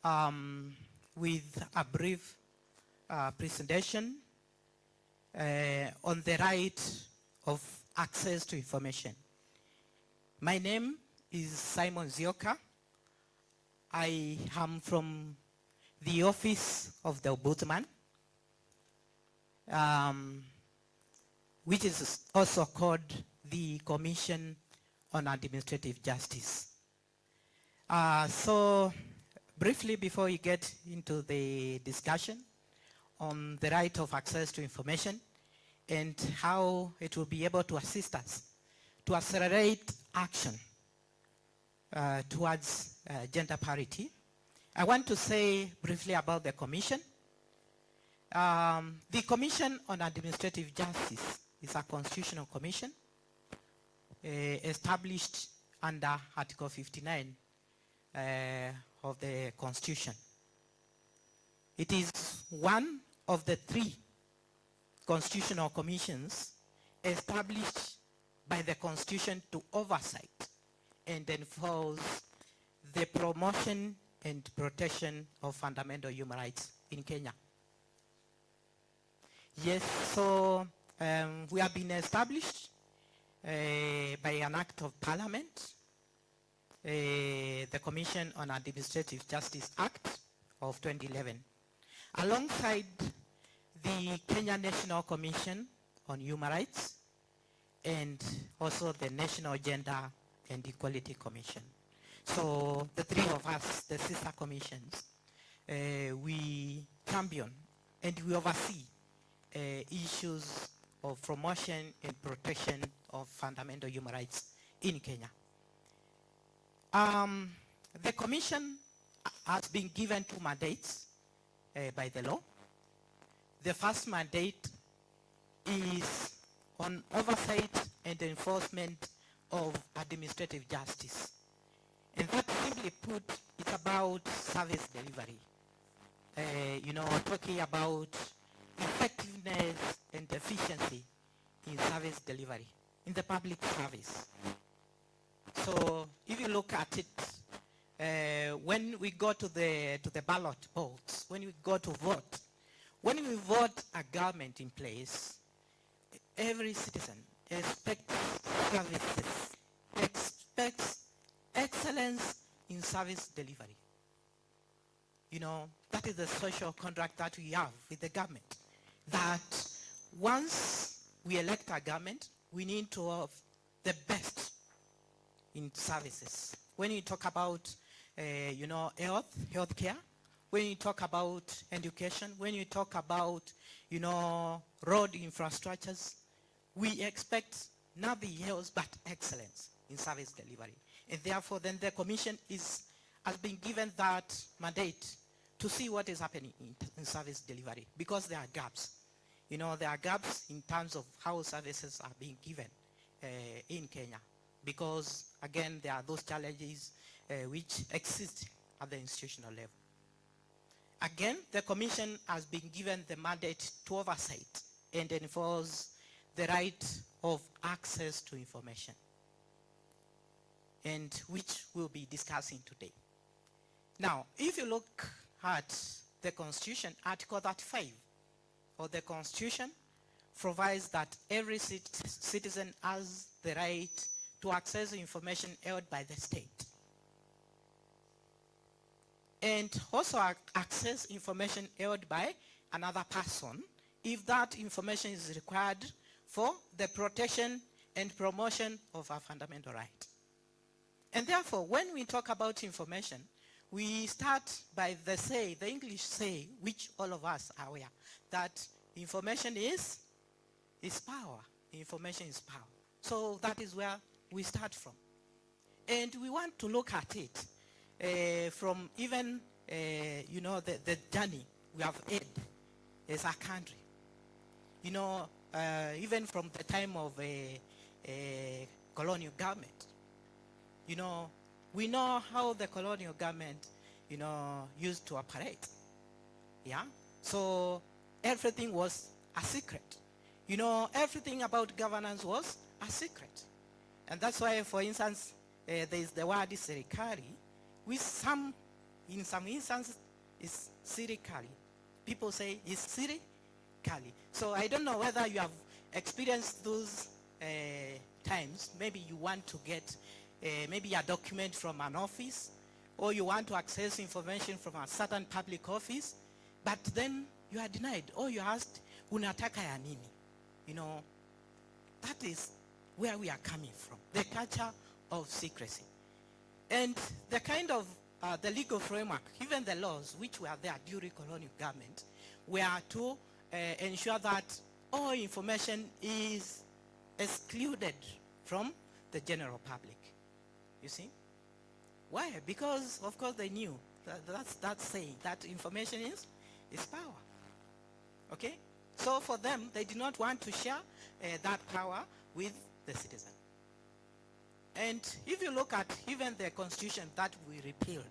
with a brief presentation on the right of access to information. My name is Simon Zioka. I am from the Office of the Ombudsman, which is also called the Commission on Administrative Justice. So briefly, before we get into the discussion on the right of access to information and how it will be able to assist us to accelerate action towards gender parity, I want to say briefly about the Commission. The Commission on Administrative Justice is a constitutional commission established under Article 59 of the Constitution. It is one of the 3 constitutional commissions established by the Constitution to oversight and enforce the promotion and protection of fundamental human rights in Kenya. Yes, so we have been established by an act of parliament, the Commission on Administrative Justice Act of 2011, alongside the Kenya National Commission on Human Rights and also the National Gender and Equality Commission. So the 3 of us, the sister commissions, we champion and we oversee issues of promotion and protection of fundamental human rights in Kenya. The Commission has been given 2 mandates by the law. The first mandate is on oversight and enforcement of administrative justice. And that, simply put, it's about service delivery. Talking about effectiveness and efficiency in service delivery, in the public service. So if you look at it, when we go to the ballot box, when we go to vote, when we vote a government in place, every citizen expects services, expects excellence in service delivery. That is the social contract that we have with the government. That once we elect a government, we need to have the best in services. When you talk about, healthcare, when you talk about education, when you talk about, road infrastructures, we expect nothing else but excellence in service delivery. And therefore, then the Commission has been given that mandate to see what is happening in service delivery, because there are gaps. There are gaps in terms of how services are being given in Kenya, because, again, there are those challenges which exist at the institutional level. Again, the Commission has been given the mandate to oversight and enforce the right of access to information, and which we'll be discussing today. Now, if you look at the Constitution, Article 35 of the Constitution provides that every citizen has the right to access information held by the state, and also access information held by another person if that information is required for the protection and promotion of our fundamental right. And therefore, when we talk about information, we start by the English say, which all of us are aware, that information is power. Information is power. So that is where we start from. And we want to look at it from even, the journey we have had as a country. Even from the time of a colonial government. We know how the colonial government, used to operate. Yeah? So everything was a secret. Everything about governance was a secret. And that's why, for instance, there is the word serikali, which some, In some instances, it's cyrically. People say it's cyrically. So I don't know whether you have experienced those times. Maybe you want to get maybe a document from an office, or you want to access information from a certain public office, but then you are denied, or you asked, unataka ya nini? You know, that is where we are coming from, the culture of secrecy. And the kind of, the legal framework, even the laws which were there during colonial government, were to ensure that all information is excluded from the general public. You see? Why? Because, of course, they knew that's saying that information is power. Okay? So for them, they did not want to share that power with the citizen. And if you look at even the constitution that we repealed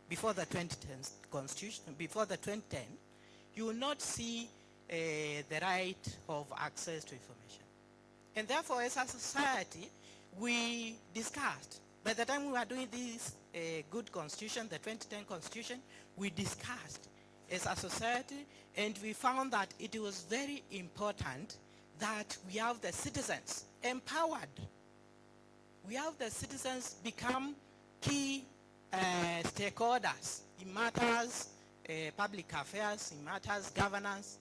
before the 2010 constitution, before the 2010, you will not see the right of access to information. And therefore, as a society, we discussed, by the time we were doing this good constitution, the 2010 constitution, we discussed as a society, and we found that it was very important that we have the citizens empowered. We have the citizens become key stakeholders in matters public affairs, in matters governance,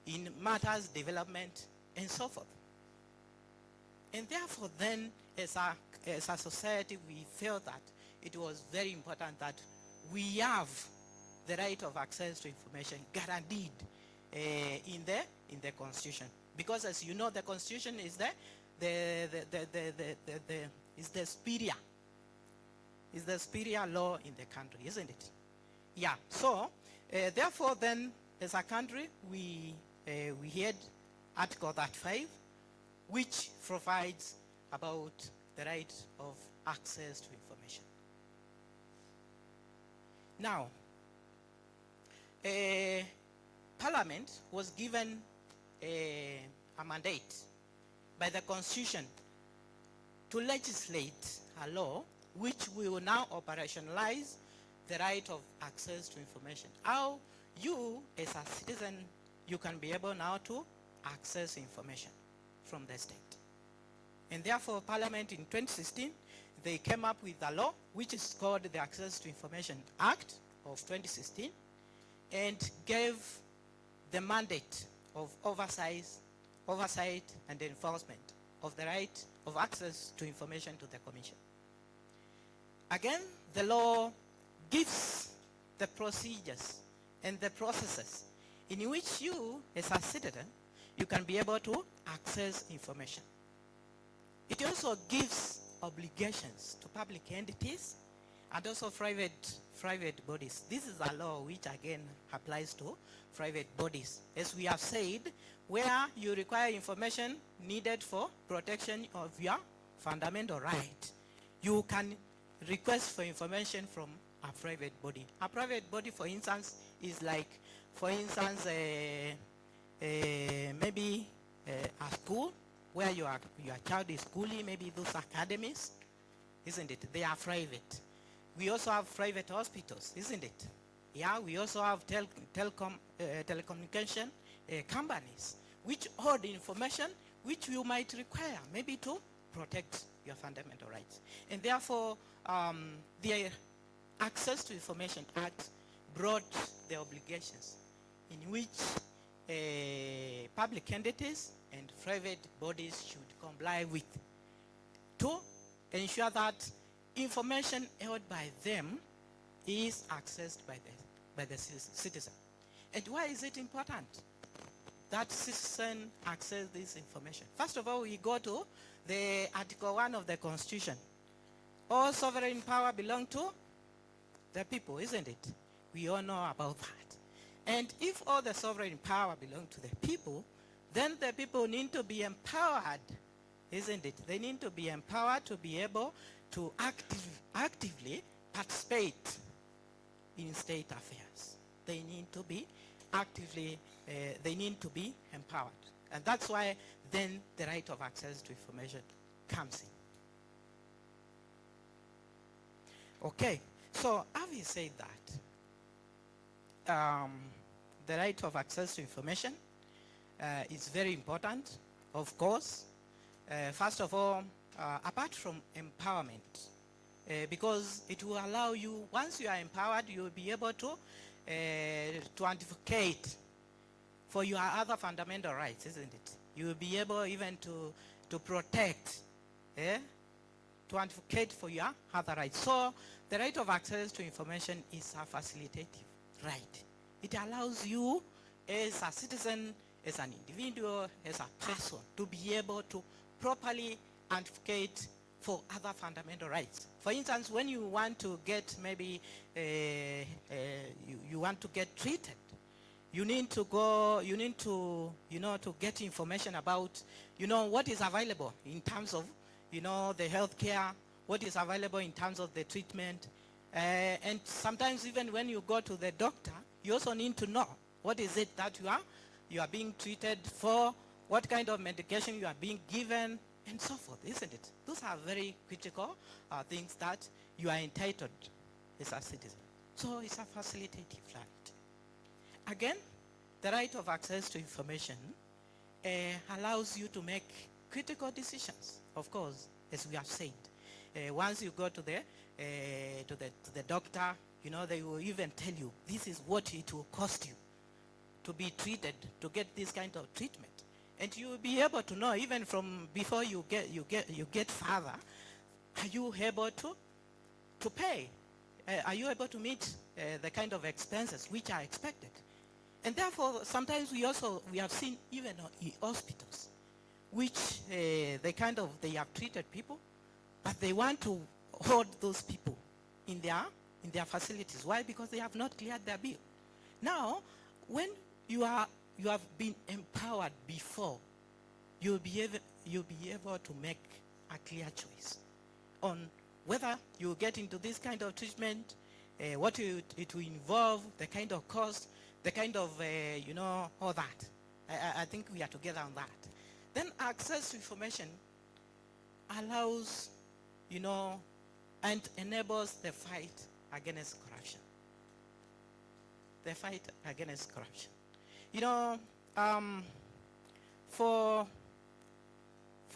in matters development, and so forth. And therefore then, as a society, we felt that it was very important that we have the right of access to information guaranteed in the Constitution. Because as you know, the Constitution is is the superior law in the country, isn't it? Yeah. So therefore, then, as a country, we had Article 35, which provides about the right of access to information. Now, Parliament was given a mandate by the Constitution to legislate a law which will now operationalize the right of access to information. How you, as a citizen, you can be able now to access information from the state. And therefore, Parliament in 2016, they came up with a law which is called the Access to Information Act of 2016, and gave the mandate of oversight and enforcement of the right of access to information to the Commission. Again, the law gives the procedures and the processes in which you, as a citizen, you can be able to access information. It also gives obligations to public entities and also private bodies. This is a law which again applies to private bodies. As we have said, where you require information needed for protection of your fundamental right, you can request for information from a private body. A private body, for instance, is like, for instance, maybe a school where your child is schooling, maybe those academies, isn't it? They are private. We also have private hospitals, isn't it? Yeah, we also have telecommunication companies which hold information which you might require, maybe to protect your fundamental rights. And therefore, the Access to Information Act brought the obligations in which public entities and private bodies should comply with to ensure that information held by them is accessed by the citizen. And why is it important that citizen access this information? First of all, we go to the Article 1 of the Constitution. All sovereign power belong to the people, isn't it? We all know about that. And if all the sovereign power belong to the people, then the people need to be empowered, isn't it? They need to be empowered to be able to actively participate in state affairs. They need to be actively, they need to be empowered. And that's why then the right of access to information comes in. Okay, so having said that, um, the right of access to information is very important, of course. First of all, apart from empowerment, because it will allow you, once you are empowered, you will be able to advocate for your other fundamental rights, isn't it? You will be able even to protect, to advocate for your other rights. So the right of access to information is a facilitative right. It allows you as a citizen, as an individual, as a person, to be able to properly advocate for other fundamental rights. For instance, when you want to get maybe, you want to get treated, you need to go, you need to, to get information about, what is available in terms of, the healthcare, what is available in terms of the treatment. And sometimes even when you go to the doctor, you also need to know what is it that you are being treated for, what kind of medication you are being given, and so forth, isn't it? Those are very critical things that you are entitled as a citizen. So it's a facilitative right. Again, the right of access to information allows you to make critical decisions, of course, as we have said. Once you go to the doctor, they will even tell you, this is what it will cost you to be treated, to get this kind of treatment. And you will be able to know, even from before you get further, are you able to pay? Are you able to meet the kind of expenses which are expected? And therefore, sometimes we have seen even in hospitals, which they have treated people, but they want to hold those people in their facilities. Why? Because they have not cleared their bill. Now, when you have been empowered before, you'll be able to make a clear choice on whether you get into this kind of treatment, what it will involve, the kind of cost, the kind of, all that. I think we are together on that. Then access to information allows, and enables the fight against corruption. The fight against corruption. For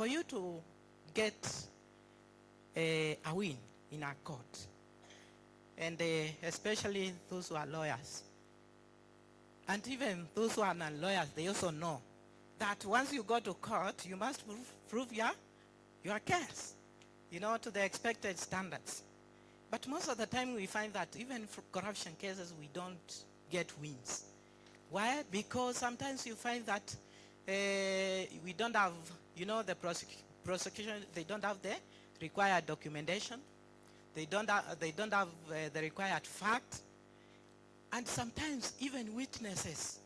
you to get a win in a court, and especially those who are lawyers, and even those who are not lawyers, they also know that once you go to court, you must prove your case, to the expected standards. But most of the time we find that even for corruption cases, we don't get wins. Why? Because sometimes you find that we don't have, the prosecution, they don't have the required documentation. They don't have the required fact. And sometimes even witnesses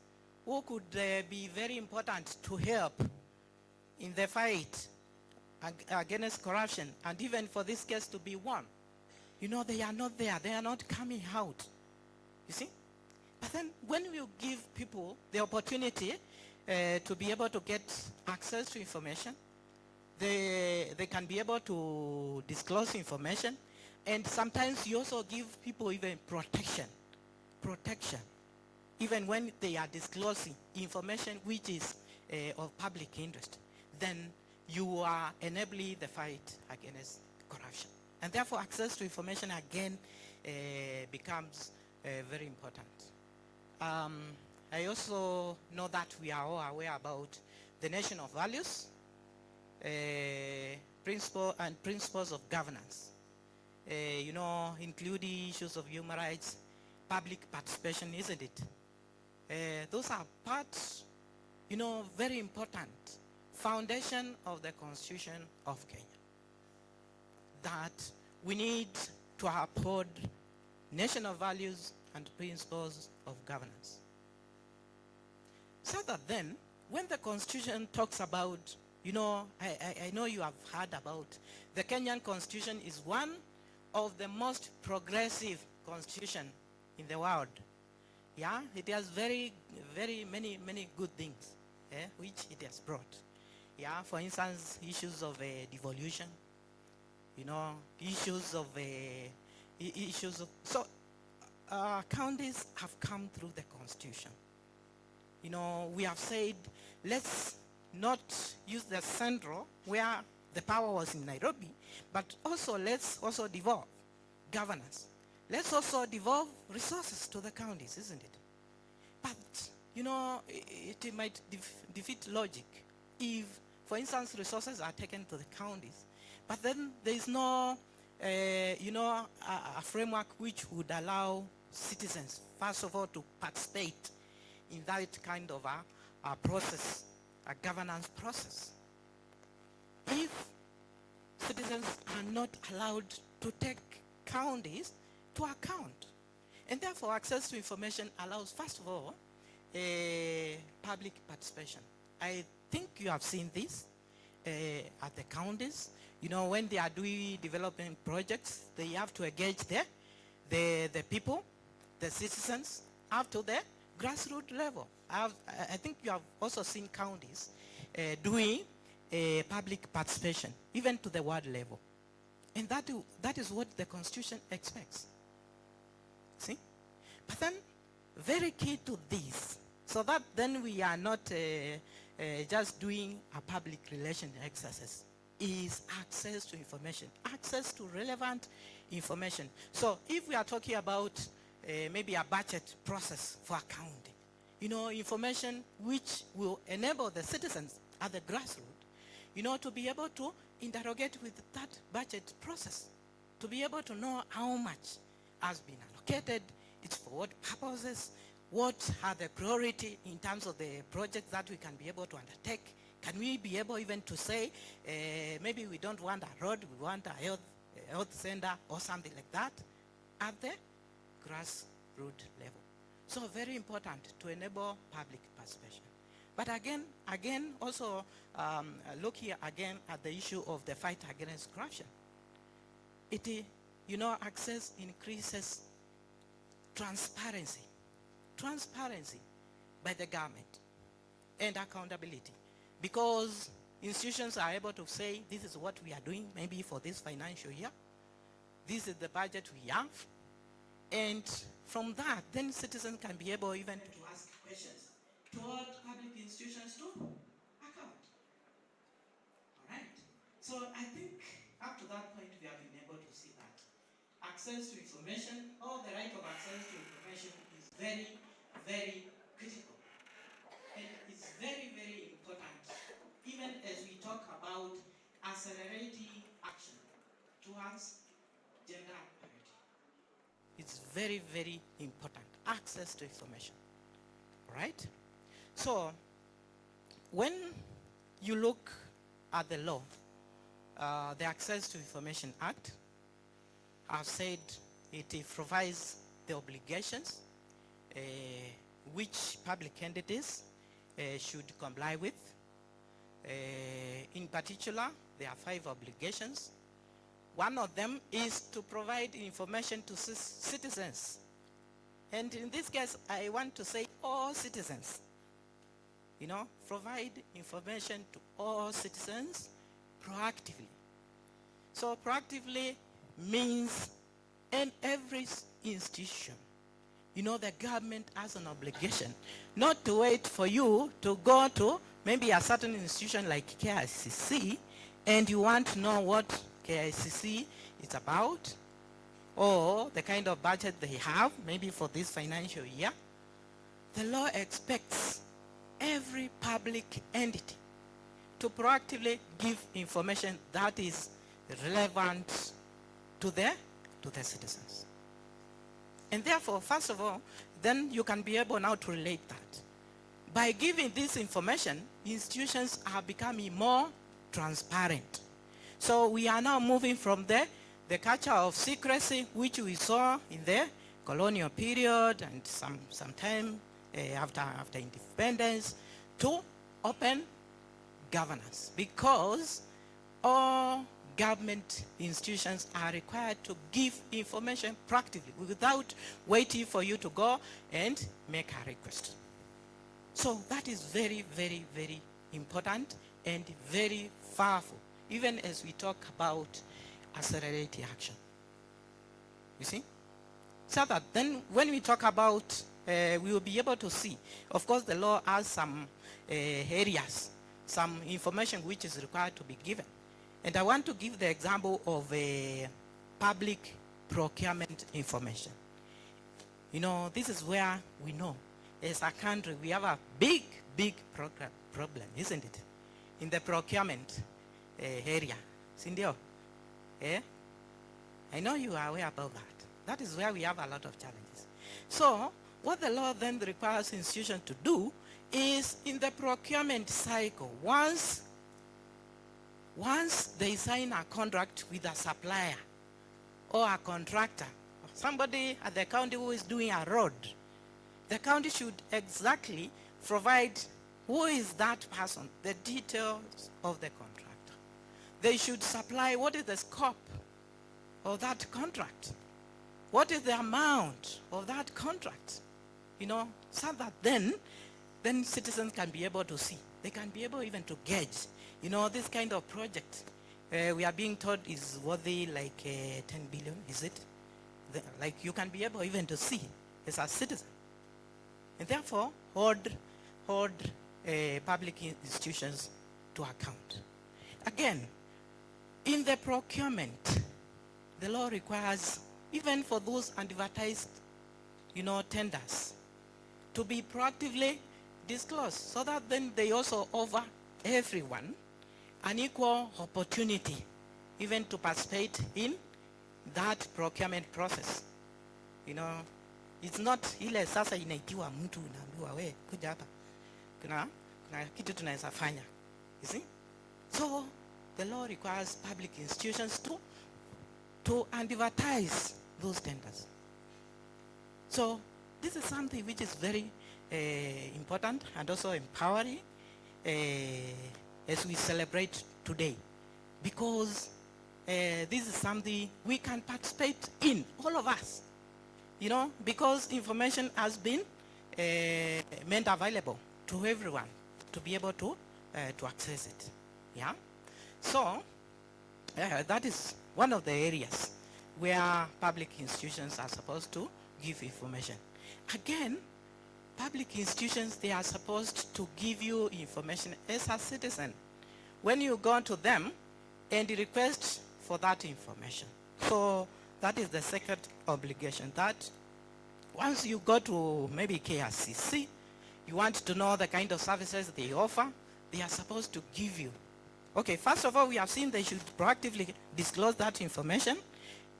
who could be very important to help in the fight against corruption, and even for this case to be won, they are not there. They are not coming out. You see? But then when you give people the opportunity to be able to get access to information, they can be able to disclose information, and sometimes you also give people even protection, even when they are disclosing information which is of public interest. Then you are enabling the fight against corruption. And therefore access to information again becomes very important. I also know that we are all aware about the nation of values, principles of governance, including issues of human rights, public participation, isn't it? Those are parts, very important foundation of the Constitution of Kenya, that we need to uphold national values and principles of governance. So that then, when the Constitution talks about, I know you have heard about, the Kenyan Constitution is one of the most progressive constitution in the world. Yeah, it has very, very many good things, which it has brought. Yeah, for instance, issues of devolution, issues of, so counties have come through the Constitution. You know, we have said, let's not use the central where the power was in Nairobi, but also let's also devolve governance. Let's also devolve resources to the counties, isn't it? But, you know, it might defeat logic if, for instance, resources are taken to the counties, but then there is no, you know, a framework which would allow citizens, first of all, to participate in that kind of a process, a governance process. If citizens are not allowed to take counties to account, and therefore access to information allows, first of all, public participation. I think you have seen this at the counties. You know, when they are doing development projects, they have to engage the people, the citizens, up to the grassroots level. I think you have also seen counties doing public participation, even to the ward level. And that is what the Constitution expects. See? But then, very key to this, so that then we are not just doing a public relation exercise, is access to information, access to relevant information. So if we are talking about maybe a budget process for accounting, you know, information which will enable the citizens at the grassroots, you know, to be able to interrogate with that budget process, to be able to know how much has been allocated, it's for what purposes, what are the priority in terms of the projects that we can be able to undertake. Can we be able even to say, maybe we don't want a road, we want a health center or something like that at the grassroots level. So very important to enable public participation. But again, also look here again at the issue of the fight against corruption. It, you know, access increases transparency by the government and accountability, because institutions are able to say, this is what we are doing maybe for this financial year, this is the budget we have, and from that then citizens can be able even to ask questions toward public institutions to account. All right, so I think up to that point we have been able to see that access to information, or the right of access to information, is very, very critical. And it's very, very important, even as we talk about accelerating action towards gender parity. It's very, very important, access to information. All right? So, when you look at the law, the Access to Information Act, I've said it provides the obligations which public entities should comply with. In particular, there are 5 obligations. One of them is to provide information to citizens. And in this case, I want to say all citizens. You know, provide information to all citizens proactively. So proactively means in every institution, you know, the government has an obligation not to wait for you to go to maybe a certain institution like KICC and you want to know what KICC is about or the kind of budget they have maybe for this financial year. The law expects every public entity to proactively give information that is relevant to the citizens. And therefore, first of all, then you can be able now to relate that. By giving this information, institutions are becoming more transparent. So we are now moving from the culture of secrecy, which we saw in the colonial period and some time after independence, to open governance, because all government institutions are required to give information practically without waiting for you to go and make a request. So that is very, very, very important and very powerful, even as we talk about accelerated action. You see? So that then when we talk about, we will be able to see, of course the law has some areas, some information which is required to be given. And I want to give the example of public procurement information. You know, this is where we know as a country we have a big problem, isn't it? In the procurement area. Sindio? Eh? I know you are aware about that. That is where we have a lot of challenges. So, what the law then requires institutions to do is in the procurement cycle, once they sign a contract with a supplier or a contractor, somebody at the county who is doing a road, the county should exactly provide who is that person, the details of the contractor. They should supply what is the scope of that contract. What is the amount of that contract? You know, so that then citizens can be able to see. They can be able even to gauge. You know, this kind of project we are being told is worthy like 10 billion, is it? Like you can be able even to see as a citizen. And therefore, hold public institutions to account. Again, in the procurement, the law requires, even for those advertised, you know, tenders, to be proactively disclosed, so that then they also offer everyone an equal opportunity, even to participate in that procurement process. You know, it's not ile sasa inaitiwa mtu unaambiwa we kuja hapa. Kuna kitu tunaweza fanya. You see? So the law requires public institutions to advertise those tenders. So this is something which is very important and also empowering as we celebrate today, because this is something we can participate in, all of us, you know, because information has been made available to everyone to be able to access it. Yeah. So that is one of the areas where public institutions are supposed to give information. Again, public institutions, they are supposed to give you information as a citizen when you go to them and request for that information. So that is the second obligation, that once you go to maybe KRCC, you want to know the kind of services they offer, they are supposed to give you. Okay, first of all, we have seen they should proactively disclose that information.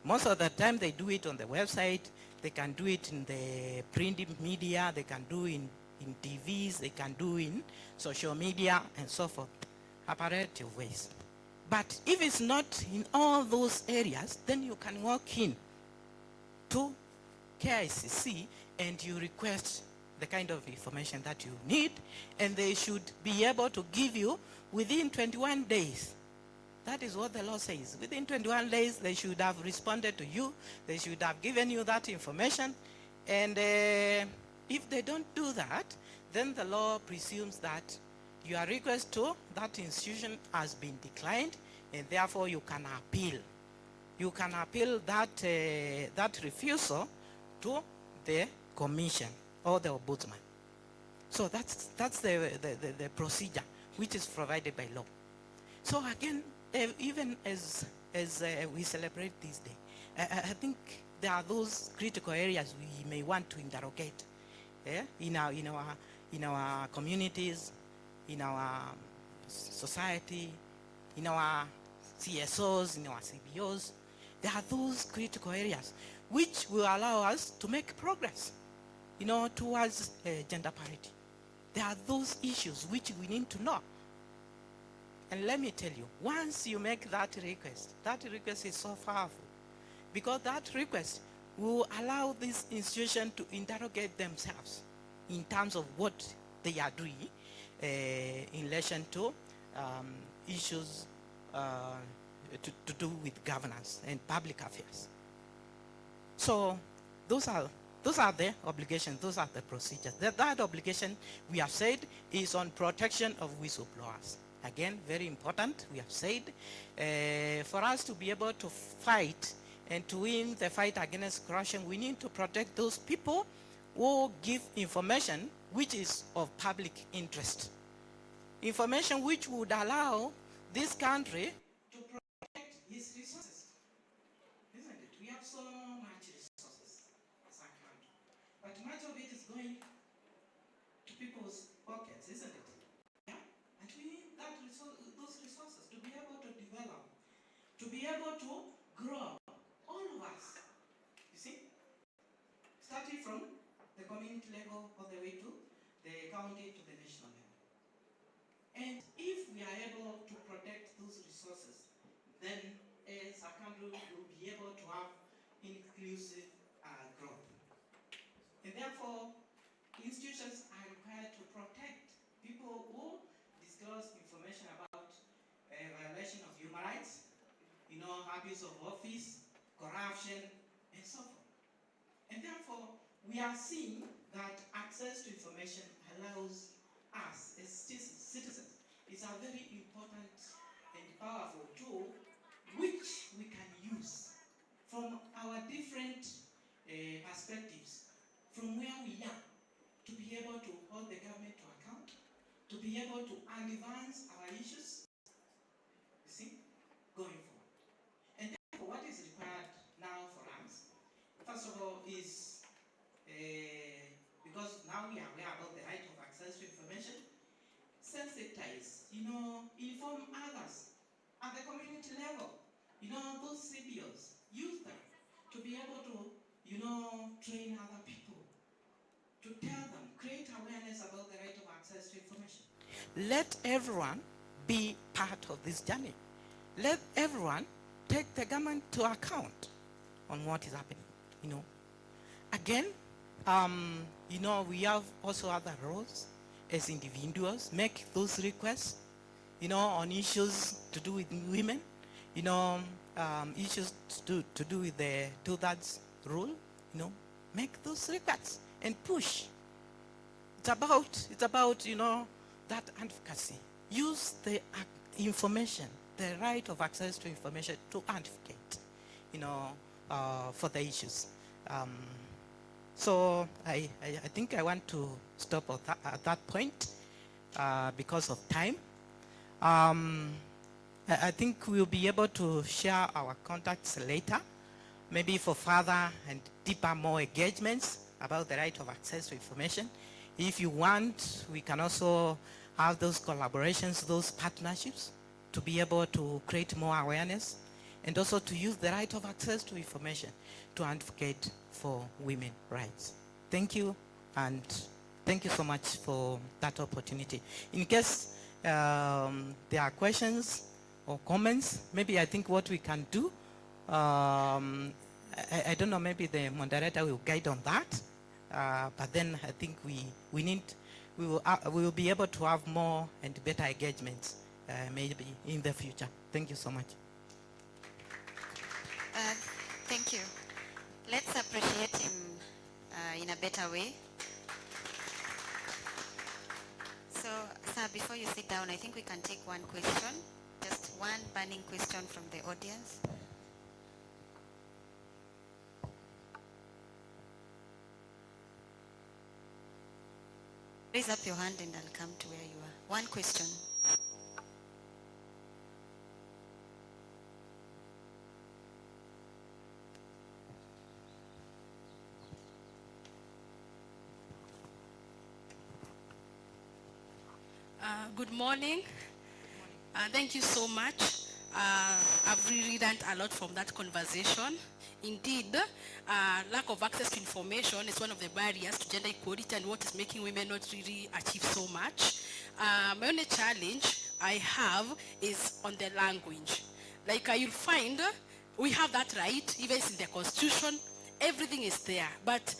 Most of the time they do it on the website, they can do it in the print media, they can do in TVs, they can do in social media and so forth, a variety of ways. But if it's not in all those areas, then you can walk in to KICC and you request the kind of information that you need, and they should be able to give you within 21 days. That is what the law says. Within 21 days, they should have responded to you. They should have given you that information. And if they don't do that, then the law presumes that your request to that institution has been declined, and therefore you can appeal. You can appeal that, that refusal to the commission or the ombudsman. So that's the procedure which is provided by law. So again, even as we celebrate this day, I think there are those critical areas we may want to interrogate in our communities, in our society, in our CSOs, in our CBOs. There are those critical areas which will allow us to make progress, towards gender parity. There are those issues which we need to know. And let me tell you, once you make that request is so powerful, because that request will allow this institution to interrogate themselves in terms of what they are doing in relation to issues to do with governance and public affairs. So those are the obligations, those are the procedures. That obligation, we have said, is on protection of whistleblowers. Again, very important, we have said, for us to be able to fight And to win the fight against corruption, we need to protect those people who give information which is of public interest. Information which would allow this country to protect its resources. Isn't it? We have so much resources as a country. But much of it is going to people's pockets, isn't it? Yeah? And we need those resources to be able to develop, to be able to grow, all of us. You see? Starting from the community level all the way to the county to the national level. And if we are able to protect those resources, then as a country will be able to have inclusive growth. And therefore, institutions are required to protect people who disclose information about violation of human rights, abuse of office, corruption, and so forth. And therefore, we are seeing that access to information allows us as citizens. It's a very important and powerful tool which we can use from our different perspectives, from where we are, to be able to hold the government to account, to be able to advance our issues, you see, going forward. And therefore, what is required now for us, first of all, is because now we are aware about the right of access to information, sensitize, inform others at the community level, those CBOs, use them to be able to, train other people, to tell them, create awareness about the right of access to information. Let everyone be part of this journey. Let everyone take the government to account on what is happening, Again, we have also other roles as individuals, make those requests, on issues to do with women, issues to do with the 2/3 rule, make those requests and push. It's about, that advocacy. Use the information, the right of access to information to advocate, for the issues. So I think I want to stop at that point because of time. I think we'll be able to share our contacts later, maybe for further and deeper more engagements about the right of access to information. If you want, we can also have those collaborations, those partnerships, to be able to create more awareness, and also to use the right of access to information to advocate for women's rights. Thank you, and thank you so much for that opportunity. In case there are questions or comments, maybe I think what we can do, I don't know, maybe the moderator will guide on that, but then I think we will be able to have more and better engagements maybe in the future. Thank you so much. Thank you. Let's appreciate him in a better way. So, sir, before you sit down, I think we can take one question, just one burning question from the audience. Raise up your hand and I'll come to where you are. One question. Good morning. Thank you so much. I've really learned a lot from that conversation. Indeed, lack of access to information is one of the barriers to gender equality and what is making women not really achieve so much. My only challenge I have is on the language. Like you'll find, we have that right, even in the Constitution, everything is there. But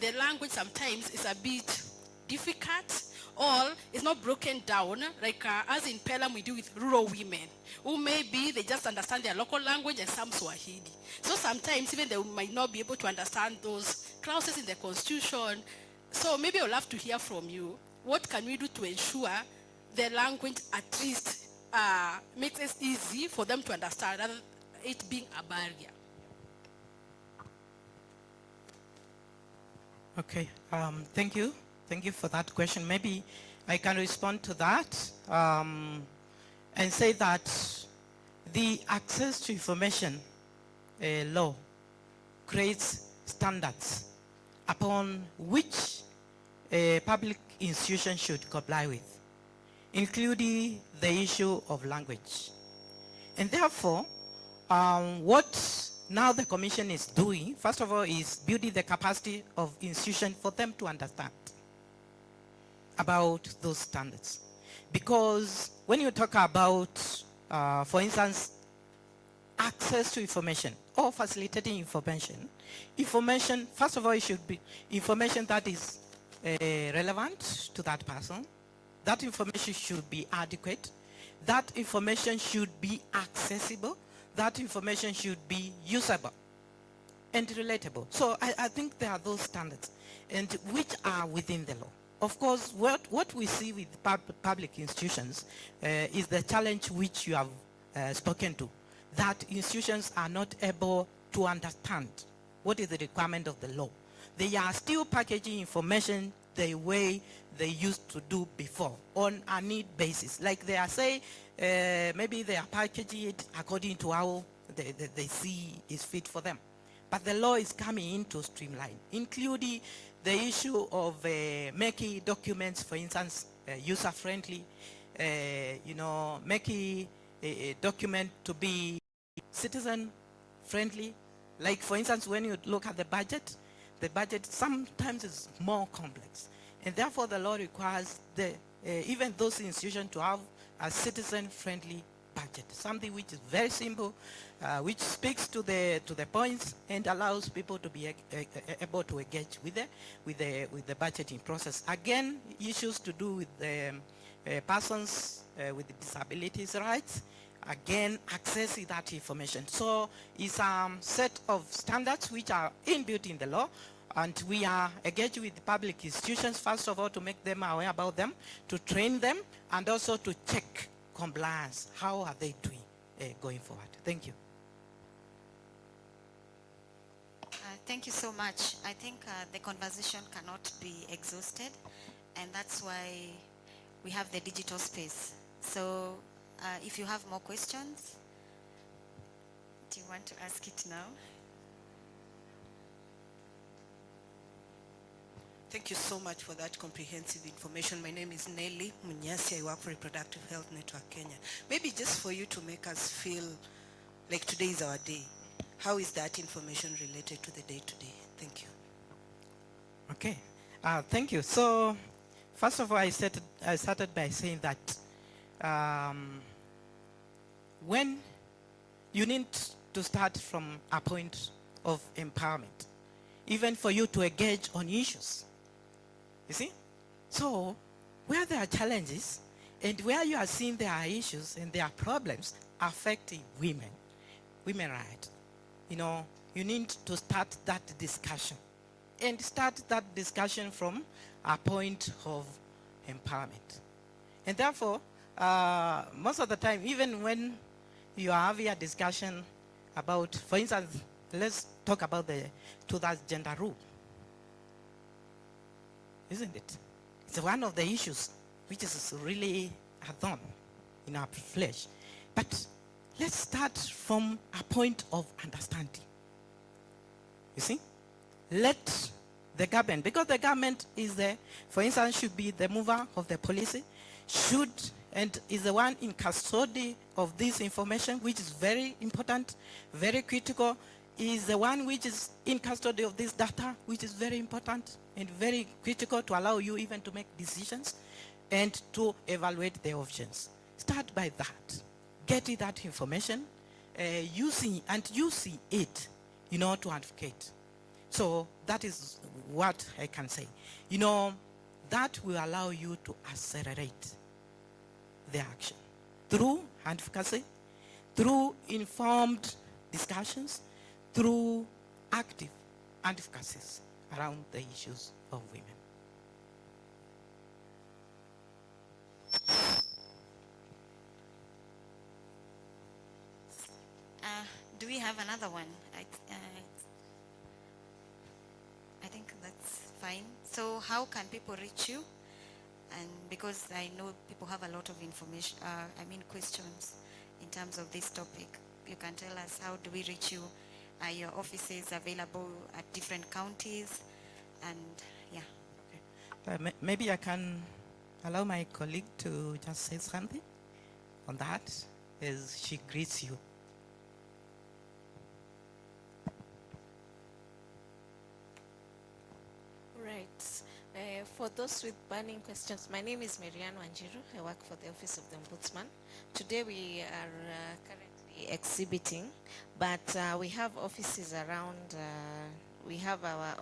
the language sometimes is a bit difficult, or it's not broken down, like as in Pelham we do with rural women, who maybe they just understand their local language and some Swahili. So sometimes even they might not be able to understand those clauses in the Constitution. So maybe I'll have to hear from you, what can we do to ensure the language at least makes it easy for them to understand, rather than it being a barrier? Okay, thank you. Thank you for that question. Maybe I can respond to that and say that the access to information law creates standards upon which a public institution should comply with, including the issue of language. And therefore, what now the Commission is doing, first of all, is building the capacity of institutions for them to understand about those standards. Because when you talk about, for instance, access to information or facilitating information, first of all, it should be information that is relevant to that person. That information should be adequate. That information should be accessible. That information should be usable and relatable. So I think there are those standards, and which are within the law. Of course, what we see with public institutions is the challenge which you have spoken to, that institutions are not able to understand what is the requirement of the law. They are still packaging information the way they used to do before on a need basis. Like they are saying, maybe they are packaging it according to how they see is fit for them. But the law is coming in to streamline, including the issue of making documents, for instance, user-friendly, making a document to be citizen-friendly. Like, for instance, when you look at the budget sometimes is more complex. And therefore, the law requires even those institutions to have a citizen-friendly budget, something which is very simple, which speaks to the points and allows people to be able to engage with the budgeting process. Again, issues to do with the persons with disabilities rights, again, accessing that information. So it's a set of standards which are inbuilt in the law, and we are engaged with public institutions, first of all, to make them aware about them, to train them, and also to check compliance. How are they doing going forward? Thank you. Thank you so much. I think the conversation cannot be exhausted, and that's why we have the digital space. So if you have more questions, do you want to ask it now? Thank you so much for that comprehensive information. My name is Nelly Munyasi. I work for Reproductive Health Network Kenya. Maybe just for you to make us feel like today is our day. How is that information related to the day-to-day? Thank you. Okay, thank you. So, first of all, I started by saying that when you need to start from a point of empowerment, even for you to engage on issues, you see? So, where there are challenges and where you are seeing there are issues and there are problems affecting women rights, you need to start that discussion, and start that discussion from a point of empowerment. And therefore, most of the time, even when you are having a discussion about, for instance, let's talk about the 2-thirds gender rule. Isn't it? It's one of the issues which is really a thorn in our flesh. But let's start from a point of understanding. You see? Let the government, because the government is the, for instance, should be the mover of the policy, should and is the one in custody of this information, which is very important, very critical, is the one which is in custody of this data, which is very important and very critical to allow you even to make decisions and to evaluate the options. Start by that. Getting that information, using it, to advocate. So that is what I can say. That will allow you to accelerate the action through advocacy, through informed discussions, through active advocacies around the issues of women. Do we have another one? I think that's fine. So how can people reach you? And because I know people have a lot of information, questions in terms of this topic, you can tell us, how do we reach you? Are your offices available at different counties? And yeah. Maybe I can allow my colleague to just say something on that as she greets you. Right. For those with burning questions, my name is Marianne Wanjiru. I work for the Office of the Ombudsman. Today we are currently exhibiting, but we have offices around, we have our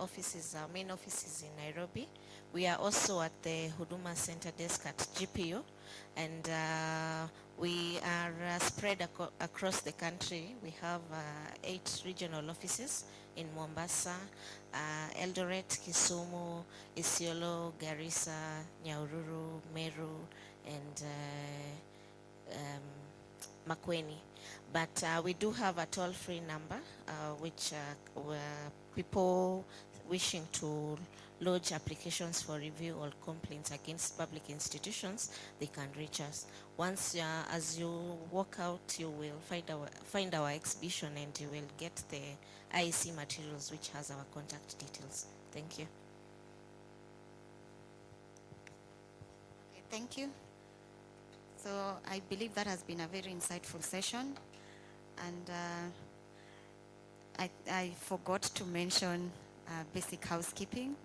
main offices in Nairobi. We are also at the Huduma Center desk at GPO, and we are spread across the country. We have 8 regional offices in Mombasa, Eldoret, Kisumu, Isiolo, Garissa, Nyahururu, Meru, and Makueni. But we do have a toll-free number, which people wishing to lodge applications for review or complaints against public institutions, they can reach us. Once, as you walk out, you will find our exhibition, and you will get the IEC materials, which has our contact details. Thank you. Okay, thank you. So I believe that has been a very insightful session, and I forgot to mention basic housekeeping.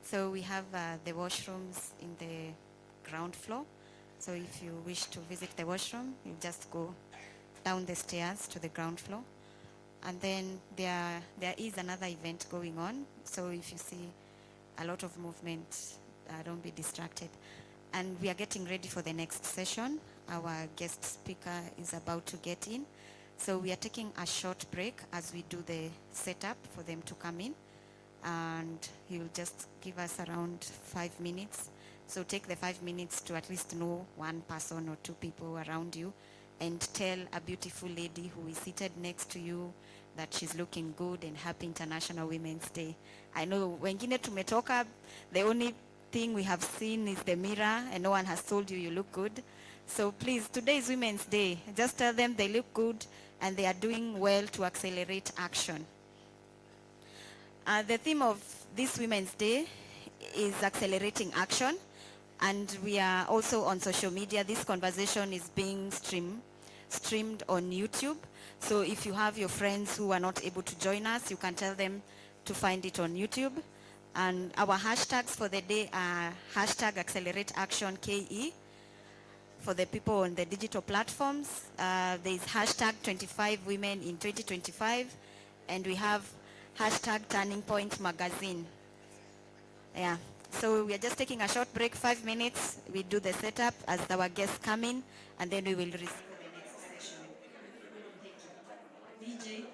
So we have the washrooms in the ground floor. So if you wish to visit the washroom, you just go down the stairs to the ground floor. And then there is another event going on. So if you see a lot of movement, don't be distracted. And we are getting ready for the next session. Our guest speaker is about to get in. So we are taking a short break as we do the setup for them to come in. And he will just give us around 5 minutes. So take the 5 minutes to at least know one person or 2 people around you, and tell a beautiful lady who is seated next to you that she's looking good, and happy International Women's Day. I know wengine tumetoka, the only thing we have seen is the mirror, and no one has told you look good. So please, today is Women's Day. Just tell them they look good and they are doing well to accelerate action. The theme of this Women's Day is accelerating action, and we are also on social media. This conversation is being streamed on YouTube. So if you have your friends who are not able to join us, you can tell them to find it on YouTube. And our hashtags for the day are #AccelerateActionKE. For the people on the digital platforms, there is #25Women in 2025, and we have #TurningPointMagazine. Yeah. So we are just taking a short break, 5 minutes. We do the setup as our guests come in, and then we will receive the next session. DJ.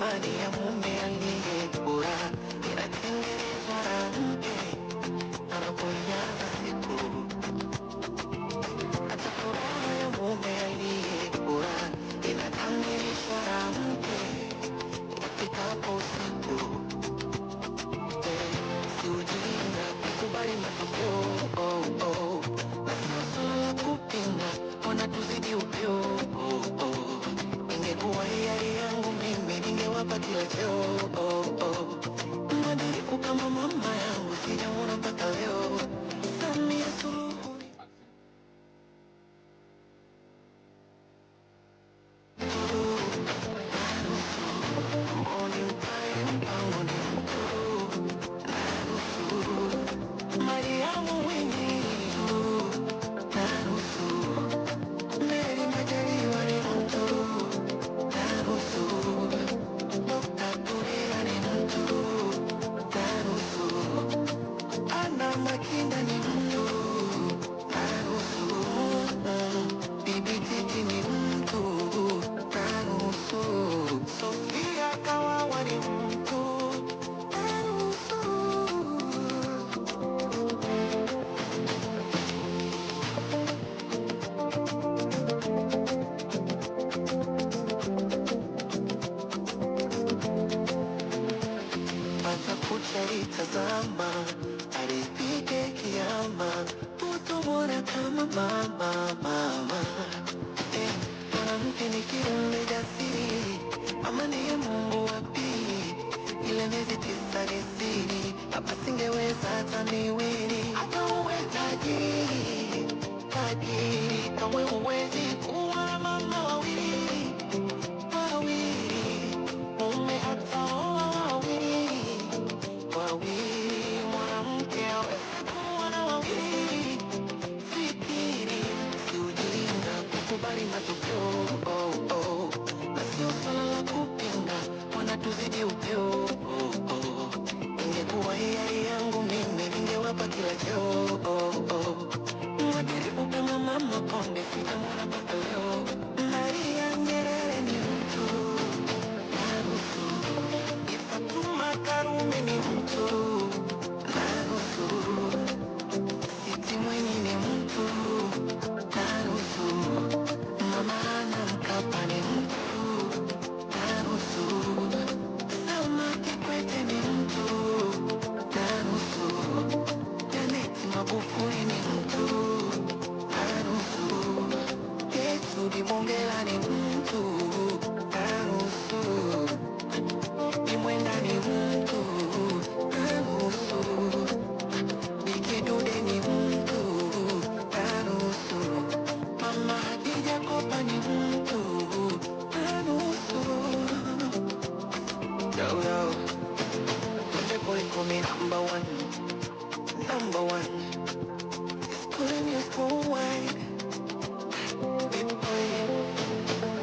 thamani ya mume aliye bora inatengenezwa na mke anapoianza siku. Hata furaha ya mume aliye bora inakamilishwa na mke ifikapo usiku. Si ujinga kukubali matokeo, na sio swala la kupinga, ona tuzidi upeo. Ingekuwa hiari yangu mimi ningewapa kila cheo. Mwadilifu kama mama yangu sijamuona mpaka leo. Samia Suluhu mboni mpaye mpango ni Mariamu Winnie na nusu, Mary Majaliwa ni mtu na nusu, Dr. Tulia ni mtu na nusu, Anna Makinda ni mtu na nusu, Bibi Titi ni mtu na nusu, Sofia Kawawa ni mtu na nusu. Pata kucha itazama, alipige kiama, utomwona kama mama. Mwanamke ni kiumbe jasiri, ama ndiye Mungu wa pili. Ile miezi 9 ni siri, hapa singeweza hata miwili. Hata uwe tajiri, kamwe huwezi kuwa na mama wawili. Mume ataoa wawili, mwanamke hawezi kuwa na wawili. Fikiri, si ujinga kukubali matokeo, na sio swala la kupinga, wanatuzidi upeo. Ingekuwa hiari yangu mimi ningewapa kila cheo. Mwadilifu kama mama Konde sijamuona mpaka leo. Maria Nyerere ni mtu na nusu, Fatuma Karume ni mtu na nusu, Siti Mwinyi ni mtu na nusu, Mama Ana Mkapa ni mtu na nusu, Salma Kikwete ni mtu na nusu, Janet Magufuli ni mtu na nusu, Yesu Bongela ni mtu na nusu, Imwenda ni mtu na nusu, Bikidude ni mtu na nusu, Mama Hadija Kopa ni mtu na nusu. Yo, Konde boy call me number one. Calling you for wine, big boy.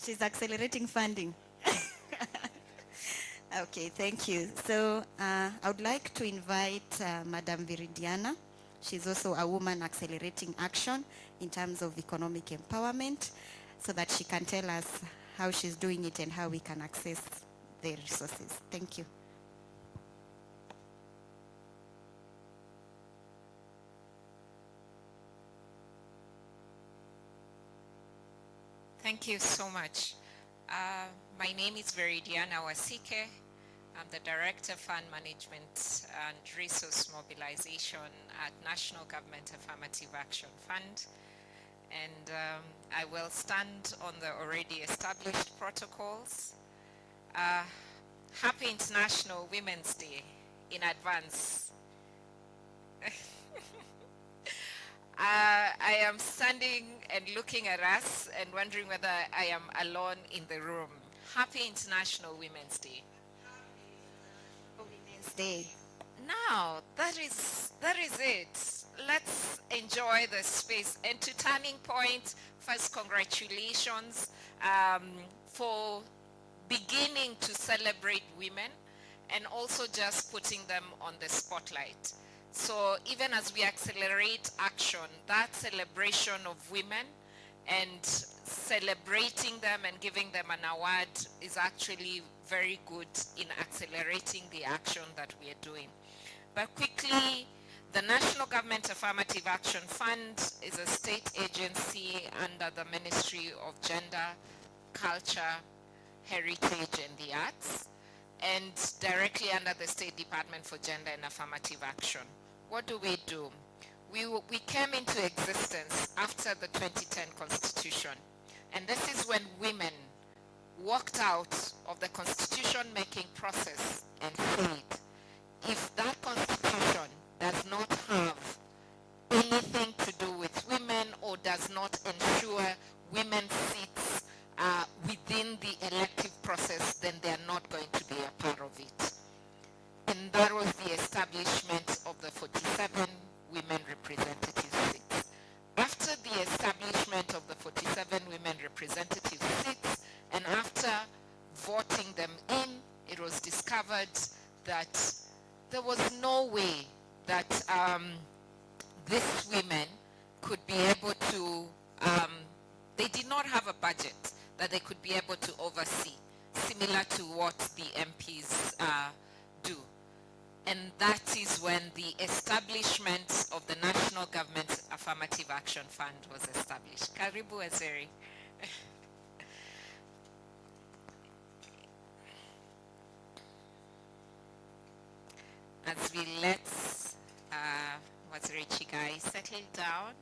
She's accelerating funding. Okay, thank you. So I would like to invite Madam Viridiana. She's also a woman accelerating action in terms of economic empowerment, so that she can tell us how she's doing it and how we can access the resources. Thank you. Thank you so much. My name is Veridiana Wasike. I'm the Director Fund Management and Resource Mobilization at National Government Affirmative Action Fund. And I will stand on the already established protocols. Happy International Women's Day in advance. I am standing and looking at us and wondering whether I am alone in the room. Happy International Women's Day. Women's Day. Now, that is it. Let's enjoy the space. And to Turning Point, first, congratulations for beginning to celebrate women and also just putting them on the spotlight. So even as we accelerate action, that celebration of women and celebrating them and giving them an award is actually very good in accelerating the action that we are doing. But quickly, the National Government Affirmative Action Fund is a state agency under the Ministry of Gender, Culture, Heritage and the Arts, and directly under the State Department for Gender and Affirmative Action. What do? We came into existence after the 2010 Constitution, and this is when women walked out of the constitution-making process and said, if that constitution does not have anything to do with women or does not ensure women's seats within the elective process, then they are not going to be a part of it. And that was the establishment of the 47 women representative seats. After the establishment of the 47 women representative seats, and after voting them in, it was discovered that there was no way that these women could be able to, they did not have a budget that they could be able to oversee, similar to what the MPs do. And that is when the establishment of the National Government Affirmative Action Fund was established. Karibu Azeri. As we let Waziri Chigai settle down.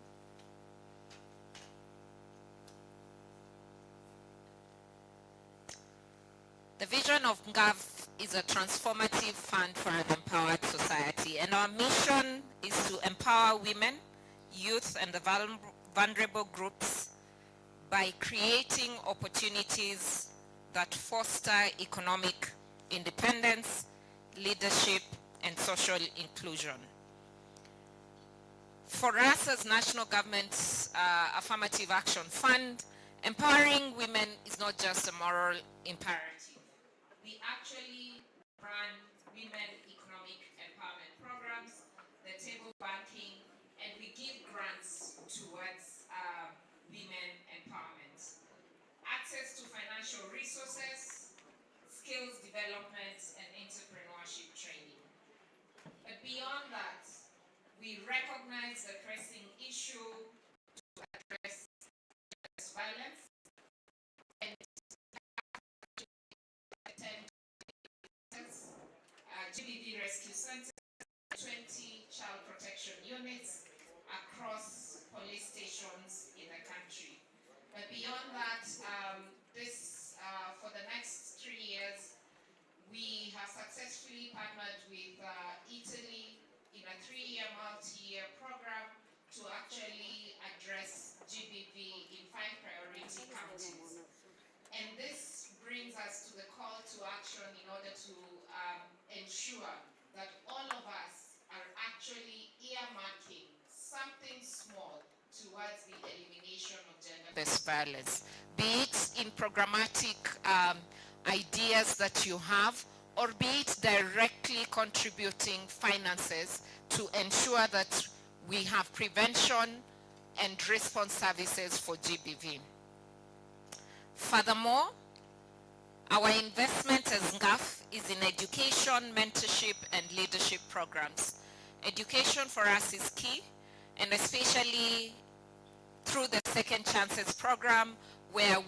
The vision of NGAV is a transformative fund for an empowered society, and our mission is to empower women, youth, and the vulnerable groups by creating opportunities that foster economic independence, leadership, and social inclusion. For us as National Government's Affirmative Action Fund, empowering women is not just a moral imperative. We actually run women economic empowerment programs, the table banking, and we give grants towards women empowerment. Access to financial resources, skills development, and entrepreneurship training. But beyond that, we recognize the pressing issue to address violence and attend GBV rescue centers, 20 child protection units across police stations in the country. But beyond that, for the next 3 years, we have successfully partnered with Italy in a 3-year multi-year program to actually address GBV in 5 priority counties. And this brings us to the call to action in order to ensure that all of us are actually earmarking something small towards the elimination of gender this violence, be it in programmatic ideas that you have, or be it directly contributing finances to ensure that we have prevention and response services for GBV. Furthermore, our investment as NGAF is in education, mentorship, and leadership programs. Education for us is key, and especially through the Second Chances program, where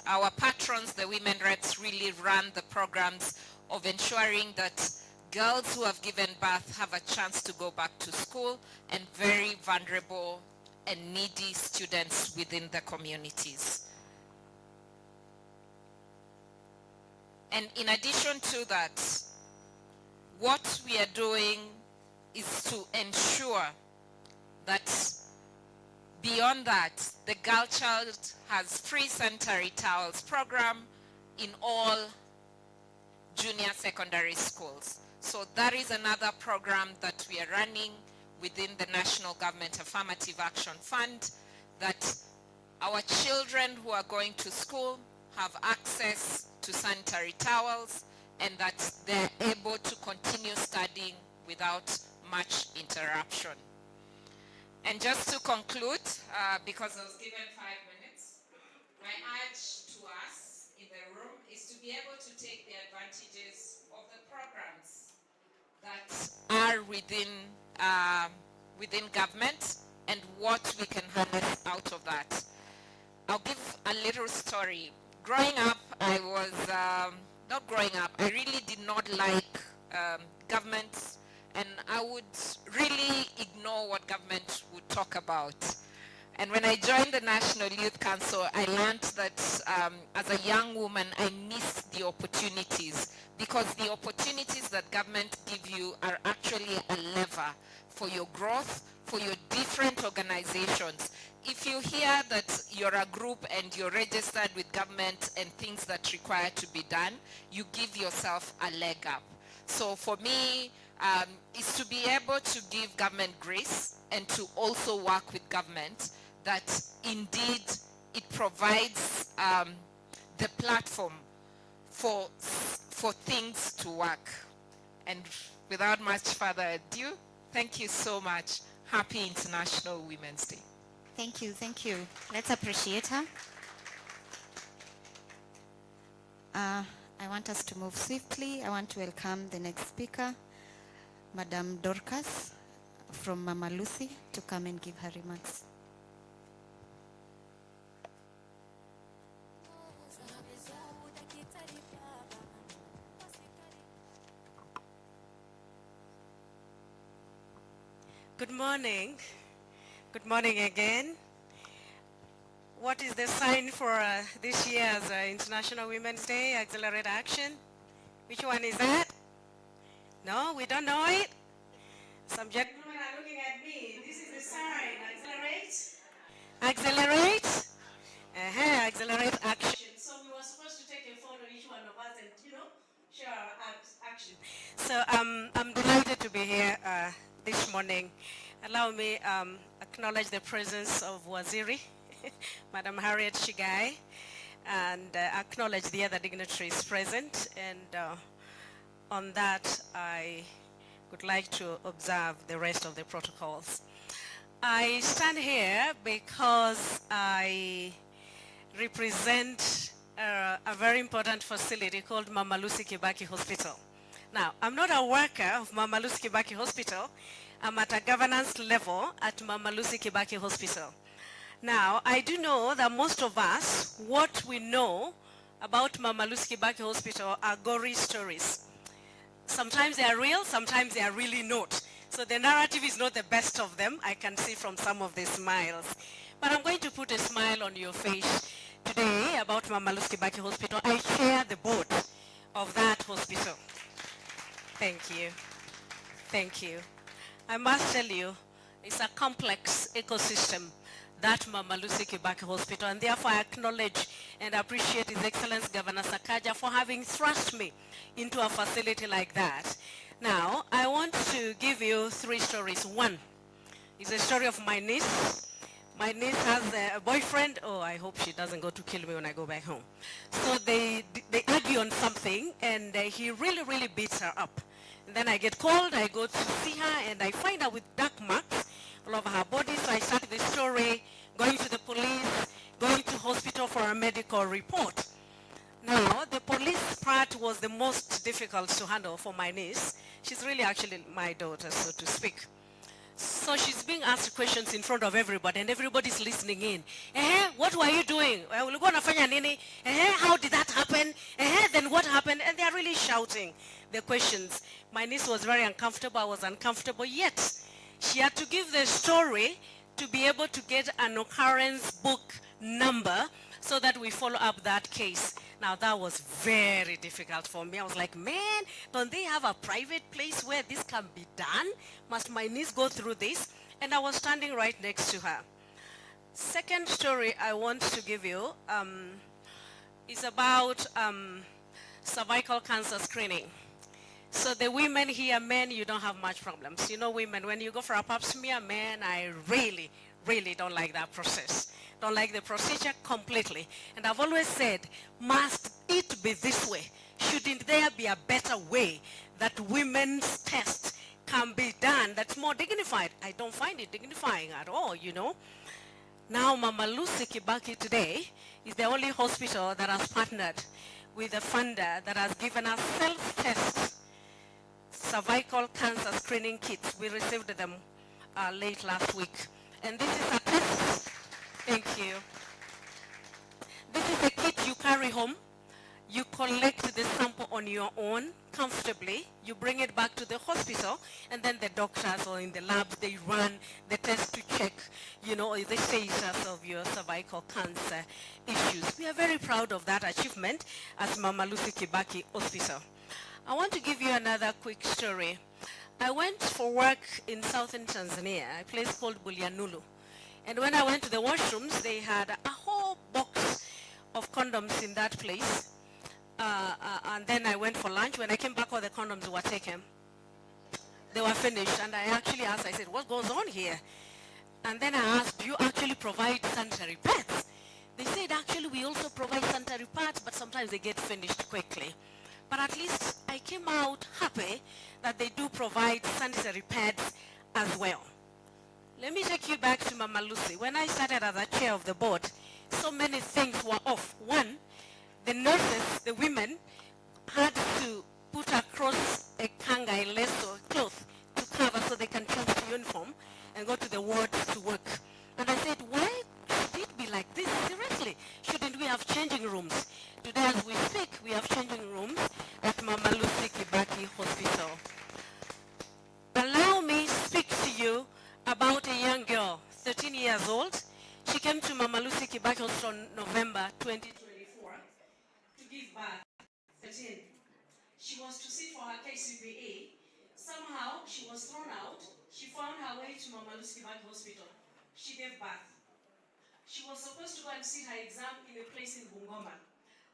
our patrons, the women reps, really run the programs of ensuring that girls who have given birth have a chance to go back to school, and very vulnerable and needy students within the communities. And in addition to that, what we are doing is to ensure that beyond that, the girl child has free sanitary towels program in all junior secondary schools. So that is another program that we are running within the National Government Affirmative Action Fund, that our children who are going to school have access to sanitary towels, and that they're able to continue studying without much interruption. And just to conclude, because I was given 5 minutes, my urge to us in the room is to be able to take the advantages of the programs that are within government and what we can harness out of that. I'll give a little story. Growing up, I was, not growing up, I really did not like government, and I would really ignore what government would talk about. And when I joined the National Youth Council, I learned that as a young woman, I missed the opportunities, because the opportunities that government give you are actually a lever for your growth, for your different organizations. If you hear that you're a group and you're registered with government and things that require to be done, you give yourself a leg up. So for me, is to be able to give government grace and to also work with government, that indeed it provides the platform for things to work. And without much further ado, thank you so much. Happy International Women's Day. Thank you, thank you. Let's appreciate her. I want us to move swiftly. I want to welcome the next speaker, Madam Dorcas from Mama Lucy, to come and give her remarks. Good morning. Good morning again. What is the sign for this year's International Women's Day, Accelerate Action? Which one is that? No, we don't know it? Some gentlemen are looking at me. This is the sign. Accelerate. Accelerate. Accelerate action. So we were supposed to take a photo, each one of us, and, share our action. So I'm delighted to be here this morning. Allow me acknowledge the presence of Waziri, Madam Harriet Shigai, and acknowledge the other dignitaries present. And on that, I would like to observe the rest of the protocols. I stand here because I represent a very important facility called Mama Lucy Kibaki Hospital. Now, I'm not a worker of Mama Lucy Kibaki Hospital. I'm at a governance level at Mama Lucy Kibaki Hospital. Now, I do know that most of us, what we know about Mama Lucy Kibaki Hospital are gory stories. Sometimes they are real, sometimes they are really not. So the narrative is not the best of them, I can see from some of the smiles. But I'm going to put a smile on your face today about Mama Lucy Kibaki Hospital. I chair the board of that hospital. Thank you. Thank you. I must tell you, it's a complex ecosystem, that Mama Lucy Kibaki Hospital, and therefore I acknowledge and appreciate His Excellency Governor Sakaja for having thrust me into a facility like that. Now, I want to give you 3 stories. One is a story of my niece, My niece has a boyfriend. Oh, I hope she doesn't go to kill me when I go back home. So they argue on something, and he really, really beats her up. And then I get called, I go to see her, and I find her with dark marks all over her body. So I start the story, going to the police, going to hospital for a medical report. Now, the police part was the most difficult to handle for my niece. She's really actually my daughter, so to speak. So she's being asked questions in front of everybody, and everybody's listening in. What were you doing? How did that happen? Then what happened? And they're really shouting the questions. My niece was very uncomfortable. I was uncomfortable, yet she had to give the story to be able to get an occurrence book number so that we follow up that case. Now that was very difficult for me. I was like, man, don't they have a private place where this can be done? Must my niece go through this? And I was standing right next to her. Second story I want to give you is about cervical cancer screening. So the women here, men, you don't have much problems. You know, women, when you go for a pap smear, man, I really, really don't like that process. Don't like the procedure completely. And I've always said, must it be this way? Shouldn't there be a better way that women's test can be done that's more dignified? I don't find it dignifying at all, you know. Now, Mama Lucy Kibaki today is the only hospital that has partnered with a funder that has given us self-test cervical cancer screening kits. We received them late last week. And this is a test. Thank you. This is a kit you carry home. You collect the sample on your own comfortably. You bring it back to the hospital, and then the doctors or in the lab, they run the test to check, you know, the status of your cervical cancer issues. We are very proud of that achievement as Mama Lucy Kibaki Hospital. I want to give you another quick story. I went for work in southern Tanzania, a place called Bulyanhulu. And when I went to the washrooms, they had a whole box of condoms in that place. And then I went for lunch. When I came back, all the condoms were taken. They were finished. And I actually asked, I said, what goes on here? And then I asked, do you actually provide sanitary pads? They said, actually, we also provide sanitary pads, but sometimes they get finished quickly. But at least I came out happy that they do provide sanitary pads as well. Let me take you back to Mama Lucy. When I started as a chair of the board, so many things were off. One, the nurses, the women, had to put across a kanga, a lace or cloth to cover so they can change the uniform and go to the wards to work. And I said, why should it be like this? Seriously, shouldn't we have changing rooms? Today as we speak, we have changing rooms at Mama Lucy Kibaki Hospital. Allow me to speak to you about a young girl, 13 years old. She came to Mama Lucy Kibaki Hospital in November 2024 to give birth. 13. She was to sit for her KCPE. Somehow she was thrown out. She found her way to Mama Lucy Kibaki Hospital. She gave birth. She was supposed to go and sit her exam in a place in Bungoma.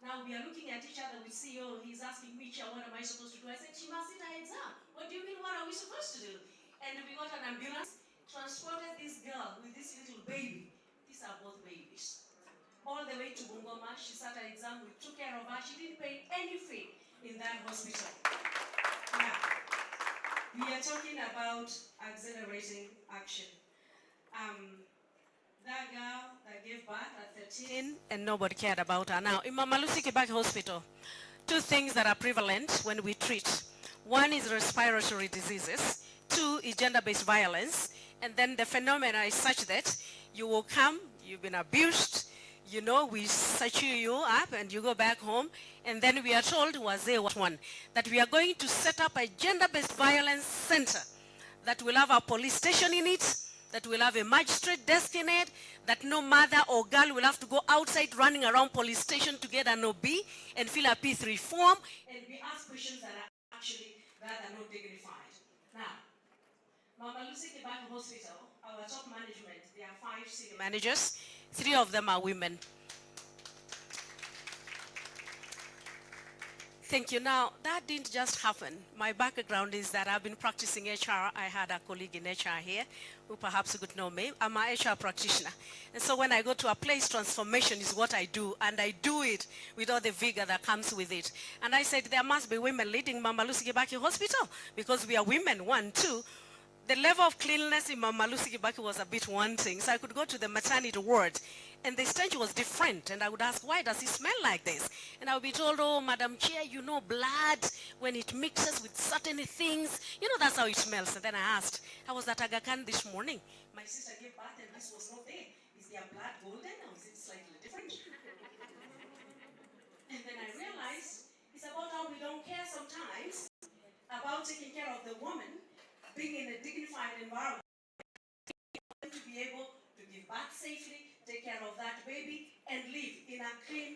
Now we are looking at each other with CEO. He's asking me, Chair, what am I supposed to do? I said, she must sit her exam. What do you mean, what are we supposed to do? And we got an ambulance, transported this girl with this little baby. These are both babies. All the way to Bungoma, she sat her exam, we took care of her. She didn't pay any fee in that hospital. Now, we are talking about accelerating action. That girl that gave birth at 13 and nobody cared about her. Now, in Mama Lucy Kibaki Hospital, two things that are prevalent when we treat. One is respiratory diseases. Two is gender-based violence. And then the phenomena is such that you will come, you've been abused, you know, we search you up and you go back home. And then we are told, that we are going to set up a gender-based violence center that will have a police station in it, that will have a magistrate desk in it, that no mother or girl will have to go outside running around police station to get an OB and fill a P3 form and be asked questions that are actually rather not dignified. Now, Mama Lucy Kibaki Hospital, our top management, there are 5 senior managers. 3 of them are women. Thank you. Now, that didn't just happen. My background is that I've been practicing HR. I had a colleague in HR here who perhaps could know me. I'm an HR practitioner. And so when I go to a place, transformation is what I do, and I do it with all the vigor that comes with it. And I said, there must be women leading Mama Lucy Kibaki Hospital because we are women, one, two. The level of cleanliness in Mama Lucy Kibaki was a bit wanting. So I could go to the maternity ward and the stench was different. And I would ask, why does it smell like this? And I would be told, oh, Madam Chair, you know blood, when it mixes with certain things, you know, that's how it smells. And then I asked, I was at Aga Khan this morning. My sister gave birth and this was not there. Is their blood golden or is it slightly different? And then I realized it's about how we don't care sometimes about taking care of the woman, being in a dignified environment, to be able to give birth safely, take care of that baby, and live in a clean,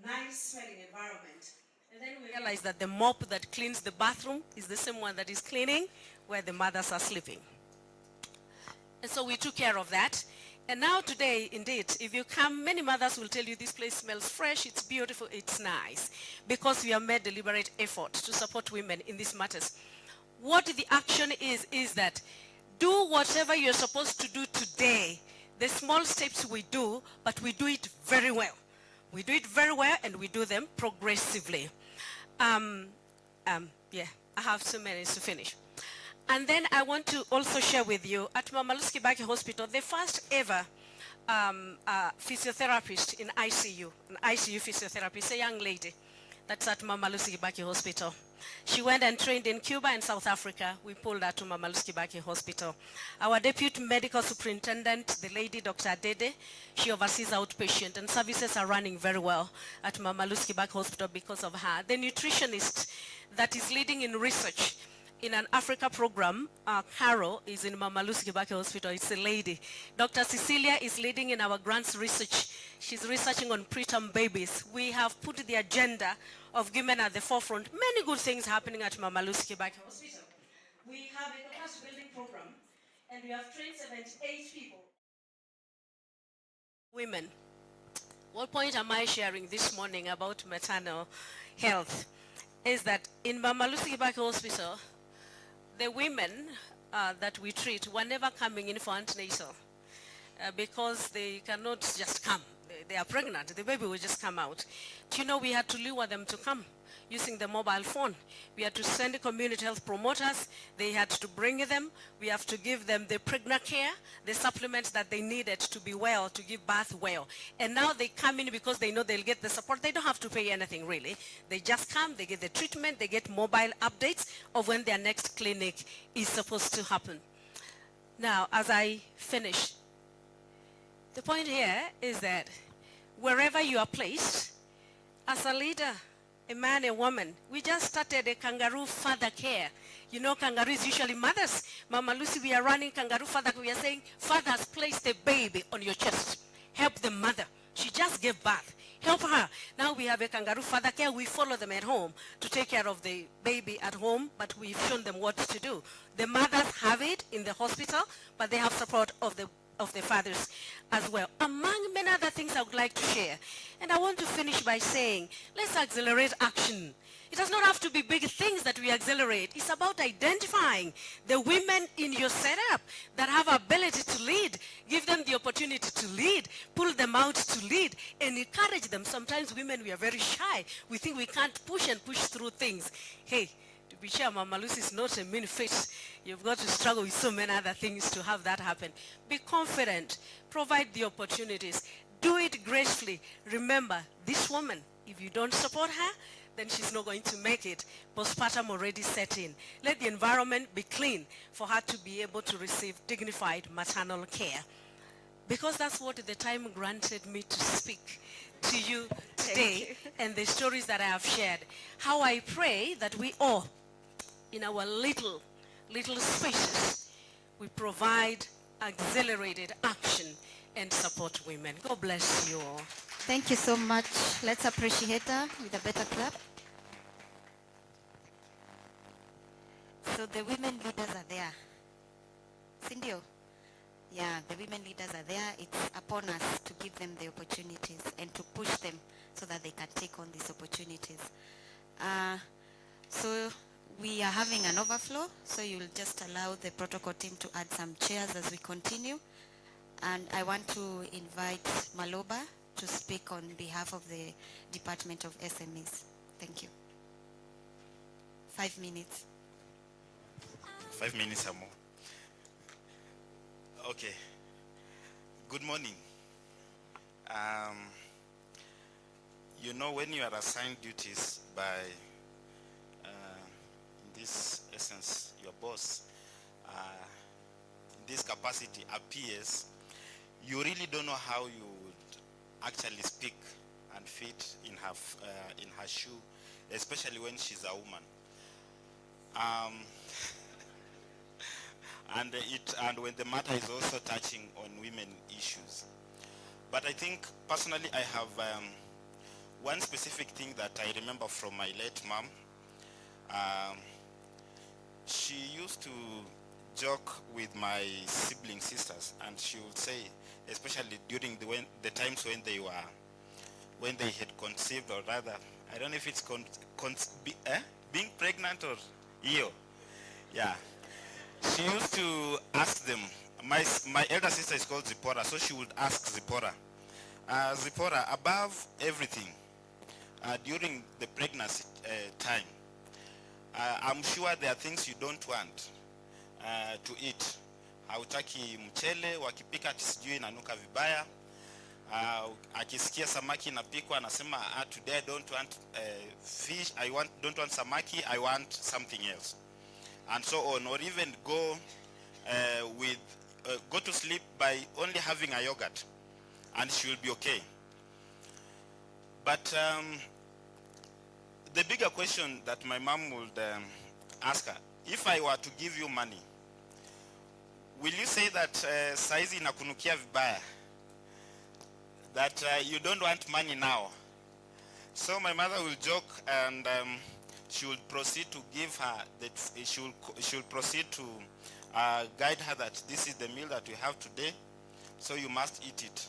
nice smelling environment. And then we realized that the mop that cleans the bathroom is the same one that is cleaning where the mothers are sleeping. And so we took care of that. And now today, indeed, if you come, many mothers will tell you this place smells fresh, it's beautiful, it's nice, because we have made deliberate effort to support women in these matters. What the action is that do whatever you're supposed to do today, the small steps we do, but we do it very well. We do it very well and we do them progressively. Yeah, I have 2 minutes to finish. And then I want to also share with you, at Mama Lucy Kibaki Hospital, the first ever physiotherapist in ICU, an ICU physiotherapist, a young lady that's at Mama Lucy Kibaki Hospital. She went and trained in Cuba and South Africa. We pulled her to Mama Lucy Kibaki Hospital. Our deputy medical superintendent, the lady, Dr. Dede, she oversees outpatient and services are running very well at Mama Lucy Kibaki Hospital because of her. The nutritionist that is leading in research in an Africa program, Carol is in Mama Lucy Kibaki Hospital. It's a lady. Dr. Cecilia is leading in our grants research. She's researching on preterm babies. We have put the agenda of women at the forefront. Many good things happening at Mama Lucy Kibaki Hospital. We have a capacity building program, and we have trained 78 people. Women. What point am I sharing this morning about maternal health is that in Mama Lucy Kibaki Hospital, the women that we treat were never coming in for antenatal because they cannot just come. They are pregnant. The baby will just come out. Do you know we had to lure them to come using the mobile phone? We had to send community health promoters. They had to bring them. We have to give them the pregnant care, the supplements that they needed to be well, to give birth well. And now they come in because they know they'll get the support. They don't have to pay anything really. They just come, they get the treatment, they get mobile updates of when their next clinic is supposed to happen. Now, as I finish, the point here is that wherever you are placed, as a leader, a man, a woman, we just started a kangaroo father care. You know, kangaroos usually mothers. Mama Lucy, we are running kangaroo father. We are saying, fathers, place the baby on your chest. Help the mother. She just gave birth. Help her. Now we have a kangaroo father care. We follow them at home to take care of the baby at home, but we've shown them what to do. The mothers have it in the hospital, but they have support of the fathers as well. Among many other things I would like to share. And I want to finish by saying, let's accelerate action. It does not have to be big things that we accelerate. It's about identifying the women in your setup that have ability to lead. Give them the opportunity to lead. Pull them out to lead and encourage them. Sometimes women, we are very shy. We think we can't push through things. Hey, to be sure, Mama Lucy is not a mean face. You've got to struggle with so many other things to have that happen. Be confident. Provide the opportunities. Do it gracefully. Remember, this woman, if you don't support her, then she's not going to make it. Postpartum already set in. Let the environment be clean for her to be able to receive dignified maternal care. Because that's what the time granted me to speak to you today and the stories that I have shared. How I pray that we all, in our little spaces, we provide accelerated action and support women. God bless you all. Thank you so much. Let's appreciate her with a better clap. So the women leaders are there. Cindy? Yeah, the women leaders are there. It's upon us to give them the opportunities and to push them so that they can take on these opportunities. So we are having an overflow, so you'll just allow the protocol team to add some chairs as we continue. And I want to invite Maloba to speak on behalf of the Department of SMEs. Thank you. 5 minutes. 5 minutes or more. Okay. Good morning. You know, when you are assigned duties by, in this essence, your boss, in this capacity appears, you really don't know how you would actually speak and fit in her shoe, especially when she's a woman. And when the matter is also touching on women issues. But I think personally I have one specific thing that I remember from my late mom. She used to joke with my sibling sisters, and she would say, especially during the times when they had conceived, or rather, I don't know if it's being pregnant or EO. Yeah. She used to ask them, my elder sister is called Zipporah, so she would ask Zipporah, Zipporah, above everything, during the pregnancy time, I'm sure there are things you don't want to eat. Hautaki mchele, wakipika sijui inanuka vibaya. Akisikia samaki inapikwa anasema, today I don't want fish, don't want samaki, I want something else. And so on, or even go to sleep by only having a yogurt, and she will be okay. But the bigger question that my mom would ask her, if I were to give you money, will you say that saizi inakunukia vibaya, that you don't want money now? So my mother will joke, and she will proceed to give her that she will proceed to guide her that this is the meal that we have today, so you must eat it,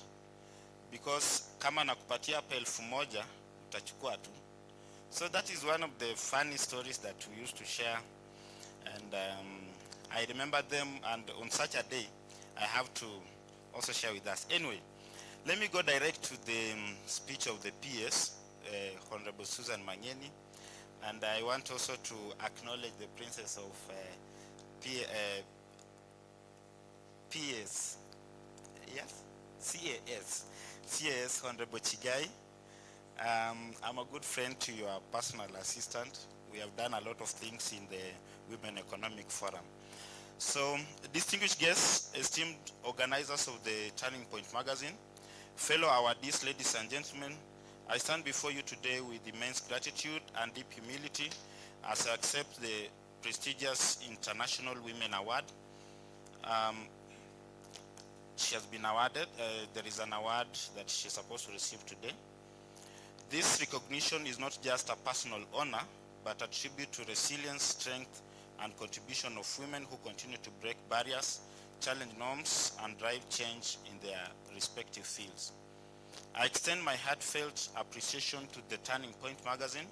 because kama nakupatia hapa 1,000 utachukua tu. So that is one of the funny stories that we used to share, and I remember them, and on such a day I have to also share with us. Anyway, let me go direct to the speech of the PS, Honorable Susan Mangeni. And I want also to acknowledge the Princess of PS, yes? CAS, Honorable Chigai. I'm a good friend to your personal assistant. We have done a lot of things in the Women Economic Forum. So, distinguished guests, esteemed organizers of the Turning Point magazine, fellow awardees, ladies and gentlemen, I stand before you today with immense gratitude and deep humility as I accept the prestigious International Women Award. She has been awarded. There is an award that she's supposed to receive today. This recognition is not just a personal honor, but a tribute to resilience, strength, and contribution of women who continue to break barriers, challenge norms, and drive change in their respective fields. I extend my heartfelt appreciation to the Turning Point magazine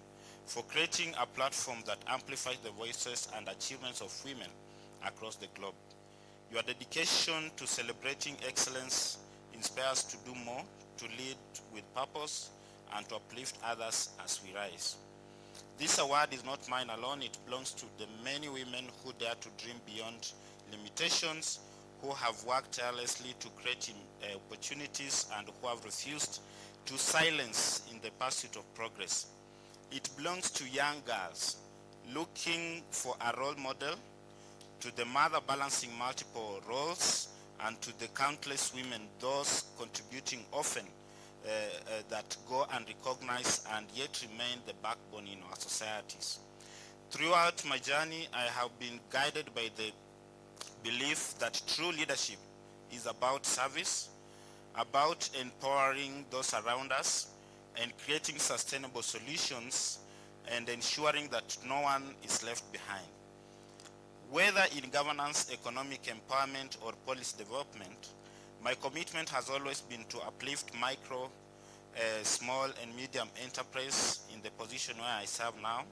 for creating a platform that amplifies the voices and achievements of women across the globe. Your dedication to celebrating excellence inspires us to do more, to lead with purpose, and to uplift others as we rise. This award is not mine alone, it belongs to the many women who dare to dream beyond limitations, who have worked tirelessly to create opportunities, and who have refused to silence in the pursuit of progress. It belongs to young girls looking for a role model, to the mother balancing multiple roles, and to the countless women, those contributing often that go unrecognized and yet remain the backbone in our societies. Throughout my journey, I have been guided by the belief that true leadership is about service, about empowering those around us, and creating sustainable solutions, and ensuring that no one is left behind. Whether in governance, economic empowerment, or policy development, my commitment has always been to uplift micro small and medium enterprise in the position where I serve now,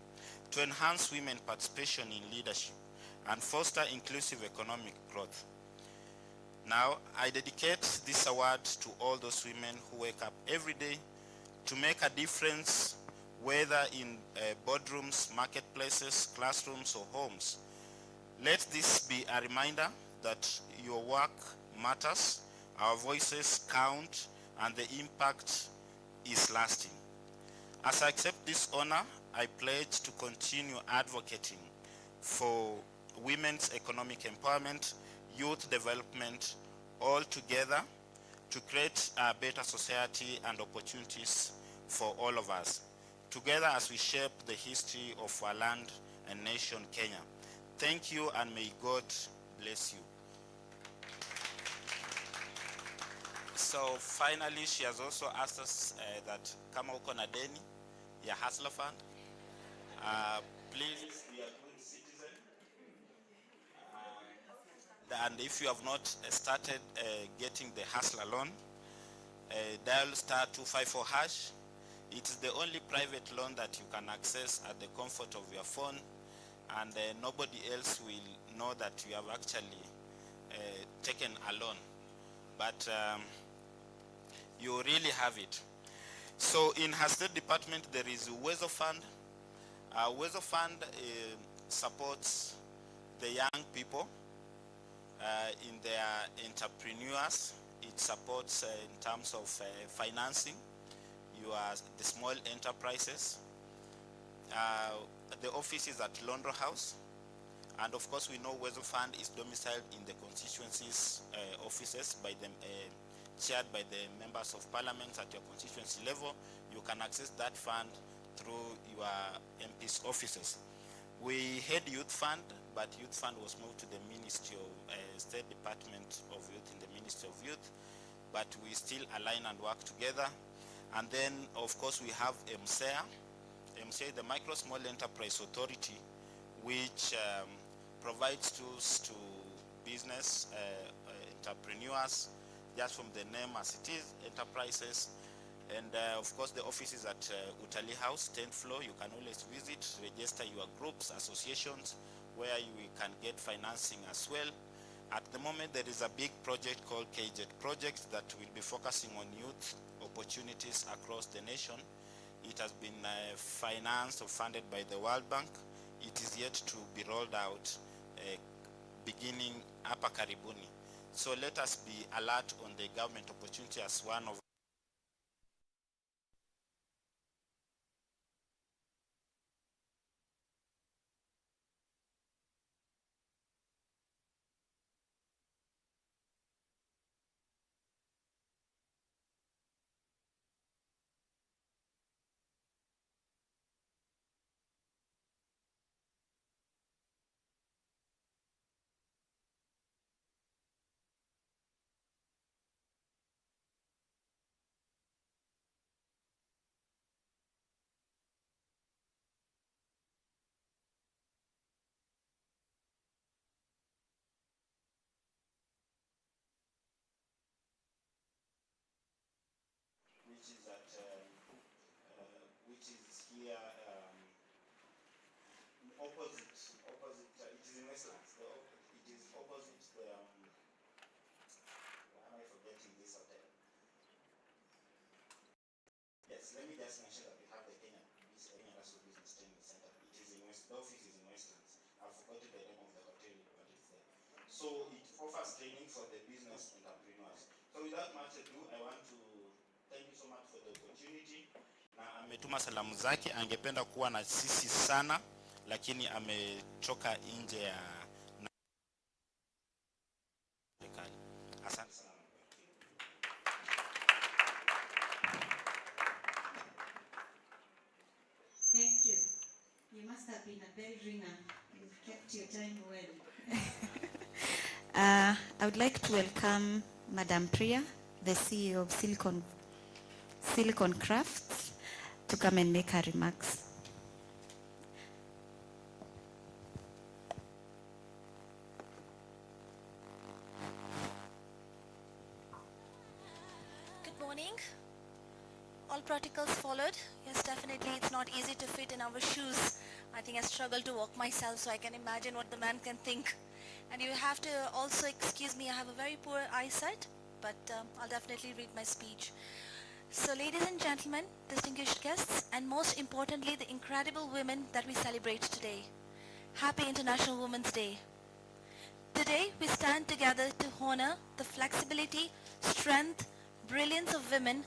to enhance women participation in leadership and foster inclusive economic growth. Now, I dedicate this award to all those women who wake up every day to make a difference, whether in boardrooms, marketplaces, classrooms, or homes. Let this be a reminder that your work matters, our voices count, and the impact is lasting. As I accept this honor, I pledge to continue advocating for women's economic empowerment, youth development, all together to create a better society and opportunities for all of us, together as we shape the history of our land and nation, Kenya. Thank you, and may God bless you. So finally, she has also asked us that kama uko na deni ya Hustler Fund, please be a good citizen. And if you have not started getting the Hustler loan, dial *254 hash. It is the only private loan that you can access at the comfort of your phone, and nobody else will know that you have actually taken a loan. But you really have it. So in her state department, there is Wezo Fund. Wezo Fund supports the young people in their entrepreneurs. It supports in terms of financing the small enterprises. The office is at Londro House, and of course we know Wezo Fund is domiciled in the constituencies offices by them, chaired by the members of parliament at your constituency level. You can access that fund through your MP's offices. We had Youth Fund, but Youth Fund was moved to the Ministry of State Department of Youth in the Ministry of Youth, but we still align and work together. And then, of course, we have MSEA. MSEA, the Micro Small Enterprise Authority, which provides tools to business entrepreneurs, just from the name as it is, enterprises. And of course, the office is at Utali House, 10th floor. You can always visit, register your groups, associations, where you can get financing as well. At the moment, there is a big project called KJET project that will be focusing on youth opportunities across the nation. It has been financed or funded by the World Bank. It is yet to be rolled out beginning Upper Karibuni. So let us be alert on the government opportunity as one of which is here opposite. It is in Westlands. It is opposite the. Why am I forgetting this hotel? Yes, let me just mention that we have the Kenya Grassroots Business Training Center. It is in the office is in Westlands. I've forgotten the name of the hotel, but it's there. So it offers training for the business entrepreneurs. So without much ado, I want to thank you so much for the opportunity. Na ametuma salamu zake, angependa kuwa na sisi sana, lakini ametoka nje ya serikali. Asante sana. Thank you. You must have been a bell ringer. You've kept your time well. I would like to welcome Madam Priya, the CEO of Silicon Crafts, to come and make her remarks. Good morning. all protocols followed? Yes, definitely. It's not easy to fit in our shoes. I think I struggle to walk myself, so I can imagine what the man can think. And you have to also excuse me, I have a very poor eyesight, but I'll definitely read my speech. So ladies and gentlemen, distinguished guests, and most importantly, the incredible women that we celebrate today. Happy International Women's Day. Today, we stand together to honor the flexibility, strength, brilliance of women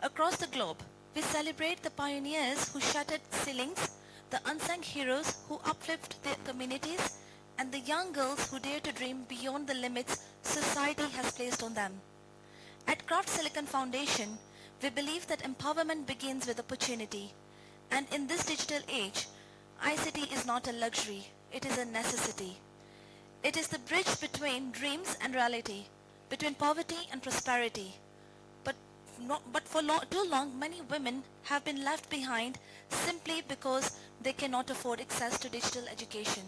across the globe. We celebrate the pioneers who shattered ceilings, the unsung heroes who uplift their communities, and the young girls who dare to dream beyond the limits society has placed on them. At Craft Silicon Foundation, we believe that empowerment begins with opportunity. And in this digital age, ICT is not a luxury, it is a necessity. It is the bridge between dreams and reality, between poverty and prosperity. But for too long, many women have been left behind simply because they cannot afford access to digital education.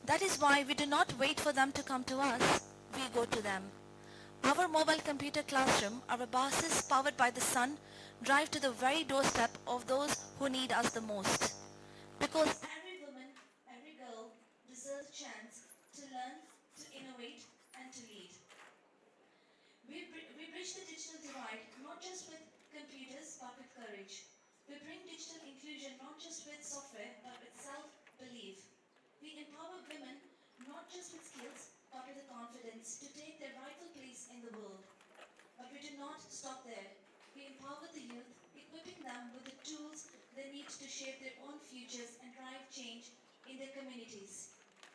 That is why we do not wait for them to come to us, we go to them. Our mobile computer classroom, our buses powered by the sun, drive to the very doorstep of those who need us the most. Because every woman, every girl deserves a chance to learn, to innovate, and to lead. We bridge the digital divide not just with computers but with courage. We bring digital inclusion not just with software but with self-belief. We empower women not just with skills but with the confidence to take their rightful place in the world. But we do not stop there. We empower the youth, equipping them with the tools they need to shape their own futures and drive change in their communities.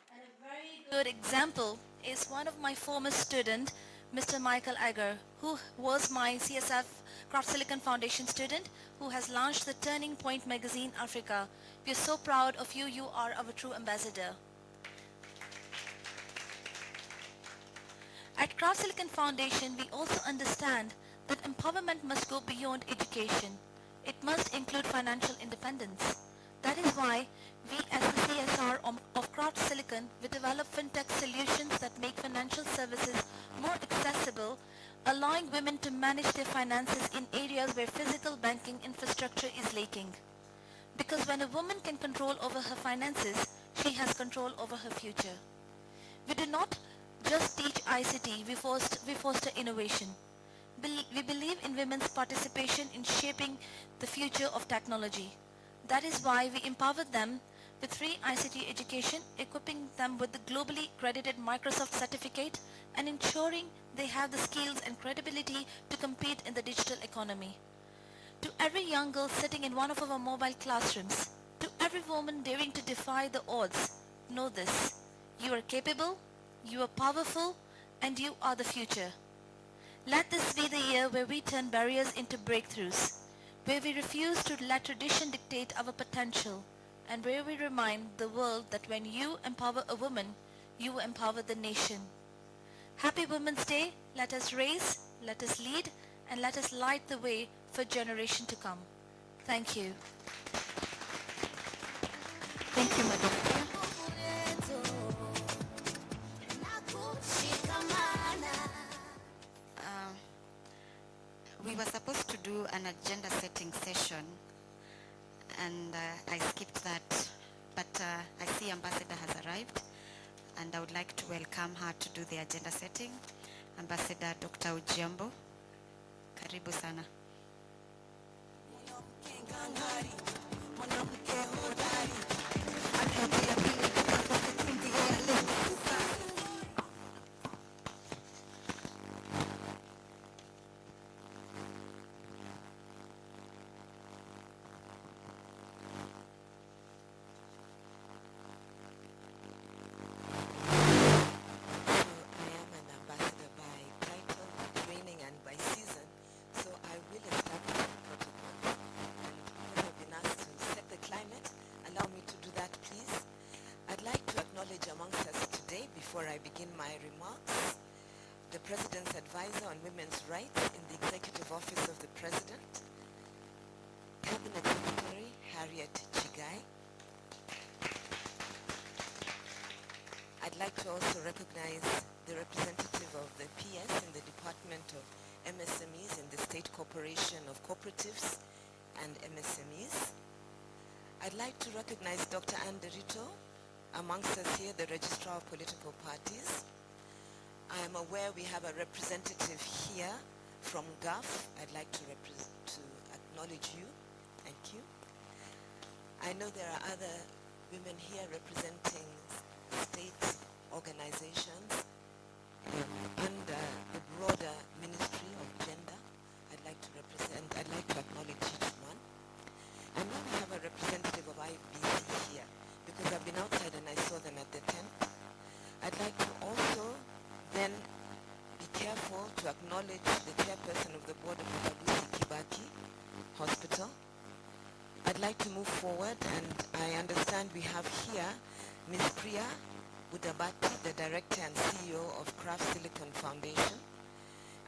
And a very good example is one of my former student, Mr. Michael Egger, who was my CSF Craft Silicon Foundation student, who has launched the Turning Point magazine Africa. We are so proud of you. You are our true ambassador. At Craft Silicon Foundation, we also understand that empowerment must go beyond education. It must include financial independence. That is why we as the CSR of Craft Silicon, we develop fintech solutions that make financial services more accessible, allowing women to manage their finances in areas where physical banking infrastructure is lacking. Because when a woman can control over her finances, she has control over her future. We do not just teach ICT, we foster innovation. We believe in women's participation in shaping the future of technology. That is why we empower them with free ICT education, equipping them with the globally accredited Microsoft certificate and ensuring they have the skills and credibility to compete in the digital economy. To every young girl sitting in one of our mobile classrooms, to every woman daring to defy the odds, know this: you are capable, you are powerful, and you are the future. Let this be the year where we turn barriers into breakthroughs, where we refuse to let tradition dictate our potential, and where we remind the world that when you empower a woman, you empower the nation. Happy Women's Day. Let us raise, let us lead, and let us light the way for generation to come. Thank you. Thank you, Madam. We were supposed to do an agenda setting session, and I skipped that, but I see Ambassador has arrived, and I would like to welcome her to do the agenda setting. Ambassador Dr. Ujiambo, karibu sana. Before I begin my remarks, the President's Advisor on Women's Rights in the Executive Office of the President, Cabinet Secretary Harriet Chigai. I'd like to also recognize the representative of the PS in the Department of MSMEs in the State Corporation of Cooperatives and MSMEs. I'd like to recognize Dr. Anne Derito, amongst us here, the Registrar of Political Parties. I am aware we have a representative here from GUF. I'd like to acknowledge you. Thank you. I know there are other women here representing state organizations under the broader Ministry of Gender. I'd like to acknowledge each one. And now we have a representative of IBC here, because I've been outside and I saw them at the tent. I'd like to also then be careful to acknowledge the chairperson of the board of the Kabusi Kibaki Hospital. I'd like to move forward, and I understand we have here Ms. Priya Budabati, the director and CEO of Craft Silicon Foundation.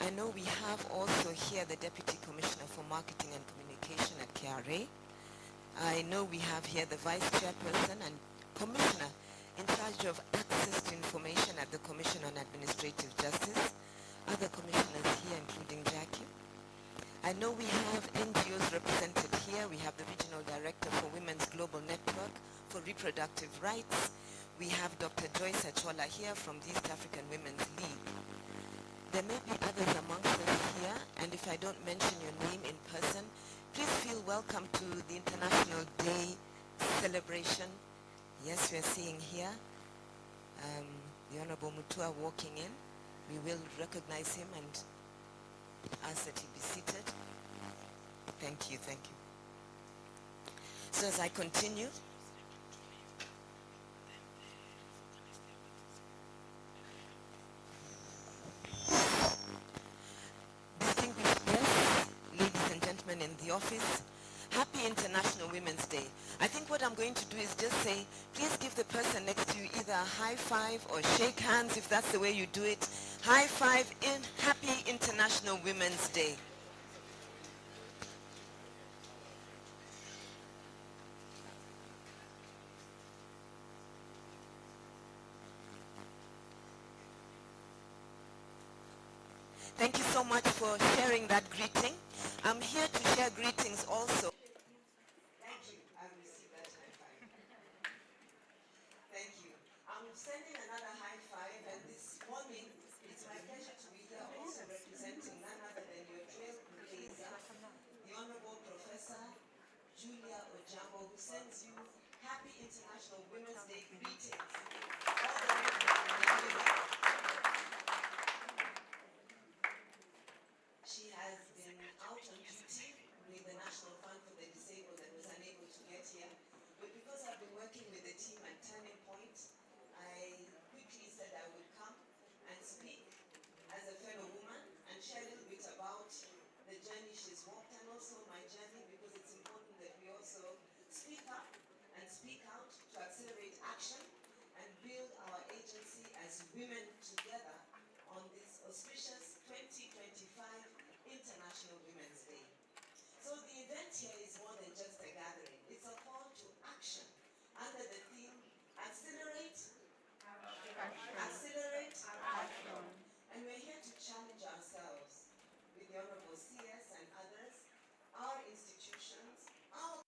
I know we have also here the Deputy Commissioner for Marketing and Communication at KRA. I know we have here the Vice Chairperson and Commissioner in charge of access to information at the Commission on Administrative Justice. Other commissioners here, including Jackie. I know we have NGOs represented here. We have the Regional Director for Women's Global Network for Reproductive Rights. We have Dr. Joyce Achola here from the East African Women's League. There may be others amongst us here, and if I don't mention your name in person, please feel welcome to the International Day celebration. Yes, we are seeing here the Honorable Mutua walking in. We will recognize him and ask that he be seated. Thank you, thank you. So as I continue, distinguished guests, ladies and gentlemen in the office, happy International Women's Day. I think what I'm going to do is just say, please give the person next to you either a high five or shake hands if that's the way you do it. High five in Happy International Women's Day. Thank you so much for sharing that greeting. I'm here to share greetings also. Thank you. I received that high five. Thank you. I'm sending another high five, and this morning it's my pleasure to be here also representing none other than your trailblazer, the Honorable Professor Julia Ojambo, who sends you Happy International Women's Day greetings. All the way from Nigeria. She has been out on duty with the National Fund for the Disabled and was unable to get here. But because I've been working with the team at Turning Point, I quickly said I would come and speak as a fellow woman and share a little bit about the journey she's walked and also my journey, because it's important that we also speak up and speak out to accelerate action and build our agency as women together on this auspicious 2025 International Women's Day. So the event here is more than just a gathering. It's a call to action under the theme, accelerate, accelerate, action. And we're here to challenge ourselves with the Honorable CS and others, our institutions, our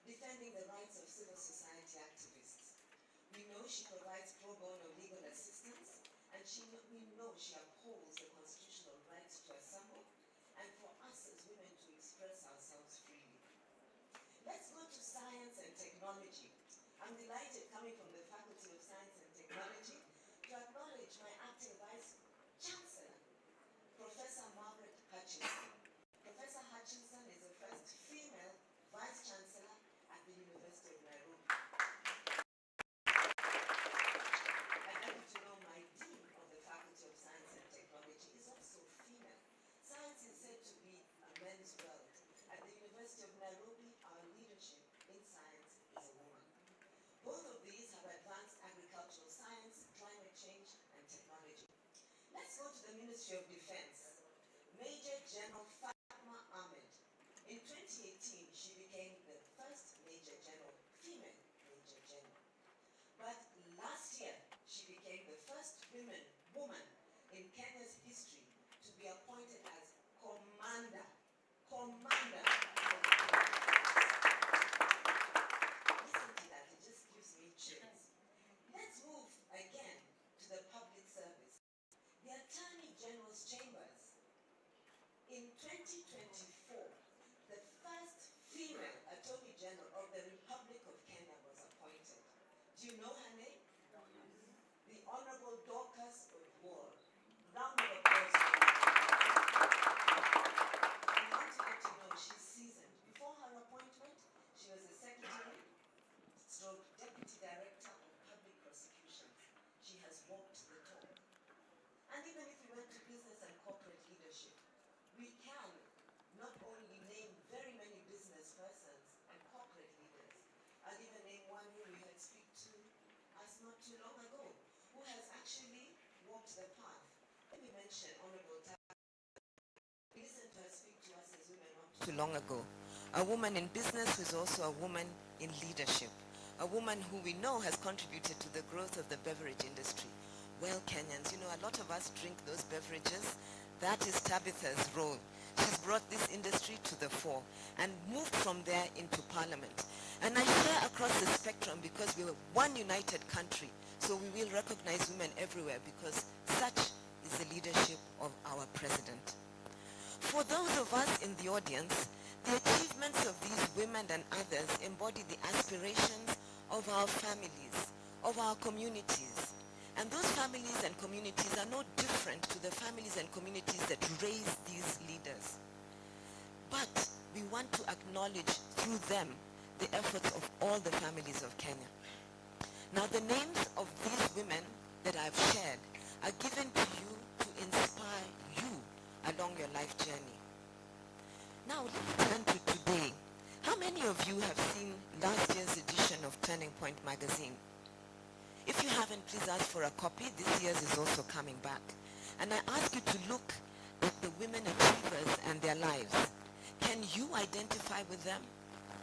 defending the rights of civil society activists. We know she provides pro bono legal assistance, and we know she upholds the constitutional rights to assemble and for us as women to express ourselves freely. Let's go to science and technology. I'm delighted, coming from the Faculty of Science and Technology, to acknowledge my acting Vice Chancellor, Professor Margaret Hutchinson. Professor Hutchinson is the first female Vice Chancellor at the University of Nairobi. I'd like you to know my Dean of the Faculty of Science and Technology is also female. Science is said to be a men's world. At the University of Nairobi, our leadership in science is a woman. Both of these have advanced agricultural science, climate change, and technology. Let's go to the Ministry of Defense. Major General Fatma Ahmed. In 2018, she became the first Major General, female Major General. But last year, she became the first woman in Kenya's history to be appointed as Commander. Commander. Listen to that, it just gives me chills. Let's move again to the public service. The Attorney General's Chambers. In 2024, the first female Attorney General of the Republic of Kenya was appointed. Do you know her name? The Honorable Dorcas Odwor. Round of applause for her. I want to let you know she's seasoned. Before her appointment, she was the Secretary, Deputy Director of Public Prosecutions. She has walked the talk. And even if we went to business and corporate leadership, we can not only name very many business persons and corporate leaders. I'll even name one who we had speak to us not too long ago, who has actually walked the path. Let me mention Honorable Tara. We listened to her speak to us as women not too long ago. A woman in business who is also a woman in leadership. A woman who we know has contributed to the growth of the beverage industry. Well, Kenyans, you know, a lot of us drink those beverages. That is Tabitha's role. She's brought this industry to the fore and moved from there into parliament. And I share across the spectrum because we are one united country. So we will recognize women everywhere because such is the leadership of our president. For those of us in the audience, the achievements of these women and others embody the aspirations of our families, of our communities. And those families and communities are no different to the families and communities that raise these leaders. But we want to acknowledge through them the efforts of all the families of Kenya. Now the names of these women that I've shared are given to you to inspire you along your life journey. Now let's turn to today. How many of you have seen last year's edition of Turning Point magazine? If you haven't, please ask for a copy. This year's is also coming back. And I ask you to look at the women achievers and their lives. Can you identify with them?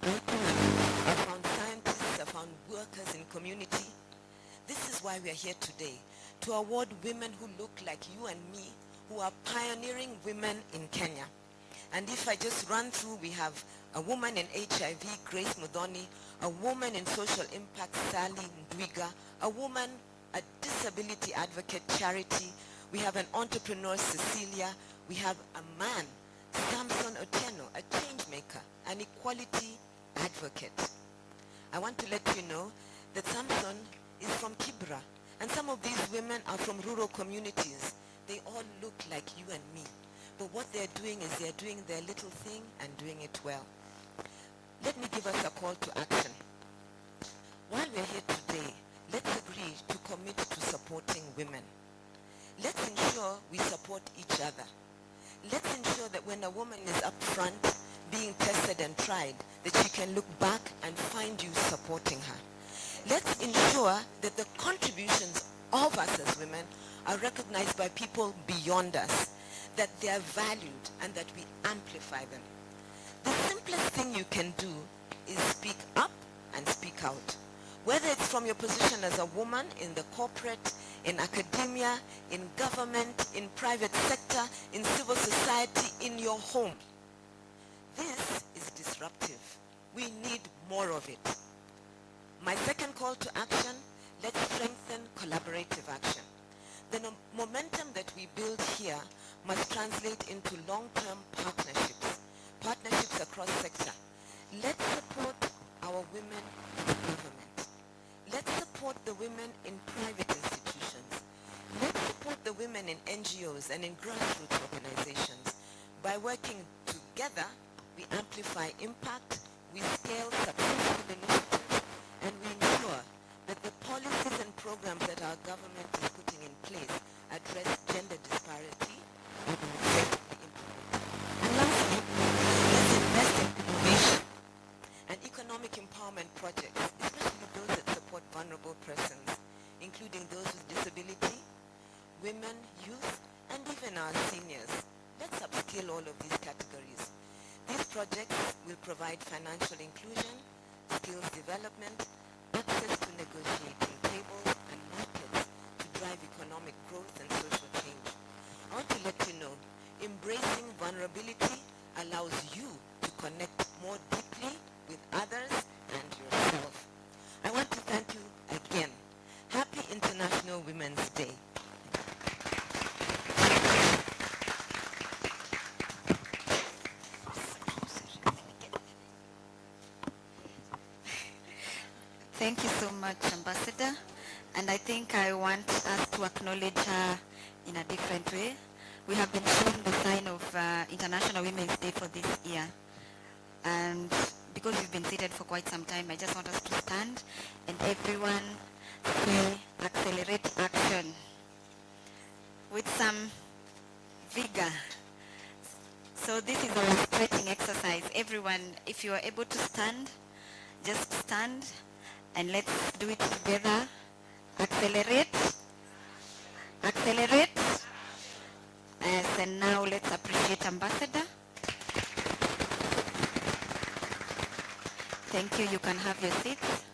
I found scientists, I found workers in community. This is why we are here today, to award women who look like you and me, who are pioneering women in Kenya. And if I just run through, we have a woman in HIV, Grace Muthoni, a woman in social impact, Sally Ndwiga, a woman, a disability advocate, Charity. We have an entrepreneur, Cecilia. We have a man, Samson Otieno, a change maker, an equality advocate. I want to let you know that Samson is from Kibra, and some of these women are from rural communities. They all look like you and me. But what they're doing is they're doing their little thing and doing it well. Let me give us a call to action. While we're here today, let's agree to commit to supporting women. Let's ensure we support each other. Let's ensure that when a woman is up front, being tested and tried, that she can look back and find you supporting her. Let's ensure that the contributions of us as women are recognized by people beyond us, that they are valued and that we amplify them. The simplest thing you can do is speak up and speak out. Whether it's from your position as a woman in the corporate, in academia, in government, in private sector, in civil society, in your home. This is disruptive. We need more of it. My second call to action, let's strengthen collaborative action. The momentum that we build here must translate into long-term partnerships across sector. Let's support our women in government. Let's support the women in private institutions. Let's support the women in NGOs and in grassroots organizations. By working together, we amplify impact, we scale successful initiatives, and we ensure that the policies and programs that our government is putting in place address gender disparity and are effectively implemented. And lastly, let's invest in innovation and economic empowerment projects, especially those that support vulnerable persons, including those with disability, women, youth, and even our seniors. Let's upskill all of these categories. These projects will provide financial inclusion, skills development, access to negotiating tables and markets to drive economic growth and social change. I want to let you know, embracing vulnerability allows you to connect more deeply with others and yourself. I want to thank you again. Happy International Women's Day. Thank you so much, Ambassador. And I think I want us to acknowledge her in a different way. We have been shown the sign of International Women's Day for this year. And because we've been seated for quite some time, I just want us to stand and everyone say accelerate action with some vigor. So this is our stretching exercise. Everyone, if you are able to stand, just stand and let's do it together. Accelerate. Accelerate. Yes, and now let's appreciate Ambassador. Thank you. You can have your seats.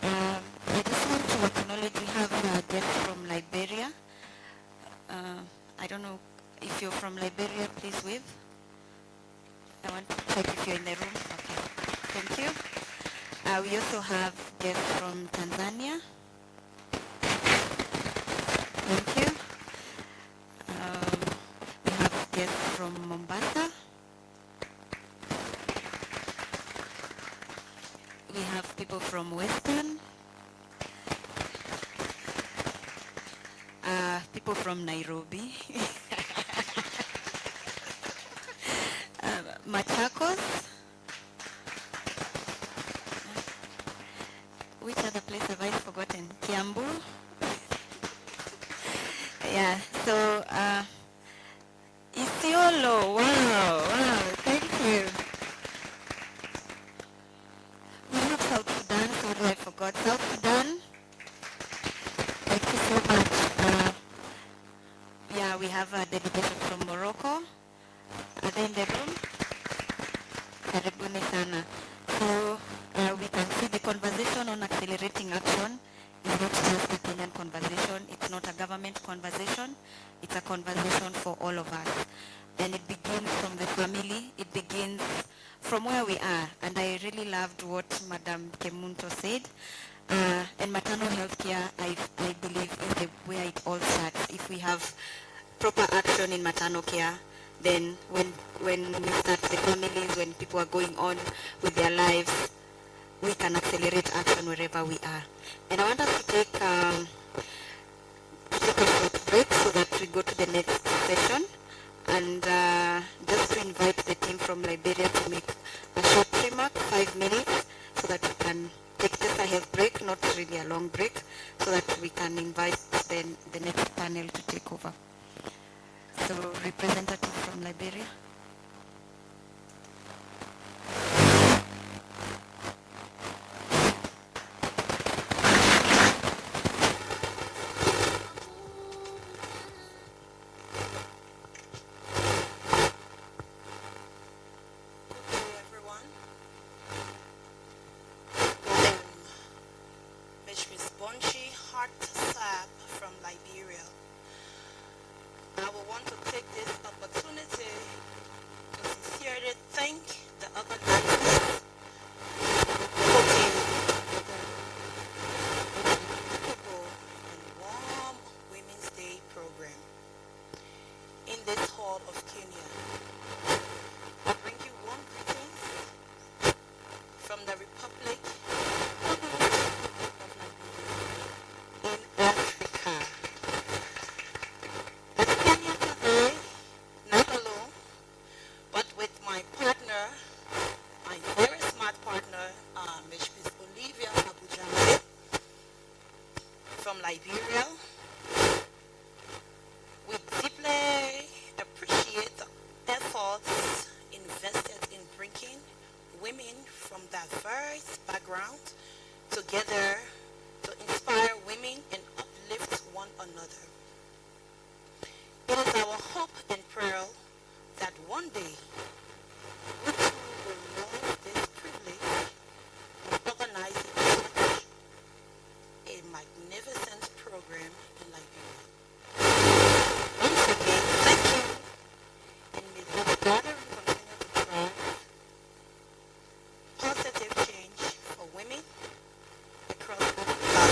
I just want to acknowledge we have a guest from Liberia. I don't know if you're from Liberia, please wave. I want to check if you're in the room. Okay. Thank you. We also have guests from Tanzania. Thank you. We have guests from Mombasa. We have people from Western. People from Nairobi. Machakos. Which other place have I forgotten? Kiambu. Yeah, so Isiolo. Wow, thank you. We have South Sudan, sorry I forgot. South Sudan. Thank you so much. Yeah, we have a delegation from Morocco. Are they in the room? Karibuni sana. So we can see the conversation on accelerating action is not just a Kenyan conversation. It's not a government conversation. It's a conversation for all of us. And it begins from the family. It begins from where we are. And I really loved what Madam Kemunto said. And maternal health care, I believe, is where it all starts. If we have proper action in maternal care, then when we start the families, when people are going on with their lives, we can accelerate action wherever we are. And I want us to take a short break so that we go to the next session. And just to invite the team from Liberia to make a short remark, 5 minutes, so that we can take just a health break, not really a long break, so that we can invite the next panel to take over. So, representative from Liberia. I will want to take this opportunity all of Kenya. I bring you warm greetings from the Republic of Liberia in Africa. As Kenya today, not alone, but with my partner, my very smart partner, Miss Olivia Abujamale from Liberia. We deeply appreciate the efforts invested in bringing women from diverse backgrounds together to inspire women and uplift one another. It is our hope and prayer that one day we too will know this privilege of organizing such a magnificent program in Liberia. Once again, thank you, and may this gathering continue to drive positive change for women across Africa.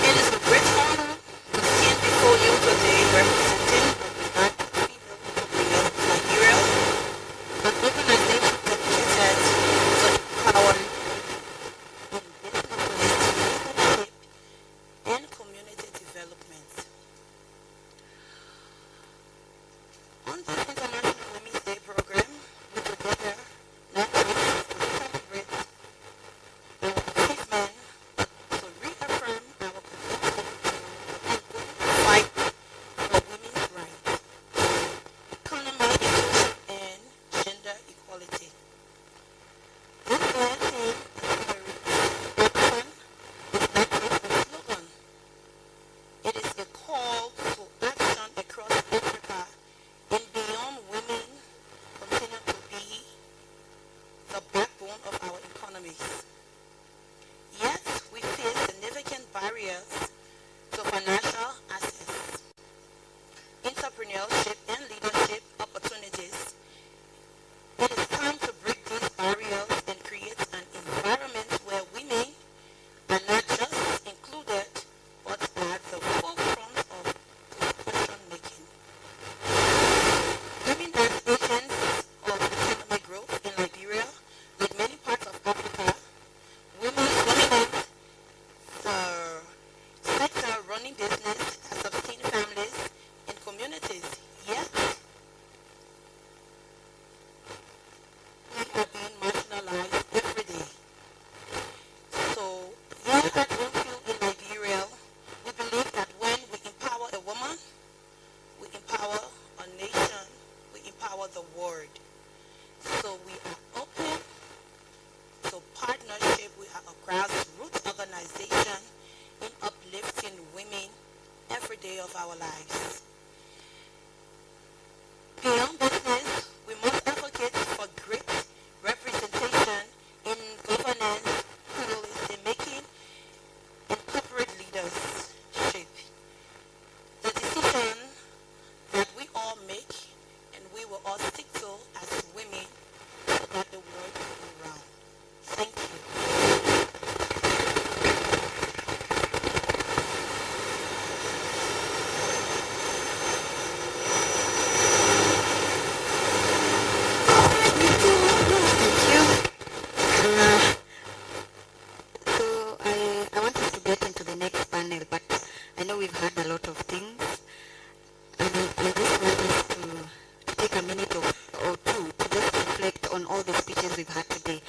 It is a great honor to stand before you today representing the United Female Liberia, an organization dedicated to empowering women in business, leadership, and community development. On this International Women's Day program, we together not only to celebrate our achievement, but to reaffirm our commitment to fight for women's rights, economic inclusion, and gender equality. This year's theme is action is not just a slogan. It is a call to action across Africa and beyond. Women continue to be the backbone of our economies. Yet, we face significant barriers to financial access, entrepreneurship, and leadership opportunities. It is time to break these barriers and create an environment where women are not just included, but at the forefront of decision making. Women as agents of economic growth in Liberia, like many parts of Africa, women dominate the sector running business that sustain families and communities. Yet, we are being marginalized every day. So, here at Bloomfield in Liberia, we believe that when we empower a woman, we empower a nation, we empower the world. So we are open to partnership. We are a grassroots organization in uplifting women every day of our lives. Beyond business, we must advocate for great representation in governance, policy making, and corporate leadership. The decision that we all make and we will all stick to as women so that the world will go round. Thank you. Thank you. So I want us to get into the next panel, but I know we've heard a lot of things. And I just want us to take a minute or two to just reflect on all the speeches we've had today.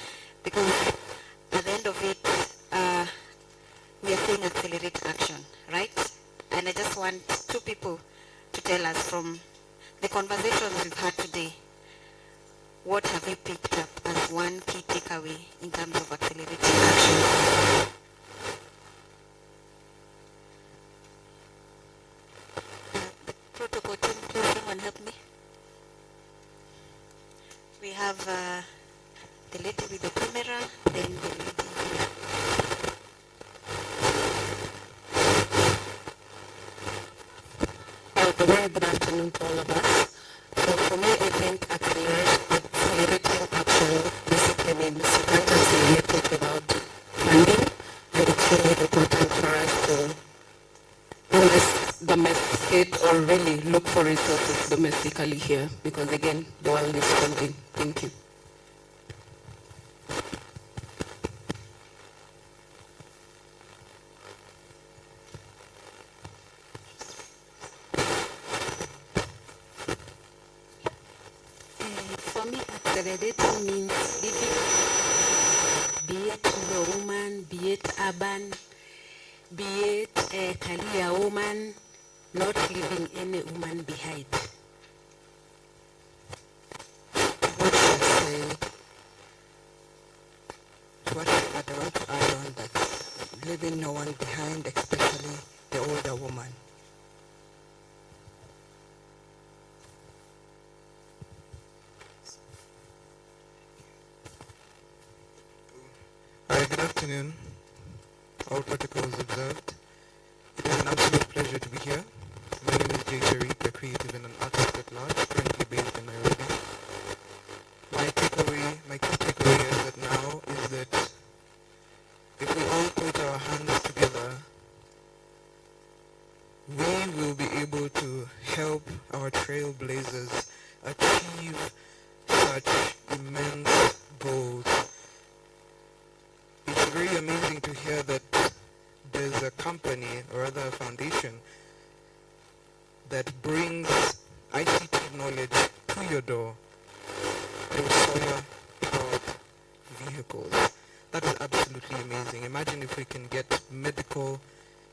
Because at the end of it, we are saying accelerate action, right? And I just want two people to tell us from the conversations we've had today, what have you picked up as one key takeaway in terms of accelerating action? Protocol team, please someone help me. We have the lady with the camera, then the lady here. A very good afternoon to all of us. So for me, I think accelerating action basically means you can't accelerate it without funding, and it's really important for us to domesticate or really look for resources domestically here, because again, the world is changing. Thank you. For me, accelerating means living, be it a woman, be it urban, be it a career woman, not leaving any woman behind. What should I say? What I want to add on that leaving no one behind, especially the older woman. Hi, good afternoon. All protocols observed. It is an absolute pleasure to be here. My name is Jay Sharif, a creative and an artist at large, currently based in Nairobi. My key takeaway as of now is that if we all put our hands together, we will be able to help our trailblazers achieve such immense goals. It's very amazing to hear that there's a company or rather a foundation that brings ICT knowledge to your door through solar-powered vehicles. That is absolutely amazing. Imagine if we can get medical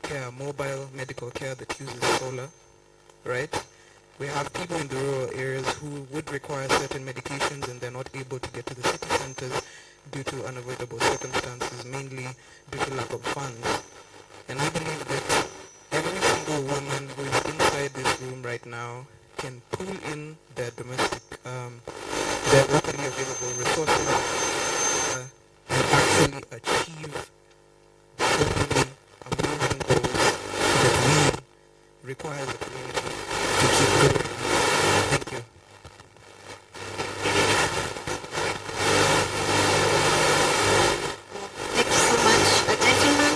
care, mobile medical care that uses solar, right? We have people in the rural areas who would require certain medications and they're not able to get to the city centers due to unavoidable circumstances, mainly due to lack of funds. And I believe that every single woman who is inside this room right now can pull in their domestic, their locally available resources and actually achieve so many amazing goals that we require as a community to keep going. Thank you. Thank you so much. A gentleman.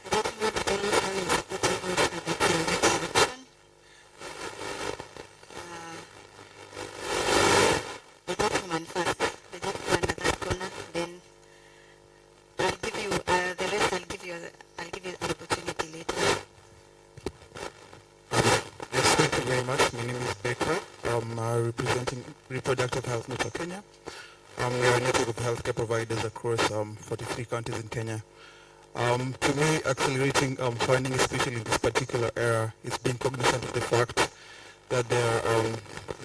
A gentleman Jonathan is putting on the next section. The gentleman first. The gentleman at that corner. Then I'll give you the rest. I'll give you an opportunity later. Yes, thank you very much. My name is Baker. I'm representing Reproductive Health Network Kenya. We are a network of healthcare providers across 43 counties in Kenya. To me, accelerating funding, especially in this particular era, is being cognizant of the fact that there are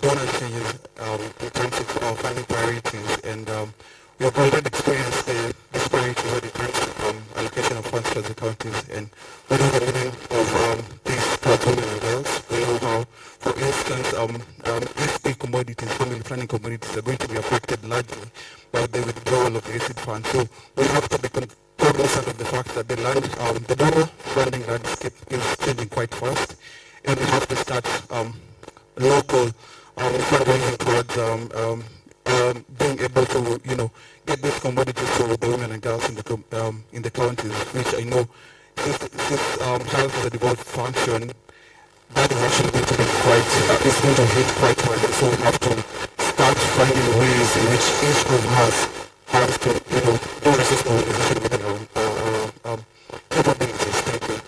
donor changes in terms of funding priorities, and we have already experienced the disparity when it comes to allocation of funds to the counties, and we know the meaning of these towards women and girls. We know how, for instance, SP commodities, family planning commodities, are going to be affected largely by the withdrawal of the ACID fund. So we have to be cognizant of the fact that the donor funding landscape is changing quite fast, and we have to start local fundraising towards being able to, get these commodities to the women and girls in the counties, which I know this health as a devolved function, that is actually going to be it's going to hit quite hard. So we have to start finding ways in which each of us has to, do resist mobilization within our capabilities. Thank you.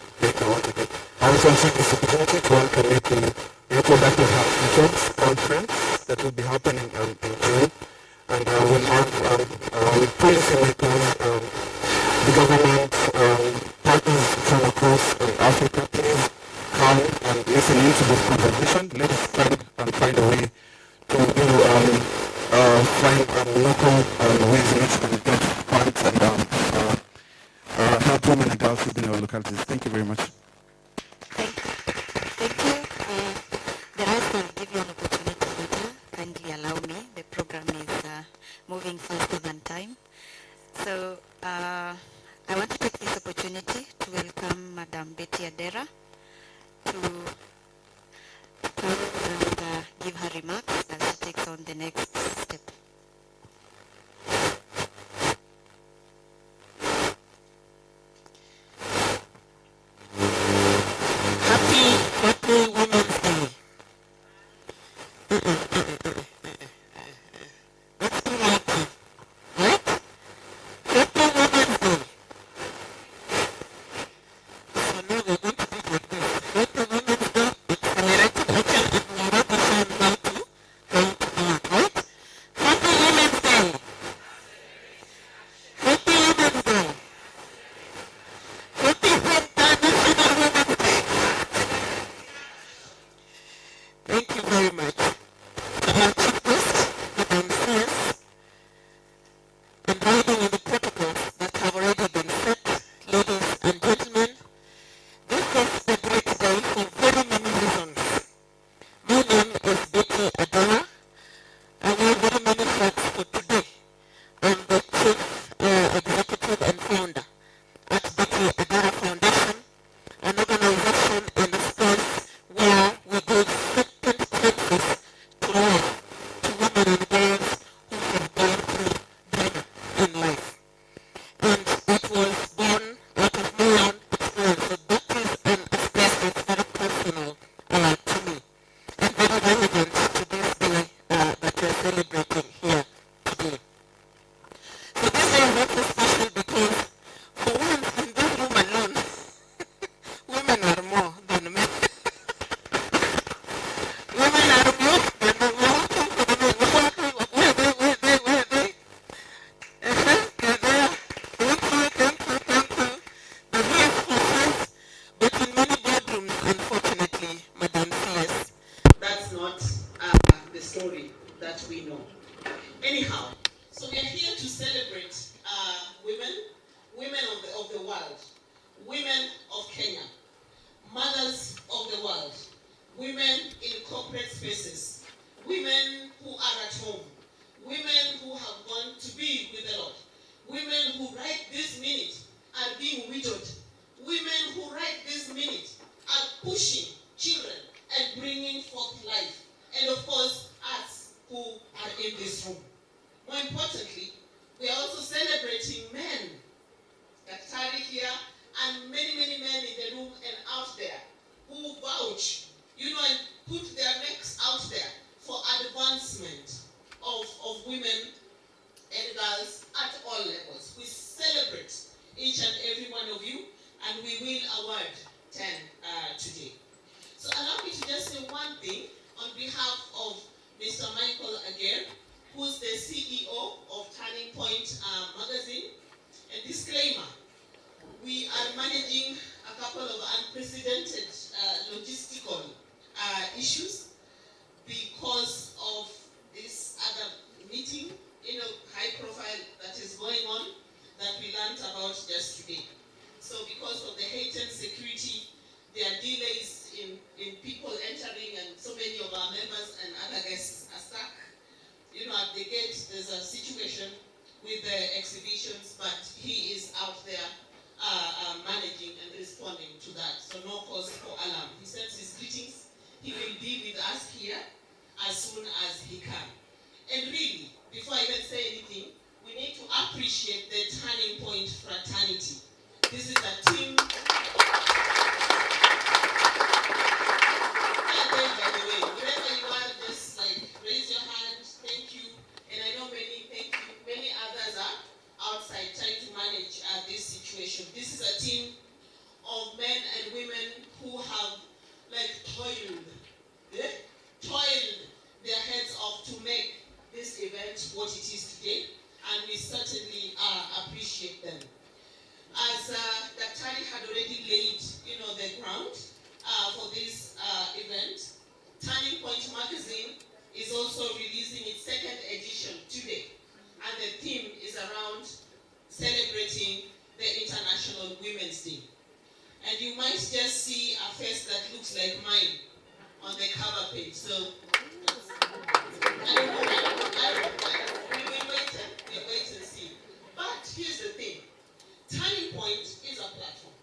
I also want to take this opportunity to welcome you to Reproductive Health Networks conference that will be happening in June. And we'll have policymakers, the government, partners from across Africa. Please come and listen into this conversation. Let us try and find a way to find local ways in which we can get funds and help women and girls within our localities. Thank you very much. Thank you. The rest I'll give you an opportunity later. Kindly allow me. The program is moving faster than time. So I want to take this opportunity to welcome Madam Betty Adera to come and give her remarks as she takes on the next step. Award 10 today. So allow me to just say one thing on behalf of Mr. Michael Aguirre, who's the CEO of Turning Point magazine. And disclaimer, we are managing a couple of unprecedented logistical issues because of this other meeting, high profile that is going on that we learned about just today. So because of the heightened security, there are delays in people entering, and so many of our members and other guests are stuck. At the gate, there's a situation with the exhibitions, but he is out there managing and responding to that. So no cause for alarm. He sends his greetings. He will be with us here as soon as he can. And really, before I even say anything, we need to appreciate the Turning Point fraternity. This is a team. By the way, wherever you are, just raise your hand. Thank you. And I know many others are outside trying to manage this situation. This is a team of men and women who have toiled their heads off to make this event what it is today, and we certainly appreciate them. As Daktari had already laid, the ground for this event, Turning Point magazine is also releasing its second edition today, and the theme is around celebrating the International Women's Day. And you might just see a face that looks like mine on the cover page. So we will wait and see. But here's the thing. Turning Point is a platform.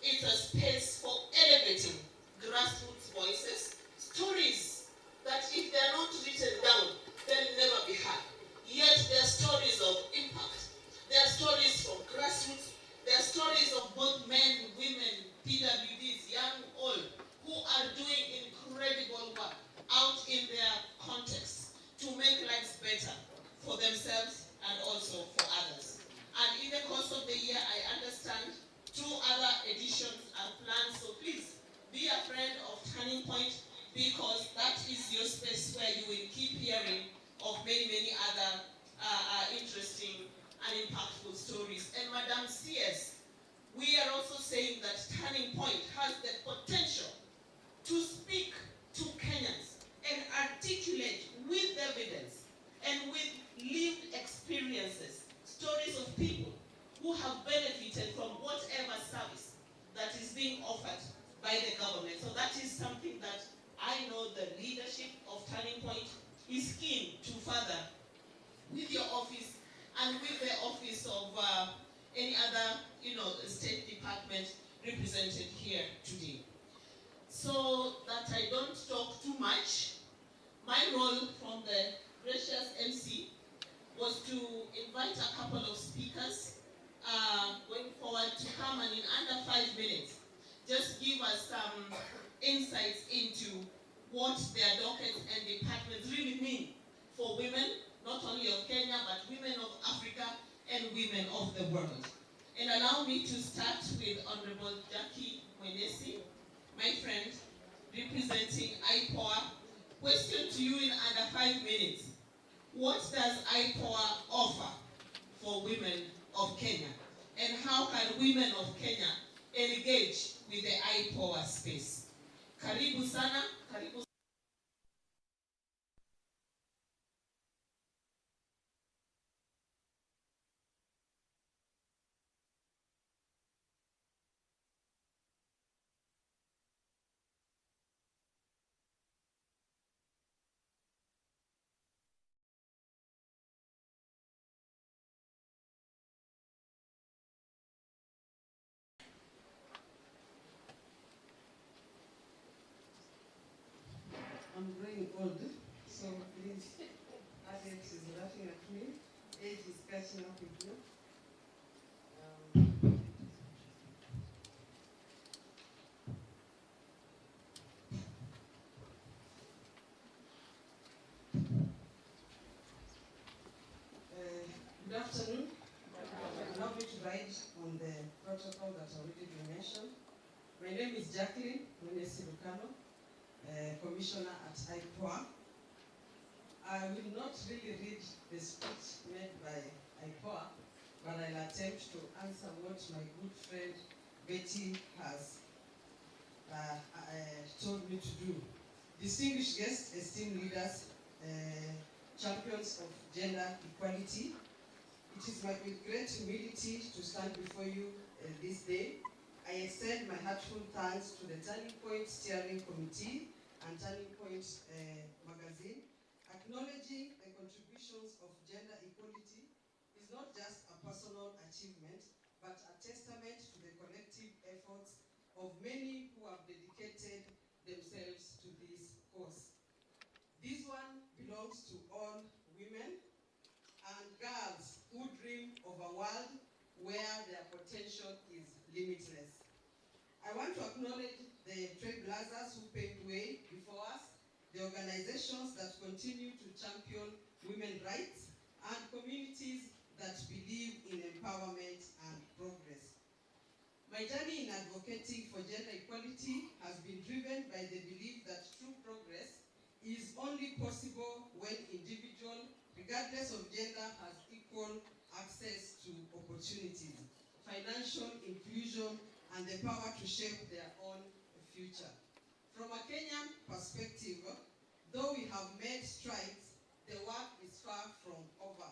It's a space for elevating grassroots voices, stories that if they're not written down, they'll never be heard. Yet they're stories of impact. They're stories from grassroots. They're stories of both men, women, PWDs, young, old, who are doing incredible work out in their context to make lives better for themselves and also for others. And in the course of the year, I understand 2 other editions are planned, so please be a friend of Turning Point, because that is your space where you will keep hearing of many other interesting and impactful stories. And Madam CS, we are also saying that Turning Point has the potential to speak to Kenyans and articulate with evidence and with lived experiences, stories of people who have benefited from whatever service that is being offered by the government. So that is something that I know the leadership of Turning Point is keen to further with your office and with the office of any other, state department represented here today. So that I don't talk too much, my role from the gracious MC was to invite a couple of speakers going forward to come and in under 5 minutes, just give us some insights into what their dockets and departments really mean for women, not only of Kenya, but women of Africa and women of the world. And allow me to start with Honorable Jackie Mwenesi, my friend, representing IPOA. Question to you in under 5 minutes. What does IPOA offer for women of Kenya? And how can women of Kenya engage with the IPOA space? Karibu sana, karibu. I'm growing old, so please, Alex is laughing at me. Age is catching up with you. Good afternoon. Allow me to write on the protocol that's already been mentioned. name is Jacqueline Munyesi-Lukano, Commissioner at IPOA. I will not really read the speech made by IPOA, but I'll attempt to answer what my good friend Betty has told me to do. Distinguished guests, esteemed leaders, champions of gender equality, it is with great humility to stand before you this day. I extend my heartfelt thanks to the Turning Point Steering Committee and Turning Point magazine. Acknowledging the contributions of gender equality is not just a personal achievement, but a testament to the collective efforts of many who have dedicated themselves to this cause. This one belongs to all women and girls who dream of a world where their potential is limitless. I want to acknowledge the trailblazers who paved way before us, the organizations that continue to champion women's rights, and communities that believe in empowerment and progress. My journey in advocating for gender equality has been driven by the belief that true progress is only possible when individuals, regardless of gender, has equal access to opportunities, financial inclusion, and the power to shape their own future. From a Kenyan perspective, though we have made strides, the work is far from over.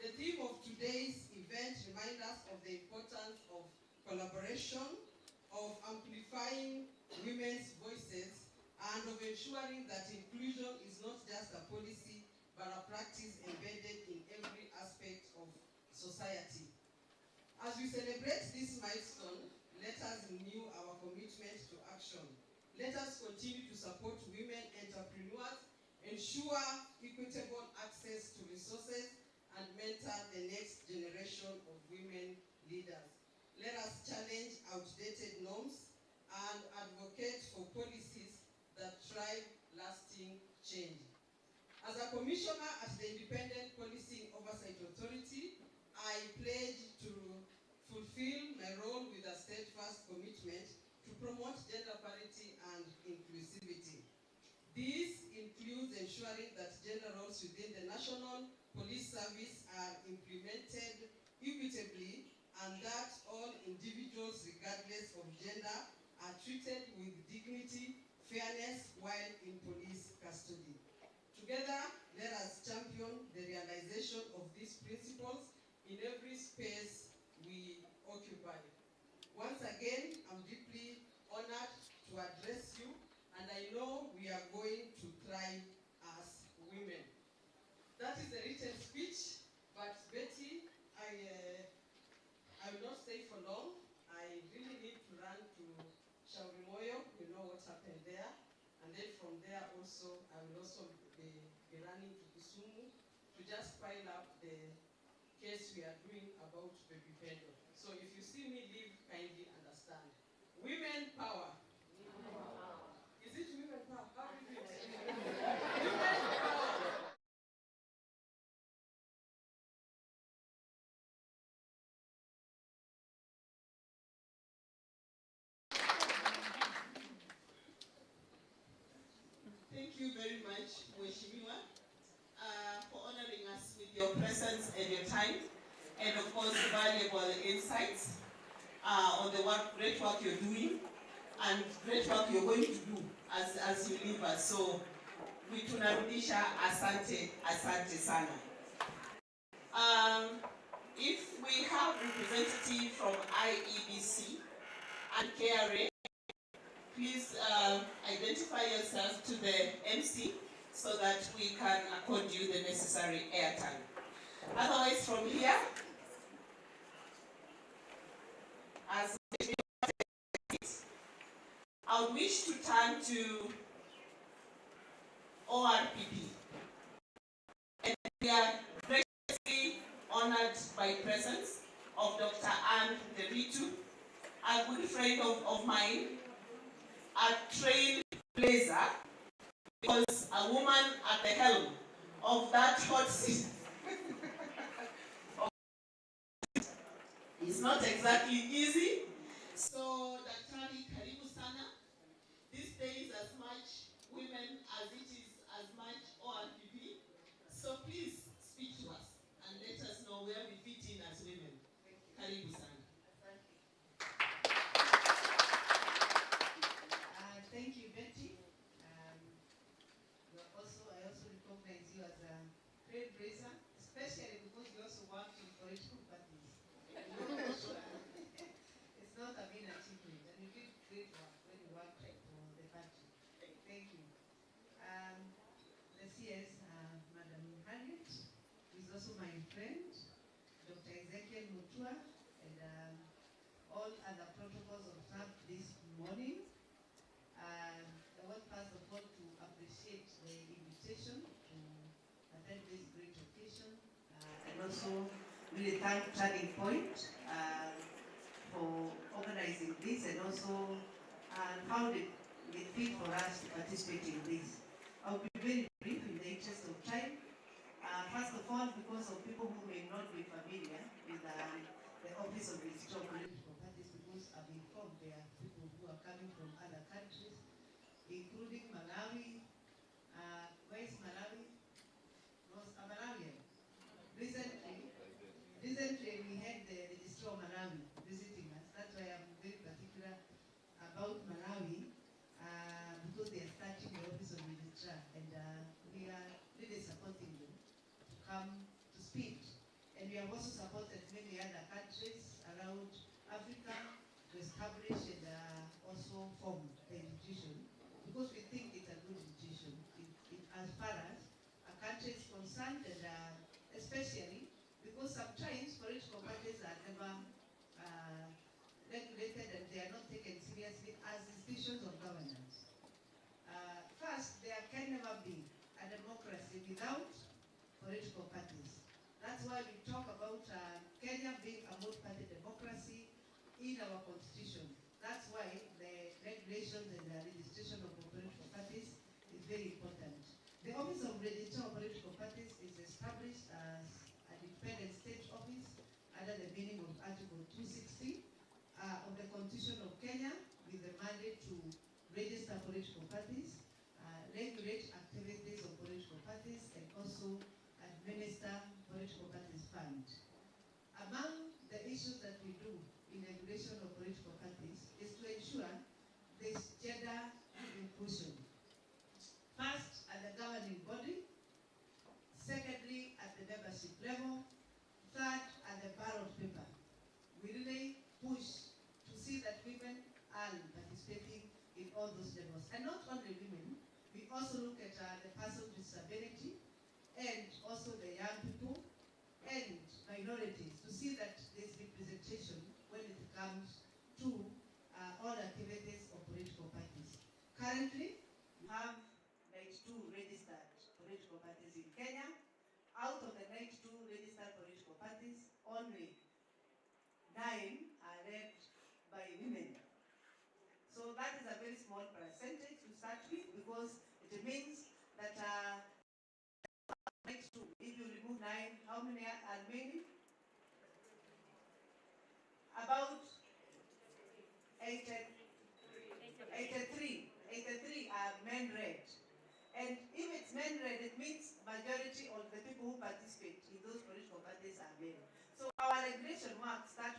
The theme of today's event reminds us of the importance of collaboration, of amplifying women's voices, and of ensuring that inclusion is not just a policy, but a practice embedded in every aspect of society. As we celebrate this milestone, let us renew our commitment to action. Let us continue to support women entrepreneurs, ensure equitable access to resources, and mentor the next generation of women leaders. Let us challenge outdated norms and advocate for policies that drive lasting change. As a commissioner at the Independent Policing Oversight Authority, I pledge to fulfill my role with a steadfast commitment to promote gender parity and inclusivity. This includes ensuring that gender roles within the National Police Service are implemented equitably and that all individuals, regardless of gender, are treated with dignity, fairness while in police custody. Together, let us champion the realization of these principles in every space we occupy. Once again, I'm deeply honored to address you, and I know we are going to thrive as women. That is the written speech, but Betty, I will not stay for long. I really need to run to Shaurimoyo, you know what happened there, and then from there also, I will also be running to Kisumu to just pile up the case we are doing about baby Pendo. So if you see me leave, kindly understand. Women power. Is it women power? How do you do it? Women power. Thank you very much, Mheshimiwa, for honoring us with your presence and your time, and of course, valuable insights on the great work you're doing, and great work you're going to do as you leave us. So, we tunarudisha asante, asante sana. If we have representative from IEBC and KRA, please identify yourself to the MC so that we can accord you the necessary airtime. Otherwise, from here, as I wish to turn to ORPP. And we are greatly honored by presence of Dr. Anne Deritu, a good friend of mine, a trailblazer, because a woman at the helm of that hot seat is not exactly easy. So, Daktari, karibu sana. Thank you. The CS, Madam Harriet, is also my friend, Dr. Ezekiel Mutua, and all other protocols observed this morning. I want first of all to appreciate the invitation to attend this great occasion, and also really thank Turning Point for organizing this, and also found it fit for us to participate in this. I'll be very brief in the interest of time. First of all, because of people who may not be familiar with the Office of Registrar of Political Parties, because I've informed there are people who are coming from other countries, including Malawi. Where is Malawi? Was a Malawian. Recently we had the Registrar of Malawi visiting us. That's why I'm very particular about Malawi, because they are starting the Office of Registrar, and we are really supporting them to come to speak. And we have also supported many other countries around Africa to establish and also form the institution, because we think it's a good institution as far as a country is concerned, and especially because sometimes political parties are never regulated and they are not taken seriously as institutions of governance. First, there can never be a democracy without political parties. That's why we talk about Kenya being a multi-party democracy in our constitution. That's why the regulations and the registration of political parties is very important. The Office of Registrar of Political Parties is established as an independent state office under the meaning of Article 260 of the Constitution of Kenya, with the mandate to register political parties, regulate activities of political parties, and also administer political parties fund. Among the issues that we do in regulation of political parties is to ensure this gender inclusion. First, at the governing body. Secondly, at the membership level. Third, at the ballot paper. We really push to see that women are participating in all those levels. And not only women, we also look at the person with disability, and also the young people, and minorities, to see that there's representation when it comes to all activities of political parties. Currently, we have 92 registered political parties in Kenya. Out of the 92 registered political parties, only 9 are led by women. So that is a very small percentage to start with, because it means that 92, if you remove 9, how many are remaining? About 83 are men-led. And if it's men-led, it means majority of the people who participate in those political parties are men. So our regulation works that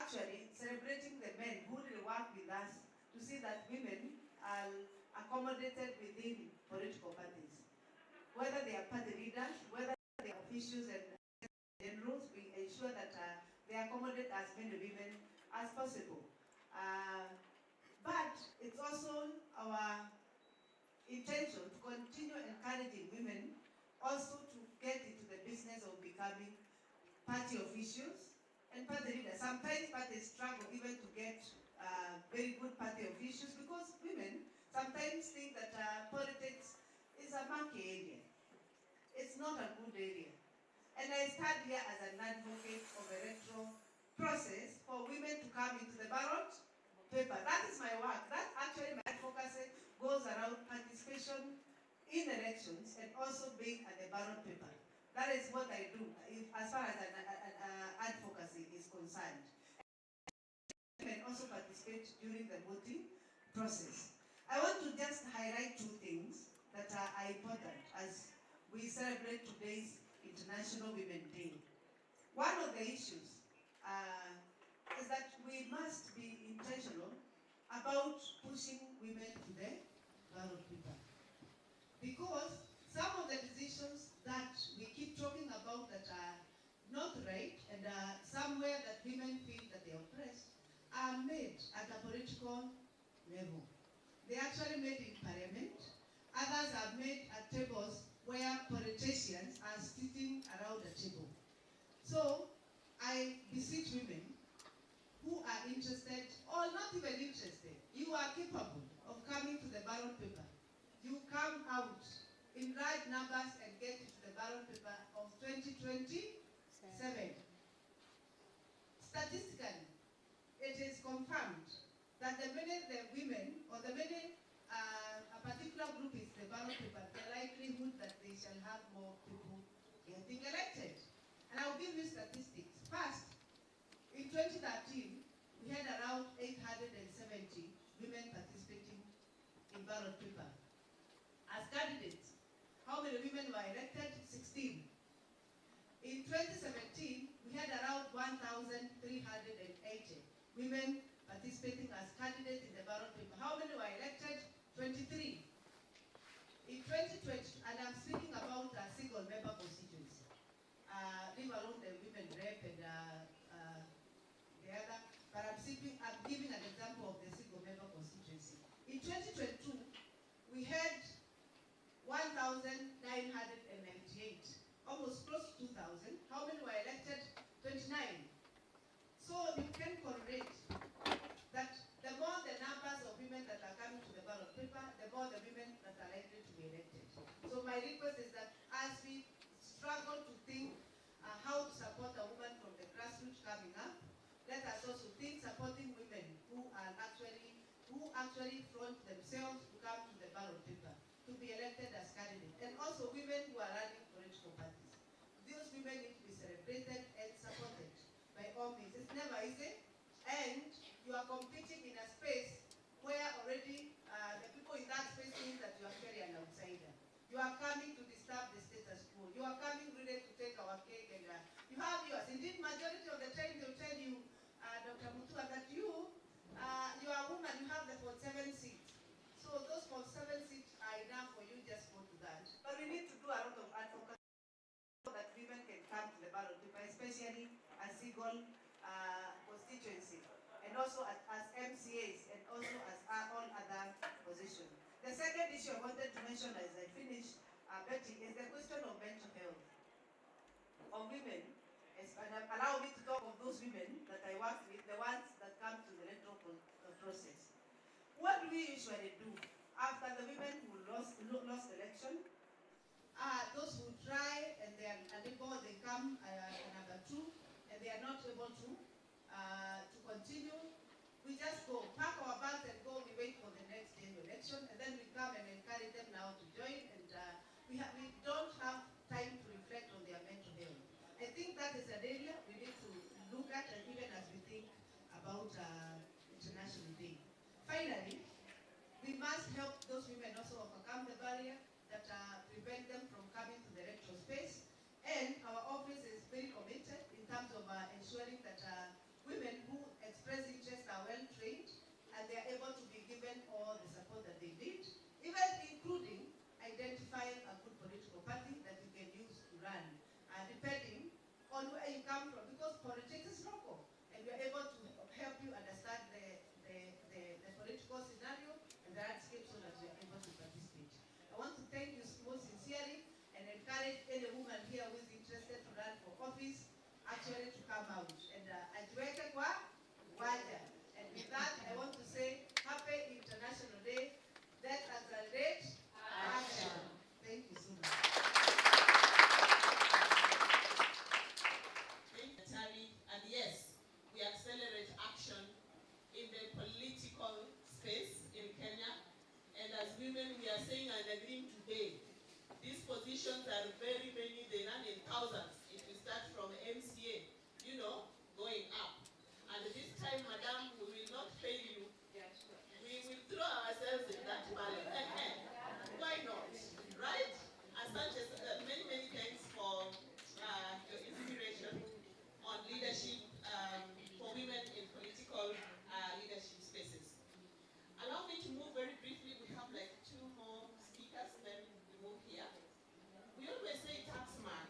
actually celebrating the men who really work with us to see that women are accommodated within political parties. Whether they are party leaders, whether they are officials and generals, we ensure that they accommodate as many women as possible. But it's also our intention to continue encouraging women also to get into the business of becoming party officials and party leaders. Sometimes parties struggle even to get very good party officials, because women sometimes think that politics is a monkey area. It's not a good area. And I stand here as an advocate of the electoral process for women to come into the ballot paper. That is my work. That actually my advocacy goes around participation in elections and also being at the ballot paper. That is what I do as far as advocacy is concerned. Women also participate during the voting process. I want to just highlight 2 things that are important as we celebrate today's International Women's Day. One of the issues is that we must be intentional about pushing women to the ballot paper. Because some of the decisions that we keep talking about that are not right, and somewhere that women feel that they are oppressed, are made at a political level. they actually made in parliament. Others have made at tables where politicians are sitting around a table. So I beseech women who are interested or not even interested, you are capable of coming to the ballot paper. You come out in large numbers and get to the ballot paper of 2027. Statistically, it is confirmed that the minute the women or the minute a particular group is the ballot paper, the likelihood that they shall have more people getting elected. And I'll give you statistics. First, in 2013, we had around 870 women participating in ballot paper. As candidates, how many women were elected? 16. In 2017, we had around 1,380 women participating as candidates in the ballot paper. How many were elected? 23. In 2020, and I'm speaking about a single member constituency, leave alone the women rep and the other, but I'm giving an example of the single member constituency. In 2022, we had 1,998, almost close to 2,000. How many were elected? 29. So you can correlate that the more the numbers of women that are coming to the ballot paper, the more the women that are likely to be elected. So my request is that as we struggle to think how to support a woman from the grassroots coming up, let us also think supporting women who actually front themselves to come to the ballot paper, to be elected as candidates, and also women who are running political parties. Those women need to be celebrated and supported by all means. It's never easy, and you are competing in a space where already the people in that space think that you are actually an outsider. You are coming to disturb the status quo. You are coming really to take our cake, and you have yours. Indeed, majority of the time they'll tell you, Dr. Mutua, that you are a woman, you have the 47 seats. So those 47 seats are enough for you, just go to that. But we need to do a lot of advocacy so that women can come to the ballot paper, especially as single constituency, and also as MCAs, and also as all other positions. The second issue I wanted to mention as I finish, Betty, is the question of mental health of women. And allow me to talk of those women that I work with, the ones that come to the electoral process. What do we usually do after the women who lost election? Those who try and they are unable, they come number 2, and they are not able to continue. We just go, pack our bags and go, we wait for the next general election, and then we come and encourage them now to join, and we don't have time to reflect on their mental health. I think that is an area we need to look at, and even as we think about International Day. Finally, we must help those women also overcome the barrier that prevent them from coming to the electoral space. And our office is very committed in terms of ensuring that women who express interest are well trained and they are able to be given all the support that they need, even including identifying a good political party that you can use to run, depending on where you come from, because politics is local, and we are able to help you understand the political scenario and the landscape so that you are able to participate. I want to thank you most sincerely and encourage any woman here who is interested to run for office actually to come out. And ajiweke kwa waja. And with that, I want to say Happy International Day. Let's accelerate action. Thank you so much. And yes, we accelerate action in the political space in Kenya. And as women, we are saying and agreeing today, these positions are very many, they run in thousands. If we start from MCA, going up. And this time, madam, we will not fail you. We will throw ourselves in that balance. Why not? Right? And Sanchez, many thanks for your inspiration on leadership for women in political leadership spaces. Allow me to move very briefly. We have like 2 more speakers, then we move here. We always say taxman.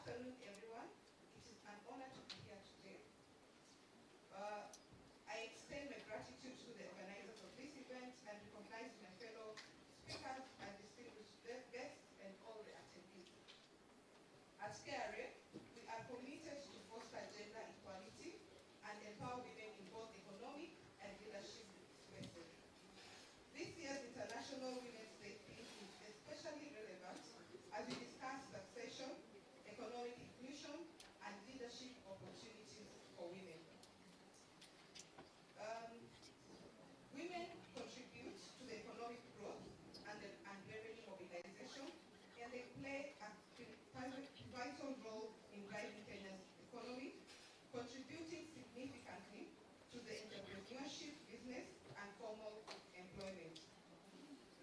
afternoon, everyone. It is an honor to be here today. I extend my gratitude to the organizers of this event and recognize my fellow speakers and distinguished guests and all the attendees. At KRA, we are committed to foster gender equality and empower women in both economic and leadership spaces. This year's International Women's Day theme is especially relevant as we discuss succession, economic inclusion, and leadership opportunities for women. Women contribute to the economic growth and revenue mobilization, and they play a vital role in driving Kenya's economy, contributing significantly to the entrepreneurship, business, and formal employment.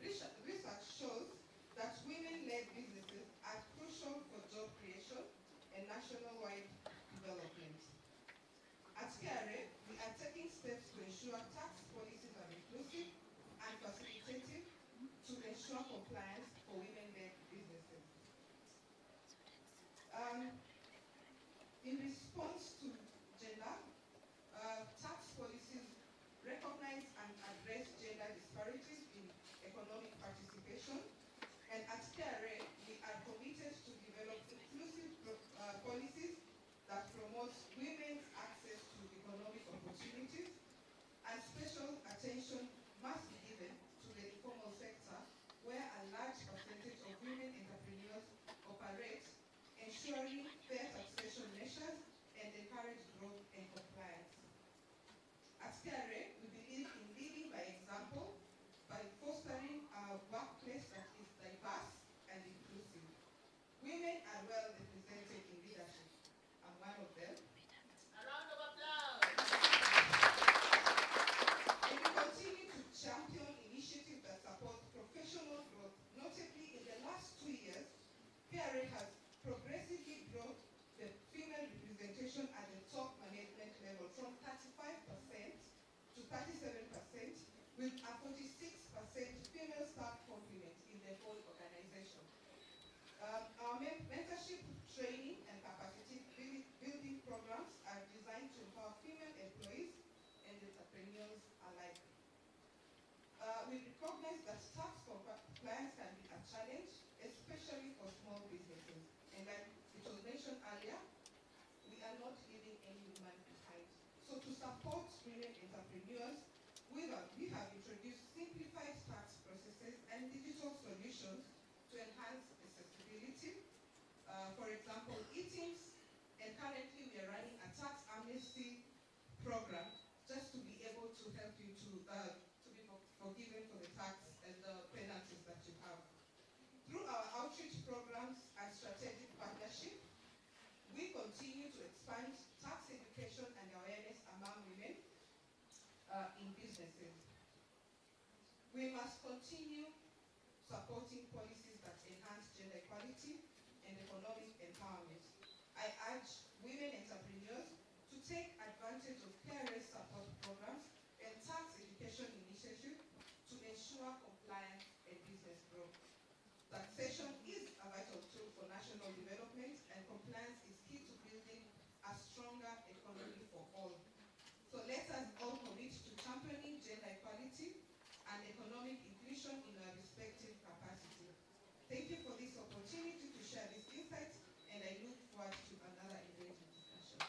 Research shows that women-led businesses are crucial for job creation and nationwide development. At KRA, we are taking steps to ensure tax policies are inclusive and facilitative to ensure compliance for women-led businesses. In response to gender, tax policies recognize and address gender disparities in economic participation, and at KRA, we are committed to develop inclusive policies that promote women's access to economic opportunities, and special attention must be given to the informal sector, where a large percentage of women entrepreneurs operate, ensuring fair taxation measures and encourage growth and compliance. At KRA, we believe in leading by example by fostering a workplace that is diverse and inclusive. Women are well represented in leadership. I'm one of them. A round of applause. And we continue to champion initiatives that support professional growth. Notably, in the last 2 years, KRA has progressively brought the female representation at the top management level from 35% to 37%, with a 46% female staff complement in the whole organization. Our mentorship, training, and capacity building programs are designed to empower female employees and entrepreneurs alike. We recognize that tax compliance can be a challenge, especially for small businesses. And like it was mentioned earlier, we are not leaving any woman behind. So to support women entrepreneurs, we have introduced simplified tax processes and digital solutions to enhance accessibility. For example, e-teams, and currently we are running a tax amnesty program just to be able to help you to be forgiven for the tax and the penalties that you have. Through our outreach programs and strategic partnership, we continue to expand tax education and awareness among women in businesses. We must continue supporting policies that enhance gender equality and economic empowerment. I urge women entrepreneurs to take advantage of KRA's support programs and tax education initiatives to ensure compliance and business growth. Taxation is a vital tool for national development, and compliance is key to building a stronger economy for all. So let us all commit to championing gender equality and economic inclusion in our respective capacity. Thank you for this opportunity to share these insights, and I look forward to another engaging discussion.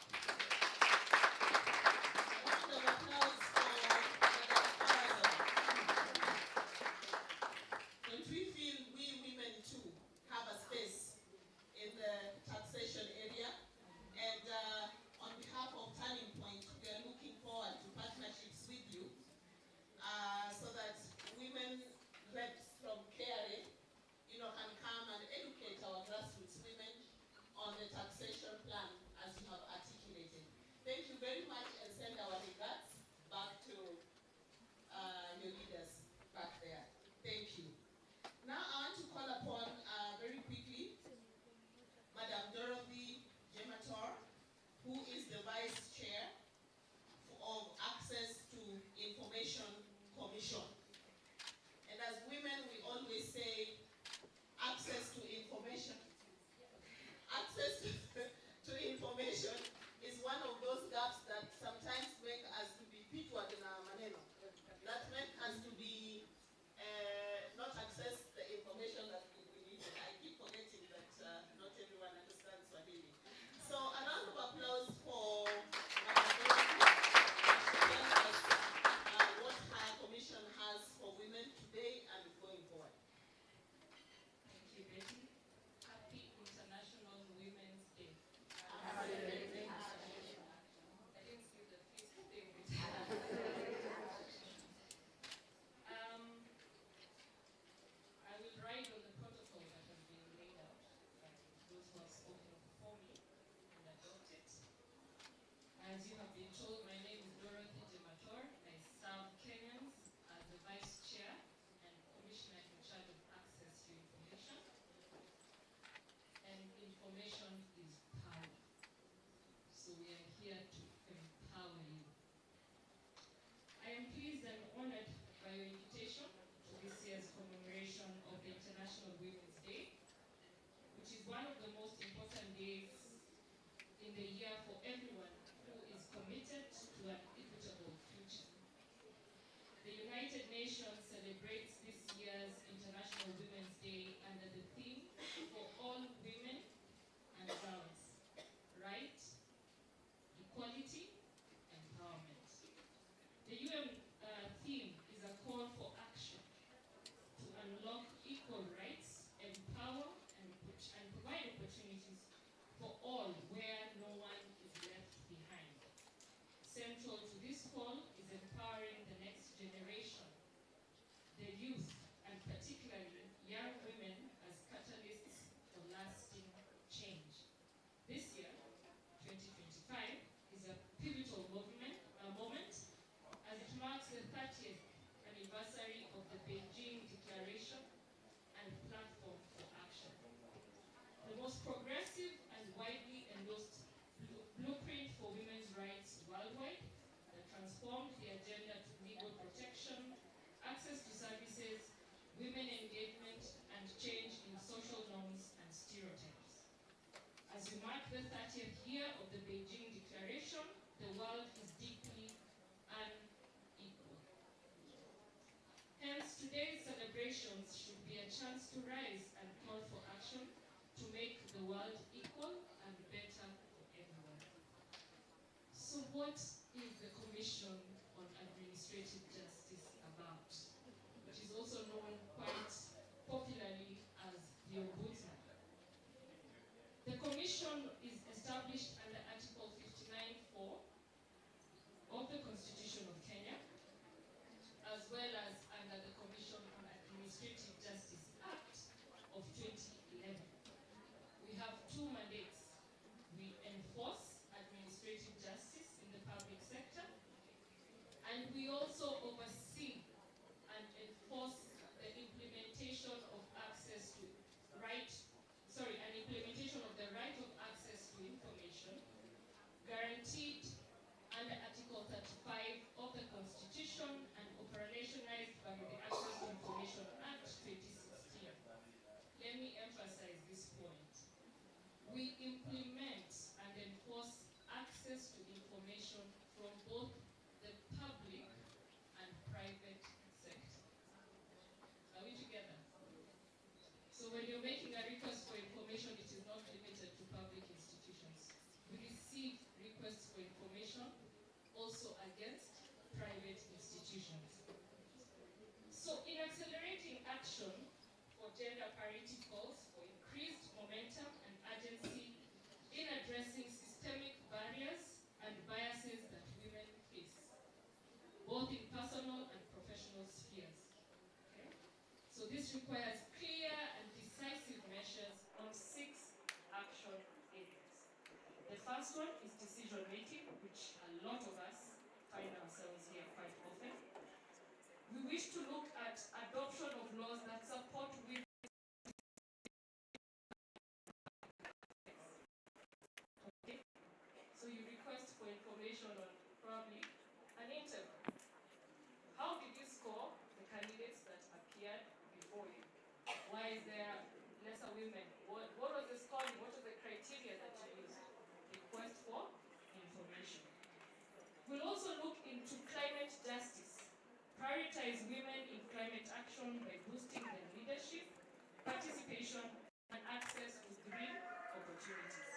honored by your invitation to this year's commemoration of the International Women's Day, which is one of the most important days in the year for everyone who is committed to an equitable future. The United Nations celebrates this year's International Women's Day under the theme for all women and girls: right, equality, empowerment. The UN theme is a call for action to unlock equal rights, empower and provide opportunities for all where no one is left behind. Central to this call is empowering the next generation, the youth, and particularly young women as catalysts for lasting change. This year, 2025, is a pivotal moment as it marks the 30th anniversary of the Beijing Declaration and Platform for Action, the most progressive and widely endorsed blueprint for women's rights worldwide that transformed the agenda to legal protection, access to services, women engagement, and change in social norms and stereotypes. As we mark the 30th year of the Beijing Declaration, the world is deeply unequal. Hence, today's celebrations should be a chance to rise and call for action to make the world equal and better for everyone. So what is the Commission on Administrative Justice about, which is also known quite popularly as the Ombudsman? The Commission is established under Article 59(4) of the Constitution of Kenya, as well as under the Commission on Administrative Justice Act of 2011. We have two mandates. We enforce administrative justice in the public sector, and we also oversee and enforce the implementation of the right of access to information guaranteed under Article 35 of the Constitution and operationalized by the Access to Information Act 2016. Let me emphasize this point. We implement and enforce access to information from both the public and private sector. Are we together? So when you're making a request for information, it is not limited to public institutions. We receive requests for information also against private institutions. So in accelerating action for gender parity calls for increased momentum and urgency in addressing systemic barriers and biases that women face, both in personal and professional spheres. Okay? So this requires clear and decisive measures on 6 action areas. The first one is decision making, which a lot of us find ourselves here quite often. We wish to look at adoption of laws that support women. Okay? So you request for information on probably an interview. How did you score the candidates that appeared before you? Why is there lesser women? What was the scoring? What was the criteria that you used? Request for information. We'll also look into climate justice. Prioritize women in climate action by boosting their leadership, participation, and access to green opportunities.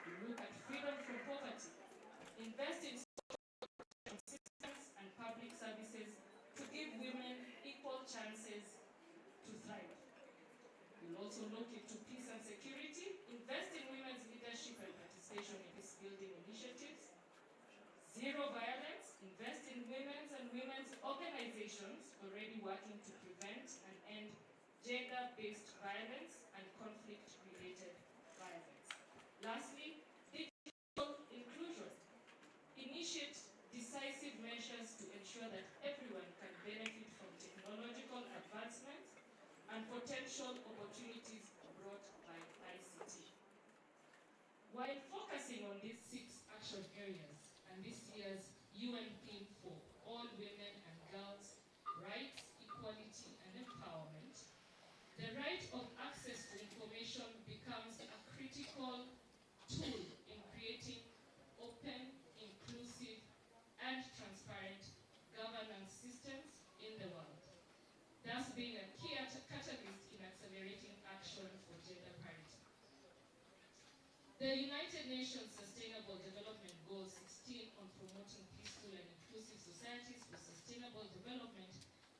We look at freedom from poverty. Invest in social systems and public services to give women equal chances to thrive. We'll also look into peace and security. Invest in women's leadership and participation in peace-building initiatives. Zero violence. Invest in women's and women's organizations already working to prevent and end gender-based violence and conflict-related violence. Lastly, digital inclusion. Initiate decisive measures to ensure that everyone can benefit from technological advancements and potential opportunities brought by ICT. While focusing on these 6 action areas and this year's UN theme for all women and girls been a key catalyst in accelerating action for gender parity. The United Nations Sustainable Development Goal 16 on promoting peaceful and inclusive societies for sustainable development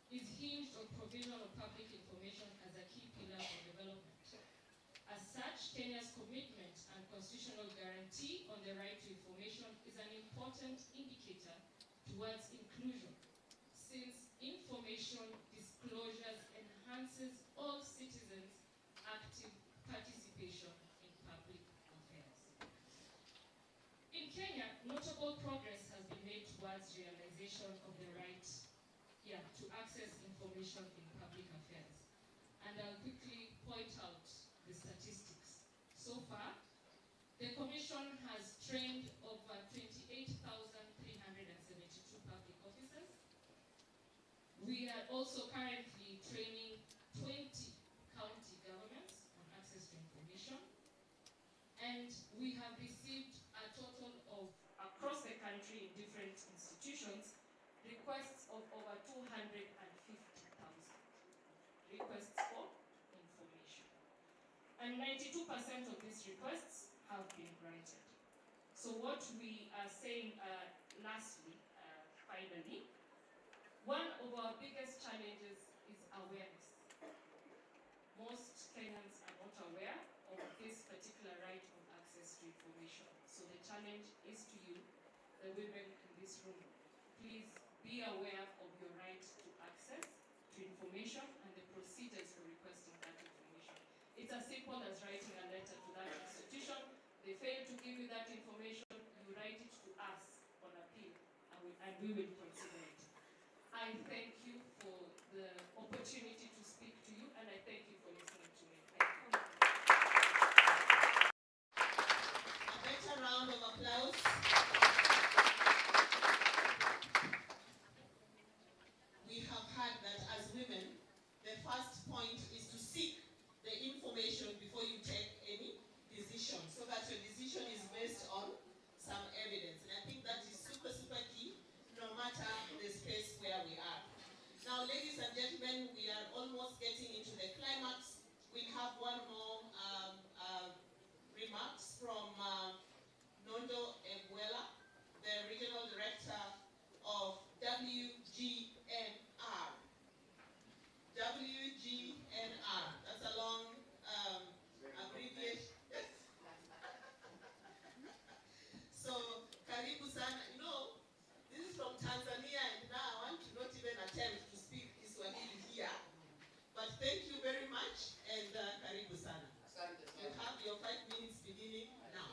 is hinged on provision of public information as a key pillar for development. As such, Kenya's commitment and constitutional guarantee on the right to information is an important indicator towards inclusion, since information disclosures enhances all citizens' active participation in public affairs. In Kenya, notable progress has been made towards realization of the right to access information in public affairs. And I'll quickly point out the statistics. So far, the Commission has trained over 28,372 public officers. We are also currently training 20 county governments on access to information. And we have received a total of, across the country in different institutions, requests of over 250,000 requests for information. And 92% of these requests have been granted. So what we are saying lastly, finally, one of our biggest challenges is awareness. Most Kenyans are not aware of this particular right of access to information. So the challenge is to you, the women in this room. Please be aware of your right to access to information and the procedures for requesting that information. It's as simple as writing a letter to that institution. They fail to give you that information, you write it to us on appeal, and we will consider it. I thank you for the opportunity to speak to you, and I thank you for listening to me. Thank you. A better round of applause. We have heard that as women, the first point is to seek the information before you take any decision, so that your decision is based on some evidence. And I think that is super, super key, no matter the space where we are. Now, ladies and gentlemen, we are almost getting into the climax. We have one more remarks from Nondo Ebuela, the Regional Director of WGNR. WGNR, that's a long abbreviation. So, karibu sana. You know, this is from Tanzania, and now I want to not even attempt to speak Kiswahili here. But thank you very much, and karibu sana. You have your 5 minutes beginning now.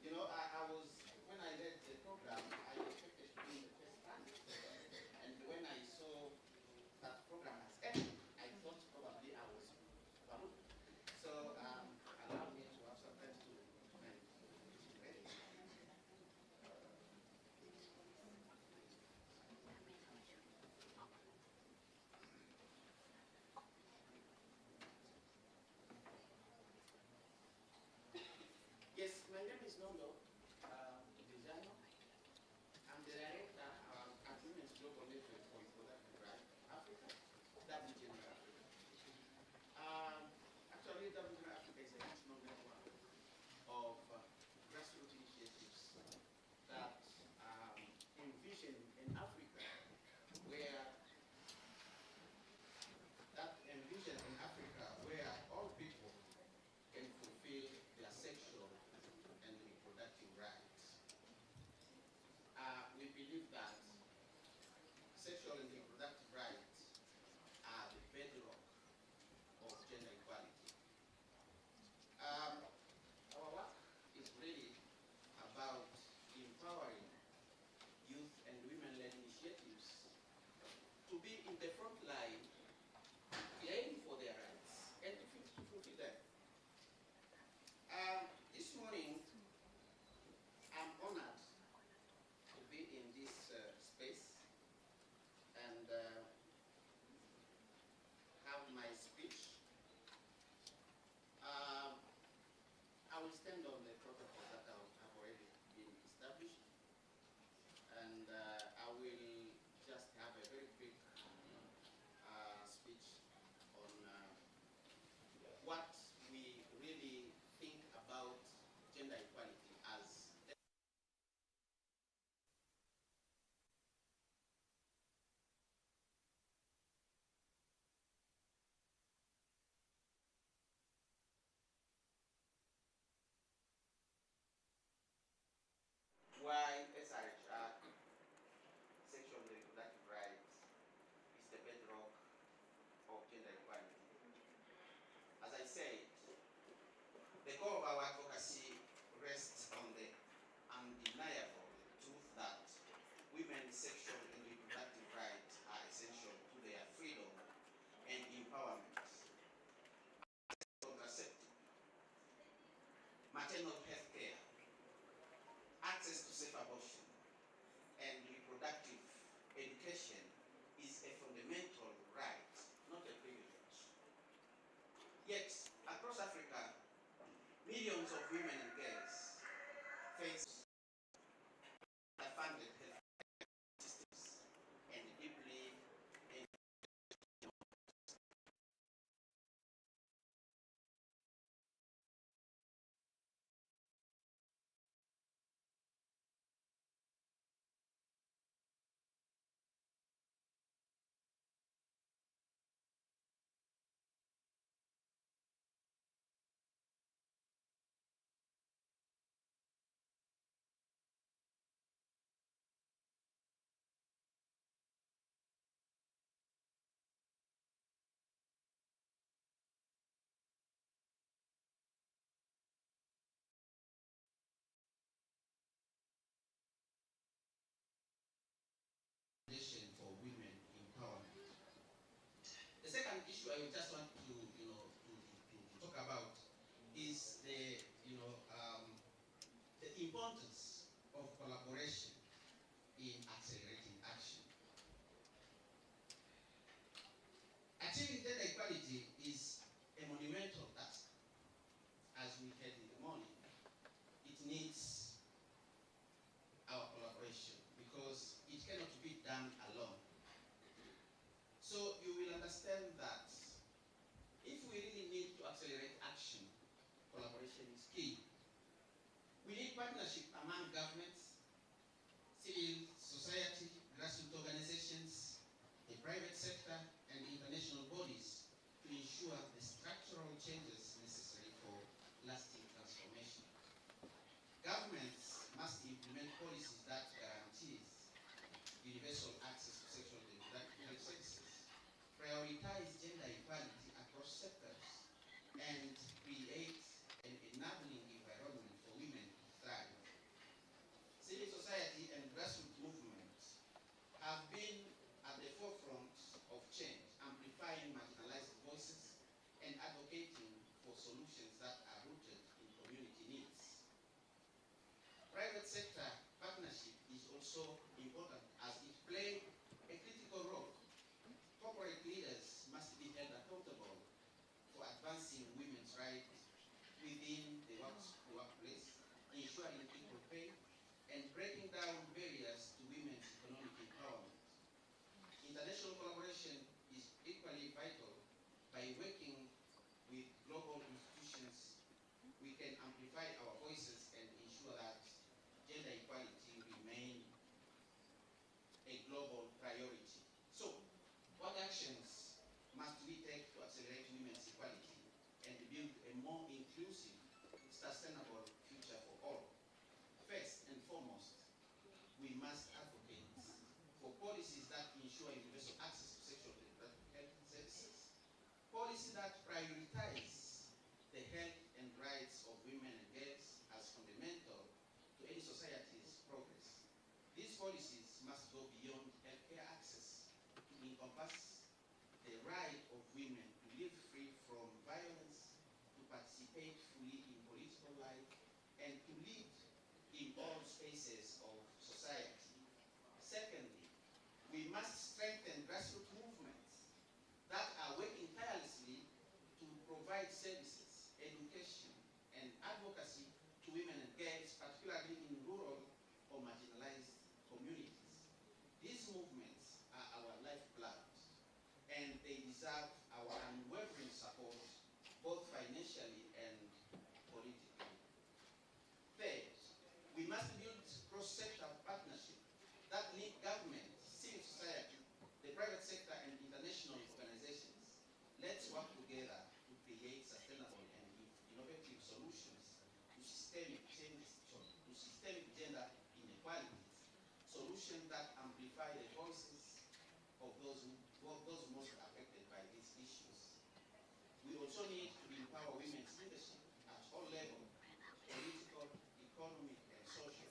You know, I was, when I read the program, I expected to be the first time. And when I saw that program has ended, I thought probably I was overlooked. So allow me to have some time to make it ready. Yes, my name is Nondo Designo. I'm the director at Women's Global Network for Reproductive Rights Africa, WGN Africa. Actually, WGN Africa is a national network of grassroots initiatives that envision in Africa where all people can fulfill their sexual and reproductive rights. We believe that sexual and reproductive rights are the bedrock of gender equality. Our work is really about empowering youth and women-led initiatives to be in the front line, claiming for their rights and to fulfill them. This morning, I'm honored to be in this space, and Yet, across Africa, millions of women and girls face underfunded health systems and deeply for women empowerment. The second issue I would just want to, to talk about is the, the importance of collaboration in accelerating action. Achieving gender equality is a monumental task. As we heard in the morning, it needs our collaboration because it cannot be done alone. So you will understand that if we really need to accelerate action, collaboration is key. We need partnership among governments, civil society, grassroots organizations, the private sector, and international bodies to ensure the structural changes necessary for lasting transformation. Governments must implement policies that guarantees universal access to sexual and reproductive health services, prioritize gender equality across sectors, and create an enabling environment for women to thrive. Civil society and grassroots movements have been at the forefront of change, amplifying marginalized voices and advocating for solutions that are rooted in community needs. Private sector partnership is also important as it plays a critical role. Corporate leaders must be held accountable for advancing women's rights within the workplace, ensuring equal pay, and breaking down barriers to women's economic empowerment. International collaboration is equally vital. By working with global institutions, we can amplify our voices and ensure that gender equality remain a global priority. So, what actions must we take to accelerate women's equality and build a more inclusive, sustainable future for all? First and foremost, we must advocate for policies that ensure universal access to sexual and reproductive health services, policies that prioritize the health and rights of women and girls as fundamental to any society's progress. These policies must go beyond healthcare access to encompass the right of women to live free from violence, to participate fully in political life, and to lead in all spaces of society. Secondly, we must strengthen grassroots movements that are working tirelessly to provide services, education, and advocacy to women and girls, particularly in rural or marginalized communities. These movements are our lifeblood, and they deserve our unwavering support, both financially and politically. Third, we must build cross-sector partnerships that link government, civil society, the private sector, and international organizations. Let's work together to create sustainable and innovative solutions to systemic changes, to systemic gender inequalities, solutions that amplify the voices of those most affected by these issues. We also need to empower women's leadership at all levels, political, economic, and social.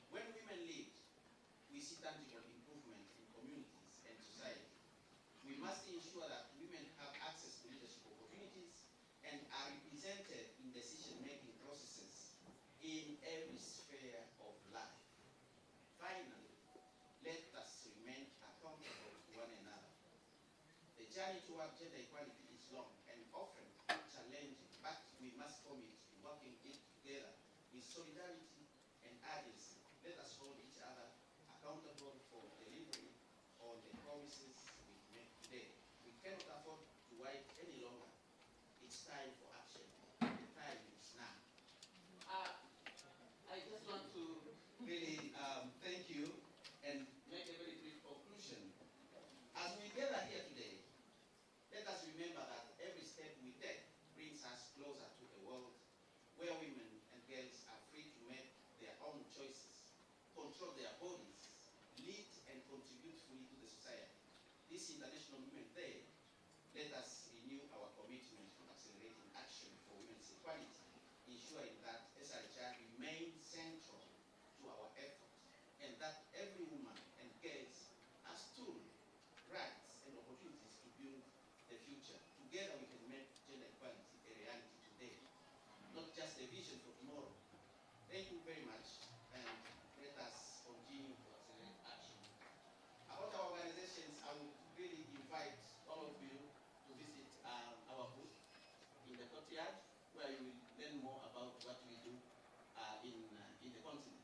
When women lead, we see tangible improvement in communities and society. We must ensure that women have access to leadership opportunities and are represented in decision-making processes in every sphere of life. Finally, let us remain accountable to one another. The journey toward gender equality is long and often challenging. we must commit in working it together with solidarity and urgency. Let us hold each other accountable for delivering on the promises we make today. We cannot afford to wait any longer. It's time for action. The time is now. I just want to really thank you and make a very brief conclusion. As we gather here today, let us remember that every step we take brings us closer to a world where women and girls are free to make their own choices, control their bodies, lead and contribute fully to the society. This International Women's Day, let us renew our commitment to accelerating action for women's equality, ensuring that SRHR remains central to our efforts, and that every woman and girls has tools, rights, and opportunities to build the future. Together we can make gender equality a reality today, not just a vision for tomorrow. Thank you very much, and let us continue to accelerate action. About our organizations, I would really invite all of you to visit our booth in the courtyard, where you will learn more about what we do in the continent.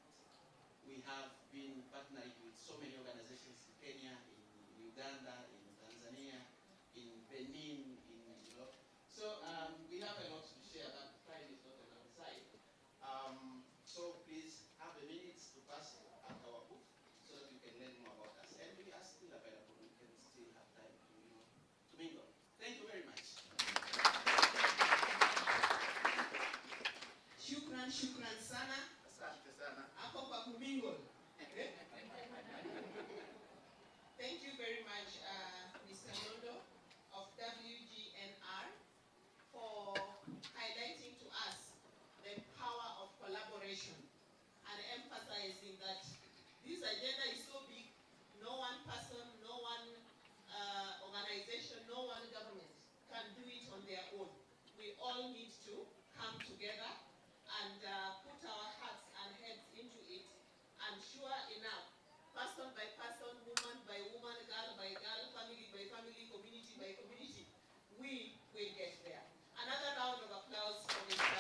We have been partnering with so many organizations in Kenya, in Uganda, in Tanzania, in Benin, So we have a lot to share, but time is not on our side. So please have a minute to pass at our booth so that you can learn more about us. And we are still available. We can still have time to mingle. Thank you very much. Shukran sana. Asante sana. Hapo kwa kumingle. Thank you very much, Mr. Nondo of WGNR, for highlighting to us the power of collaboration and emphasizing that this agenda is so big, no one person, no one organization, no one government can do it on their own. We all need to come together and put our hearts and heads into it, and sure enough, person by person, woman by woman, girl by girl, family by family, community by community, we will get there. Another round of applause for Mr.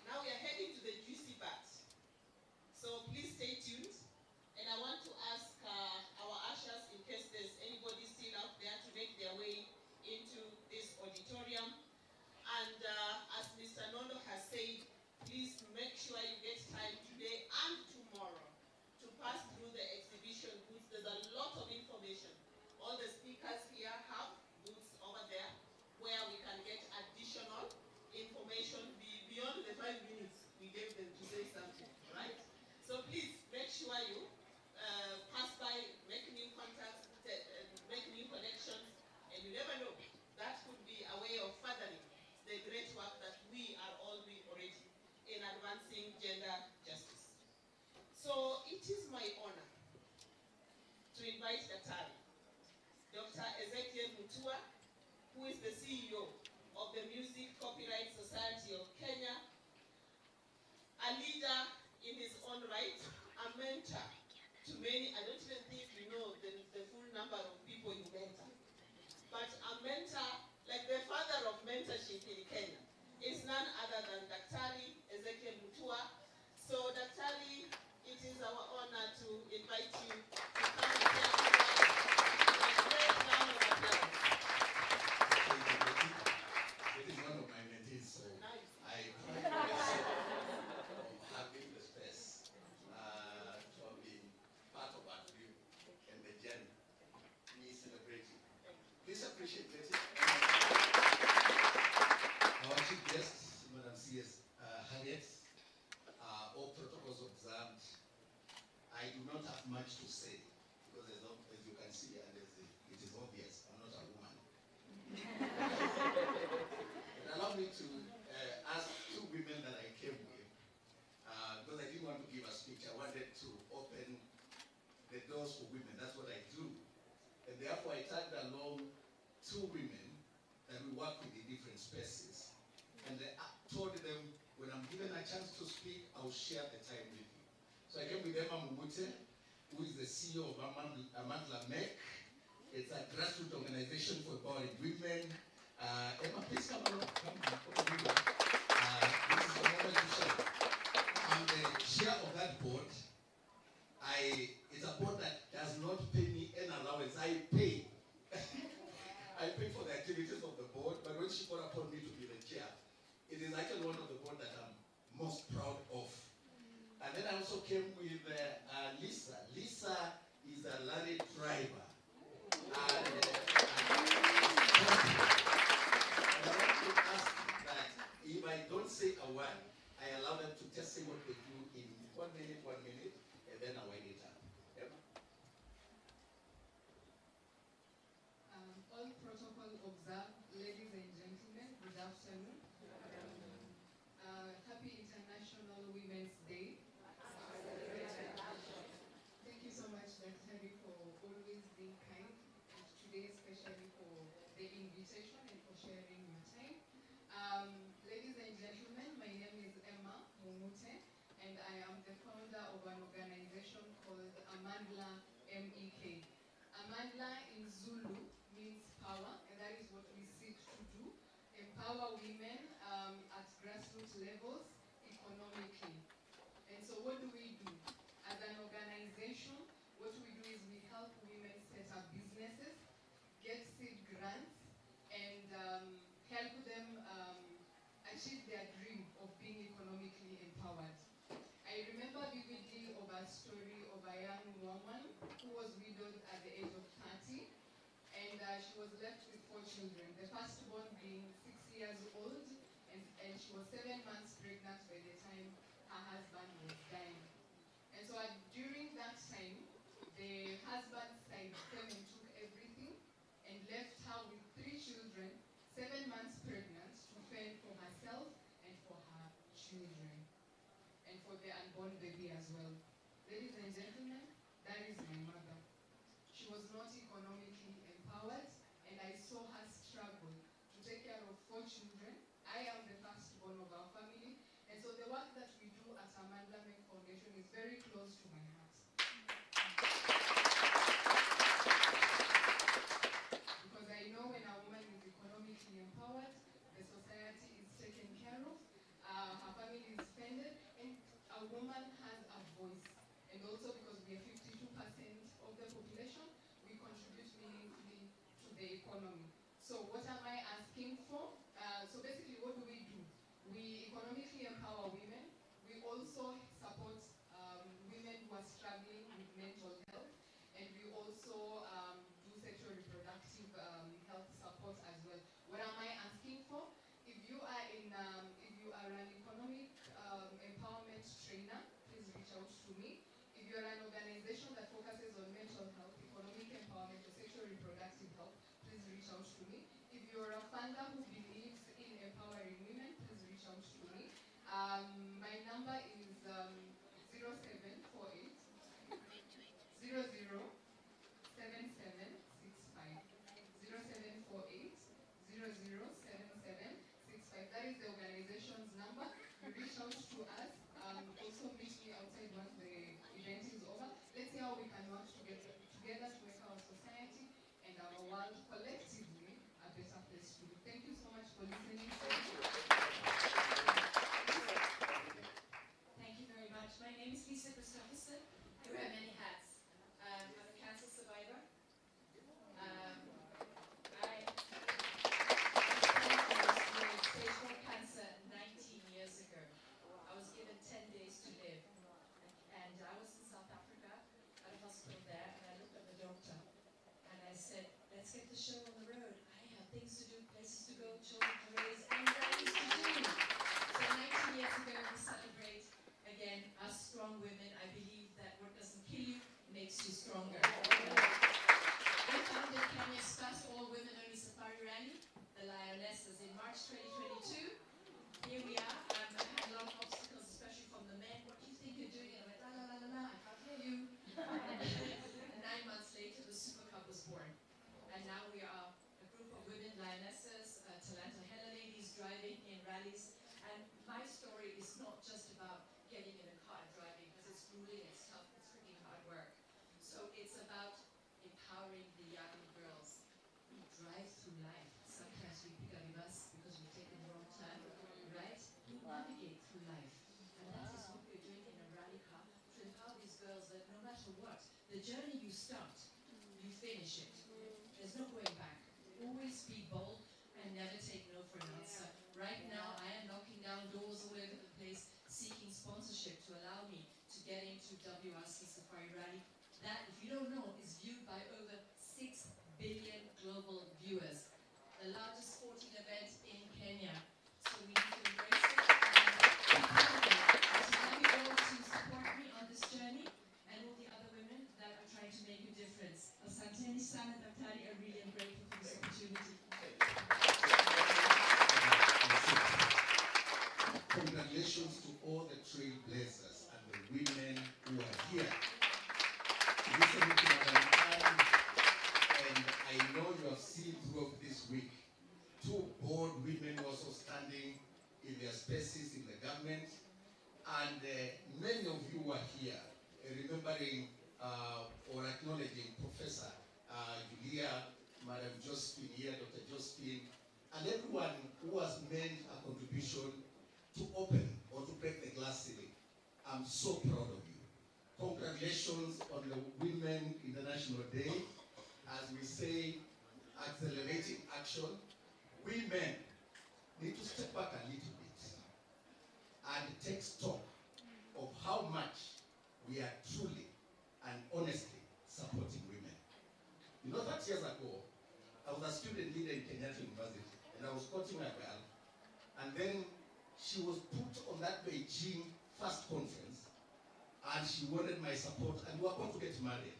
Now we are heading to the juicy part. So please stay tuned. And I want to ask our ushers, in case there's anybody still out there, to make their way into this auditorium. And as Mr. Nondo has said, please make sure you get time today and tomorrow to pass through the exhibition booths. There's a lot of information. All the speakers here have booths over there where we can get additional information beyond the 5 minutes we gave them to say something, right? So please make sure you pass by, make new contacts, make new connections, and you never know, that could be a way of furthering the great work that we are all doing already in advancing gender justice. So it is my honor to invite Dr. Ezekiel Mutua, who is the CEO of the Music Copyright Society of Kenya, a leader in his own right, a mentor to many. I don't even think you know the full number of people you mentor, but a mentor, like the father of mentorship in Kenya, is none other than Daktari Ezekiel Mutua. So Daktari, it is our honor to invite you to come and share with us a great round of applause. It is one of my mentees, so I try my best of having the space to have been part of our dream and the journey we celebrating. Please appreciate it. Our chief guest, Madam CS Harriet, all protocols observed. I do not have much to say because as you can see, and it is obvious, I'm not a woman. But allow me to ask two women that I came with, because I didn't want to give a speech. I wanted to open the doors for women. That's what I do. And therefore, I tagged along two women that we work with in different spaces. And I told them, when I'm given a chance to speak, I'll share the time with you. So I came with Emma Mumute, who is the CEO of Amandla Mek. It's a grassroots organization for empowering women. Emma, please come along. Come over here. This is the moment to share. I'm the chair of that board. It's a board that does not pay me an allowance. I pay. I pay for the activities of the board, but when she called upon me to be the chair, it is actually one of the board that I'm most proud of. And then I also came with Lisa. Lisa is a lorry driver. And I want to ask that if I don't say a word, I allow them to just say what they do in 1 minute, and then I wind it up. Emma? All protocol observed, ladies and gentlemen, good afternoon. Happy International Women's Day. Thank you so much, Dr. Hari, for always being kind, and today especially for the invitation and for sharing your time. Ladies and gentlemen, my name is Emma Mumute, and I am the founder of an organization called Amandla MEK. Amandla in Zulu means power, and that is what we seek to do. Empower women at grassroots levels economically. And so what do we do? As an organization, what we do is we help women set up businesses, get seed grants, and help them achieve their dream of being economically empowered. I remember vividly of a story of a young woman who was widowed at the age of 30, and she was left with 4 children, the firstborn being 6 years old, and she was 7 months pregnant by the time her husband was dying. And so during that time, the husband's side came and took everything and left her with 3 children, 7 months pregnant, to fend for herself and for her children, and for the unborn baby as well. Ladies and gentlemen, that is my mother. She was not economically empowered, and I saw her struggle to take care of 4 children. I am the firstborn of our family, and so the work that we do at Amandla MEK Foundation is very close to my heart. Because I know when a woman is economically empowered, the society is taken care of, her family is funded, and a woman has a voice. And also because we are 52% of the population, we contribute meaningfully to the economy. So what am I asking for? So basically, what do? We economically empower women. We also support women who are struggling with mental health, and we also do sexual reproductive health support as well. What am I asking for? If you are an economic empowerment trainer, please reach out to me. If you're an organization that focuses on mental health, economic empowerment, or sexual reproductive health, please reach out to me. If you're a funder who believes in empowering women, please reach out to me. My number is 0748 007765. 0748 007765. That is the organization's number. You reach out to us. Also meet me outside once the event is over. Let's see how we can work together to make our society and our world collectively a better place to live. Thank you so much for listening to me. Thank you very much. My name is Lisa Christopherson. I wear many hats. I'm a cancer survivor. I was stage 4 cancer 19 years ago. I was given 10 days to live. And I was in South Africa at a hospital there, and I looked at the doctor and I said, let's get the show on the road. I have things to do, places to go, children to raise, and things to do. So 19 years ago, we celebrate again us strong women. I believe that what doesn't kill you makes you stronger. I founded Kenya's first all-women-only safari rally, the Lionesses, in March 2022. Here we are. I had a lot of obstacles, especially from the men. What do you think you're doing? And I went, la, la, la, la, la, I can't hear you. And 9 months later, the Super Cup was born. And now we are a group of women lionesses, Talanta Hella ladies driving in rallies. And my story is not just about getting in a car and driving, because it's grueling, it's tough, it's freaking hard work. So it's about empowering the young girls who drive through life, sometimes actually pick a reverse because we've taken the wrong turn, right? We navigate through life. And that is what we're doing in a rally car to empower these girls that no matter what, the journey you start, you finish it. There's no going back. Always be bold and never take no for an answer. Right now, I am knocking down doors all over the place, seeking sponsorship to allow me to get into WRC Safari Rally. That, if you don't know, is viewed by over 6 billion global viewers. The largest sporting event in Kenya. So we need to embrace it and be proud of it. So let me go to support me on this journey and all the other women that are trying to make a difference. Asanteni sana daktari, I really am grateful for this opportunity. Congratulations to all the trailblazers and the women who are here. Listening to Madam Anne, and I know you have seen throughout this week, two bold women also standing in their spaces in the government, and many of you were here remembering or acknowledging Professor Julia, Madam Josephine here, Dr. Josephine, and everyone who has made a contribution to open or to break the glass ceiling. I'm so proud of you. Congratulations on the Women International Day. As we say, accelerating action. We men need to step back a little bit and take stock of how much we are truly and honestly supporting women. You know, 30 years ago, I was a student leader in Kenyatta University, and I was coaching a girl, and then she was put on that Beijing first conference, and she wanted my support, and we were going to get married.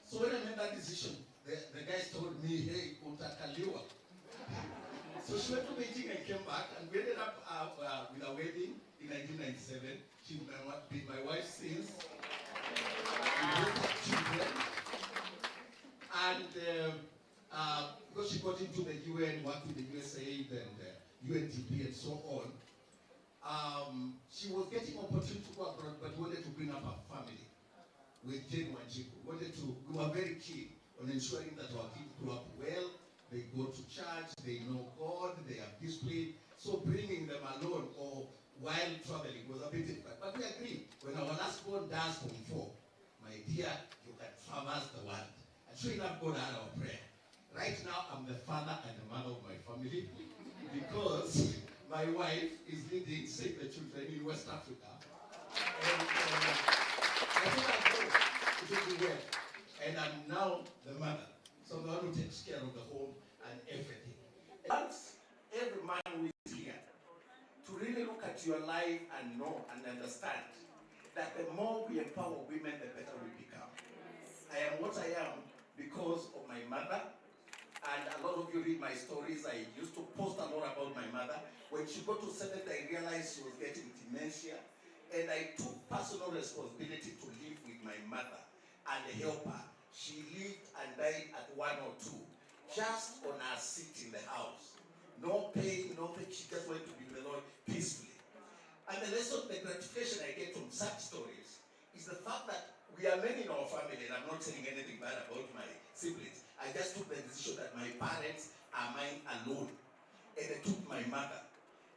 So when I made that decision, the guys told me, hey, utakaliwa. So she went to Beijing and came back, and we ended up with a wedding in 1997. She's been my wife since. We both have children. And because she got into the UN, worked with the USAID and UNDP and so on, she was getting opportunity to go abroad, but wanted to bring up her family with Jane Wanjiku. We were very keen on ensuring that our kids grew up well, they go to church, they know God, they are disciplined. So bringing them alone or while traveling was a bit difficult. But we agreed, when our last born does Form 4, my dear, you can traverse the world. And sure enough, God had our prayer. Right now, I'm the father and the mother of my family because my wife is leading Save the Children in West Africa. And I thought I'd go. It will be well. And I'm now the mother. So I'm the one who takes care of the home and everything. Once every man who is here to really look at your life and know and understand that the more we empower women, the better we become. I am what I am because of my mother. And a lot of you read my stories. I used to post a lot about my mother. When she got to 70, I realized she was getting dementia. And I took personal responsibility to live with my mother and help her. She lived and died at 102, just on her seat in the house. No pain, nothing. She just went to be with the Lord peacefully. And the lesson, the gratification I get from such stories is the fact that we are many in our family, and I'm not saying anything bad about my siblings. I just took the decision that my parents are mine alone. And I took my mother.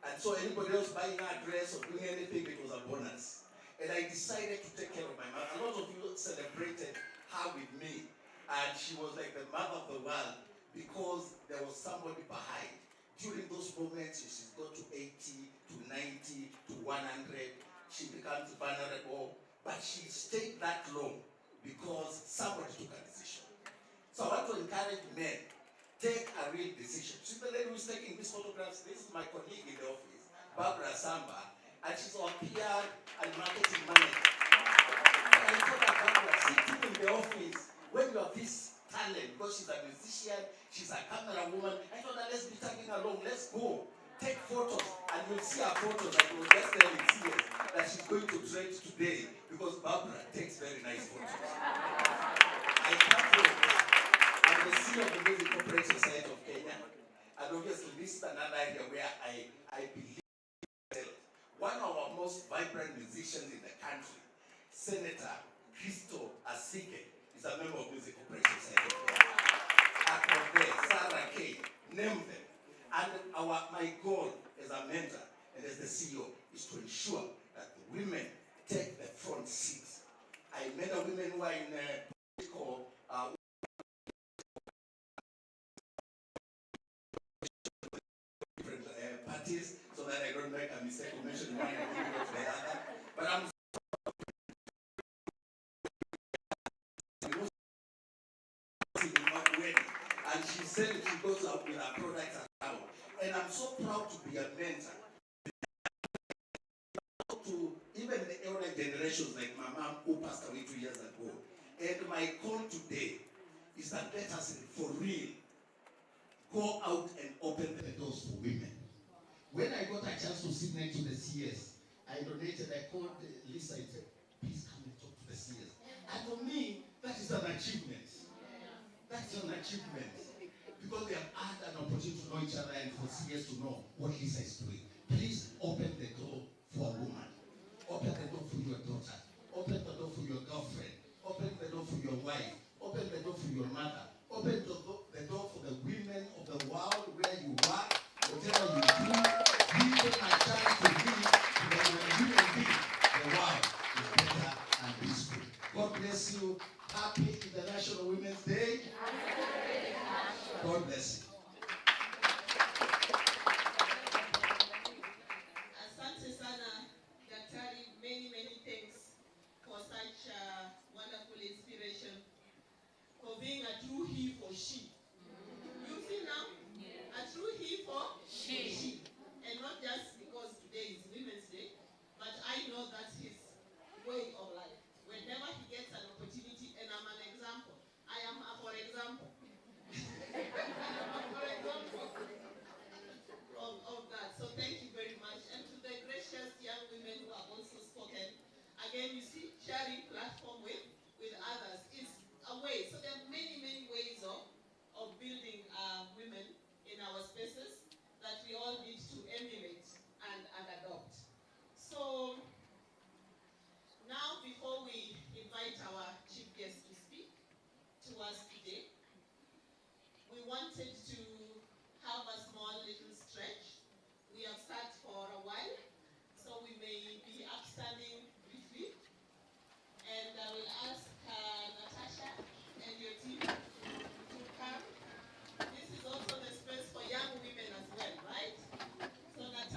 And so anybody else buying her dress or doing anything, it was a bonus. And I decided to take care of my mother. A lot of you celebrated her with me. And she was like the mother of the world because there was somebody behind. During those moments, she's got to 80, to 90, to 100. She becomes vulnerable. But she stayed that long because somebody took a decision. So I want to encourage men, take a real decision. She's the lady who's taking these photographs. This is my colleague in the office, Barbara Samba, and she's our PR and marketing manager. And I told her, Barbara, sitting in the office, when you have this talent, because she's a musician, she's a camera woman, I told her, let's be tagging along, let's go. Take photos, and you'll see her photos, and you'll just tell in tears that she's going to trend today, because Barbara takes very nice photos. I can't do it. I'm the CEO of the Music Corporate Society of Kenya, and obviously this is another area where I believe one of our most vibrant musicians in the country, Senator Christo Asike, is a member of Music Corporate Society of Kenya. Akode, Sarah K, name them. And my goal as a mentor and as the CEO is to ensure that the women take the front seat. I mentor women who are in political different parties, so that I don't make a mistake of mentioning one and leave it to the other. But I'm and she said she goes out with her products around. And I'm so proud to be a mentor to even the elder generations like my mom who passed away 2 years ago. And my call today is that let us for real go out and open the doors for women. When I got a chance to sit next to the CS, I donated, I called Lisa and said, please come and talk to the CS. And for me, that is an achievement. That's an achievement. Because we have had an opportunity to know each other and for CS to know what Lisa is doing. Please open the door for a woman. Open the door for your daughter. Open the door for your girlfriend. Open the door for your wife. Open the door for your mother. Open the door for the women of the world where you work, whatever you do. Give them a chance to live so that when women live, the world is better and peaceful. God bless you. Happy International Women's Day. God bless you. Asante sana, Daktari. Many thanks for such wonderful inspiration, for being a true he for she. You see now? A true he for she. And not just because today is Women's Day, but I know that's his way of life. Whenever he gets an opportunity, and I'm an example. I am a for example. For example of that. So thank you very much. And to the gracious young women who have also spoken, again, you see, sharing platform with others is a way. So there are many ways of building women in our spaces that we all need to emulate and adopt. So now, before we invite our chief guest to speak to us today, we wanted to have a small little stretch. We have sat for a while, so we may be upstanding briefly. And I will ask Natasha and your team to come. This is also the space for young women as well, right? So Natasha.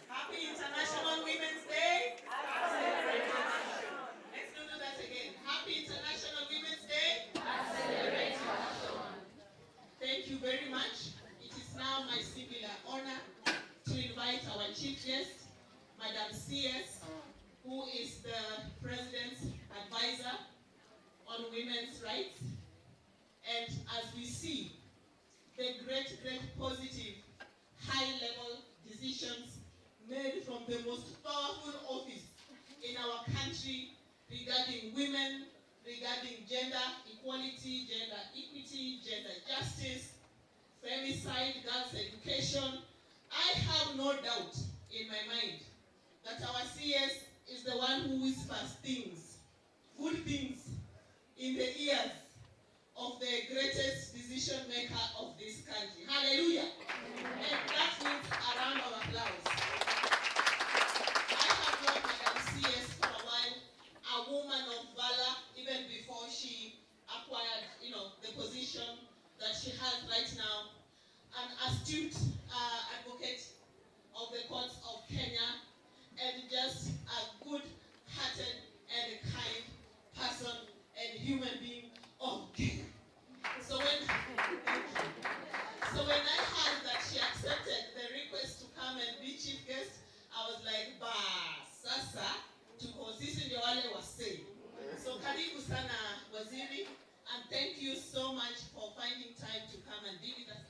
Happy International Women's Day. Let's do that again. Happy International Women's Day. Thank you very much. It is now my singular honor to invite our chief guest, Madam CS, who is the President's advisor on women's rights. And as we see, the great positive, high-level decisions made from the most powerful office in our country regarding women, regarding gender equality, gender equity, gender justice, femicide, girls' education. I have no doubt in my mind that our CS is the one who whispers things, good things, in the ears of the greatest decision maker of this country. Hallelujah. And that means a round of applause. I have known Madam CS for a while, a woman of valor, even before she acquired, the position that she has right now, an astute advocate of the courts of Kenya, and just a good-hearted and a kind person and human being of Kenya. So when I heard that she accepted the request to come and be chief guest, I was like, sasa tuko sisi ndio wale wasee. So karibu sana waziri, and thank you so much for finding time to come and be with us.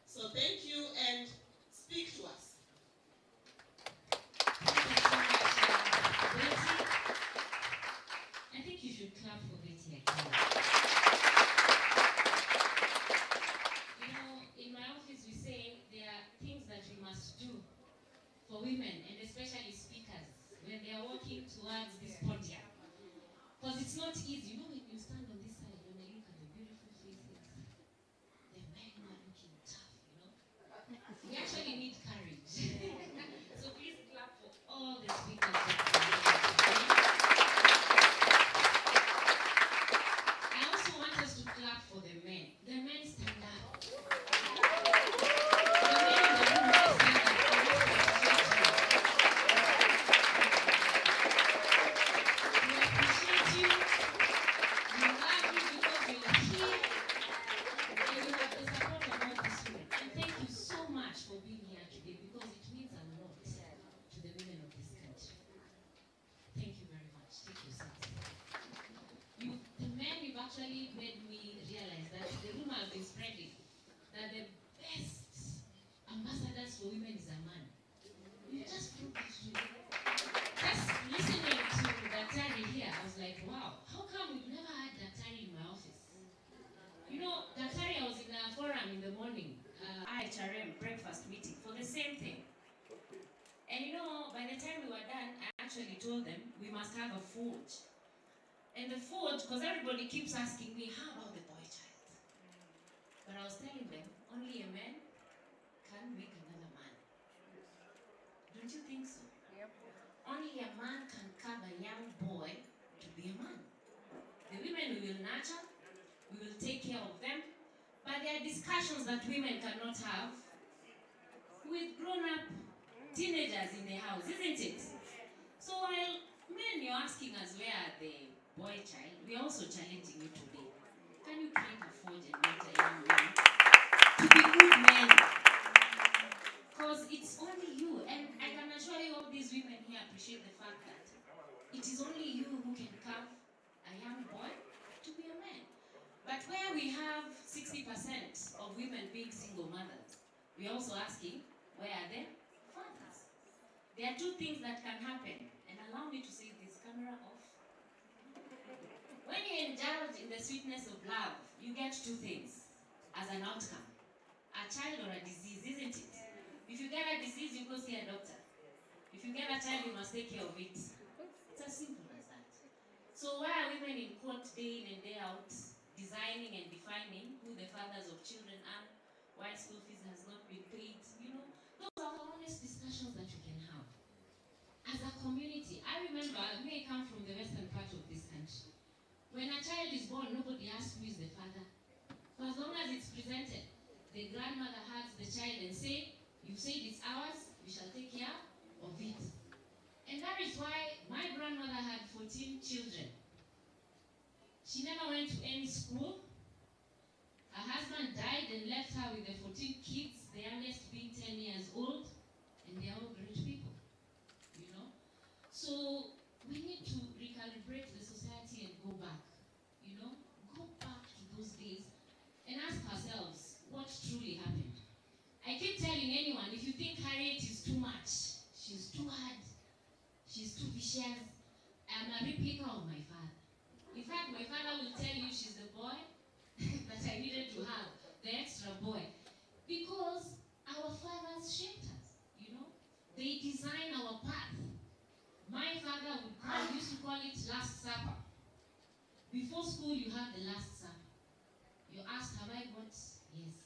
So thank you and speak to us. I think you should clap for Betty again. In my office we say there are things that we must do for women, and especially speakers, when they are walking towards this podium. Because it's not easy. When you stand on this side, when I look at the beautiful faces, the men who are looking tough, we actually need courage. So please clap for all the speakers. I also want us to clap for the men. The men stand up. The men in the room stand up. We appreciate you. We love you because you're here. And you have the support of all these women. And thank you so much for being here today, because it means a lot to the women of this country. Thank you very much. Take your seats. The men, you've actually made me realize that the rumor has been spreading that the best ambassadors for women is a man. You just proved it to me. Just listening to Daktari here, I was like, wow, how come we've never had Daktari in my office? Daktari, I was in a forum in the morning, IHRM breakfast meeting for the same thing. And by the time we were done, I actually told them we must have a forge. And the forge, because everybody keeps asking me, how about the boy child? But I was telling them, only a man can make another man. Don't you think so? Yep. Only a man can carve a young boy to be a man. The women we will nurture, we will take care of them, but there are discussions that women cannot have with grown-up teenagers in the house, isn't it? So while men, you're asking us where are the boy child, we are also challenging you today. Can you create a forge and mentor young men to be good men? Because it's only you, and I can assure you all these women here appreciate the fact that it is only you who can carve a young boy to be a man. But where we have 60% of women being single mothers, we are also asking, where are their fathers? There are two things that can happen, and allow me to say this, camera off. When you indulge in the sweetness of love, you get two things as an outcome. A child or a disease, isn't it? If you get a disease, you go see a doctor. If you get a child, you must take care of it. It's as simple as that. So why are women in court day in and day out, designing and defining who the fathers of children are, why school fees has not been paid? You know, those are honest discussions that you can have. As a community, I remember, me, I come from the western part of this country. When a child is born, nobody asks who is the father. So as long as it's presented, the grandmother hugs the child and say, you said it's ours, we shall take care of it. And that is why my grandmother had 14 children. She never went to any school. Her husband died and left her with the 14 kids, the youngest being 10 years old, and they are all great people, you know. So we need to recalibrate the society and go back, you know, go back to those days and ask ourselves what truly happened. I keep telling anyone, if you think Harriet is too much, she's too hard, she's too vicious, I'm a replica of my father. In fact, my father will tell you she's the boy that I needed to have, the extra boy. Because our fathers shaped us, you know. They design our path. My father used to call it Last Supper. Before school, you have the Last Supper. You ask, have I got? Yes.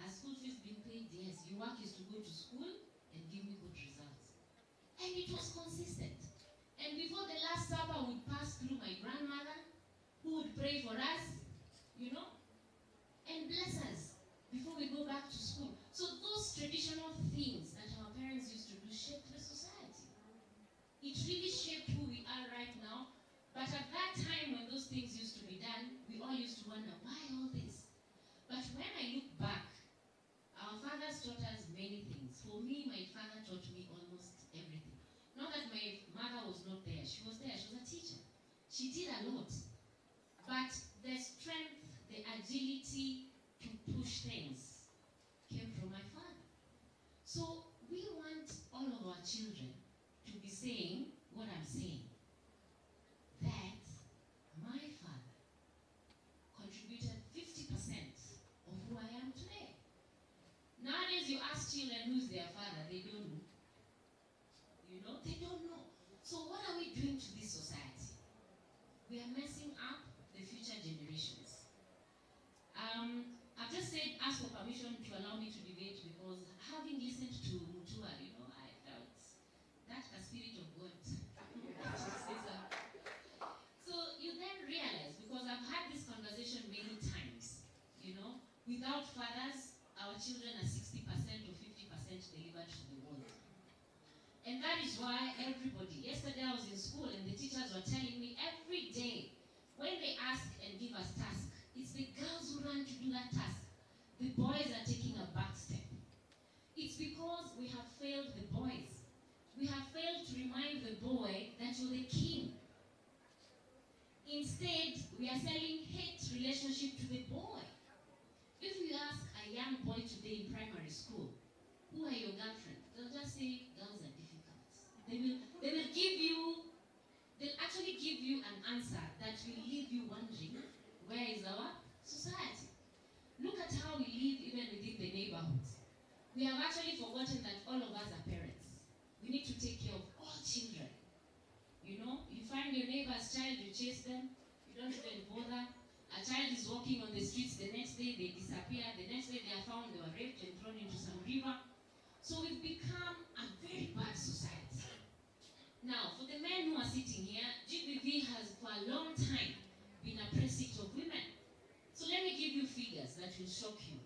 Has school fees been paid? Yes. Your work is to go to school and give me good results. And it was consistent. And before the Last Supper would pass through my grandmother, who would pray for us, you know, and bless us before we go back to school. So those traditional things that our parents used to do shaped the society. It really shaped who we are right now. But at that time when those things used to be done, we all used to wonder, why all this? But when I look back, our fathers taught us many things. For me, my father taught me almost everything. Not that my mother was not there. She was there. She was a teacher. She did a lot. But the strength, the agility to push things came from my father. So we want all of our children to be saying what I'm saying. That my father contributed 50% of who I am today. Nowadays you ask children who's their father, they don't know. You know, they don't know. So what are we doing to this society? We are messing up the future generations. I've just said, ask for permission to allow me to debate because having listened to Mutua, you know, I felt that's the spirit of God. So you then realize, because I've had this conversation many times, you know, without fathers, our children are 60% or 50% delivered to the world. And that is why everybody, yesterday I was in school and the teachers were telling me every day, when they ask and give us tasks, it's the girls who run to do that task. The boys are taking a back step. It's because we have failed the boys. We have failed to remind the boy that you're the king. Instead, we are selling hate relationship to the boy. If you ask a young boy today in primary school, who are your girlfriends? They'll just say, girls are difficult. They'll actually give you an answer that will leave you wondering, where is our society? Look at how we live even within the neighborhoods. We have actually forgotten that all of us are parents. We need to take care of all children. You know, you find your neighbor's child, you chase them, you don't even bother. A child is walking on the streets, the next day they disappear, the next day they are found, they were raped and thrown into some river. So we've become a very bad society. Now, for the men who are sitting here, GBV has for a long time been a precinct of women. So let me give you figures that will shock you.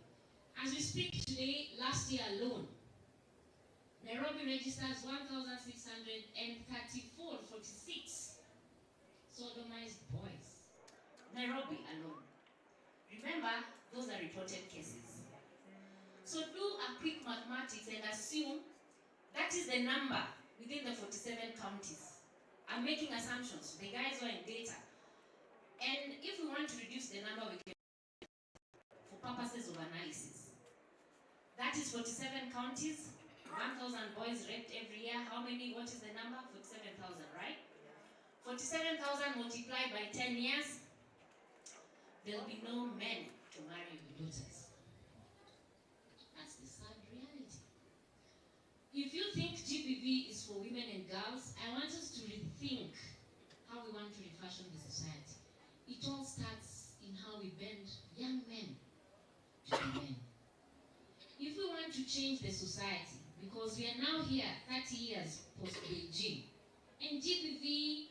As we speak today, last year alone, Nairobi registers 1,634.46 sodomized boys. Nairobi alone. Remember, those are reported cases. So do a quick mathematics and assume that is the number within the 47 counties. I'm making assumptions. The guys were in data. And if we want to reduce the number, we can, for purposes of analysis. That is 47 counties, 1,000 boys raped every year. How many? What is the number? 47,000, right? 47,000 multiplied by 10 years, there'll be no men to marry your daughters. That's the sad reality. If you think GBV is for women and girls, I want us to rethink how we want to refashion the society. It all starts in how we bend young men to be men. If we want to change the society, because we are now here 30 years post-Beijing, and GBV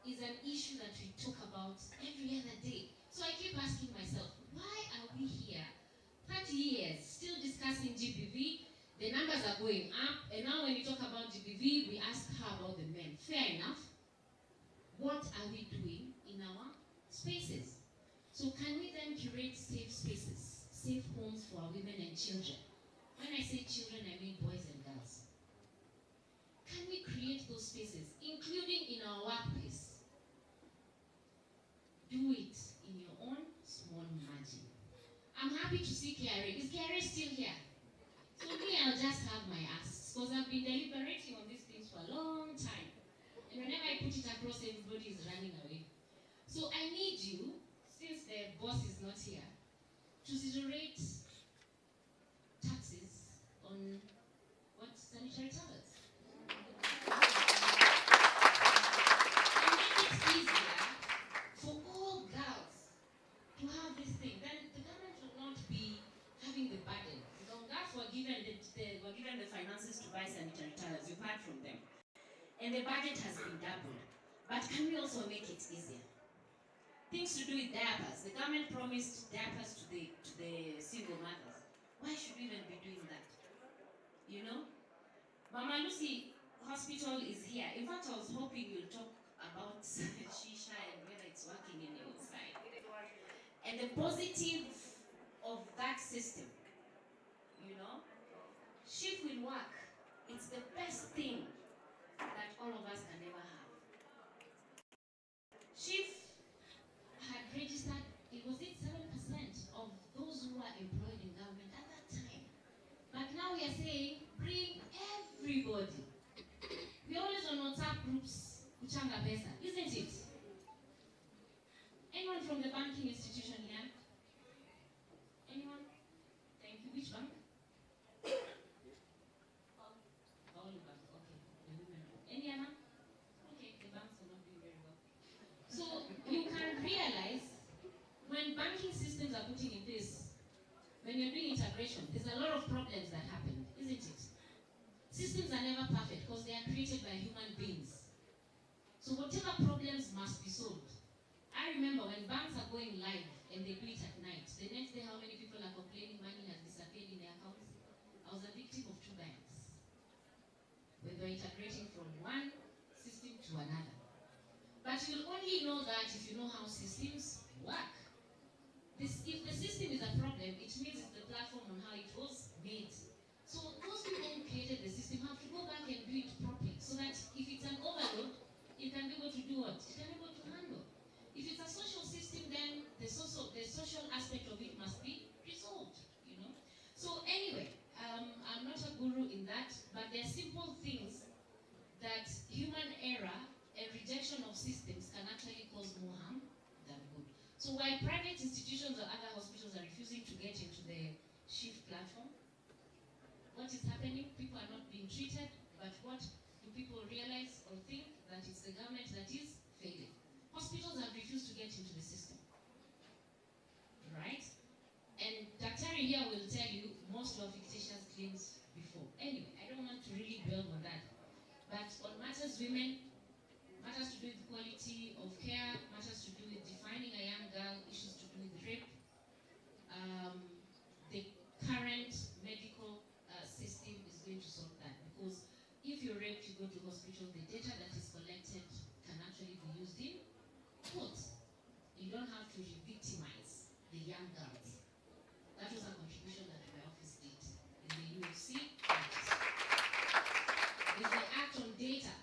is an issue that we talk about every other day. So I keep asking myself, why are we here 30 years still discussing GBV? The numbers are going up, and now when we talk about GBV, we ask how about the men. Fair enough. What are we doing in our spaces? So can we then curate safe spaces, safe homes for our women and children? When I say children, I mean boys and girls. Can we create those spaces, including in our workplace? Do it in your own small margin. I'm happy to see KRA. Is KRA still here? So me, I'll just have my asks, because I've been deliberating on these things for a long time. And whenever I put it across, everybody is running away. So I need you, since the boss is not here, to zerate taxes on what sanitary towels. And make it easier for all girls to have this thing. Then the government will not be having the burden. Girls were given the finances to buy sanitary towels. You've heard from them. And the budget has been doubled. But can we also make it easier? Things to do with diapers. The government promised diapers to the single mothers. Why should we even be doing that? You know? Mama Lucy Hospital is here. In fact, I was hoping you'll talk about shisha and whether it's working in your side. And the positive of that system, you know? Shift will work. It's the best thing that all of us can ever have. Shift had registered, it was 7% of those who were employed in government at that time. But now we are saying, bring everybody. We always on WhatsApp groups, Kuchanga Pesa, isn't it? Anyone from the banking institution here? Anyone? Thank you. Which bank? All the banks, okay. The women. Any other? Okay, the banks are not doing very well. So you can realize when banking systems are putting in place, when you're doing integration, there's a lot of problems that happen, isn't it? Systems are never perfect because they are created by human beings. So whatever problems must be solved. I remember when banks are going live and they do it at night, the next day how many people are complaining money has disappeared in their accounts? I was a victim of 2 banks. When they're integrating from one system to another. But you'll only know that if you know how systems work. If the system is a problem, it means it's the platform on how it was made. So those people who created the system have to go back and do it properly so that if it's an overload, it can be able to do what? It can be able to handle. If it's a social system, then the social aspect of it must be resolved, you know. So anyway, I'm not a guru in that, but there are simple things that human error and rejection of systems can actually cause more harm than good. So while private institutions or other hospitals are refusing to get into the Shift platform, what is happening? People are not being treated, but what do people realize or think? That it's the government that is failing. Hospitals have refused to get into the system, right? And Dr. here will tell you most of fictitious claims before. Anyway, I don't want to really dwell on that. But on matters women, matters to do with quality of care, matters to do with defining a young girl, issues to do with rape, the current medical system is going to solve that because sure the data that is collected can actually be used in court. You don't have to re-victimize the young girls. That was a contribution that my office did in the UFC Act. There's the Act on data,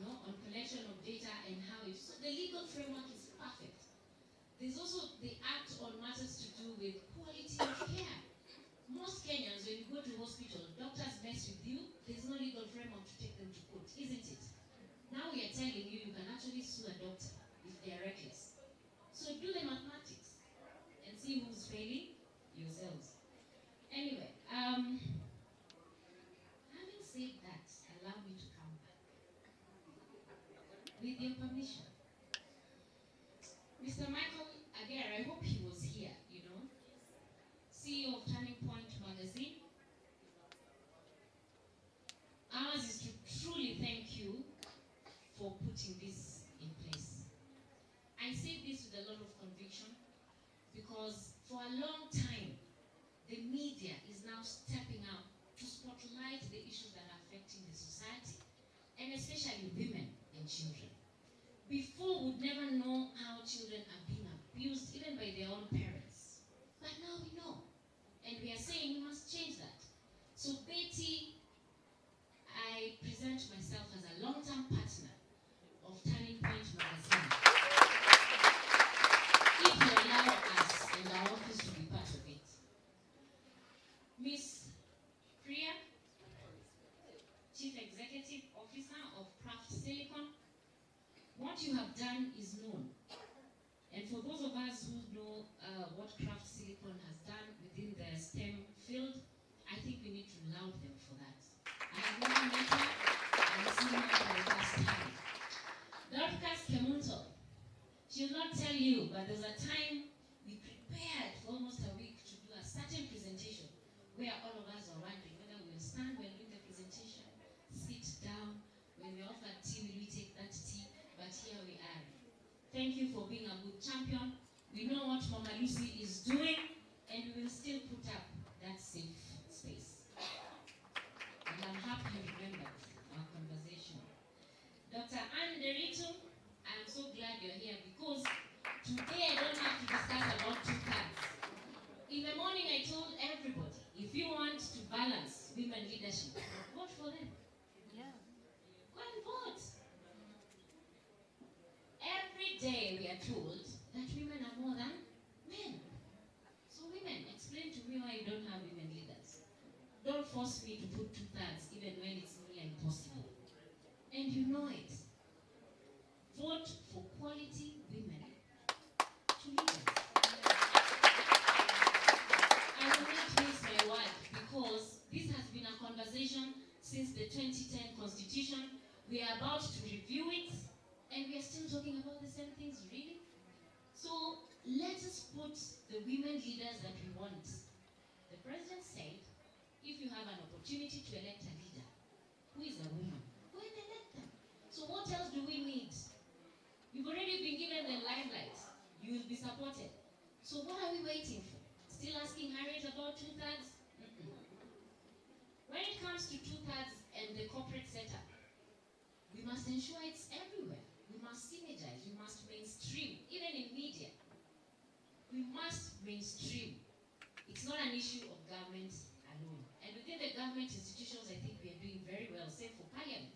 on collection of data and how so the legal framework is perfect. There's also the Act on matters to do with quality of care. Most Kenyans, when you go to hospital, doctors mess with you, there's no legal framework to take them to court, isn't it? Now we are telling you can actually sue a doctor if they are reckless. So do the mathematics and see who's failing yourselves. Anyway, having said that, allow me to come back. With your permission. Mr. Michael Aguirre, I hope he was here, CEO of Turning Point magazine. Ours is to truly thank you for putting this in place. I say this with a lot of conviction because for a long time, the media is now stepping up to spotlight the issues that are affecting the society, and especially women and children. Before, we'd never know how children are being abused, even by their own parents. But now we know. And we are saying we must change that. So Betty, I present myself as a long-term partner of Turning Point magazine. If you allow us and our office to be part of it. Miss Priya, Chief Executive Officer of Craft Silicon, what you have done is known. And for those of us who know what Craft Silicon has done within the STEM field, I think we need to laud them for that. I have never met her, I've seen her for the first time. Dorcas Kemunto, she'll not tell you, but there's a time we prepared for almost a week to do a certain presentation where all of us were wondering whether we will stand when doing the presentation, sit down, when we offer tea, will we take that tea? But here we are. Thank you for being a good champion. We know what Mama Lucy is doing, and we will still put up that safe space. And I'm happy you remembered our conversation. Dr. Anne Derito, I'm so glad you're here because today I don't have to discuss about two cards. In the morning I told everybody, if you want to balance women leadership, vote for them. Yeah. Go and vote. Every day we are told that women are more than men. So women, explain to me why you don't have women leaders. Don't force me to put 2/3 even when it's nearly impossible. And you know it. Vote for quality women to lead us. I will not waste my word because this has been a conversation since the 2010 Constitution. We are about to review it. And we are still talking about the same things, really? So let us put the women leaders that we want. The president said, if you have an opportunity to elect a leader who is a woman, go and elect them. So what else do we need? You've already been given the limelight. You will be supported. So what are we waiting for? Still asking Harriet about 2/3? When it comes to 2/3 and the corporate setup, we must ensure it's everywhere. We must synergize, we must mainstream, even in media. We must mainstream. It's not an issue of government alone. And within the government institutions, I think we are doing very well, save for Parliament.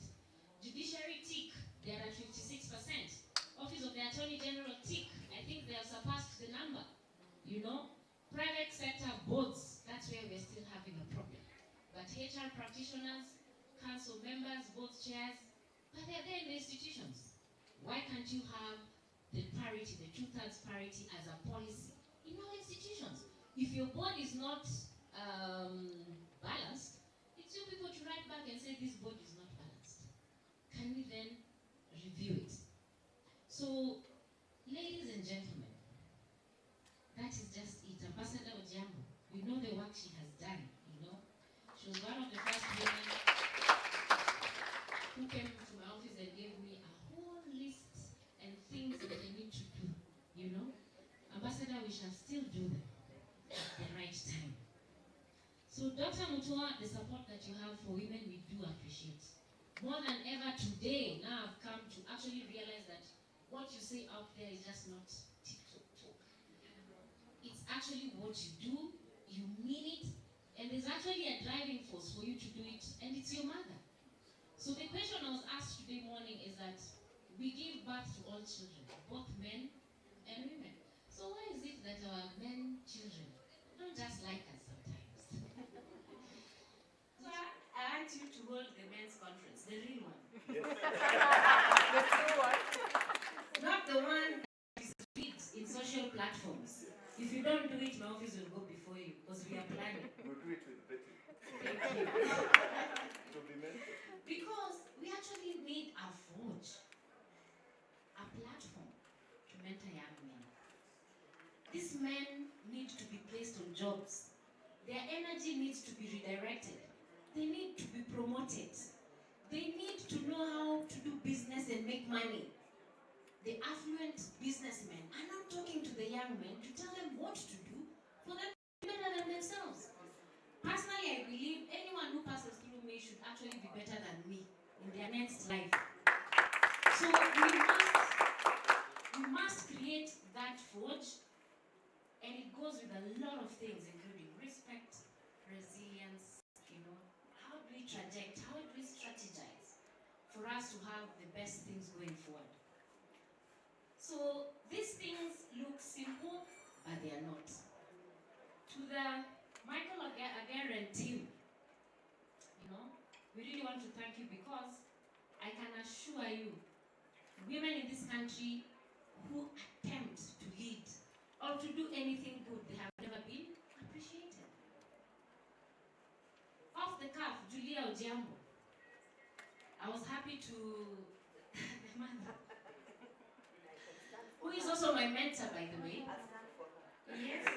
Judiciary tick, they are at 56%. Office of the Attorney General tick, I think they have surpassed the number. Private sector boards, that's where we're still having a problem. But HR practitioners, council members, board chairs, but they're there in the institutions. Why can't you have the parity, the 2/3 parity as a policy in all institutions? If your board is not balanced, it's you people to write back and say this board is not balanced. Can we then review it? So, ladies and gentlemen, that is just it. Ambassador Ojambo, we know the work she has done, She was one of the first women who came to my office and gave me a whole list and things that I need to do, Ambassador, we shall still do them at the right time. So Dr. Mutua, the support that you have for women, we do appreciate. more than ever today, now I've come to actually realize that what you say out there is just not TikTok talk. It's actually what you do, you mean it, and there's actually a driving force for you to do it, and it's your mother. So the question I was asked today morning is that we give birth to all children, both men and women. So why is it that our men children don't just like us sometimes? So I want you to hold the men's conference, the real one. The true one. Not the one that is feeds in social platforms. If you don't do it, my office will go before you because we are planning. We'll do it with Betty. Thank you. To be mentored. Because we actually need a forge, a platform to mentor young men. These men need to be placed on jobs. Their energy needs to be redirected. They need to be promoted. They need to know how to do business and make money. The affluent businessmen are not talking to the young men to tell them what to do for them to be better than themselves. Personally, I believe anyone who passes through me should actually be better than me in their next life. So we must create that forge, and it goes with a lot of things, including respect, resilience, how do we traject, how do we strategize for us to have the best things going forward. So these things look simple, but they are not. To the Michael Aguirre team, we really want to thank you because I can assure you, women in this country who attempt to lead or to do anything good, they have never been appreciated. Off the cuff, Julia Ojambo. I was happy to the mother, who is also my mentor, by the way. Yes.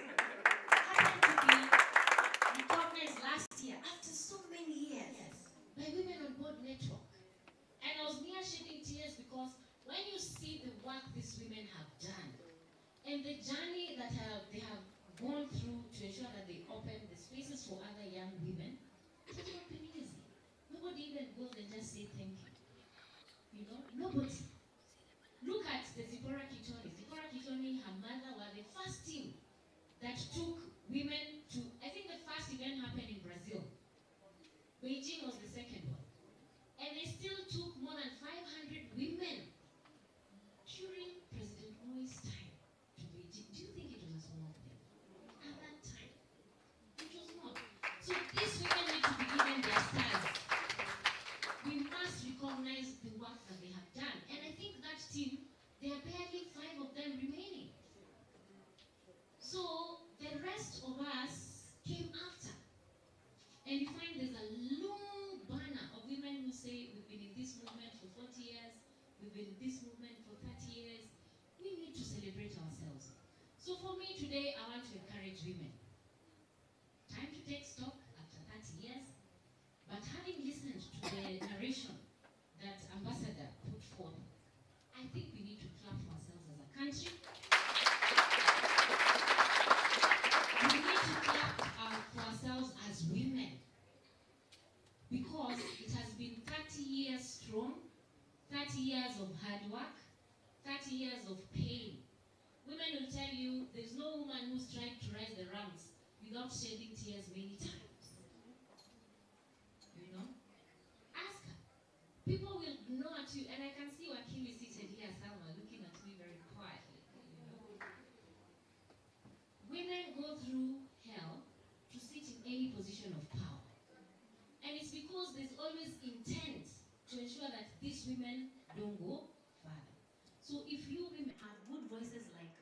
Happened to be recognized last year after so many years by Women on Board Network. And I was near shedding tears because when you see the work these women have done and the journey that they have gone through to ensure that they open the spaces for other young women, it has not been easy. Nobody even goes and just say thank you. Nobody. Look at the Zipporah Kitoni. Zipporah Kitoni, her mother were the first team that took women to, I think the first event happened in Brazil. Beijing was the second one. And they still took more than 500 women during President Moi's time to Beijing. Do you think it was a small thing? At that time, it was not. So these women need to be given their stars. We must recognize the work that they have done. And I think that team, there are barely 5 of them remaining. So the rest of us came after. And you find there's a long banner of women who say, we've been in this movement for 40 years, we've been in this movement for 30 years. We need to celebrate ourselves. So for me today, I want to encourage women. Time to take stock after 30 years. But having listened to the narration that Ambassador put forth, I think we need to clap for ourselves as a country. We need to clap for ourselves as women. Because it has been 30 years strong, 30 years of hard work, 30 years of pain. Women will tell you there's no woman who's tried to rise the ranks without shedding tears many times. Ask her. People will know at you, and I can see Wakili seated here, Salma, looking at me very quietly. Women go through hell to sit in any position of power. And it's because there's always intent to ensure that these women don't go further. So if you women have good voices like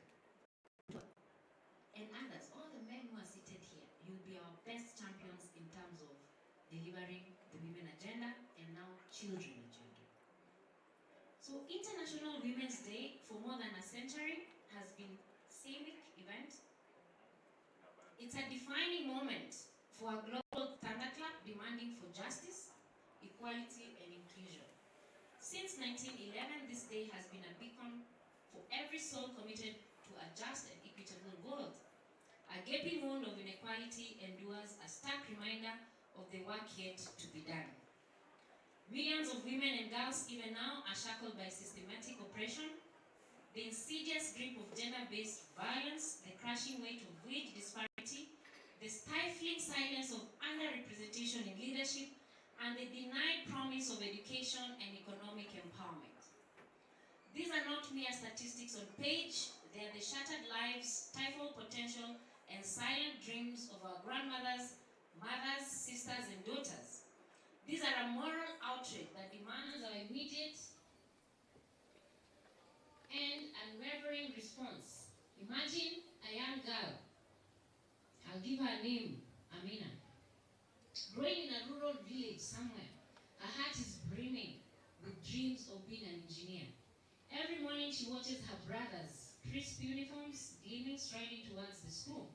and others, all the men who are seated here, you'll be our best champions in terms of delivering the women agenda and now children agenda. So International Women's Day for more than a century has been a civic event. It's a defining moment for a global thunderclap demanding for justice, equality, and inclusion. Since 1911, this day has been a beacon for every soul committed to a just and equitable world. A gaping wound of inequality endures, a stark reminder of the work yet to be done. Millions of women and girls even now are shackled by systematic oppression, the insidious grip of gender-based violence, the crushing weight of wage disparity, the stifling silence of underrepresentation in leadership, and the denied promise of education and economic empowerment. These are not mere statistics on page, they are the shattered lives, stifled potential, and silent dreams of our grandmothers, mothers, sisters, and daughters. These are a moral outrage that demands our immediate and unwavering response. Imagine a young girl, I'll give her a name, Amina, growing in a rural village somewhere. Her heart is brimming with dreams of being an engineer. Every morning she watches her brothers, crisp uniforms gleaming, striding towards the school,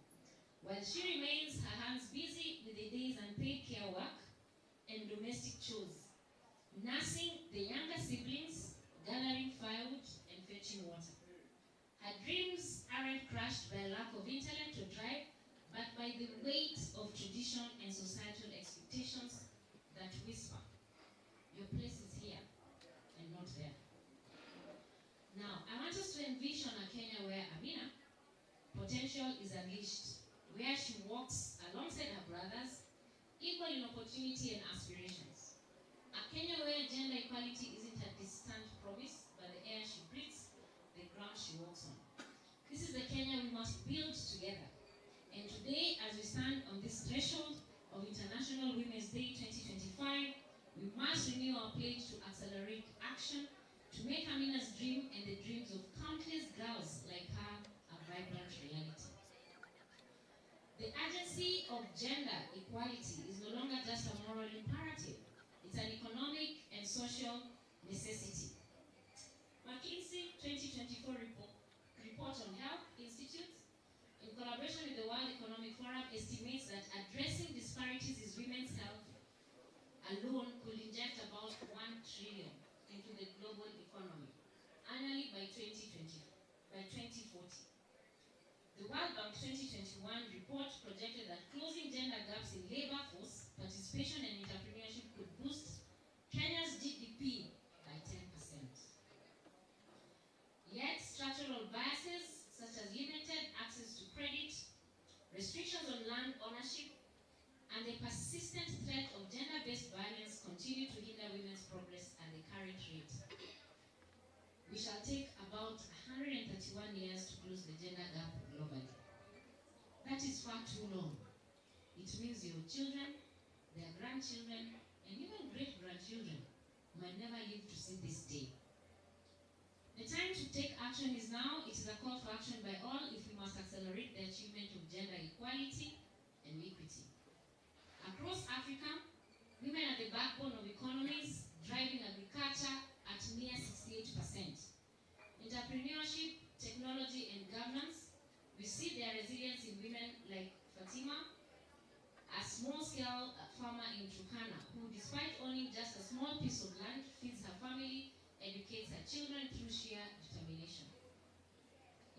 while she remains her hands busy with the day's unpaid care work and domestic chores, nursing the younger siblings, gathering firewood, and fetching water. Her dreams aren't crushed by a lack of intellect or drive, but by the weight of tradition and societal expectations that whisper, your place is here and not there. Now, I want us to envision a Kenya where Amina potential is unleashed, where she walks alongside her brothers, equal in opportunity and aspirations. A Kenya where gender equality isn't a distant promise, but the air she breathes, the ground she walks on. This is the Kenya we must build together. And today, as we stand on this threshold of International Women's Day 2025, we must renew our pledge to accelerate action to make Amina's dream and the dreams of countless girls like her a vibrant reality. The urgency of gender equality is no longer just a moral imperative. It's an economic and social necessity. McKinsey 2024 report on Health Institute, in collaboration with the World Economic Forum, estimates that addressing disparities in women's health alone could inject about 1 trillion into the global economy annually by 2040. The World Bank 2021 report projected that closing gender gaps in labor force, participation, and entrepreneurship could boost Kenya's GDP by 10%. Yet, structural biases such as limited access to credit, restrictions on land ownership, and the persistent threat of gender-based violence continue to hinder women's progress at the current rate. We shall take about 131 years to close the gender gap globally. That is far too long. It means your children, their grandchildren, and even great-grandchildren might never live to see this day. The time to take action is now. It is a call for action by all if we must accelerate the achievement of gender equality and equity. Across Africa, women are the backbone of economies, driving agriculture at near 68%. Entrepreneurship, technology, and governance, we see their resilience in women like Fatima, a small-scale farmer in Turkana, who, despite owning just a small piece of land, feeds her family, educates her children through sheer determination.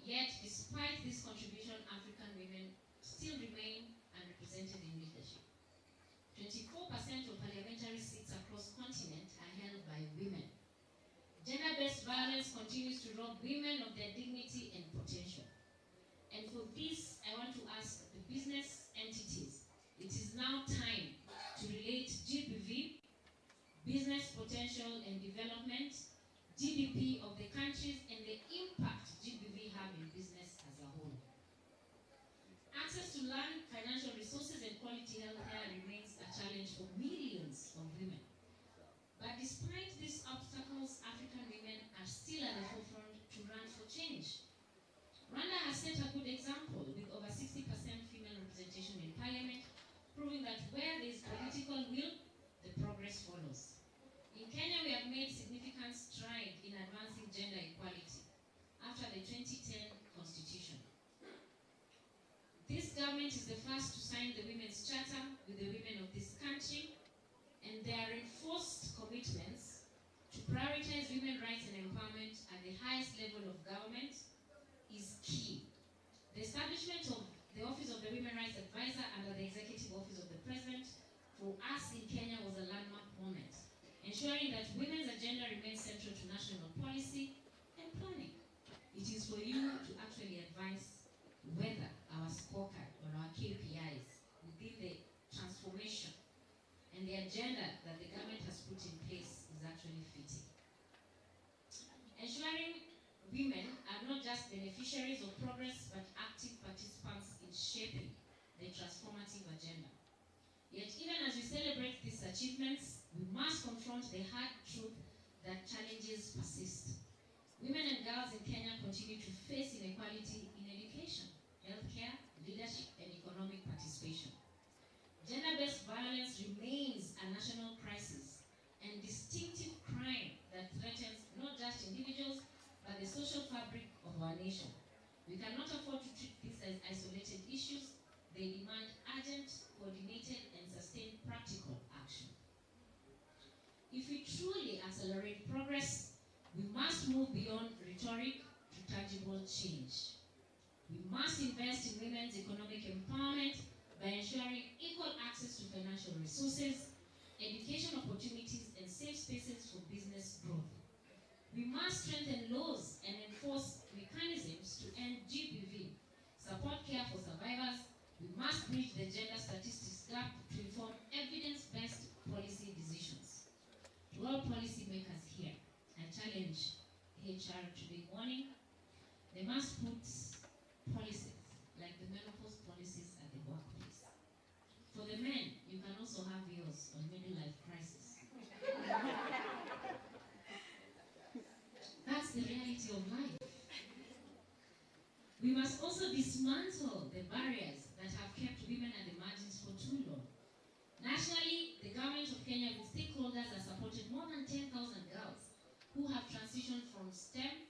Yet, despite this contribution, African women still remain unrepresented in leadership. 24% of parliamentary seats across the continent are held by women. Gender-based violence continues to rob women of their dignity and potential. And for this, I want to ask the business entities, it is now time to relate GBV, business potential and development, GDP of the countries, and the impact GBV have in business as a whole. Access to land, financial resources, and quality healthcare remains a challenge for millions of women. But despite these obstacles, African women are still at the forefront to run for change. Rwanda has set a good example with over 60% female representation in parliament, proving that where there is political will, the progress follows. In Kenya, we have made significant strides in advancing gender equality after the 2010 constitution. This government is the first to sign the Women's Charter with the women of this country, and their enforced commitments to prioritize women's rights and empowerment at the highest level of government is key. The establishment of the Office of the Women's Rights Advisor under the Executive Office of the President for us in Kenya was a landmark moment. And ensuring that women's agenda remains central to national policy and planning. It is for you to actually advise whether our scorecard or our KPIs within the transformation and the agenda that the government has put in place is actually fitting. Ensuring women are not just beneficiaries of progress but active participants in shaping the transformative agenda. Yet even as we celebrate these achievements, we must confront the hard truth that challenges persist. Women and girls in Kenya continue to face inequality in education, healthcare, leadership, and economic participation. Gender-based violence remains a national crisis and distinctive crime that threatens not just individuals, but the social fabric of our nation. We cannot afford to treat these as isolated issues. They demand urgent, coordinated, and sustained practical action. If we truly accelerate progress, we must move beyond rhetoric to tangible change. We must invest in women's economic empowerment by ensuring equal access to financial resources, education opportunities, and safe spaces for business growth. We must strengthen laws and enforce mechanisms to end GBV, support care for survivors. We must bridge the gender statistics gap to inform evidence-based policy decisions. To all policymakers here, I challenge HR today morning. They must put policies like the menopause policies at the workplace. For the men, you can also have yours on midlife crisis. That's the reality of life. We must also dismantle the barriers that have kept women at the margins for too long. Nationally, the government of Kenya with stakeholders has supported more than 10,000 girls who have transitioned from STEM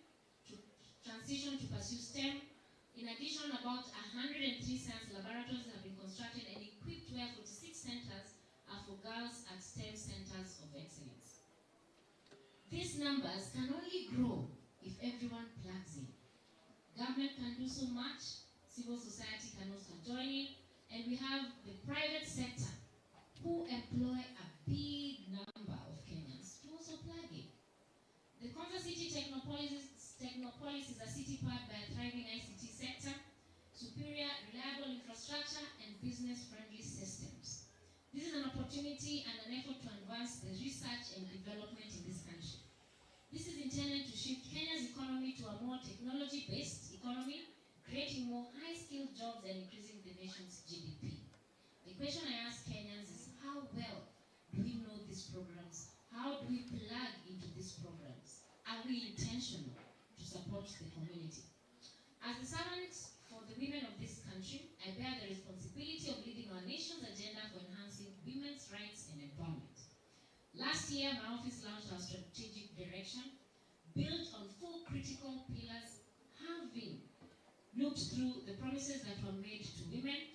to pursue STEM. In addition, about 103 science laboratories have been constructed and equipped where 46 centers are for girls at STEM centers of excellence. These numbers can only grow if everyone plugs in. Government can do so much, civil society can also join in, and we have the private sector who employ a big number of Kenyans to also plug in. The Konza City Technopolis is a city powered by a thriving ICT sector, superior, reliable infrastructure, and business-friendly systems. This is an opportunity and an effort to advance the research and development in this country. This is intended to shift Kenya's economy to a more technology-based economy, creating more high-skilled jobs and increasing the nation's GDP. The question I ask Kenyans is, how well do we know these programs? How do we plug into these programs? Are we intentional to support the community? As a servant for the women of this country, I bear the responsibility of leading our nation's agenda for enhancing women's rights and empowerment. Last year, my office launched our strategic direction, built on 4 critical pillars, having looked through the promises that were made to women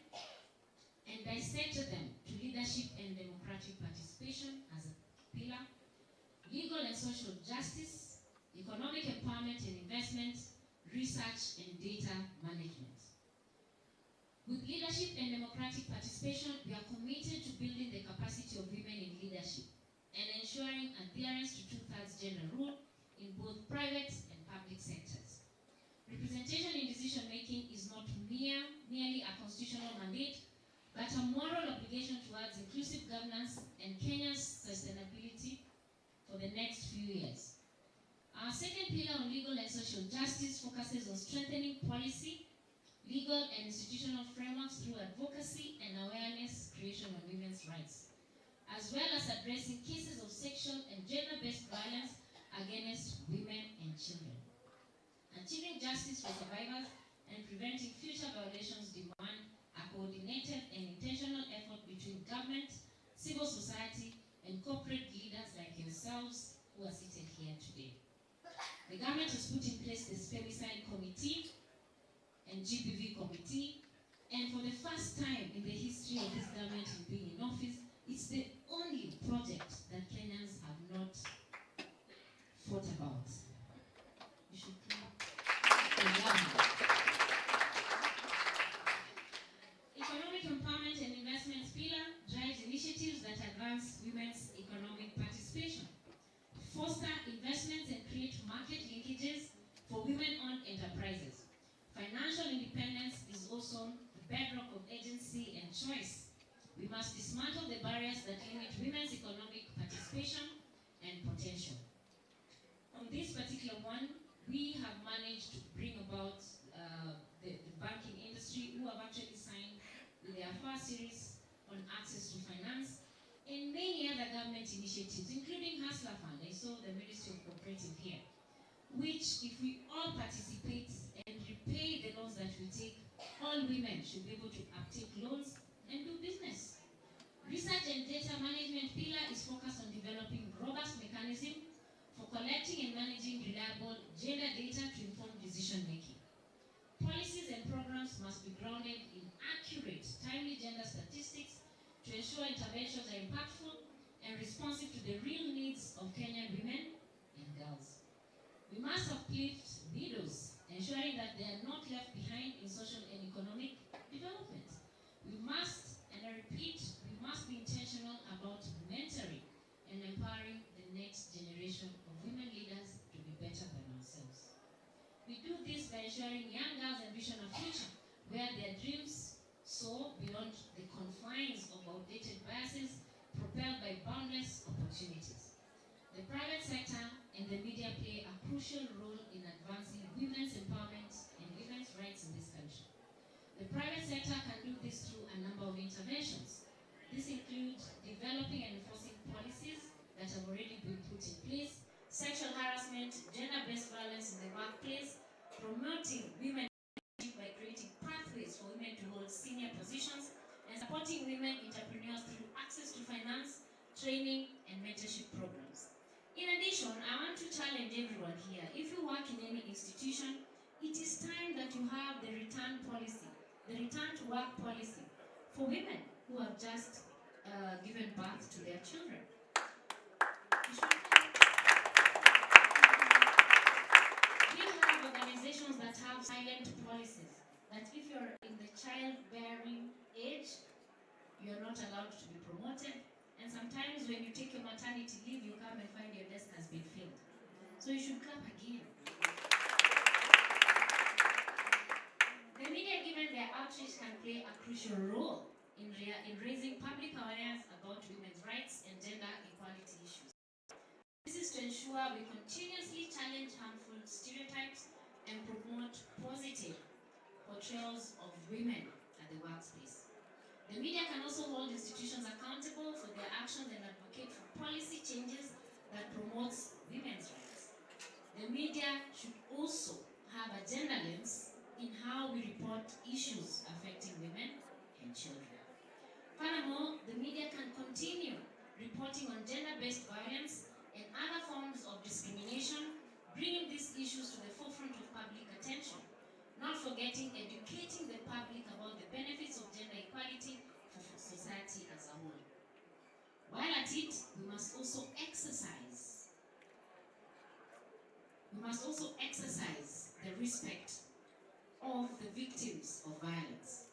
and dissected them to leadership and democratic participation as a pillar, legal and social justice, economic empowerment and investment, research and data management. With leadership and democratic participation, we are committed to building the capacity of women in leadership and ensuring adherence to 2/3 gender rule in both private and public sectors. Representation in decision-making is not merely a constitutional mandate, but a moral obligation towards inclusive governance and Kenya's sustainability for the next few years. Our second pillar on legal and social justice focuses on strengthening policy, legal and institutional frameworks through advocacy and awareness creation on women's rights, as well as addressing cases of sexual and gender-based violence against women and children. Achieving justice for survivors and preventing future violations demand a coordinated and intentional effort between government, civil society, and corporate leaders like yourselves who are seated here today. The government has put in place this femicide committee and GBV committee, and for the first time in the history of this government in being in office, it's the only project that Kenyans have not thought about. You should clap. Economic empowerment and investment pillar drives initiatives that advance women's economic participation. Financial independence is also the bedrock of agency and choice. We must dismantle the barriers that limit women's economic participation and potential. On this particular one, we have managed to bring about the banking industry, who have actually signed their first series on access to finance, and many other government initiatives, including Hustler Fund. I saw the Ministry of Cooperative here, which, if we all participate and repay the loans that we take, all women should be able to uptake loans and do business. Research and data management pillar is focused on developing robust mechanism for collecting and managing reliable gender data to inform decision making. Policies and programs must be grounded in accurate, timely gender statistics to ensure interventions are impactful and responsive to the real needs of Kenyan women and girls. We must uplift widows, ensuring that they are not left behind in social and economic development. We must, and I repeat, we must be intentional about mentoring and empowering the next generation of women leaders to be better than ourselves. We do this by ensuring young girls envision a future where their dreams soar beyond the confines of outdated biases, propelled by boundless opportunities. The private sector and the media play a crucial role in advancing women's empowerment and women's rights in this country. The private sector can do this through a number of interventions. This includes developing and enforcing policies that have already been put in place, sexual harassment, gender-based violence in the workplace, promoting women by creating pathways for women to hold senior positions, and supporting women entrepreneurs through access to finance, training, and mentorship programs. In addition, I want to challenge everyone here. If you work in any institution, it is time that you have the return policy, the return to work policy for women who have just given birth to their children. We have organizations that have silent policies, that if you're in the childbearing age, you're not allowed to be promoted. And sometimes when you take your maternity leave, you come and find your desk has been filled. So you should clap again. The media, given their outreach, can play a crucial role in raising public awareness about women's rights and gender equality issues. This is to ensure we continuously challenge harmful stereotypes and promote positive portrayals of women at the workplace. The media can also hold institutions accountable for their actions and advocate for policy changes that promotes women's rights. The media should also have a gender lens in how we report issues affecting women and children. Furthermore, the media can continue reporting on gender-based violence and other forms of discrimination, bringing these issues to the forefront of public attention, not forgetting educating the public about the benefits of gender equality for society as a whole. While at it, we must also exercise the respect of the victims of violence.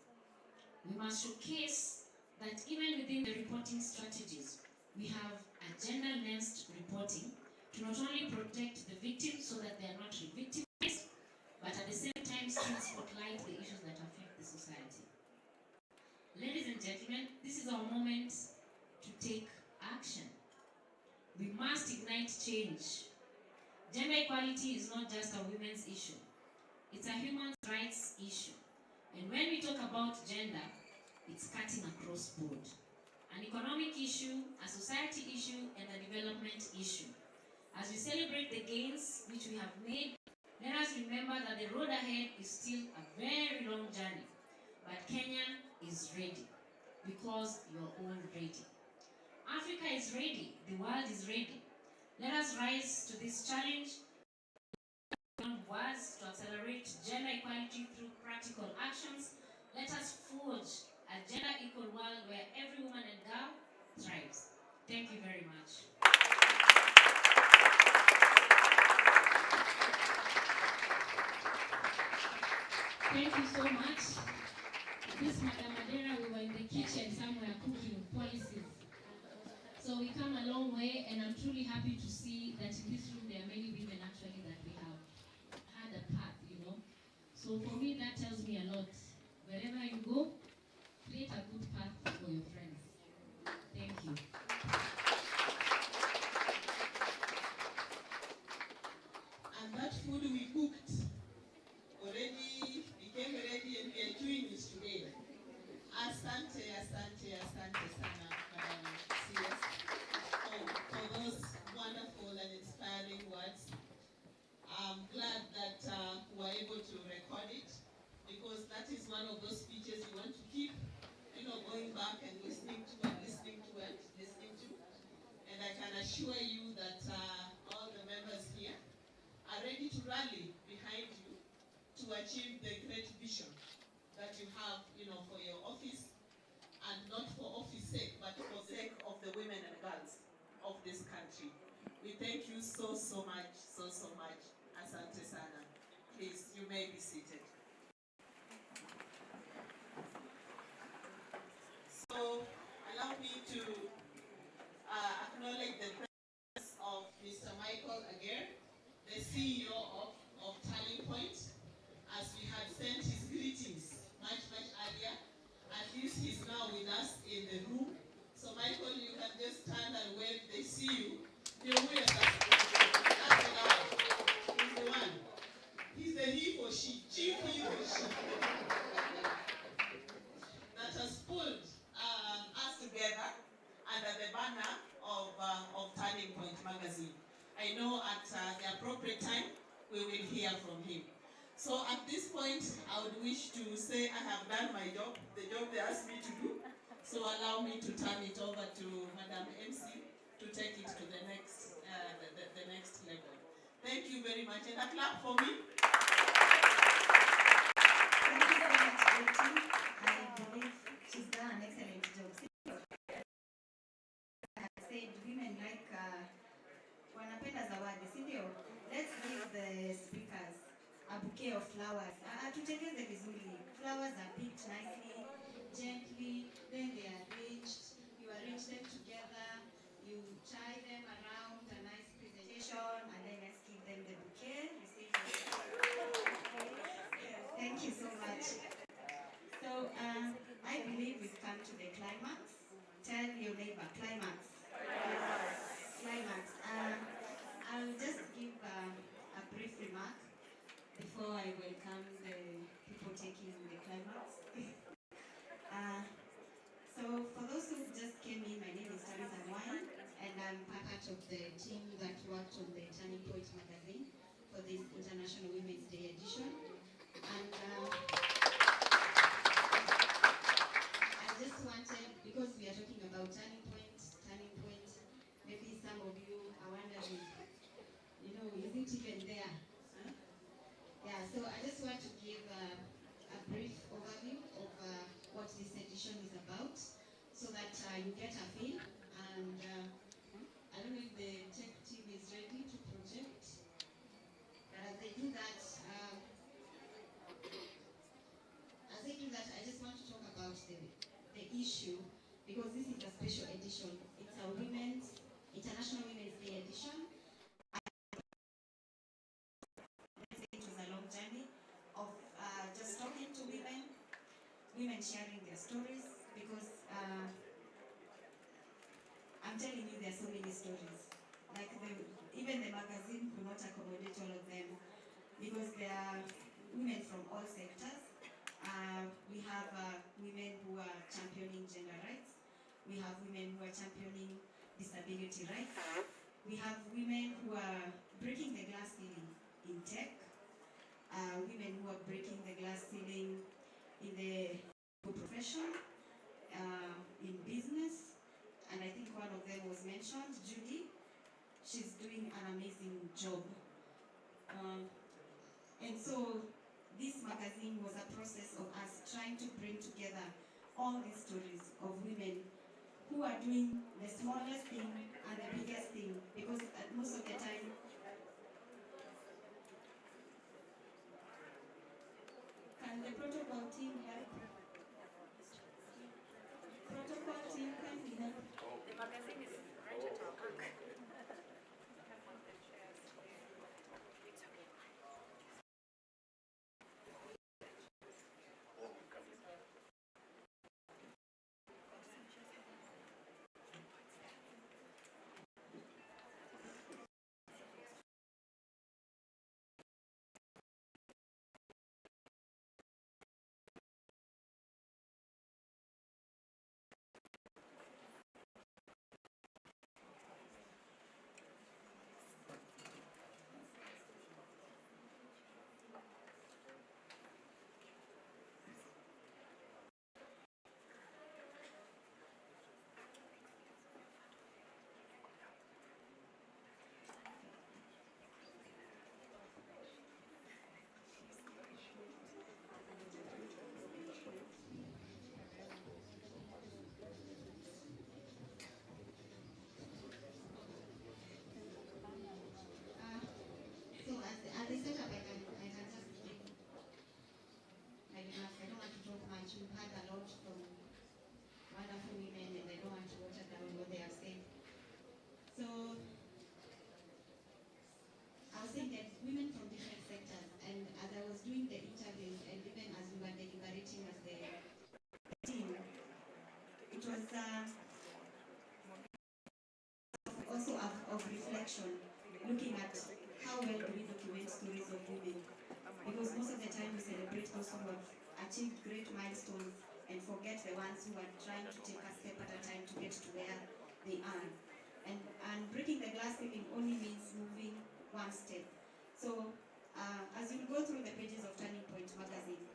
We must showcase that even within the reporting strategies, we have a gender-lensed reporting to not only protect the victims so that they are not re-victimized, but at the same time still spotlight the issues that affect the society. Ladies and gentlemen, this is our moment to take action. We must ignite change. Gender equality is not just a women's issue. It's a human rights issue. And when we talk about gender, it's cutting across board. An economic issue, a society issue, and a development issue. As we celebrate the gains which we have made, let us remember that the road ahead is still a very long journey. But Kenya is ready, because you're all ready. Africa is ready, the world is ready. Let us rise to this challenge beyond words to accelerate gender equality through practical actions. Let us forge a gender equal world where every woman and girl thrives. Thank you very much. Thank you so much. This Madam Adera, we were in the kitchen somewhere cooking policies. So we come a long way, and I'm truly happy to see that in this room there are many women actually that we have had a path, you know. So for me, that tells me your friends. Thank you. And that food we cooked already became ready and we are chewing it today. Asante, asante, asante sana, Madam CS, for those wonderful and inspiring words. I'm glad that we were able to record it, because that is one of those speeches you want to keep, going back and listening to and listening to and listening to. And I can assure you that all the members here are ready to rally behind you to achieve the great vision that you have, for your office, and not for office sake, but for the sake of the women and girls of this country. We thank you so, so much, so, so much. Asante sana. Please, you may be seated. So, allow me to acknowledge the presence of Mr. Michael Aguirre, the CEO of Turning Point, as we had sent his greetings much, much earlier. At least he's now with us in the room. So Michael, you can just turn and wave, they see you. You're with us. That's the guy. He's the one. He's the he for she, chief he for she. That has pulled us together under the banner of Turning Point magazine. I know at the appropriate time, we will hear from him. So at this point, I would wish to say I have done my job, the job they asked me to do. So allow me to turn it over to Madam MC to take it to the next, the next level. Thank you very much. And a clap for me. Thank you so much, Betty. I believe she's done an excellent job. I said women like wanapenda zawadi, si ndio? Let's give the speakers a bouquet of flowers. Tutengeze vizuri. Flowers are picked nicely, gently, then they are arranged. You arrange them together, you tie them around a nice presentation, and then let's give them the bouquet. You see? Thank you so much. So I believe we've come to the climax. Tell your neighbor, climax. Climax. I'll just give a brief remark before I welcome the people taking the climax. So for those who just came in, my name is Teresa Mwai, and I'm part of the team that worked on the Turning Point magazine for this International Women's Day edition. And I just wanted, because we are talking about Turning Point, maybe some of you are wondering, is it even there? Huh? Yeah, so I just want to give a brief overview of what this edition is about, so that you get a feel. And I don't know if the tech team is ready to project, but as they do that, I just want to talk about the issue, because this is a special edition. It's a International Women's Day edition. It was a long journey of just talking to women sharing their stories, because I'm telling you, there are so many stories. Like even the magazine could not accommodate all of them, because there are women from all sectors. We have women who are championing gender rights. We have women who are championing disability rights. We have women who are breaking the glass ceiling in tech. Women who are breaking the glass ceiling in the profession, in business. And I think one of them was mentioned, Judy. She's doing an amazing job. And so this magazine was a process of us trying to bring together all these stories of women who are doing the smallest thing and the biggest thing, because most of the time, can the protocol team help? Protocol team, can we help? The magazine is right at our back. was also of reflection, looking at how well do we document stories of women. Because most of the time we celebrate those who have achieved great milestones and forget the ones who are trying to take a step at a time to get to where they are. And breaking the glass ceiling only means moving one step. So as you go through the pages of Turning Point magazine,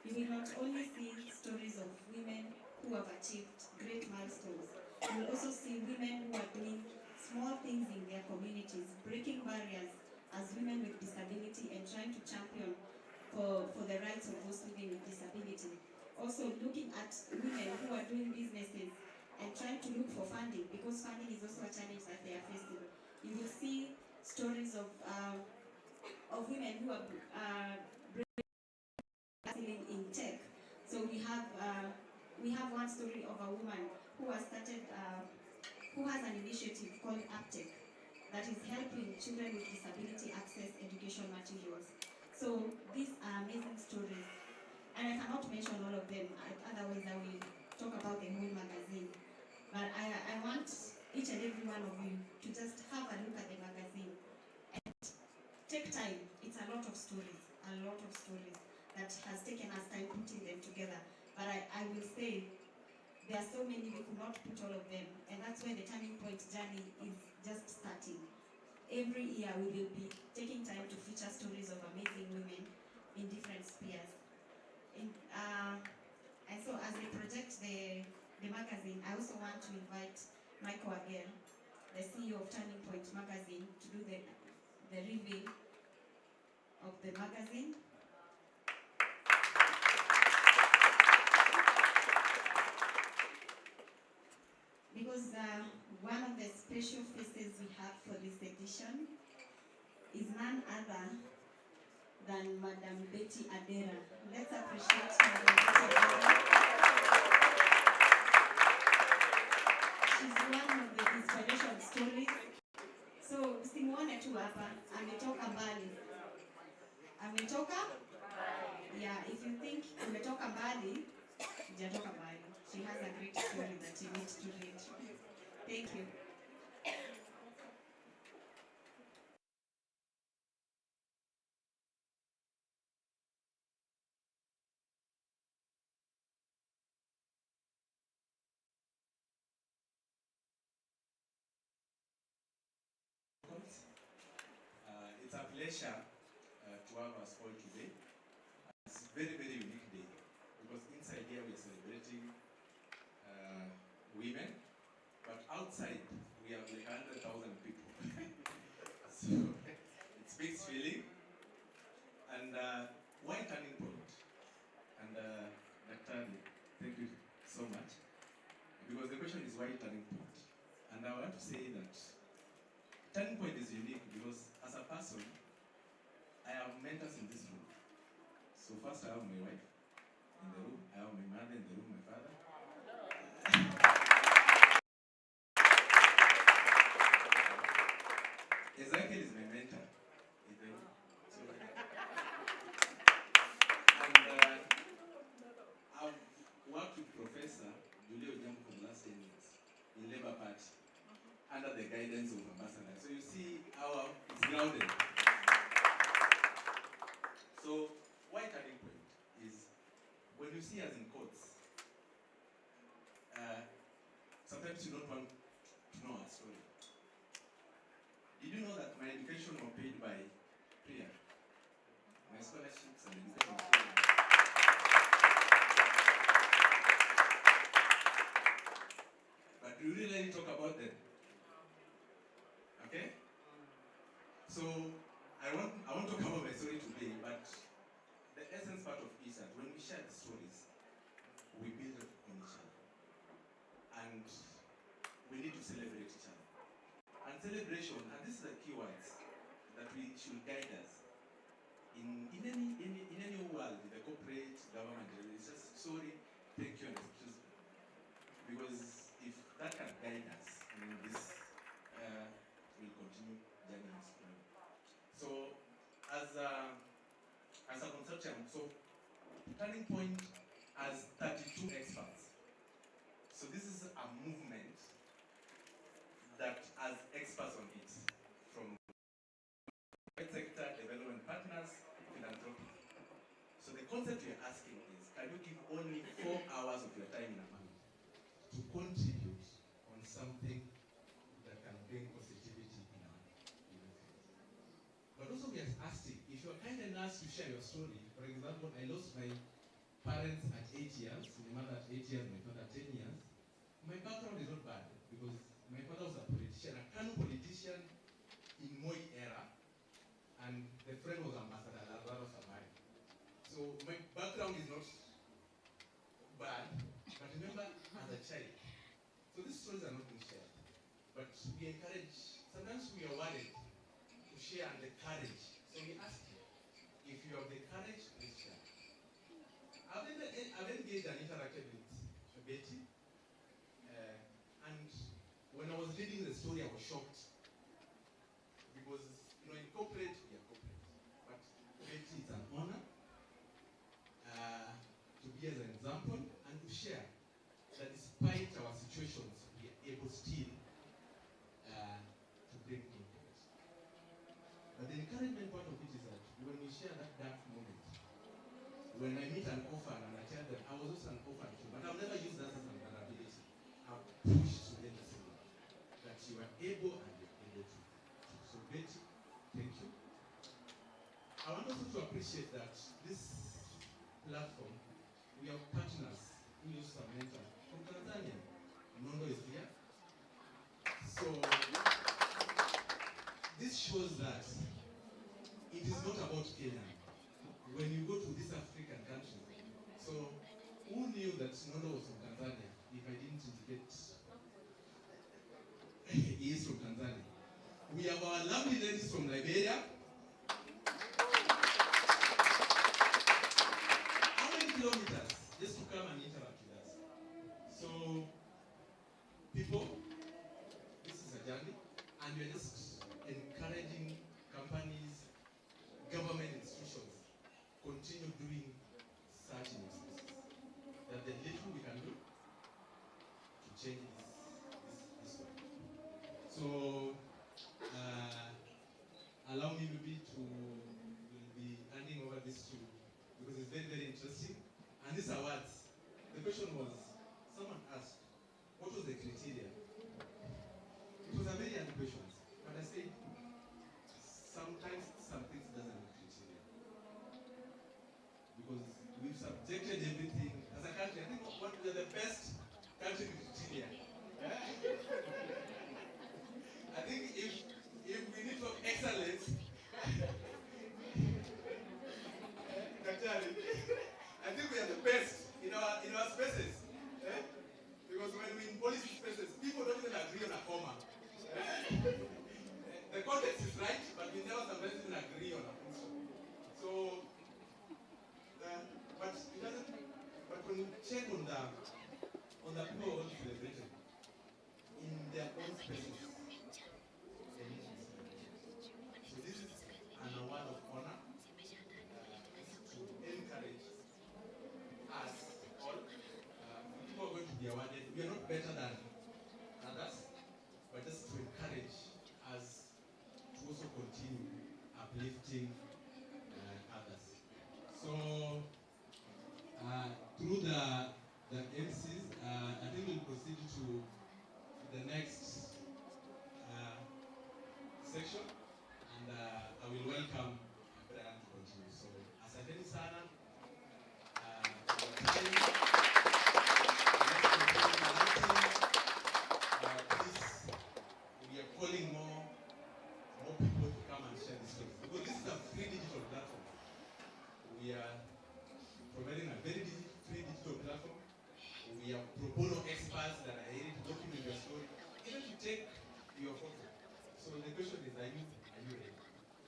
you will not only see stories of women who have achieved great milestones, you will also see women who are doing small things in their communities, breaking barriers as women with disability and trying to champion for the rights of those living with disability. Also looking at women who are doing businesses and trying to look for funding, because funding is also a challenge that they are facing. You will see stories of women who are in tech. So we have one story of a woman who has started, who has an initiative called Uptech that is helping children with disability access education materials. So these are amazing stories, and I cannot mention all of them, otherwise I will talk about the whole magazine. But I want each and every one of you to just have a look at the magazine and take time. It's a lot of stories that has taken us time putting them together. But I will say there are so many, we could not put all of them, and that's where the Turning Point journey is just starting. Every year we will be taking time to feature stories of amazing women in different spheres. And so as they project the magazine, I also want to invite Michael again, the CEO of Turning Point magazine, to do the reveal of the magazine. Because one of the special faces we have for this edition is none other than Madam Betty Adera. Let's appreciate Madam Betty Adera. She's one of the inspiration stories. So, simuone tu hapa, ametoka mbali. Ametoka? Yeah, if you think umetoka mbali, hujatoka mbali. She has a great story that you need to read. Thank you. It's a pleasure to have us all today. It's a very, very unique day because inside here we are celebrating women, but outside we have like 100,000 people. So it's big feeling. And why Turning Point? And Dr. thank you so much. Because the question is why Turning Point? And I want to say that Turning Point is unique because as a person, I have mentors in this room. So first I have my wife in the room, I have my mother in the room, my father. Ezekiel is my mentor in the room. So, and I've worked with Professor Julio Jam for the last 10 years in Labour Party under the guidance of Ambassador. So you see how it's grounded. So why Turning Point is when you see us in courts, sometimes you don't want to know our story. Did you know that my education was paid by prayer? My scholarships and education was paid by But do you really talk about them? Okay? So I want to talk about my story today, but the essence part of it is that when we share the stories, we build on each other. And we need to celebrate each other. And celebration, and this is the key words that we should guide us. In any world, the corporate, government, it's just sorry, thank you, and excuse me. Because if that can guide us, I mean, this will continue journey is forever. So, as a consortium, so Turning Point has 32 experts. So this is as experts on it, from private sector, development partners, philanthropy. So the concept we are asking is, can you give only 4 hours of your time in a month to contribute on something that can bring positivity in our community? But also we are asking, if you're kind enough to share your story, for example, I lost my parents at 8 years, my mother at 8 years, my father at 10 years. My background is not bad, because my father was a politician, a Kanu politician in Moi era, and the friend was Ambassador Lazaro Samari. So my background is not bad, but remember, as a child, so these stories are not being shared, but we encourage, sometimes we are worried to share and the courage. So we ask you, if you have the courage, please share. I've engaged and interacted with Betty, and when I was reading the story, I was shocked, because in corporate, we are corporate, but Betty, it's an honor to be as an example and to share that despite our situations, we are able still to bring impact. But the encouragement part of it is that when we share that dark moment, when I meet an orphan and I tell them, I was also an orphan too, but I've never used that as an vulnerability. I've pushed to them the same, that you are able and you're able to. So Betty, thank you. I want also to appreciate that this platform, we have partners who use some mentor from Tanzania. Nondo is here. So this shows that it is not about Kenya. When you go to this African country, so who knew that Nondo was from Tanzania if I didn't indicate he is from Tanzania? We have our lovely ladies from Liberia. How many kilometers just to come and interact with us? So, people, this is a journey, and we are just encouraging companies, government institutions, continue doing such initiatives. That the little we can do to change this way. So, allow me maybe to will be handing over this to, because it's very, very interesting. And these awards, the question was, someone asked, what was the criteria? It was a very young question, but I said, sometimes some things doesn't have criteria. Because we've subjected everything, as a country, I think we are the best country with criteria. I think if we need to have excellence, I think we are the best in our spaces. Because when we're in policy spaces, people don't even agree on a comma. The context is right, but we never sometimes even agree on a full stop. So, but it doesn't. But when we check on the people who are celebrated in their own spaces, they need to be celebrated. So this is an award of honor. This is to encourage us all. People are going to be awarded. We are not better than others, but just to encourage us to also continue uplifting others. So through the MCs, I think we'll proceed to the next section, and I will welcome Brian to continue. So, asanteni sana. Please, we are calling more people to come and share this story, because this is a free digital platform. We are providing a very free digital platform. We have pro bono experts that are here to document your story, even to take your photo. So the question is, are you ready?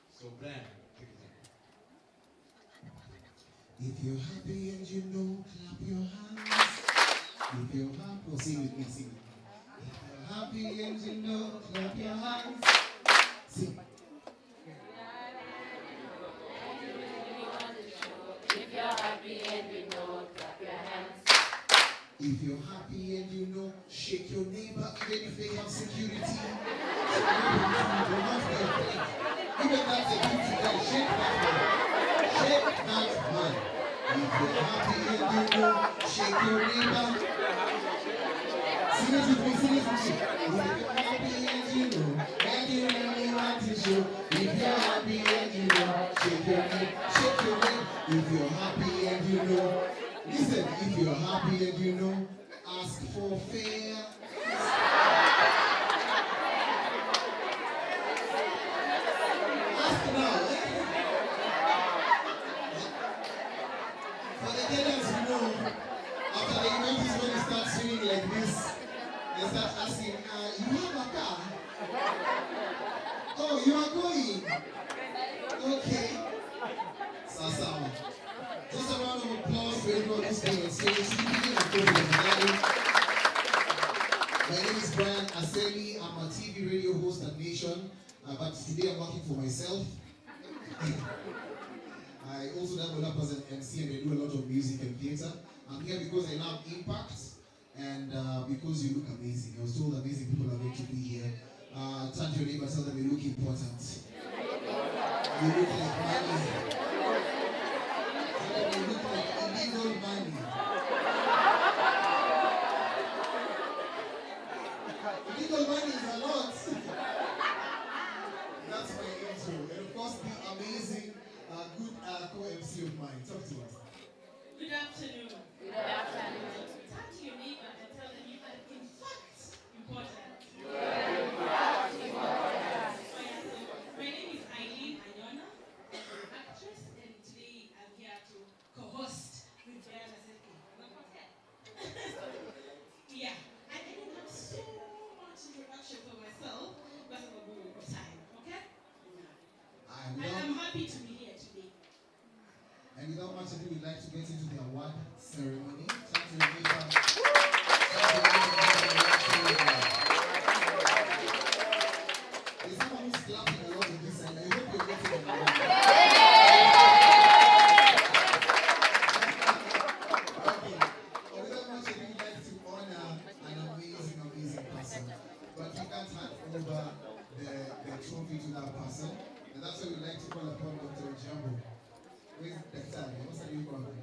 So Brian, take it on. If you're happy and you know, clap your hands. If you're happy, sing with me, sing with me. If you're happy and you know, clap your hands. Sing. If you're happy and you know, clap your hands. If you're happy and you know, shake your neighbor even if they have security. Do not be afraid. Even that's a beauty guy. Shake that man. Shake that man. If you're happy and you know, shake your neighbor. Sing it with me, sing it with me. If you're happy and you know, and you really want to show. If you're happy and you know, shake your neighbor. Shake your neighbor. If you're happy and you know. Listen, if you're happy and you know, ask for fair. Ask now. For the Kenyans who know, after the event is when you start swinging like this, they start asking, you have a car? Oh, you are going? Okay. Sasawa. Just a round of applause for everyone who's been on stage. My name is Brian Aseli. I'm a TV radio host at Nation, but today I'm working for myself. I also double up as an MC and I do a lot of music and theater. I'm here because I love impact and because you look amazing. I was told amazing people are going to be here. Turn to your neighbor, tell them you look important. You look like money. You look like illegal money. Illegal money is a lot. That's my intro. And of course, the amazing, good co-MC of mine. Talk to us. Good afternoon. Good afternoon. Turn to your neighbor and tell them you are in fact important. You are in fact important. My name is Eileen Anyona. I'm an actress, and today I'm here to co-host with Brian Aseki. Yeah, I don't have so much introduction for myself, but I'm going to go over time, okay? I'm happy to be here today. And without much ado, we'd like to get into the award ceremony. Turn to your neighbor. There's someone who's clapping a lot on this side. I hope you're getting an award. Okay. But without much ado, we'd like to honor an amazing, amazing person. But we can't hand over the trophy to that person. And that's why we'd like to call upon Dr. Jambo. Where's the time? What's the new problem?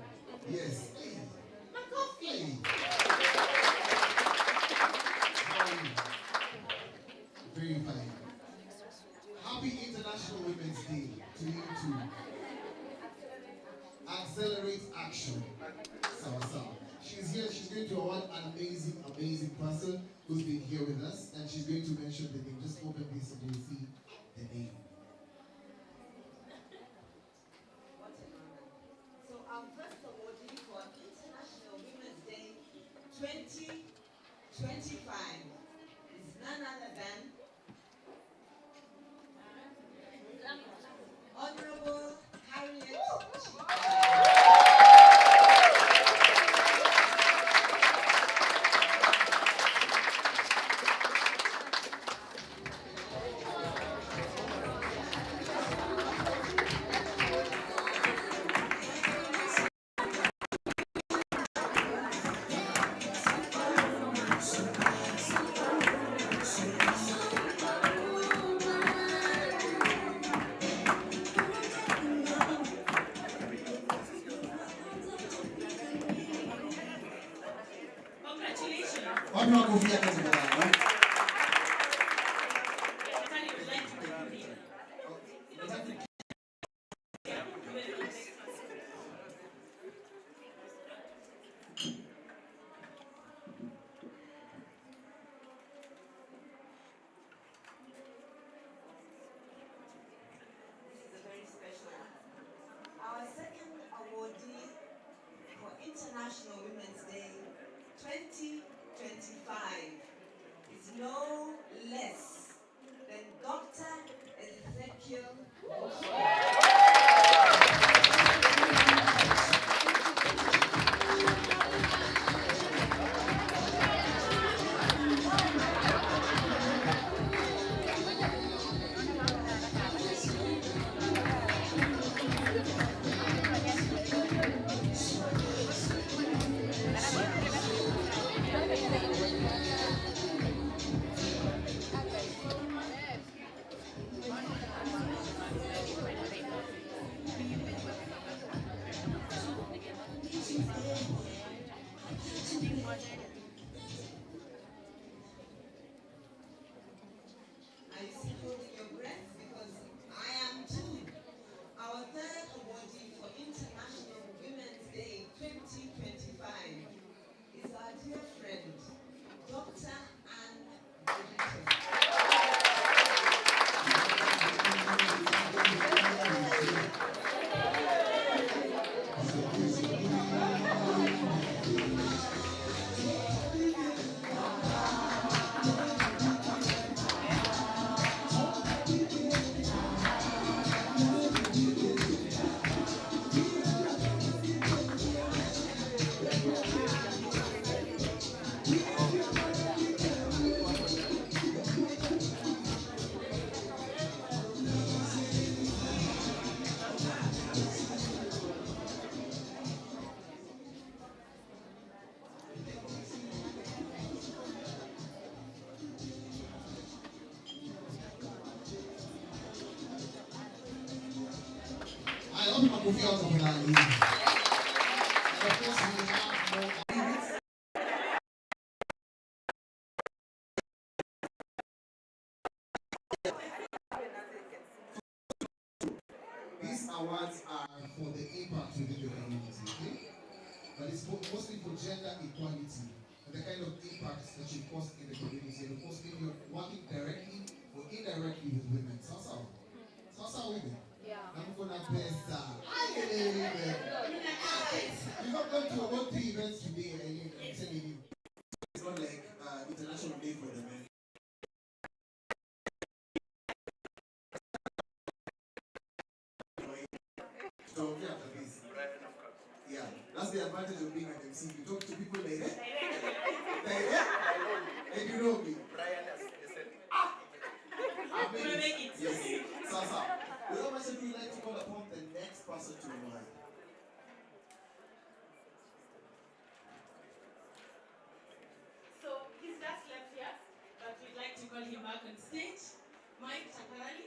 Yes. Hey. Hey. How are you? Very fine. Happy International Women's Day to you too. Accelerate action. So. She's here. She's going to award an amazing, amazing person who's been here with us, and she's going to mention the name. Just open this and you'll see the name. So our first awardee for International Women's Day 2025 is none other than Honorable Harriet International Women's Day 2025 is wapi makofi yao tafadhali. And of course we have more These awards are for the impact within the community, okay? But it's mostly for gender equality and the kind of impact that you cause in the community. And of course, if you're working directly or indirectly with women. Sasa women. Yeah. I'm gonna best. You're not going to about 3 events today, I'm telling you. It's not like International Day for the Men. Yeah, that's the advantage of being an MC. You talk to people like that. And you know me. Yes. Sasa. Without much ado, we'd like to call upon the next person to arrive. So he's just left here, but we'd like to call him back on stage. Mike Taparali.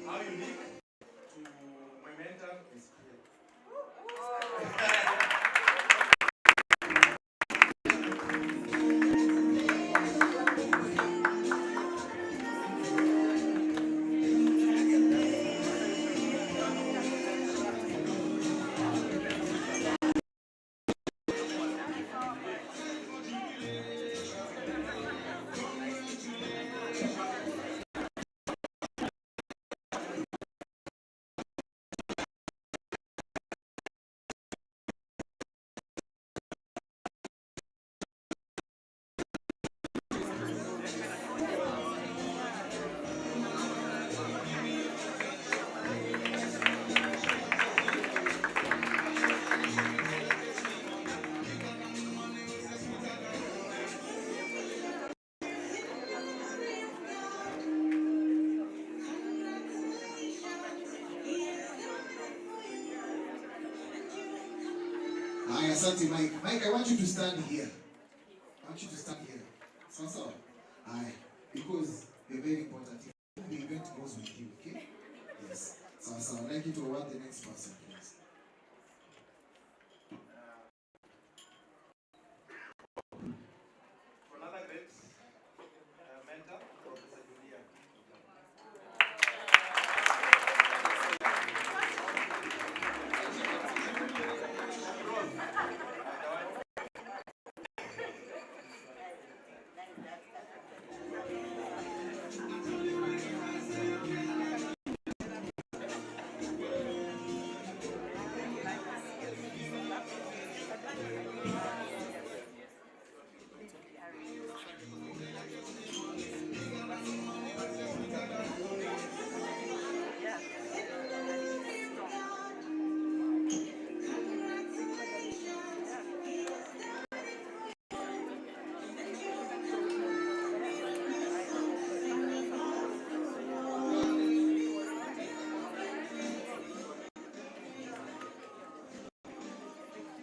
How unique to my mentor is clear. Asante, Mike. Mike, I want you to stand here. I want you to stand here. Sasa. Aye. Because you're very important. The event goes with you, okay? Yes. Sasa, I'd like you to award the next person, please. For another great mentor, Professor Julia.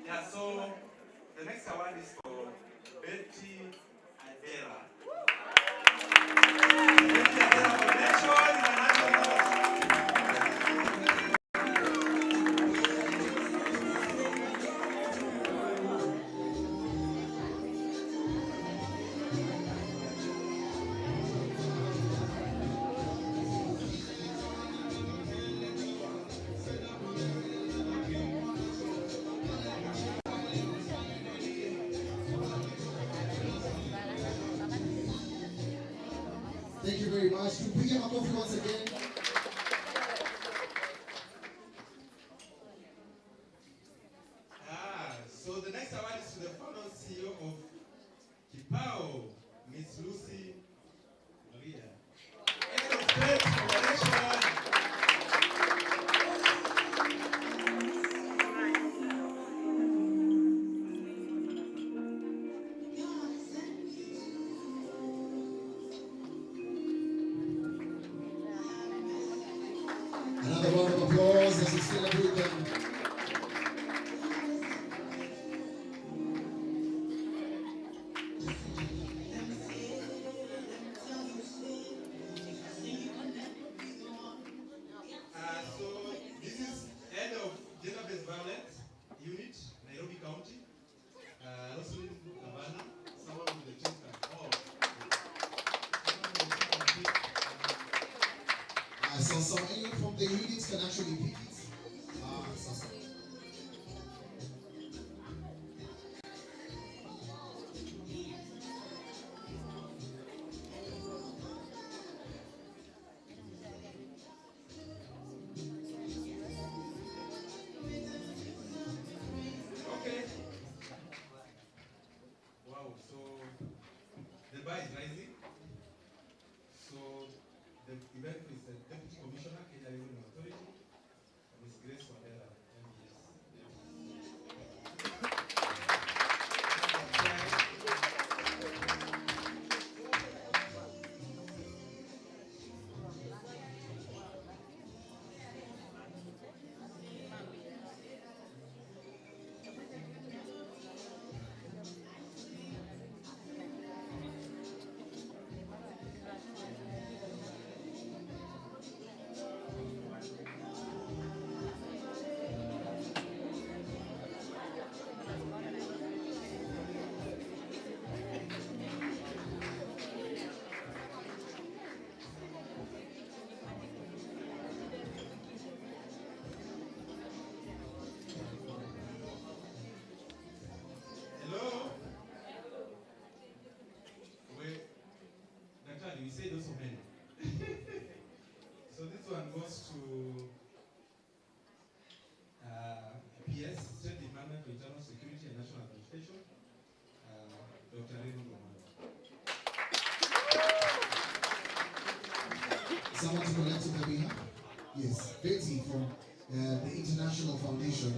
Yeah, so the next award is for Betty Adera. Betty Adera Foundation International. Thank you very much. To bring him a coffee once again. So the next award is to the founder and CEO of Kipao, Miss Lucy Maria. Head of State bar is rising. So the event is the Deputy Commissioner, Kenya Revenue Authority, Ms. Grace Wandera, MBS. Hello? Wait, Natali, we said also men. So this one goes to PS, State Department for Internal Security and National Administration, Dr. Raymond Omano. Someone to collect on the behalf? Yes, Betty from the International Foundation.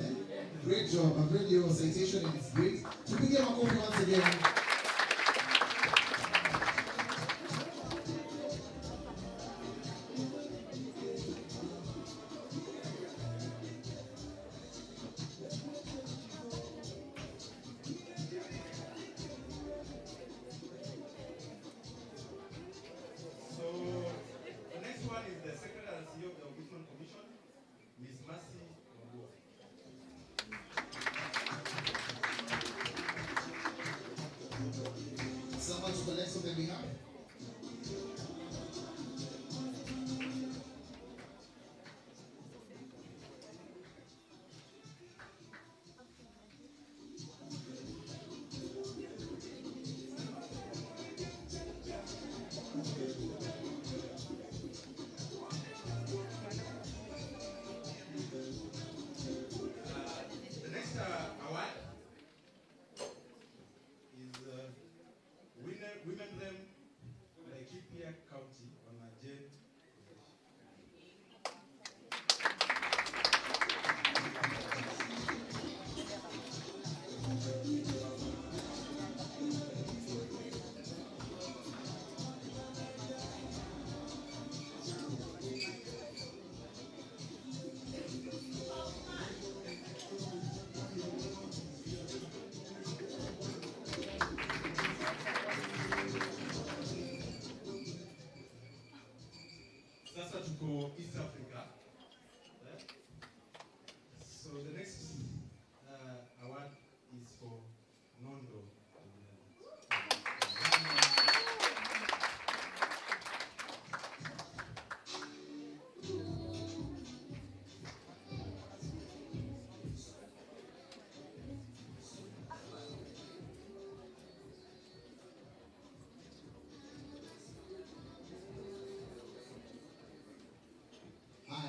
Great job. I've read your citation and it's great. So we give a copy once again. So the next one is the Secretary and CEO of the Ombudsman Commission, Ms. Mercy Wambua. Someone to collect on their behalf? The next award is Women Rem Laikipia County on a Jane. Sasa tuko East Africa. So the next award is for Nondo.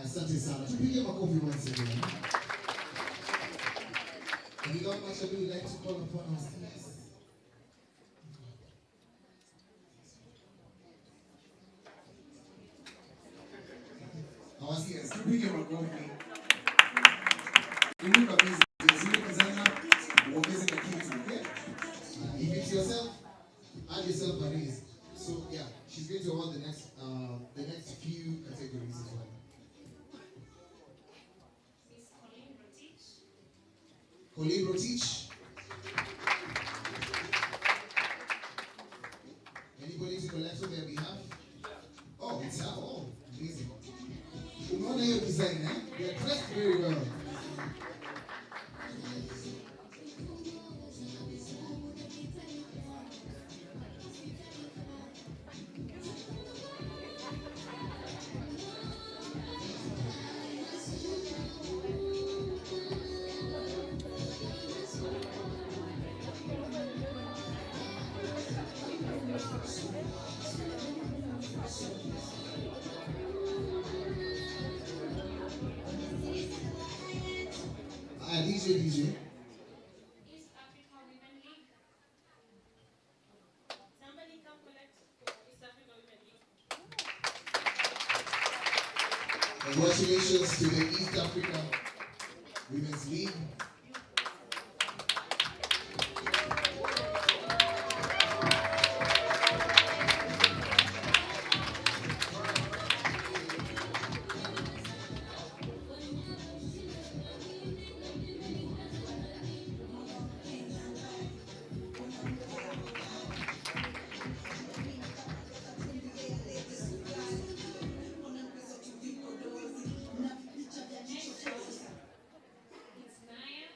Asante sana. Tupige makofi once again. And without much ado, we'd like to call upon our speakers. Our speakers, tupige makofi. Inuka busy. Inuka sana. Uongeze na kitu, okay? If it's yourself, add yourself a raise. So yeah, she's going to award the next few categories as well. Colleen Rotich. Anybody to collect on their behalf? Oh, it's her. Oh, amazing. Umeona hiyo design, eh? They are dressed very well. Congratulations to the East Africa Women's League. It's Naya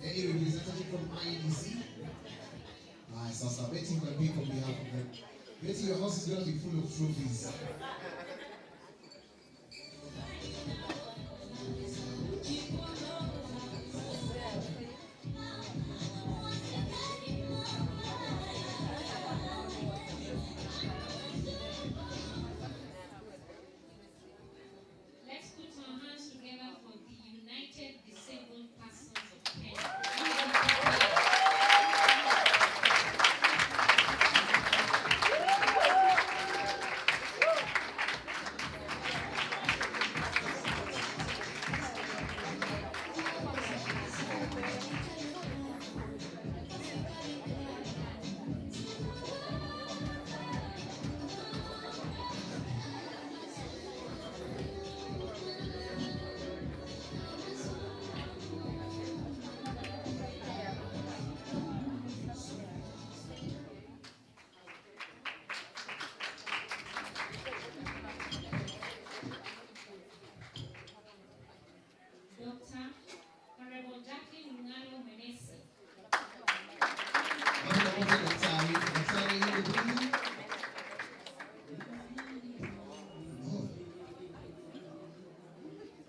Any representative from IEDC? Alright, so Betty, you can speak on behalf of them. Betty, your house is going to be full of trophies. Let's put our hands together for the United Disabled Persons of Kenya. Dr. Honorable Jacqueline Ngalo Menese.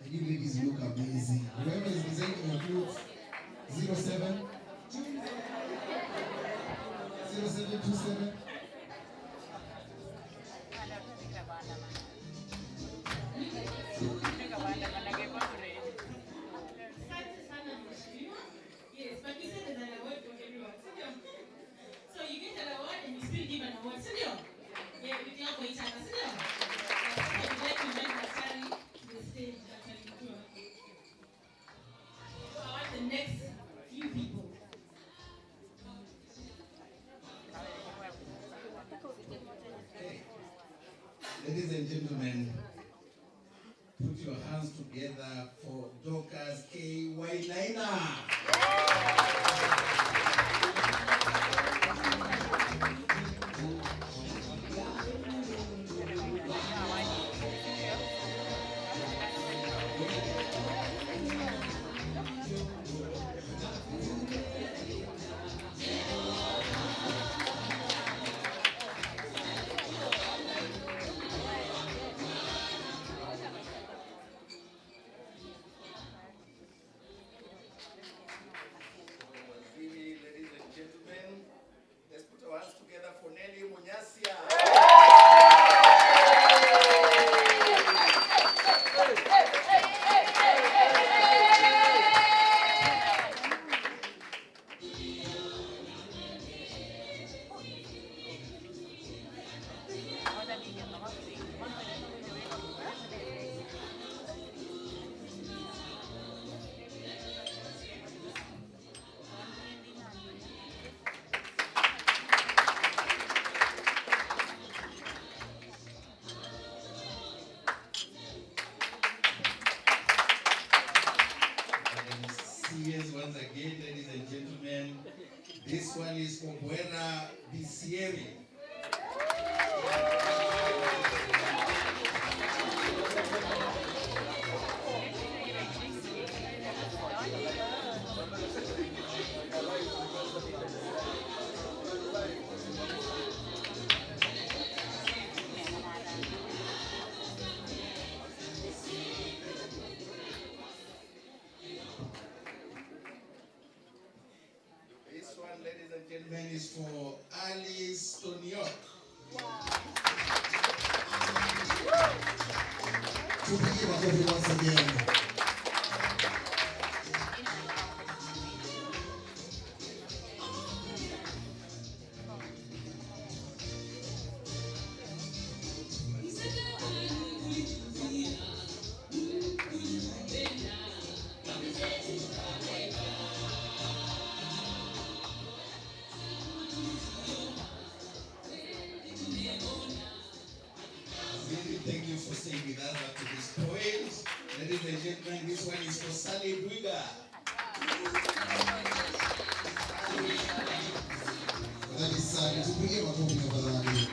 And you ladies look amazing. Whoever is designing your clothes, 07 0727. Yes, but we said there's an award for everyone. So you get an award and you still give an award. Yeah, we clap for each other. So I would like to invite Daktari to the stage. Daktari Mutua. So I want the next few people. Ladies and gentlemen, put your hands together for Dorcas K. Wainaina. Ladies and gentlemen, let's put our hands together for Nelly Munyasia. Serious once again, ladies and gentlemen. This one is for Buena Bisieri. This one, ladies and gentlemen, is for Alice Toniok. Tupigie makofi once again. Really, thank you for staying with us up to this point. Ladies and gentlemen, this one is for Sally Dwiga. That is sad. Tupigie makofi tafadhali.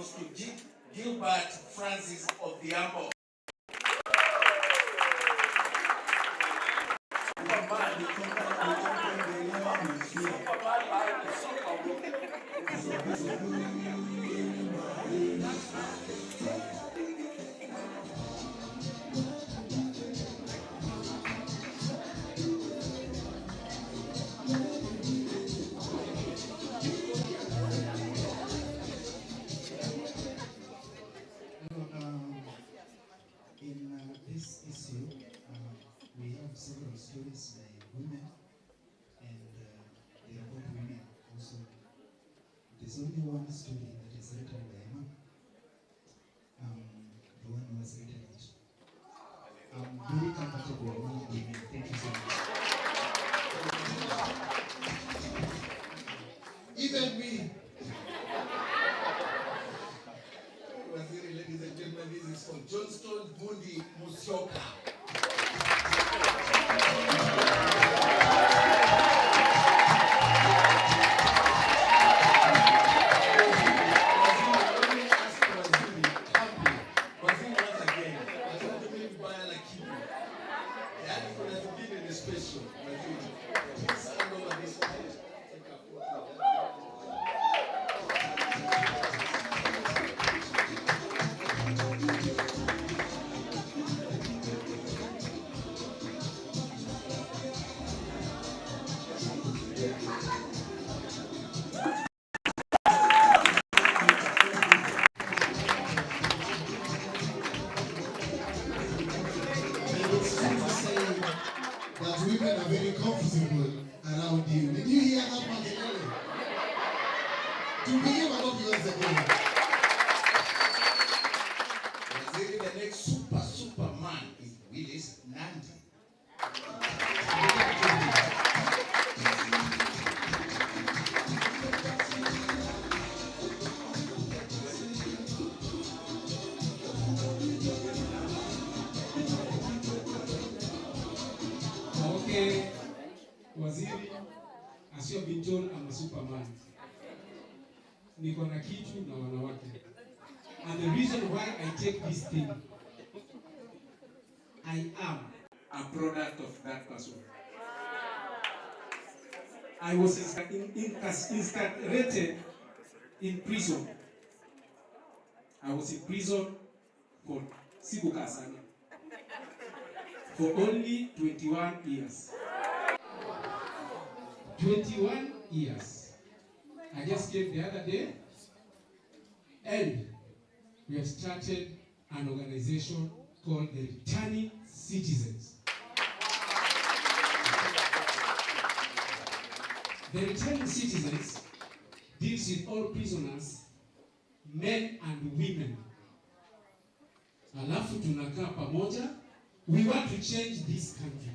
goes to Gilbert Francis of the Ambo. In this issue, we have several stories by women, and they are both women also. There's only one story that is written by a man, the one who has written it. I'm very comfortable with me being here. Thank you so much. Even me. Ladies and gentlemen, this is from Johnston Bundi Musyoka. That women are very comfortable around you. Did you hear that, Makelele? To begin about yours again. The next superman is Willis Nandi. Okay, Waziri, as you have been told, I'm a superman. Niko na kitu na wanawake. And the reason why I take this thing, I am a product of that person. I was incarcerated in prison. I was in prison for Sibuka Sana for only 21 years. 21 years. I just came the other day, and we have started an organization called the Returning Citizens. The Returning Citizens deals with all prisoners, men and women. Alafu tunakaa pamoja. We want to change this country.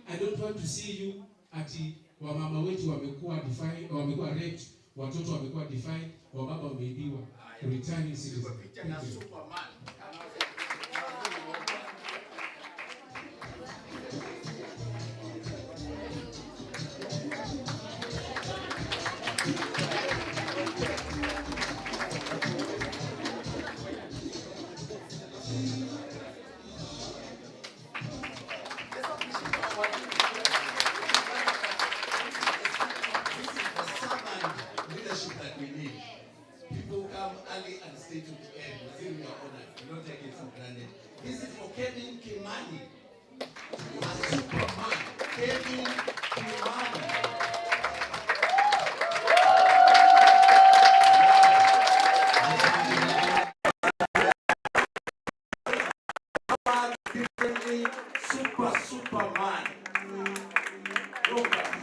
I don't want to see you ati wamama wetu wamekuwa defied, wamekuwa raped, watoto wamekuwa defied, wababa wameibiwa. Returning citizens. Thank you. This is for Kevin Kimani. A superman. Kevin Kimani. Superman. Look at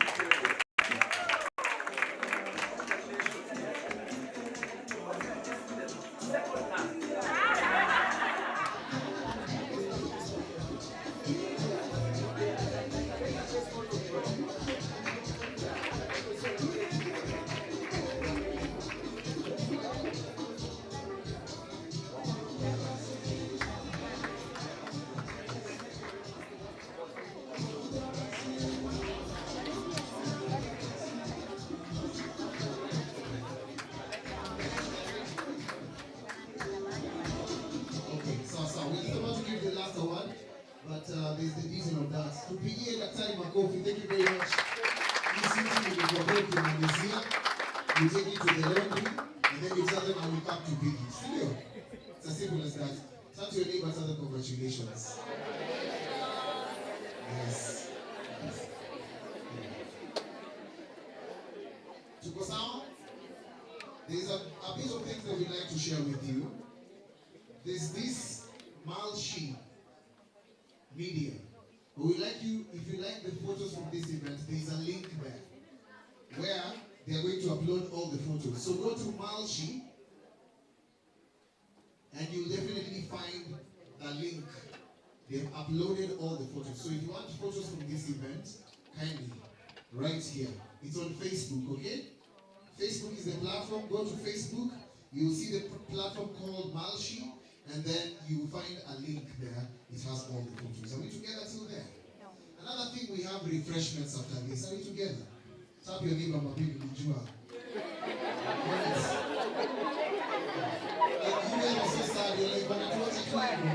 you take it to the laundry, and then you tell them I will come to pick it. Still, it's as simple as that. Tell your neighbor, tell them congratulations. Yes. Tuko sawa? There's a bit of things that we'd like to share with you. There's this Malshi media. We would like you, if you like the photos from this event, there's a link there where they are going to upload all the photos. So go to Malshi and you'll definitely find the link. They've uploaded all the photos. So if you want photos from this event, kindly, right here. It's on Facebook, okay? Facebook is the platform. Go to Facebook. You'll see the platform called Malshi, and then you will find a link there. It has all the photos. Are we together till there? Another thing, we have refreshments after this. Are we together? Tap your neighbor, my baby, you are so sad. You're like, but I told you.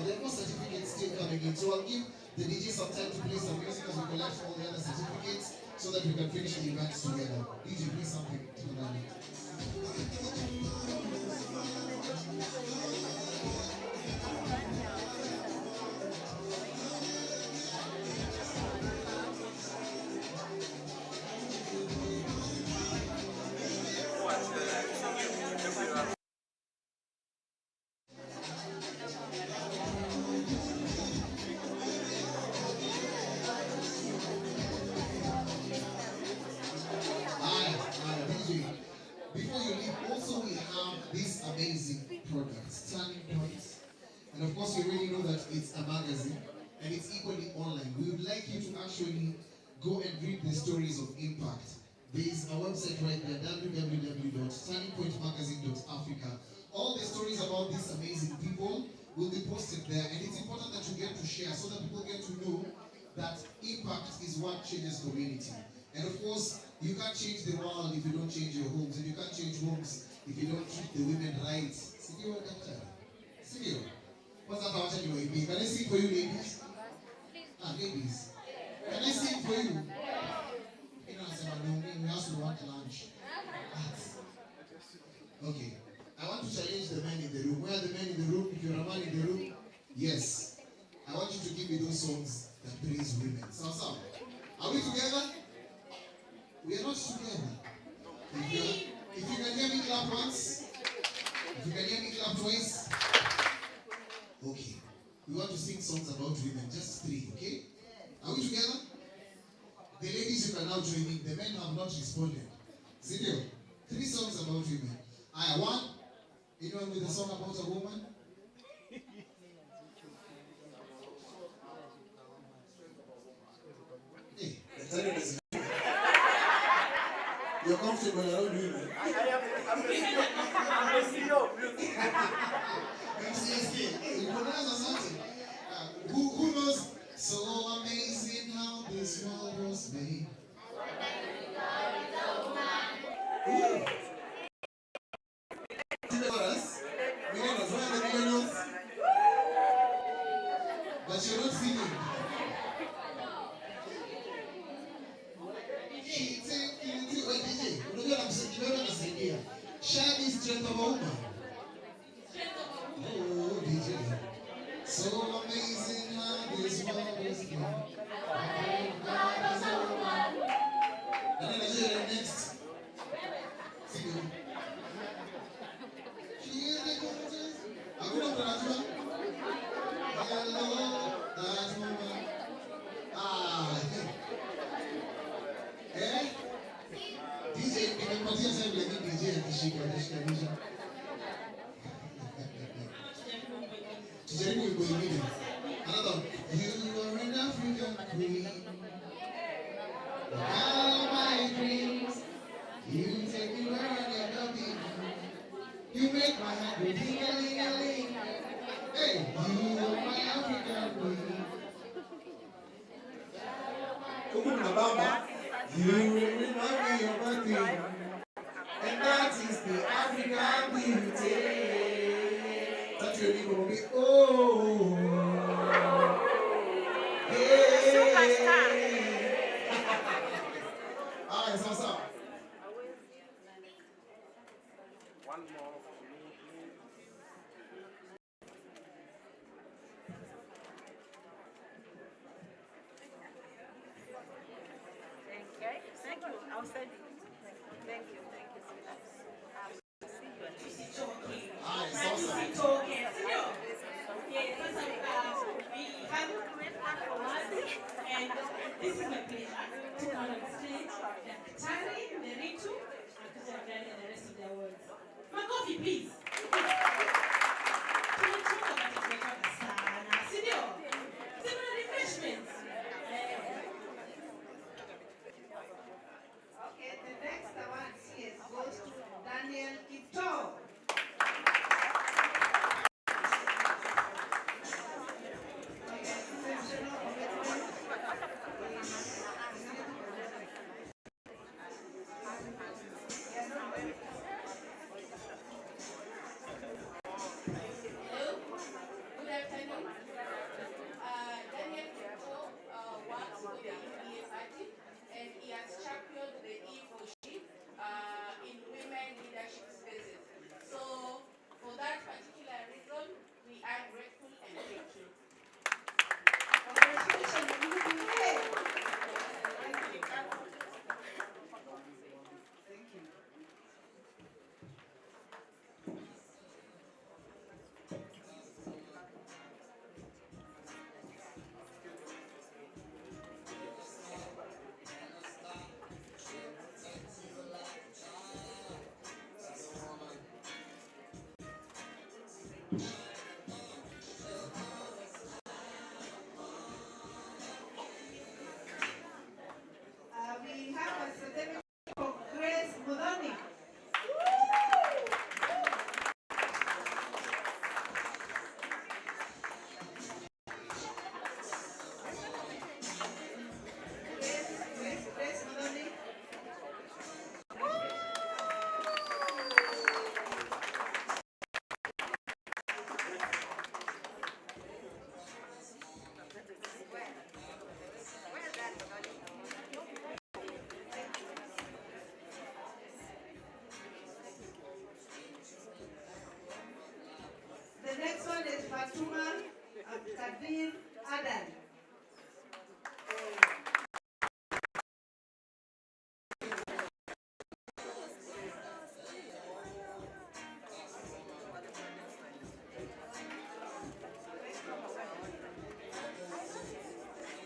There are more certificates still coming in. So I'll give the DJ some time to play some music as we collect all the other certificates so that we can finish the event together. DJ, play something to the band. Before you leave, also we have these amazing products, turning points. And of course, you already know that it's a magazine and it's equally online. We would like you to actually go and read the stories of impact. There is a website right there, www.turningpointmagazine.africa. All the stories about these amazing people will be posted there, and it's important that you get to share so that people get to know that impact is what changes community. And of course, you can't change the world if you don't change your homes, and you can't change homes if you don't treat the women right. Sindio, Doctor? Sindio? What's that about anyway? Can I sing for you, ladies? Ladies. Can I sing for you? You know, I said, no, we also want lunch. Okay. I want to challenge the men in the room. Where are the men in the room? If you're a man in the room, yes. I want you to give me those songs that praise women. So, are we together? We are not together. If you can hear me, clap once. If you can hear me, clap twice. Okay. We want to sing songs about women. Just 3, okay? Are we together? The ladies, you can now join in. The men have not responded. Sindio? 3 songs about women. One. Anyone with a song about a woman? Hey, you're comfortable around women. I'm the CEO of music. MCSK. You pronounce something. Who knows? So amazing how this world was made. But you're not singing. Wait, DJ. Share the strength of a woman. Oh, DJ. So amazing how this world was made. And then I hear the next. Sing. Hello, that woman. DJ, nimepatia time lakini DJ akishika. Tujaribu wimbo ingine. Another. You are an African queen. You're ding-a-ling-a-ling. Hey, you are my African queen. Huku mnabamba. You remind me of a thing. And that is the African beauty. Touch your people, baby. Oh. Hey. All right, so. One more. Thank you. I'll send it. Thank you. And this is my pleasure to call on stage Daktari, Neritu, and Kujabrani and the rest of the awards. Makofi, please. Tumechoka but tumetoka sana, si ndio? Sema refreshments. Okay, the next award here goes to Daniel Kipto. We have a certificate for Grace Mudoni. Grace Mudoni. The next one is Fatuma Kadir Adan.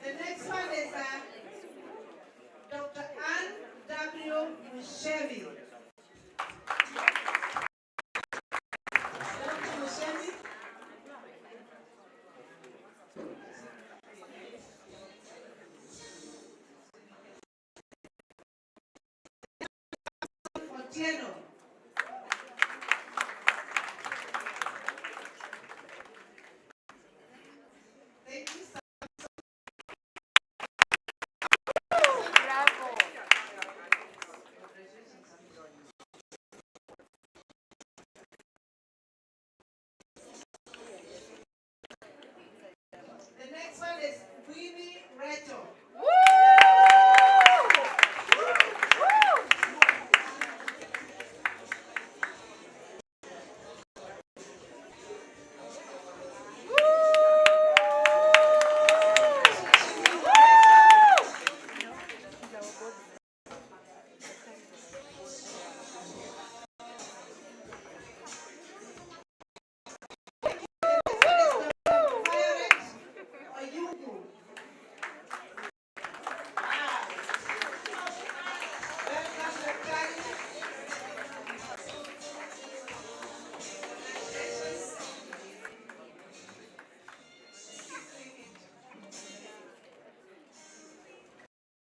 The next one is Dr. Ann W. Mushevi. Dr. Mushevi. Otieno. Thank you so much. Bravo. The next one is Winnie Reto.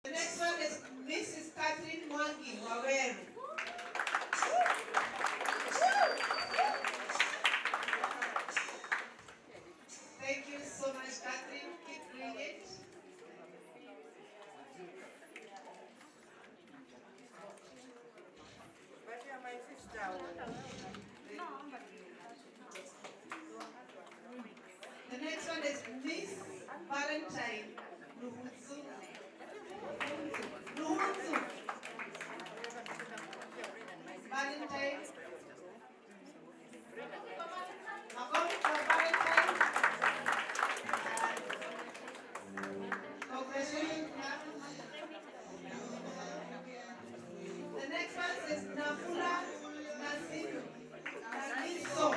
The next one is Mrs. Catherine Mwangi Waweru. Miss Valentine Luhunzu. Luhunzu. Valentine. Makofi kwa Valentine. Congratulations, ma'am. The next one is Nafula Nasiru. Naniso.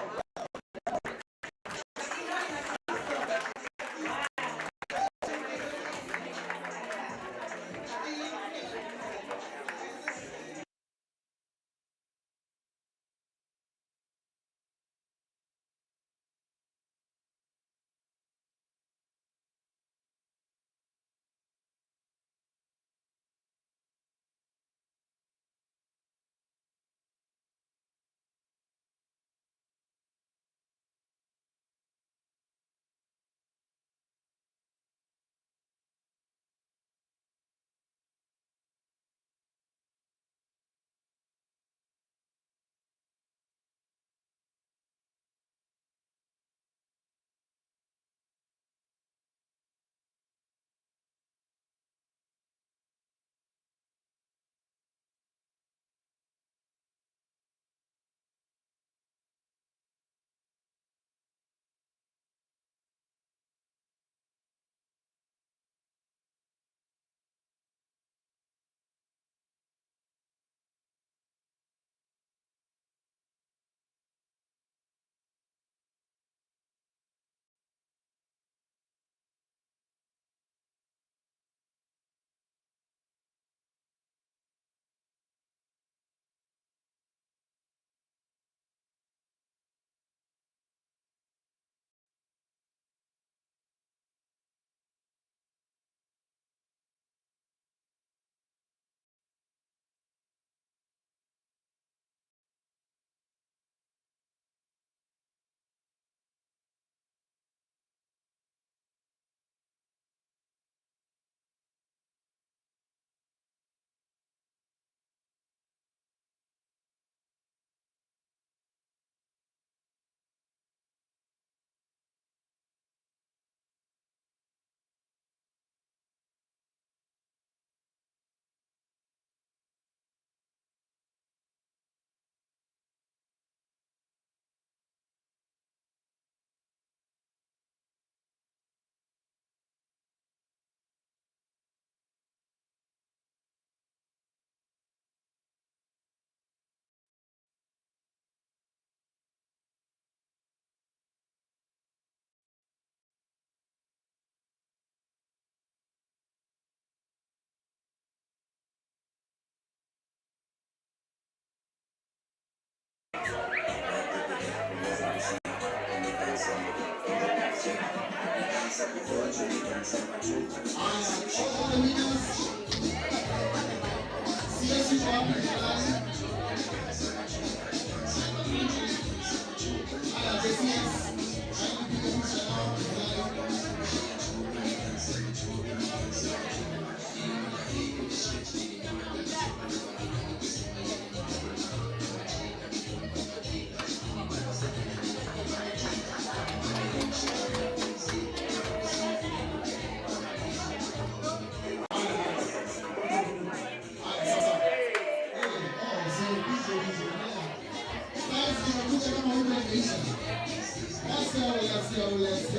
Let's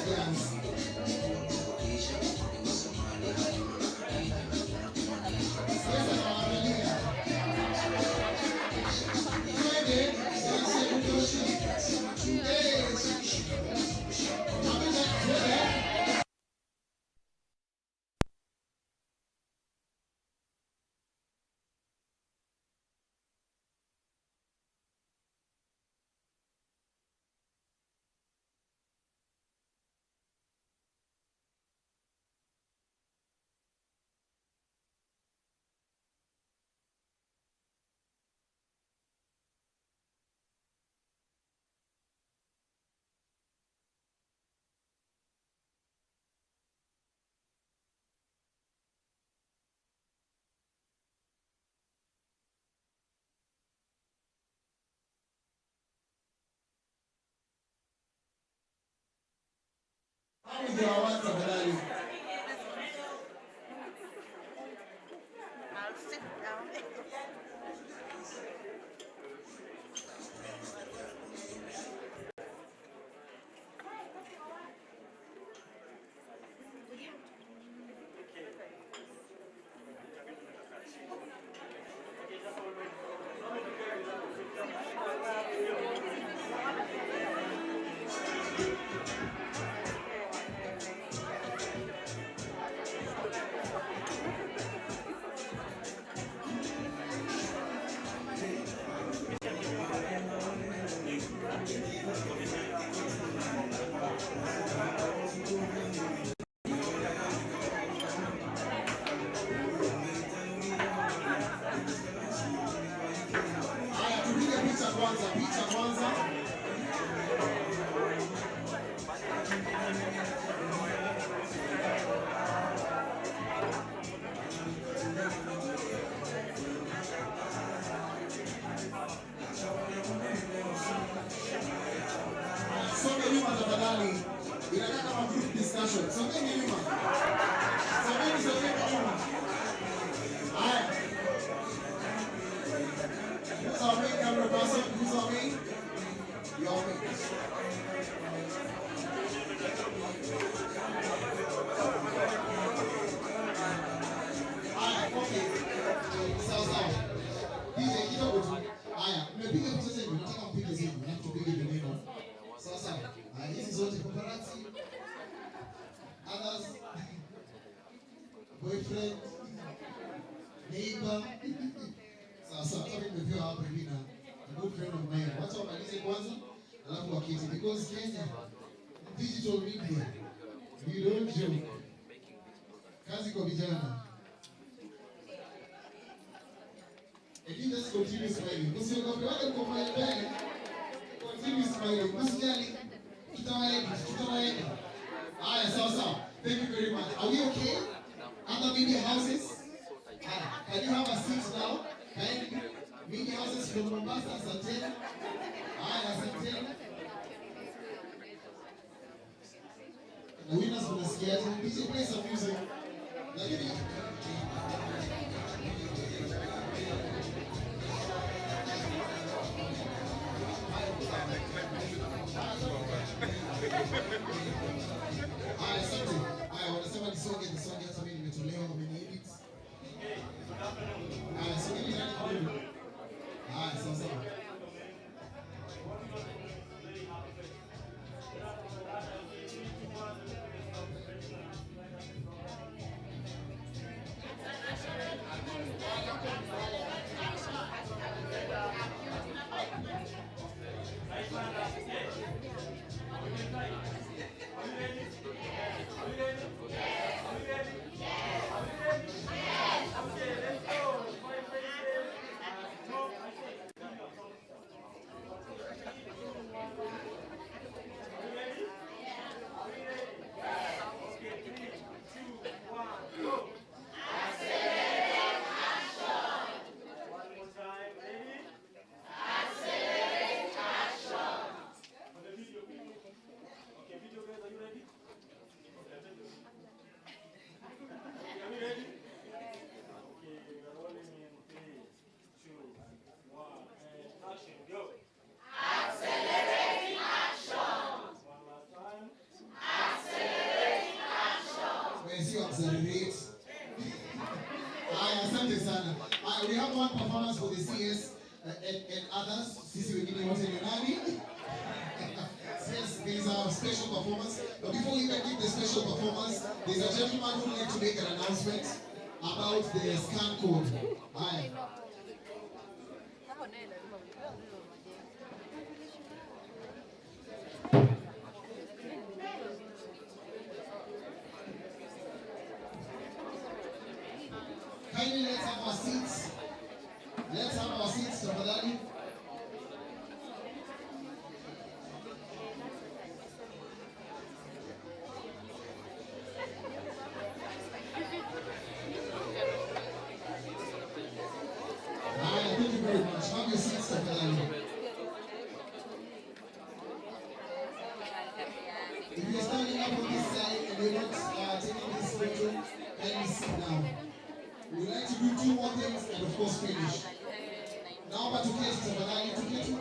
dance. Mzee wa watu tafadhali. I'll sit down. Picha kwanza. Songe nyuma tafadhali. Inakaa kama group discussion. Songe nyuma. Songe nyuma. Haya. Who's our main camera person? Who's our main? Your main. Haya, okay. Sawa. DJ kidogo tu. Haya, mmepiga picha zenu, nataka mpige zenu, nataka tupige maneno. Sawa. Haya, hizi zote paparazzi. Others. Boyfriend. Neighbor. Sasa hata nimepewa hapa hivi na good friend of mine. Wacha wamalize kwanza, alafu waketi because Kenya digital media. We don't joke. Kazi kwa vijana. And you just continue smiling. Usiogope wale kwa mbele. Continue smiling. Usijali. Tutawaenda. Haya, sawa. Thank you very much. Are we okay? Other media houses? Can you have a seat now? Can media houses from Mombasa, Asanteni. Asanteni. The winners for the skiers. DJ, play some music. Lakini asante. Wanasema nisonge hata mimi nimetolewa wameniedit. So give me that clue. So. We have one performance for the CS and others. Sisi wengine wote ni nani? Yes, there's a special performance. But before we even give the special performance, there's a gentleman who would like to make an announcement about the scan code. Hi. Kindly let's have our seats. Let's have our seats, tafadhali. Thank you very much. Have your seats, tafadhali. If you're standing up on this side right now. We'd like to do 2 more things and of course finish. Now but to get tafadhali tuketi.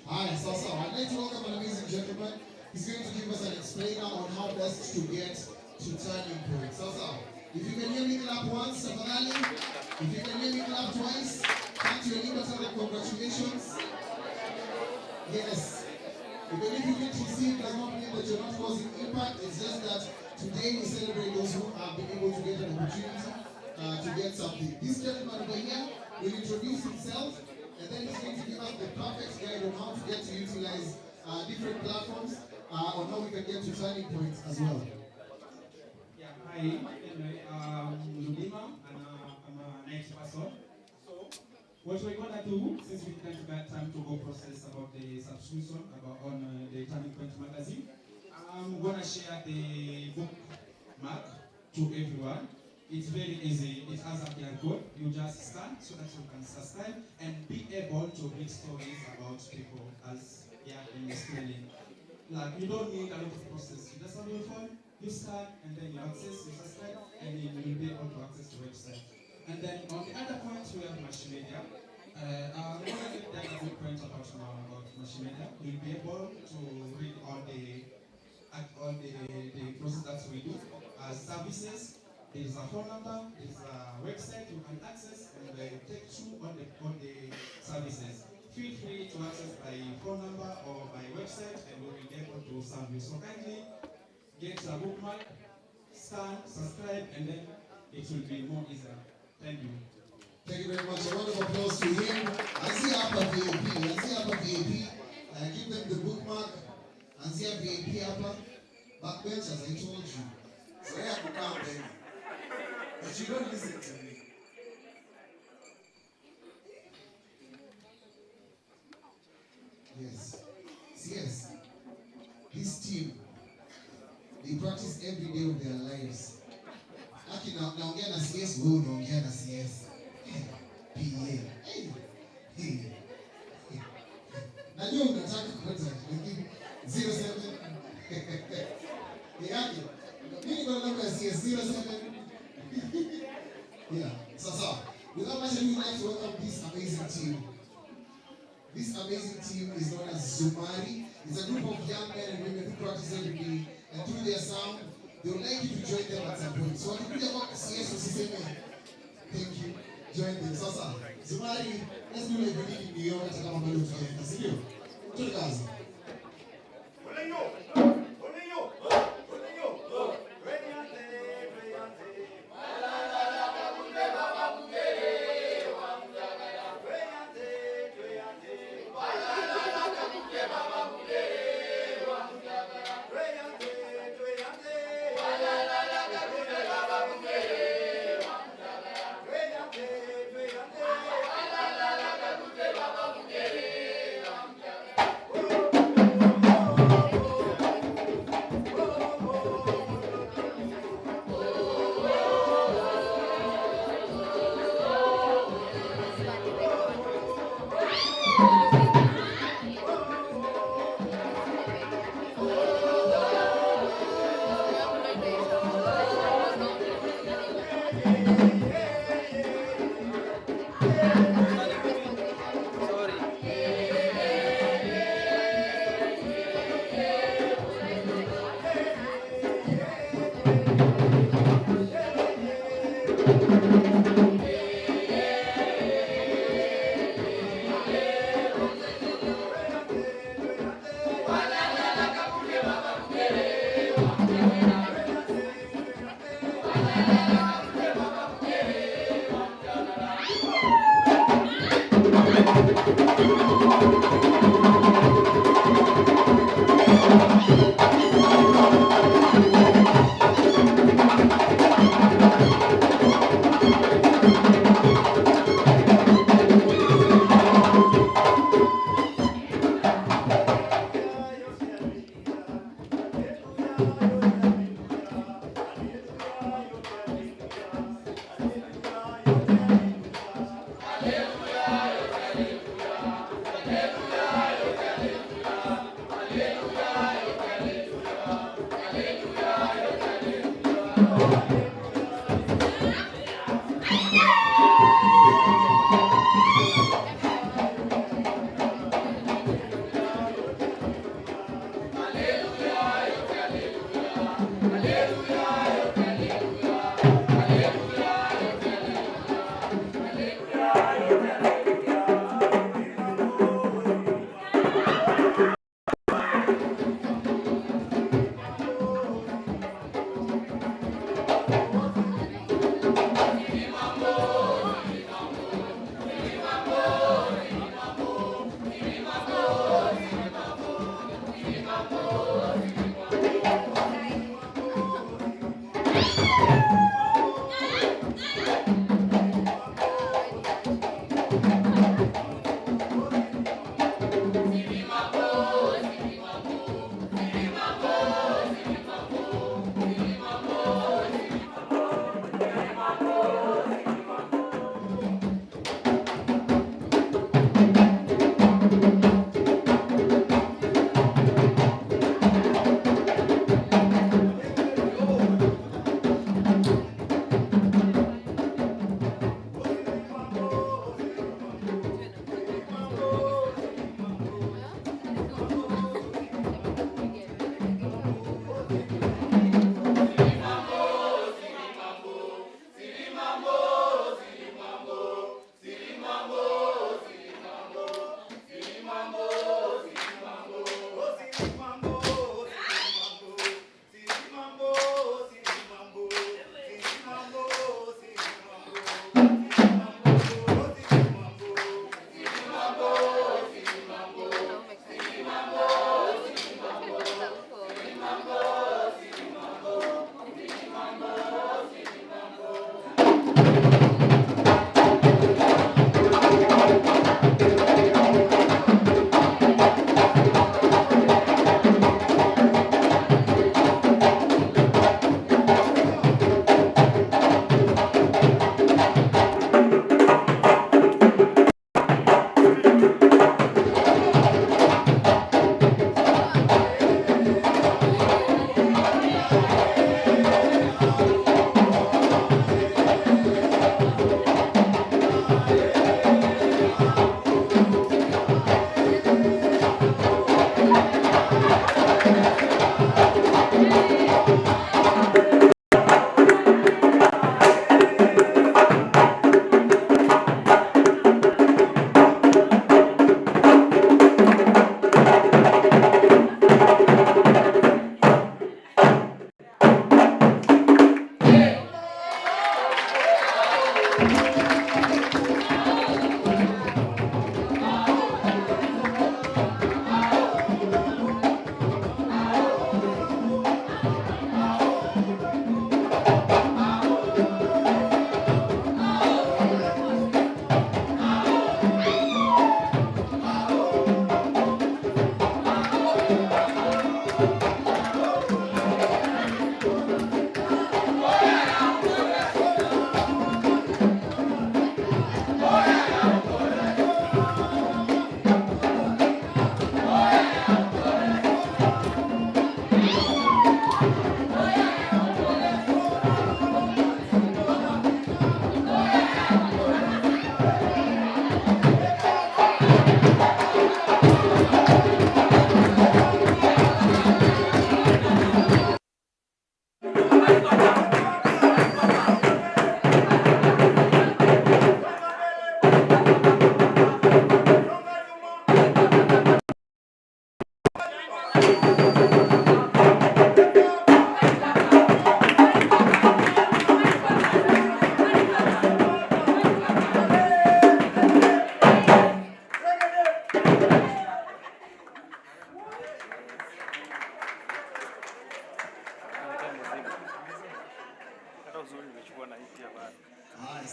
Hi, so I'd like to welcome an amazing gentleman. He's going to give us an explainer on how best to get to turning point. So, if you can hear me clap once, tafadhali. If you can hear me clap twice, thank you, and congratulations. Yes. Even if you get received does not mean that you're not causing impact. It's just that today we celebrate those who have been able to get an opportunity to get something. This gentleman over here will introduce himself, and then he's going to give us the perfect guide on how to get to utilize different platforms, on how we can get to turning points as well. Yeah, hi, anyway, Ludima, and I'm a night person. So, what we're gonna do, since we didn't get time to go process about the subscription on the Turning Point magazine, I'm gonna share the bookmark to everyone. It's very easy. It has a QR code. You just scan so that you can subscribe and be able to read stories about people as in explaining. Like you don't need a lot of process. You just have your phone, you scan, and then you access, you subscribe, and then you'll be able to access the website. And then on the other point, we have Media. I'm going to get that a good point about Media. You'll be able to read all the process that we do as services. There's a phone number, there's a website you can access, and they take you on the services. Feel free to access by phone number or by website, and we will be able to serve you. So kindly get a bookmark, scan, subscribe, and then it will be more easier. Thank you. Thank you very much. A round of applause to him. Anzia hapa VIP. Give them the bookmark. Anzia VIP hapa. Backbenchers, I told you. So I have to come there. But you don't listen to me. Yes. Yes. This team, they practice every day of their lives. Aki naongea na CS, wewe unaongea na CS. PA. Najua unataka kwanza 07. Yake. Mimi kwa namba ya CS 07. Yeah. So, without much ado, we'd like to welcome this amazing team. This amazing team is known as Zumari. It's a group of young men and women who practice every day, and through their sound, they would like you to join them at some point. So, when you about CS usiseme, thank you, join them. Sasa, Zumari, let's do like we did in New York, hata kama bado tukienda, si ndio? Tuende kazi.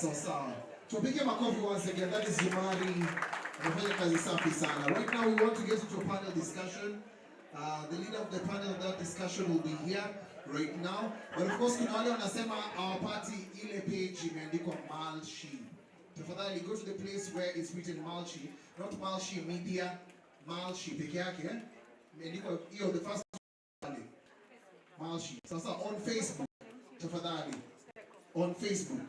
So sawa. Tupige makofi once again. That is Jumari. Anafanya kazi safi sana. Right now we want to get into a panel discussion. The leader of the panel of that discussion will be here right now. But of course kuna wale wanasema our party ile page imeandikwa Malshi. Tafadhali go to the place where it's written Malshi, not Malshi Media, Malshi peke yake. the first Malshi. Sasa on Facebook. Tafadhali. On Facebook.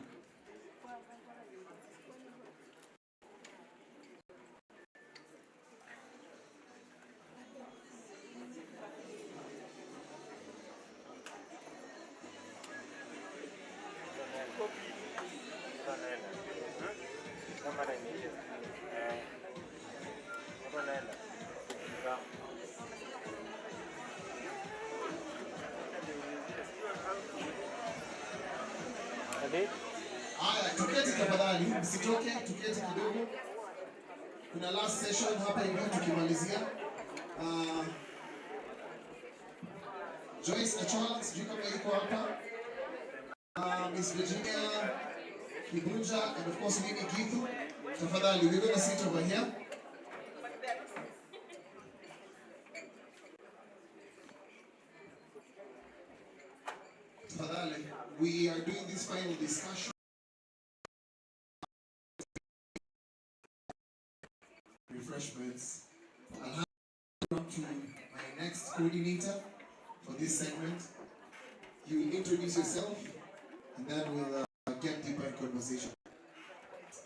Haya, tuketi tafadhali, msitoke, tuketi kidogo. Kuna last session hapa hivi tukimalizia. Joyce Achola, sijui kama yuko hapa. Miss Virginia Kibunja, and of course Mimi Githu. Tafadhali, we're going to sit over here. Tafadhali, we are doing this final discussion. Refreshments. I'll hand it to my next coordinator for this segment. You will introduce yourself, and then we'll get deeper in conversation.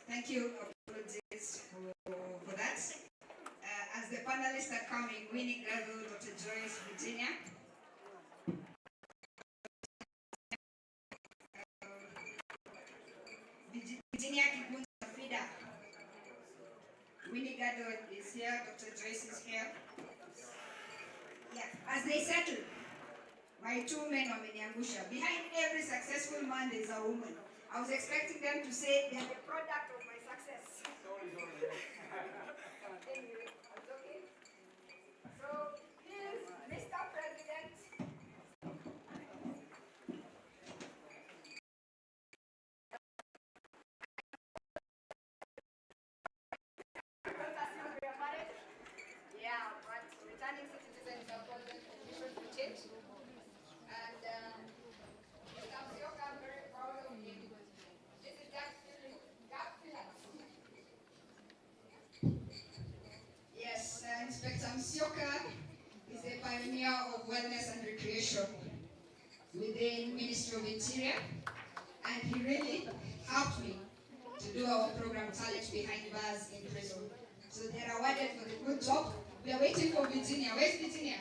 Thank you, apologies for that. As the panelists are coming, winning level, Dr. Joyce, Virginia. Virginia Kibunza Frida. Winnie Gado is here, Dr. Joyce is here. Yeah, as they settle, my two men wameniangusha. Behind every successful man, there's a woman. I was expecting them to say they're the product of my success. Anyway, that's okay. So, here's Mr. President. Yeah, but returning citizens are important conditions to change. And Mr. Msioka, I'm very proud of him. This is that feeling. Yes, Inspector Msioka is a pioneer of wellness and recreation within Ministry of Interior, and he really helped me to do our program Talent Behind Bars in Prison. So they're awarded for the good job. We are waiting for Virginia. Where's Virginia?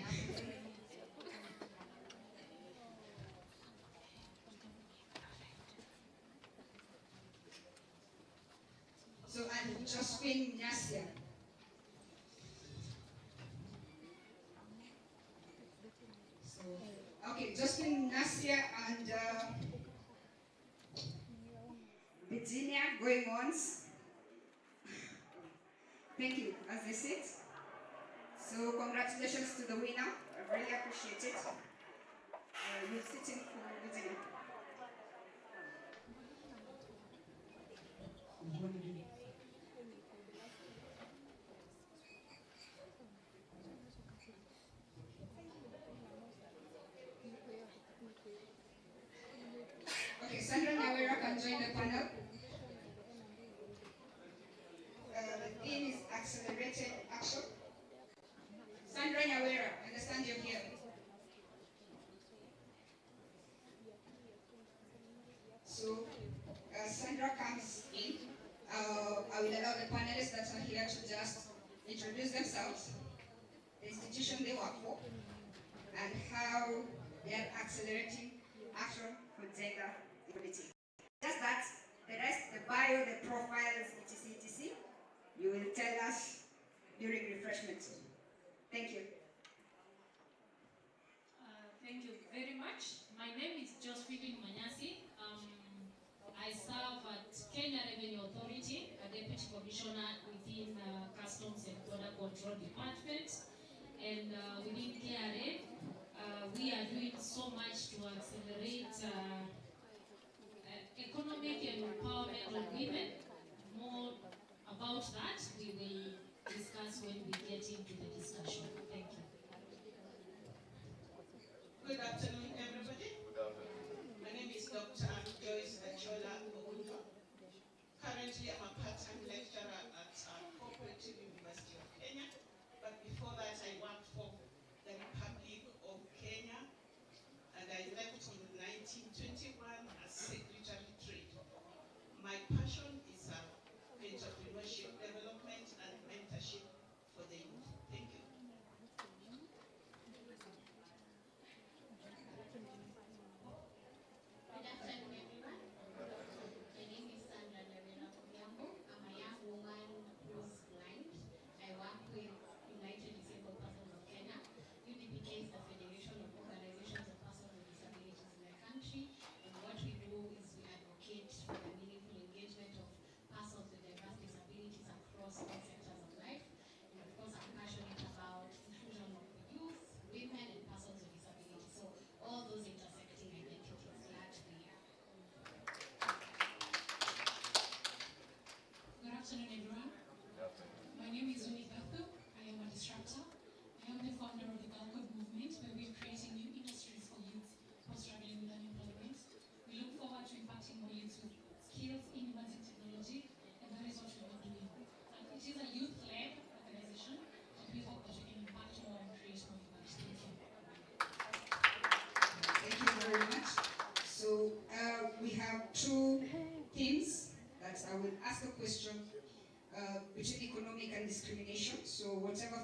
So, and Josephine Nyasia. So, okay, Josephine Nyasia and Virginia going once. Thank you, as they sit. So congratulations to the winner. I really appreciate it. You're sitting for Virginia. Okay, Sandra Nyawera can join the panel. The theme is accelerated action. Sandra Nyawera, I understand you're here. So, Sandra comes in. I will allow the panelists that are here to just introduce themselves, the institution they work for, and how they are accelerating action for gender equality. Just that, the rest, the bio, the profiles, etc., you will tell us during refreshment. Thank you. Thank you very much. My name is Josephine Manyasi. I serve at Kenya Revenue Authority, a Deputy Commissioner within Customs and Border Control Department. And within KRA, we are doing so much to accelerate economic empowerment of women. More about that we will discuss when we get into the discussion. Thank you. Good afternoon, everybody. My name is Dr. Joyce Achola Ogunjo. Currently, I'm a part-time lecturer at Cooperative University of Kenya. But before that, I worked for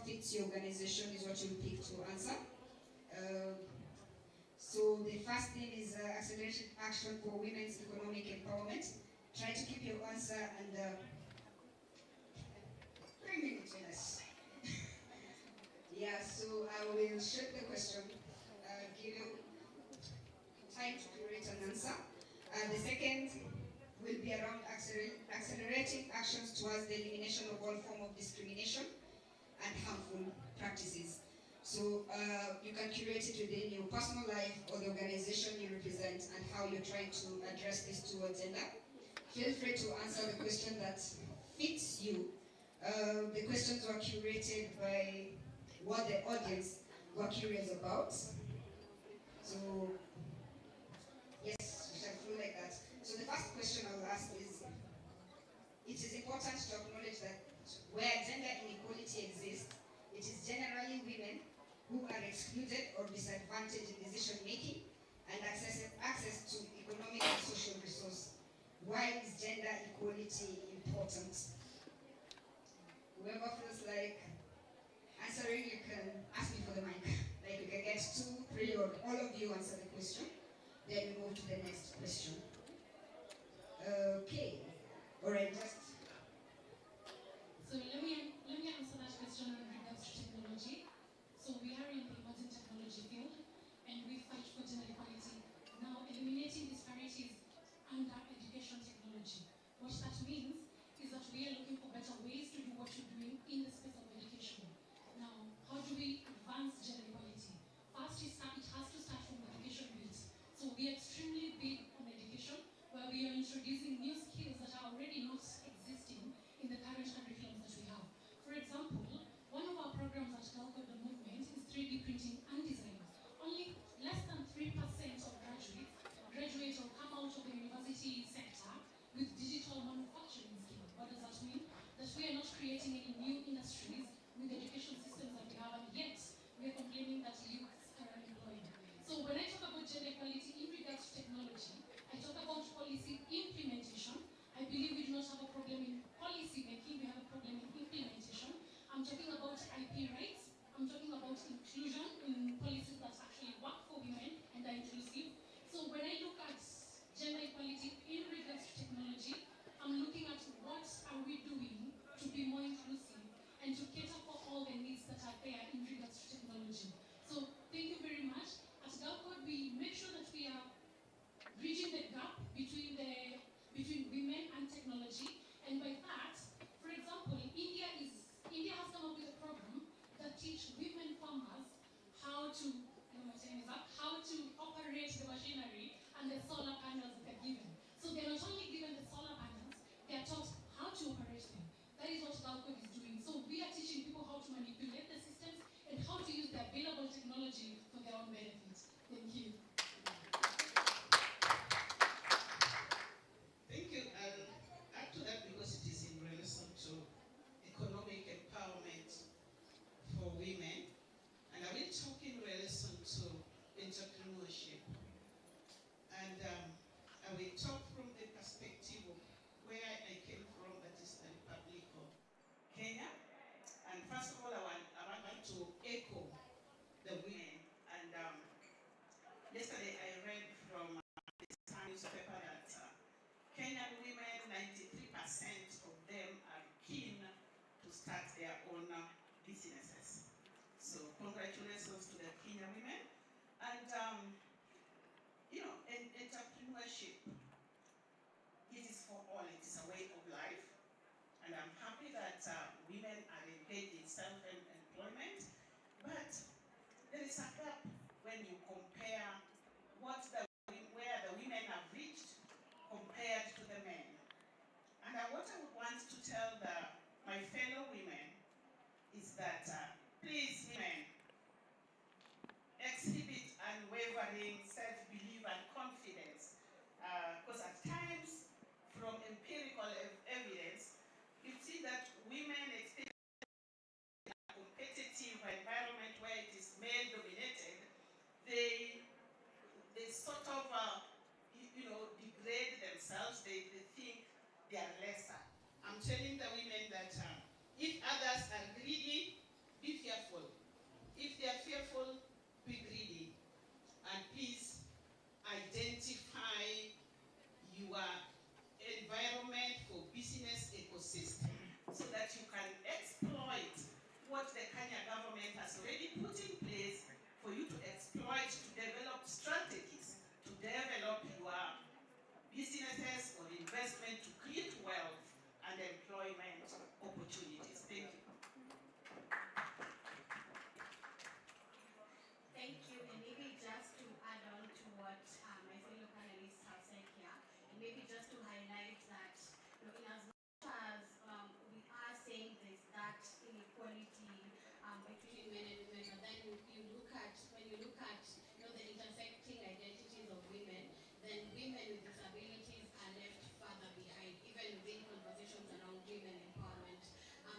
fits your organization is what you pick to answer. So the first thing is accelerated action for women's economic empowerment. Try to keep your answer and 3 minutes with us. Yeah, so I will shape the question, give you time to curate an answer. The second will be around accelerating actions towards the elimination of all form of discrimination and harmful practices. So you can curate it within your personal life or the organization you represent and how you're trying to address these two agenda. Feel free to answer the question that fits you. The questions were curated by what the audience were curious about. So yes, we shall flow like that. So the first question I'll ask is, it is important to acknowledge that where gender inequality exists, it is generally women who are excluded or disadvantaged in decision making and access to economic and social resource. Why is gender equality important? Whoever feels like answering, you can ask me for the mic. Like you can get 2, 3, or all of you answer the question. Then we move to the next question. Okay. All right, just. So let me answer that question in regards to technology. So we are in the emerging technology field, and we fight for gender equality. Now, eliminating disparities under education technology. What that means is that we are looking for better ways to do what you're doing in the space of education. Now, how do we advance gender equality? First, it has to start from the education bit. So we are extremely big on education, where we are introducing new skills that are already not existing in the current curriculums that we have. For example, one of our programs at Galco, the movement, is 3D printing and design. Only less than 3% of graduate or come out of the university sector with digital manufacturing skill. What does that mean? That we are not creating any new industries with the education systems that we have, and yet we are complaining that youths are unemployed. So when I talk about gender equality in regards to technology, I talk about policy implementation. I believe we do not have a problem in policy making, we have a problem in implementation. I'm talking about IP rights. I'm talking about inclusion in policies that actually work for women and are inclusive. So when I look at gender equality in regards to technology, I'm looking at what are we doing to be more inclusive and to cater for all the needs that are there in regards to technology. So thank you very much. At GovCode, we make sure that we are bridging the gap between women and technology. And by that, for example, India has come up with a program that teach women farmers how to operate the machinery and the solar panels that they're given. So they're not only given the solar panels, they are taught how to operate them. That is what GovCode is doing. So we are teaching people how to manipulate the systems and how to use the available technology for their own benefit. Thank you. Thank you. I'll add to that because it is in relation to economic empowerment for women. And I will talk in relation to entrepreneurship. And I will talk from the perspective of where I came from, that is the Republic of Kenya. And first of all, I want to echo the women. And yesterday I read from this newspaper that Kenyan women, 93% of them are keen to start their own businesses. So congratulations to the Kenyan women. And entrepreneurship, it is for all. It is a way of life. And I'm happy that women are engaged in self-employment. But there is a gap when you compare where the women have reached compared to the men. And what I would want to tell my fellow women is that, please, women, maybe just to highlight that, in as much as we are saying there's that inequality between men and women, but then when you look at the intersecting identities of women, then women with disabilities are left further behind, even within conversations around women empowerment.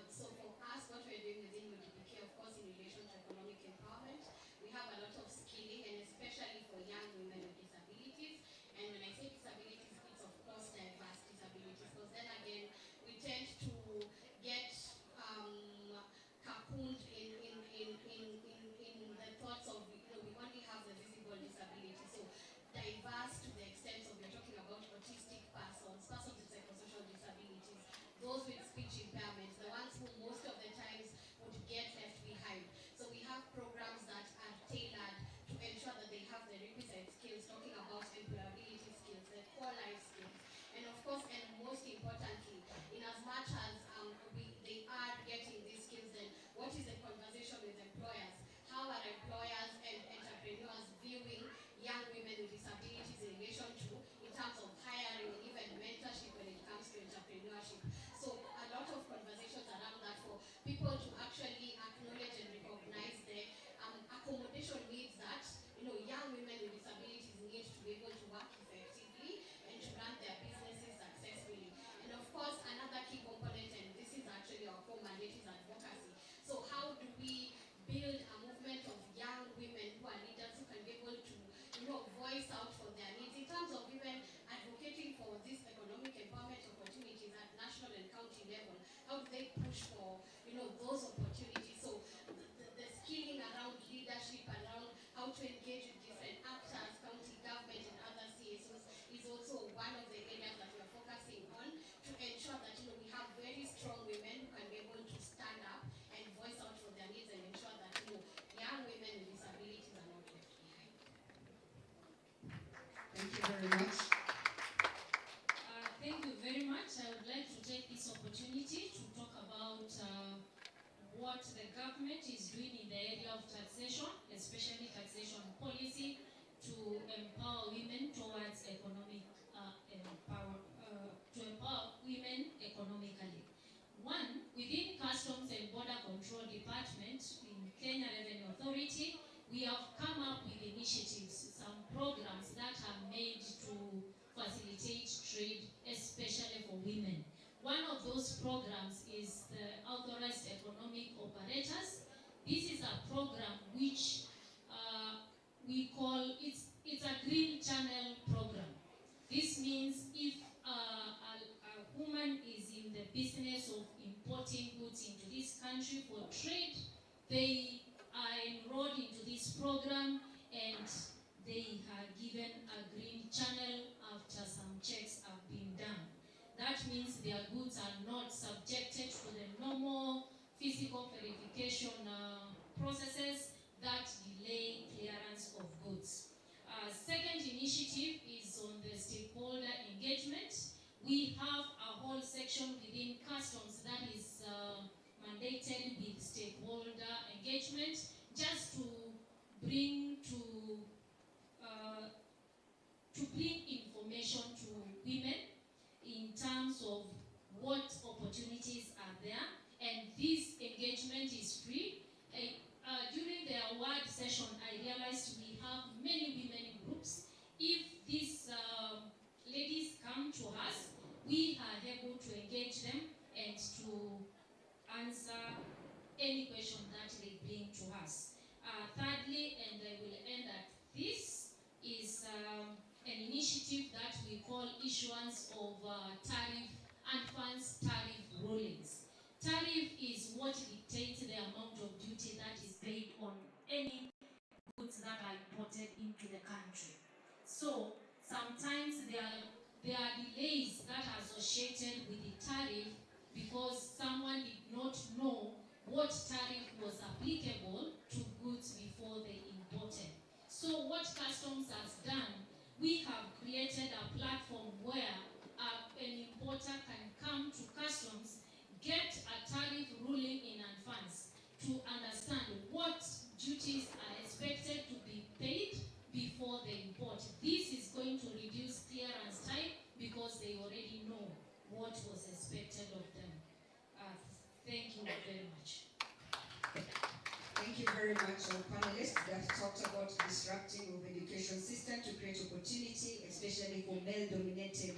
So for us, what we're doing within UDPK, of course, in relation to economic empowerment, we have a lot of skilling, and especially for young women with disabilities. And when I say disabilities, it's of course diverse disabilities, because then again, we tend to get cocooned in the thoughts of, we only have the visible disability. So diverse to the extent of, we're talking about autistic persons, persons with psychosocial disabilities, those with speech impairments, the ones who most of the times would get left behind. So we have programs that are tailored to ensure that they have the requisite skills, talking about employability skills, the core life skills. And of course, and most importantly, in as much as they are getting these skills, then what is the conversation with employers? How are employers and entrepreneurs viewing young women with disabilities in relation to, in terms of hiring and even mentorship when it comes to entrepreneurship? So a lot of conversations around that for people to actually acknowledge and recognize the accommodation needs that, young women with disabilities need to be able to work effectively and to run their businesses successfully. And of course, another key component, and this is actually our core mandate, is advocacy. So how do we build a movement of young women who are leaders, who can be able to, voice out for their needs in terms of even advocating for these economic empowerment opportunities at national and county level? How do they push for, those opportunities? So the skilling around leadership, around how to engage with different actors, county government and other CSOs, is also one of the areas that we're focusing on to ensure that, we have very strong women who can be able to stand up and voice out for their needs and ensure that, young women with disabilities are not left behind. Thank you very much. Thank you very much. I would like to take this opportunity to talk about what the government is doing in the area of taxation, especially taxation policy, to empower women towards economic to empower women economically. One, within Customs and Border Control Department in Kenya Revenue Authority, we have come up with initiatives, some programs that are made to facilitate trade, especially for women. One of those programs is the Authorized Economic Operators. This is a program which we call, it's a green channel program. This means if a woman is in the business of importing goods into this country for trade, they are enrolled into this program and they are given a green channel after some checks have been done. That means their goods are not subjected to the normal physical verification processes that delay clearance of goods. Second initiative is on the stakeholder engagement. We have a whole section within Customs that is mandated with stakeholder engagement, just to bring information to women in terms of what opportunities are there, and this engagement is free. During the award session, I realized we have many women groups. If these ladies come to us, we are able to engage them and to answer any question that they bring to us. Thirdly, and I will end at this, is an initiative that we call issuance of tariff advance tariff rulings. Tariff is what dictates the amount of duty that is paid on any goods that are imported into the country. So sometimes there are delays that are associated with the tariff because someone did not know what tariff was applicable to goods before they imported. So what Customs has done, we have created a platform where an importer can come to Customs, get a tariff ruling in advance to understand what duties are expected to be paid before they import. This is going to reduce clearance time because about disrupting of education system to create opportunity, especially for male-dominated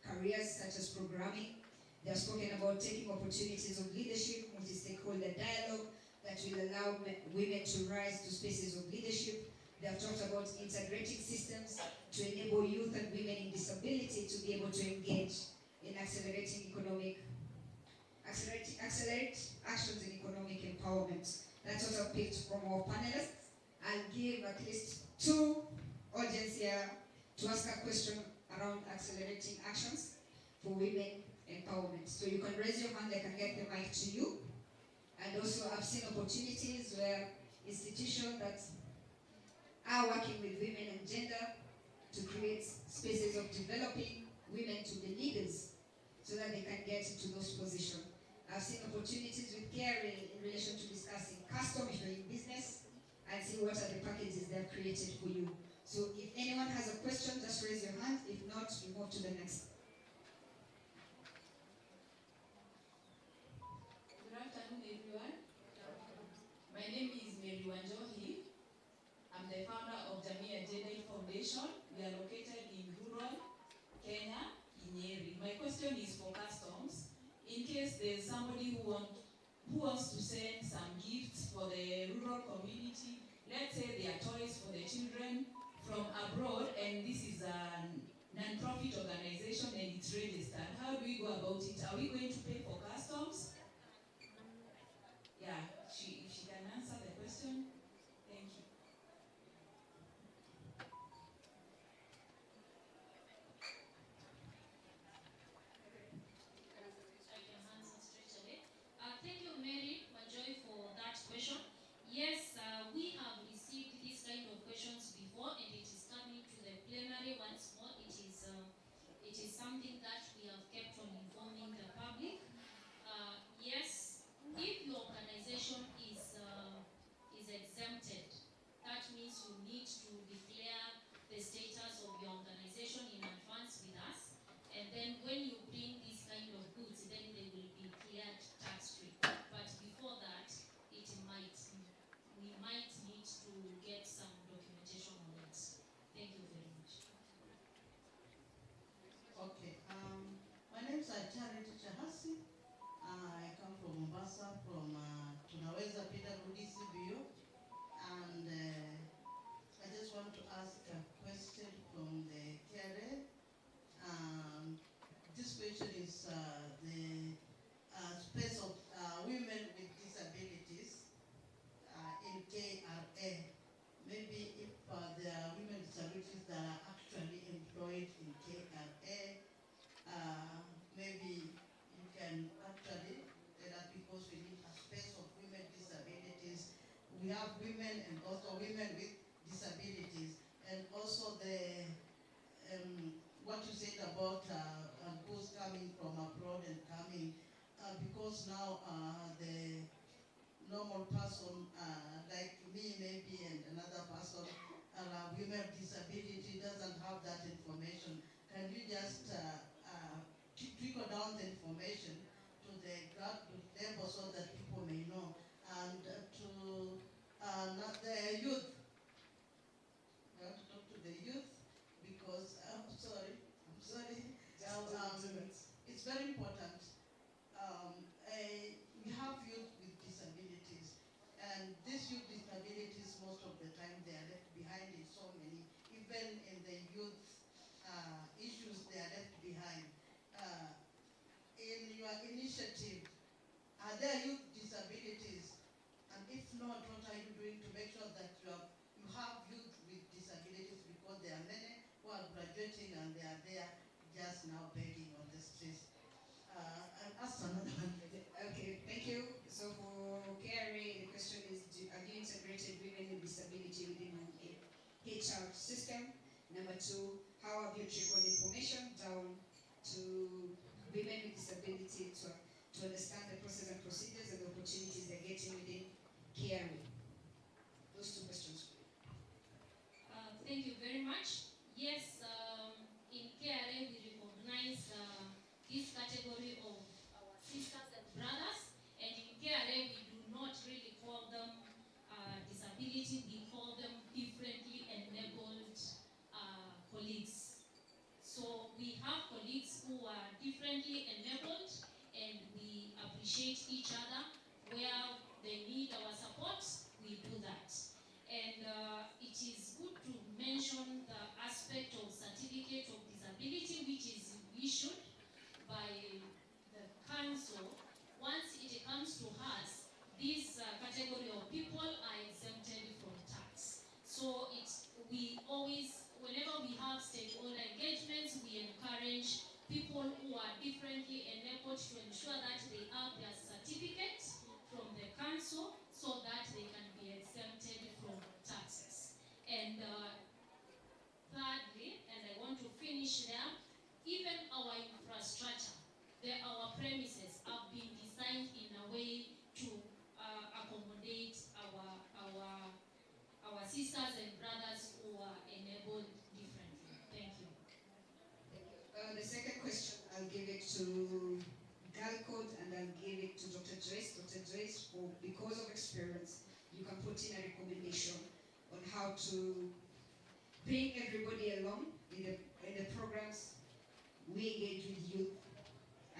careers such as programming. They have spoken about taking opportunities of leadership, multi-stakeholder dialogue that will allow women to rise to spaces of leadership. They have talked about integrating systems to enable youth and women in disability to be able to engage in accelerate actions in economic empowerment. That's what I've picked from our panelists. I'll give at least 2 audience here to ask a question around accelerating actions for women empowerment. So you can raise your hand, I can get the mic to you. And also I've seen opportunities where institutions that are working with women and gender to create spaces of developing women to be leaders so that they can get into those positions. I've seen opportunities with care in relation to discussing custom if you're in business and see what are the packages they've created for you. So if anyone has a question, just raise your hand. If not, we move to the next. Good afternoon, everyone. My name is Mary Wanjohi. I'm the founder of Jamia Gender Foundation. We are located in rural Kenya, in Nyeri. My question is for customs. In case there's somebody who wants to send some gifts for the rural community, let's say they are toys for the children from abroad, and this is a non-profit organization and it's registered. How do we go about it? Are we going to pay for customs? Yeah, if she can answer the question, thank you. Thank you, Mary Wanjoy, for that question. Yes, we have received this kind of questions before, and it is coming to the plenary once more. It is something that we have kept on informing the public. Yes, if your organization is exempted, that means you need to declare the status of your organization in advance with us, and then when you bring these kind of goods, then they will be cleared tax-free. But before that, we might need to get some documentation on it. Thank you very much. Okay, my name is Charity Chahasi. I come from Mombasa, from Tunaweza PWD CBO, and I just want to ask a question from the KRA. This question is the space of women with disabilities in KRA. Maybe if there are women with disabilities that are actually employed in KRA, maybe you can actually tell us, because we need a space of women with disabilities. We have women and also women with disabilities, and also the what you said about goods coming from abroad and coming, because now the normal person like me maybe and another person, women with disability doesn't have that information. Can you just trickle down the information to the grassroots level so that people may know, and to the youth? I want to talk to the youth because I'm sorry. It's very important. We have youth with disabilities, and these youth disabilities, most of the time, they are left behind in so many, even in the youth issues, they are left behind. In your initiative, are there youth disabilities? And if not, what are you doing to make sure that you have youth with disabilities, because there are many who are graduating and they are there just now begging on the streets? I'll ask another one. Okay, thank you. So for KRA, the question is, have you integrated women with disability within the HR system? Number 2, how have you trickled information down to women with disability to understand the process and procedures and the opportunities they're getting within KRA? Those 2 questions. Thank you very much. Yes, in KRA we recognize this category of our sisters and brothers, and in KRA we do not really call them disability, we call them different each other. Where they need our support, we do that. And it is good to mention the aspect of certificate of disability, which is issued by the council. Once it comes to us, this category of people are exempted from tax. So we always, whenever we have stakeholder engagements, we encourage people who are differently enabled to ensure that they have their certificate from the council so that they can be exempted from taxes. And thirdly, and I want to finish there, even our infrastructure, our premises have been designed in a way to accommodate our sisters and brothers who are enabled differently. Thank you. The second question, I'll give it to Girl Code and I'll give it to Dr. Joyce. Dr. Joyce, because of experience, you can put in a recommendation on how to bring everybody along in the programs. We engage with youth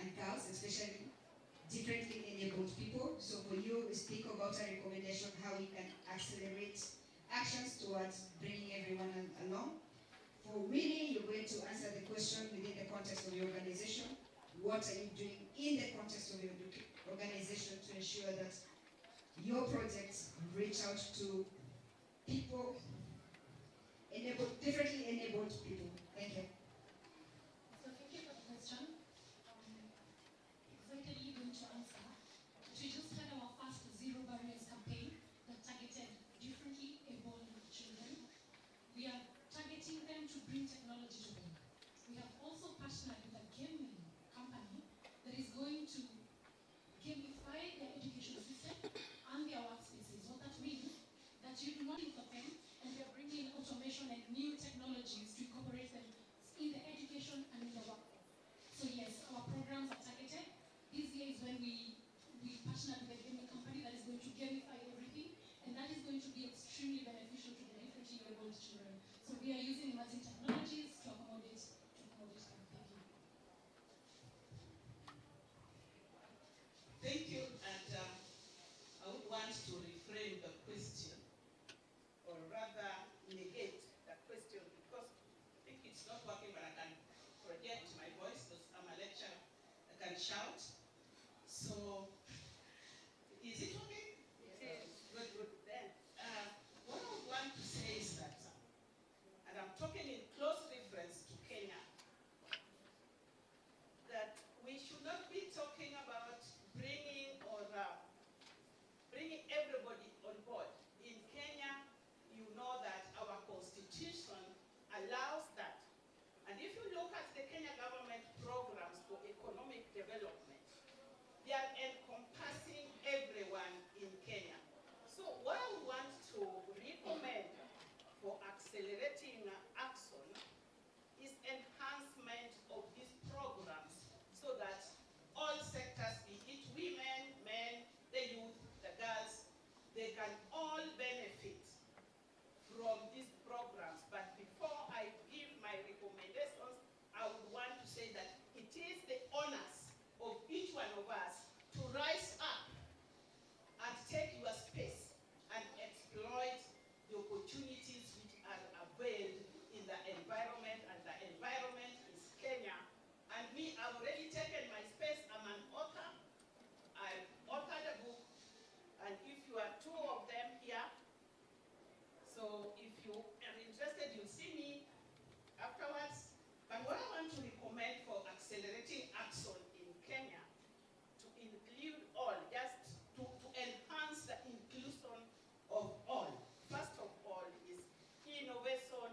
and girls, especially differently enabled people. So for you, speak about a recommendation how you can accelerate actions towards bringing everyone along. For Winnie, you're going to answer the question within the context of your organization. What are you doing in the context of your organization to ensure that your projects reach out to people, differently enabled people? Thank you. So thank you for the question. Excitedly going to answer. We just had our first Zero Barriers campaign that targeted differently able children. We are targeting them to bring technology to them. We have also partnered with a gaming company that is going to gamify their education system and their workspaces. What that means that you do not think of them, and we are bringing automation and new technologies to incorporate them in the education and in the workforce. So yes, our programs are targeted. This year is when we partnered with a gaming company that is going to gamify everything, and that is going to be extremely beneficial to the differently able children. So we are using emerging technologies to accommodate them. Thank you. Thank you, and I would want to reframe the question, or rather negate the question, because I think it's not working, but I can project my voice, because I'm a lecturer, I can shout. So, is it okay? Yes. Good. Then, what I would want to say is that, and I'm talking in close reference to Kenya, that we should not be talking about bringing everybody on board. In Kenya, you know that our constitution allows that. And if you look at the Kenya government programs for economic development, they are encompassing everyone in Kenya. So what I want to recommend for accelerating action is enhancement of these programs so that all sectors, be it women, men, the youth, the girls, they can all benefit from these programs. But before I give my recommendations, I would want to say that it is the onus of each one of us to rise up and take your space and exploit the opportunities which are availed in the environment, and the environment is Kenya. And me, I've already taken my space. I'm an author. I've authored a book, and if you are two of them here, so if you are interested, you'll see me afterwards. But what I want to recommend for accelerating action in Kenya, to include all, just to enhance the inclusion of all. First of all is innovation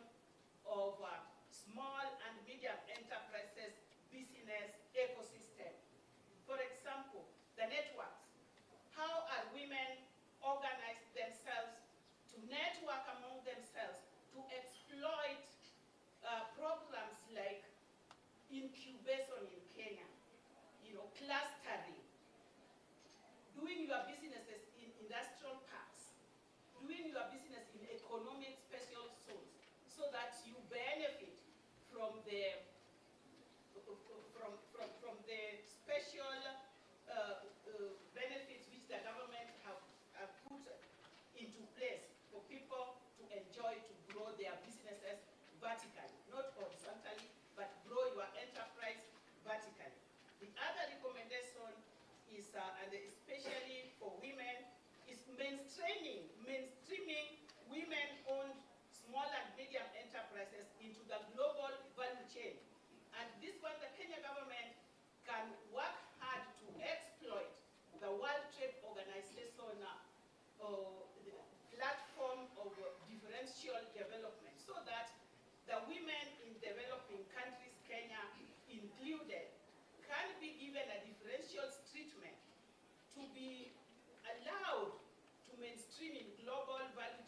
of small and medium enterprises business ecosystem. For example, the networks. How are women organize themselves to network among themselves to exploit programs like incubation in Kenya?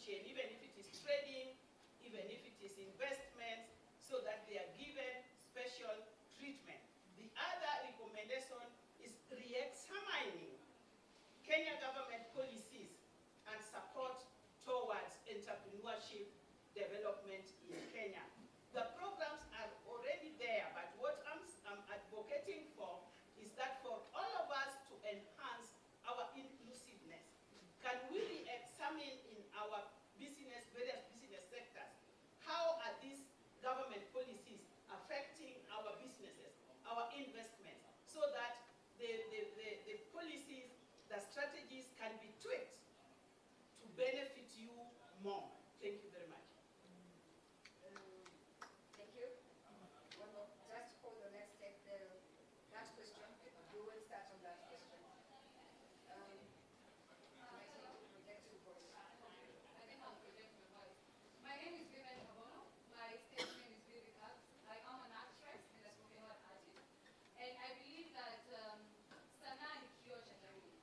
chain, even if it is trading, even if it is investments, so that they are given special treatment. The other recommendation is re-examining Kenya government policies and support towards entrepreneurship development in Kenya. The programs are already there, but what I'm advocating for is that for all of us to enhance our inclusiveness, can we re-examine in our business, various business sectors, how are these government policies affecting our businesses, our investments, so that the policies, the strategies can be tweaked to benefit you more. Thank you very much. Thank you. One more. Just hold on, let's take that question. We will start on that question. Might need to project your voice. I think I'll project my voice. My name is Vivian Kabono. My stage name is Vivi Cubs. I am an actress and a spoken word artist. And I believe that Sana and Kyo Chajari.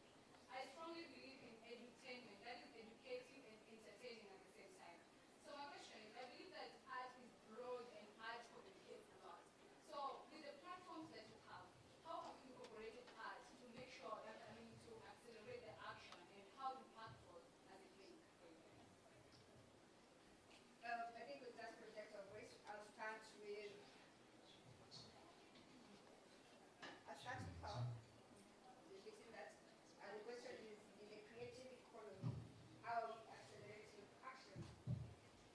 I strongly believe in edutainment, that is educating and entertaining at the same time. So my question is, I believe that art is broad and art communicates a lot. So with the platforms that you have, how have you incorporated art to make sure that, to accelerate the action, and how impactful has it been for you guys? I think we'll just project our voice. I'll start with her. Fixing that. The question is, in the creative economy, how are we accelerating action?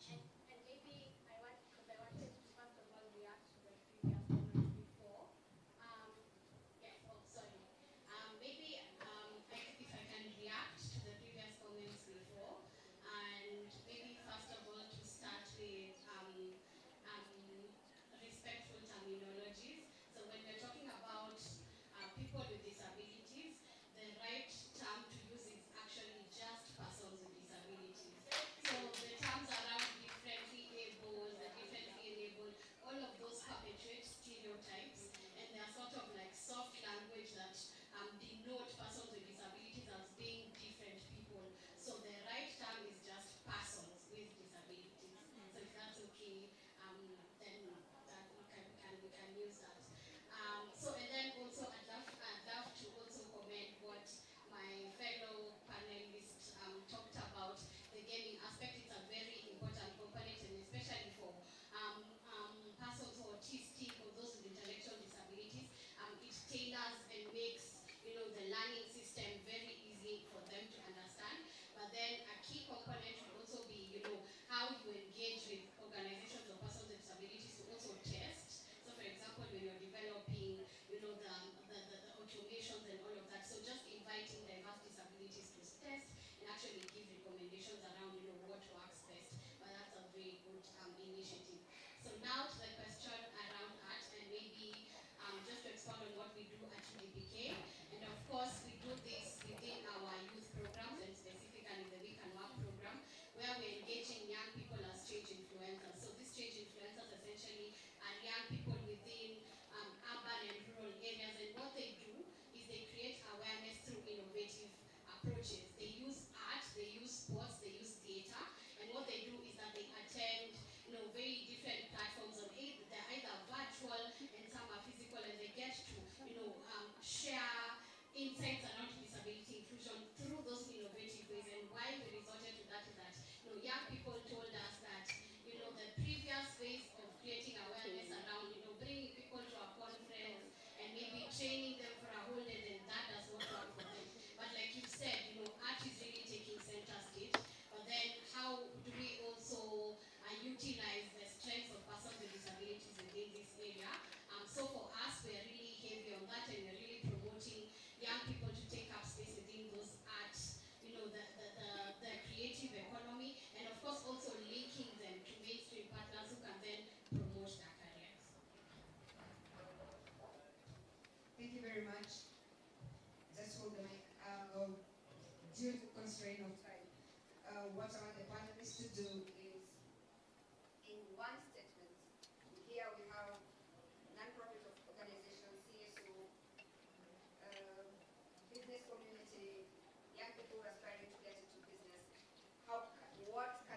And maybe because I wanted to first of all react to the previous comments before. Yes, oh, sorry. Maybe if I can react to the previous comments before, and maybe first of all to start with respectful terminologies. So when we're talking about people with disabilities, the right term to use is actually just persons with disabilities. So the terms around differently able, the differently enabled, all of those perpetuate stereotypes, and they are sort of like soft language that denote persons with disabilities as being different people. So the right term is just persons with disabilities. So if that's okay, then that we can use that. So and then also I'd love to also comment what my fellow panelists talked about. The gaming aspect is a very important component, and especially for persons who are autistic or those with intellectual disabilities, it tailors and makes the learning system very easy for them to understand. But then a key component would also be how you engage with organizations of persons with disabilities to also test. So for example, when you're developing the automations and all of that, so just inviting diverse disabilities to test and actually give recommendations around what works best. But that's a very good initiative. So now to the question around art, and maybe just to expand on what we do at UDPK. And of course, we do this within our youth programs, and specifically the We Can Work program, where we're engaging young people as change influencers. So these change influencers essentially are young people within urban and rural areas, and what they do is they create awareness through innovative approaches. They use art, they use sports, they use theater, and what they do is that they attend very different platforms on they're either virtual and some are physical, and they get to share insights around disability inclusion through those innovative ways. And why we resorted to that is that young people told us that the previous ways of creating awareness around bringing people to a conference and maybe training them for a whole day, then that does not work for them. But like you said, art is really taking center stage. But then how do we also utilize the strengths of persons with disabilities within this area? So for us, we're really heavy on that, and we're really promoting young people to take up space within those arts, the creative economy, and of course also linking them to mainstream partners who can then promote their careers. Thank you very much. Just hold the mic. Due to constraint of time, what I want the panelists to do is, in one statement, here we have non-profit organizations, CSO, business community, young people aspiring to get into business. What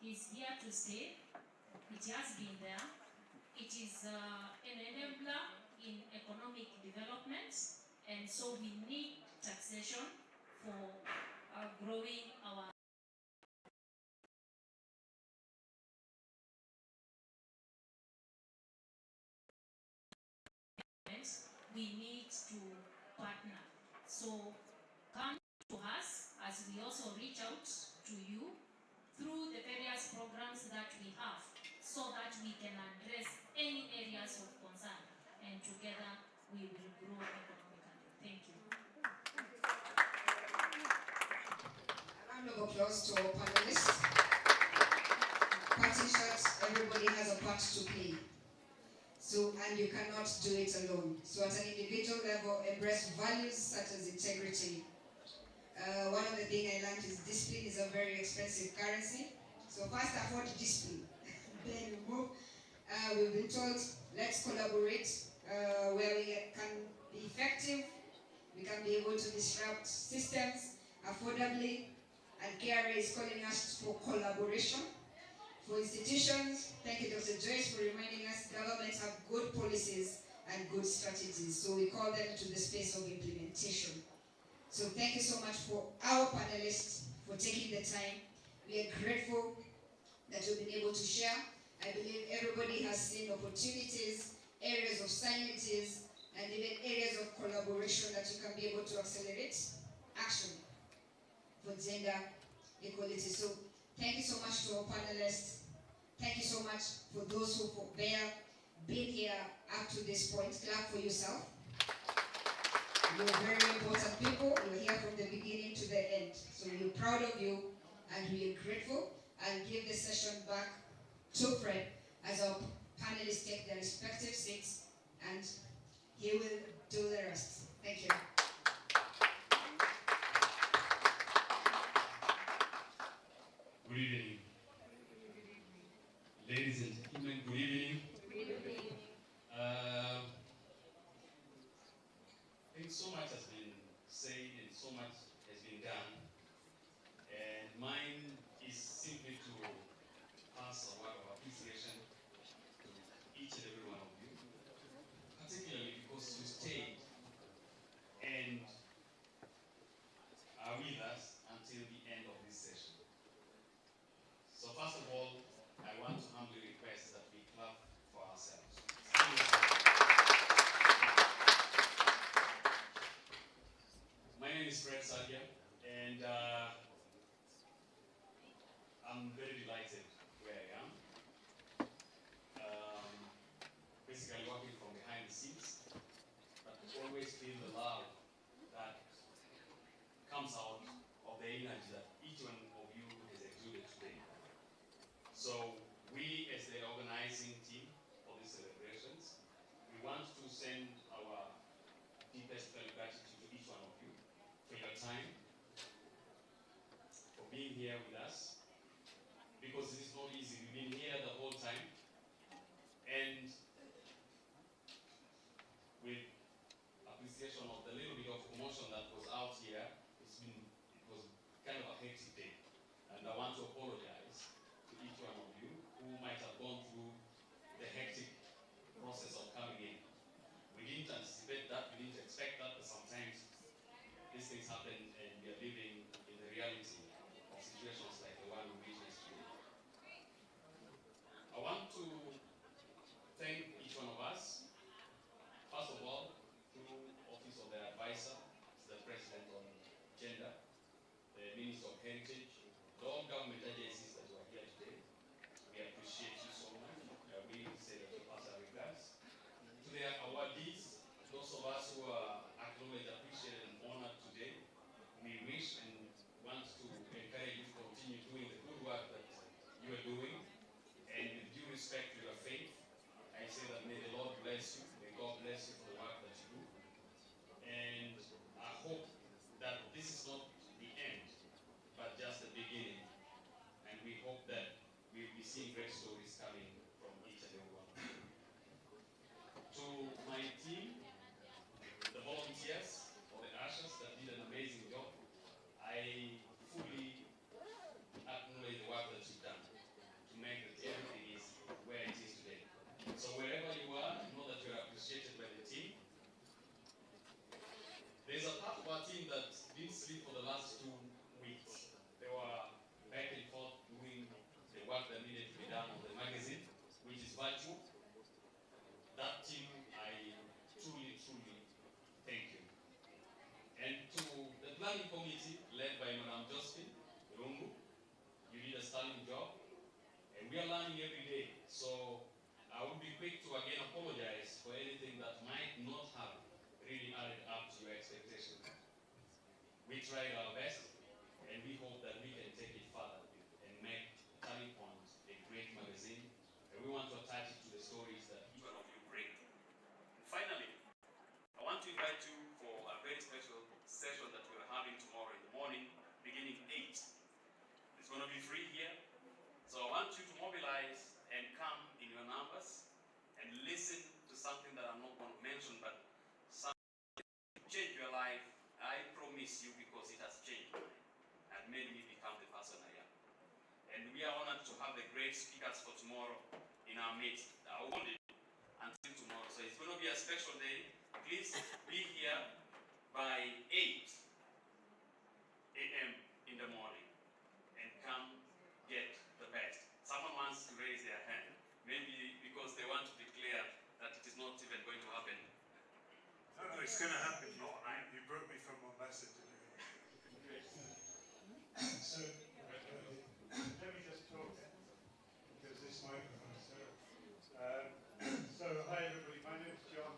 is here to stay. It has been there. It is an enabler in economic development, and so we need taxation for growing our we need to partner. So come to us as we also reach out to you through the various programs that we have so that we can address any areas of concern, and together we will grow economically. Thank you. A round of applause to our panelists. Party shots, everybody has a part to play. So, and you cannot do it alone. So at an individual level, embrace values such as integrity. One of the things I learned is discipline is a very expensive currency. So first afford discipline, then we move. We've been told, let's collaborate where we can be effective, we can be able to disrupt systems affordably, and KRA is calling us for collaboration. For institutions, thank you, Dr. Joyce, for reminding us governments have good policies and good strategies, so we call them to the space of implementation. So thank you so much for our panelists for taking the time. We are grateful that you've been able to share. I believe everybody has seen opportunities, areas of synergies, and even areas of collaboration that you can be able to accelerate action for gender equality. So thank you so much to our panelists. Thank you so much for those who bear being here up to this point. Clap for yourself. You're very important people. You're here from the beginning to the end. So we're proud of you and we are grateful. I'll give the session back to Fred as our panelists take their respective seats, and he will do the rest. Thank you. Good evening. Ladies and gentlemen, good evening. Good evening. I think so much has been said and so much has been done. And mine is simply to pass a word of appreciation to each and every one of you, particularly because you stayed and are with us until the end of this session. So first of all, I want to humbly request that we clap for ourselves. My name is Fred Sadia, and I'm very delighted where I am. Basically working from behind the scenes, but always feel the love that comes out of the energy that each one of you has exuded today. So we, as the organizing team for these celebrations, we want to send our deepest felt gratitude to each one of you for your time, for being here with us, because it is not easy. We've been here the whole time, and with appreciation of the little bit of commotion that was out here, it was kind of a hectic day, and I want to apologize to each one of you who might have gone through the hectic process of coming in. We didn't anticipate that, we didn't expect that, but sometimes these things happen and we are living in the reality of situations like the one we witnessed today. I want to thank each one of us, first of all, through Office of the Advisor, the President on Gender, the Minister of Heritage, the all government agencies that were here today. We appreciate you so much. We say that you pass our regards. To the awardees, those of us who are acknowledged, appreciated, and honored today, we wish and want to encourage you to continue doing the good work that you are doing. And with due respect to your faith, I say that may the Lord bless you, may God bless you for the work that you do. And I hope that this is not the end, but just the beginning. And we hope that we'll be seeing great stories coming from each and every one of you. To my team, the volunteers, or the ushers that did an amazing job, I fully acknowledge the work that you've done. trying our best, and we hope that we can take it further and make Turning Point a great magazine. And we want to attach it to the stories that each one of you bring. And finally, I want to invite you for a very special session that we're having tomorrow in the morning, beginning 8. It's going to be free here. So I want you to mobilize and come in your numbers and listen to something that I'm not going to mention, but something to change your life. I promise you, because it has changed mine and made me become the person I am. And we are honored to have the great speakers for tomorrow in our midst. I will hold it until tomorrow. So it's going to be a special day. Please be here by 8 a.m. in the morning and come get the best. Someone wants to raise their hand, maybe because they want to declare that it is not even going to happen. No, it's going to happen. You broke me from my message. So, let me just talk, because this microphone is so hi everybody, my name is John.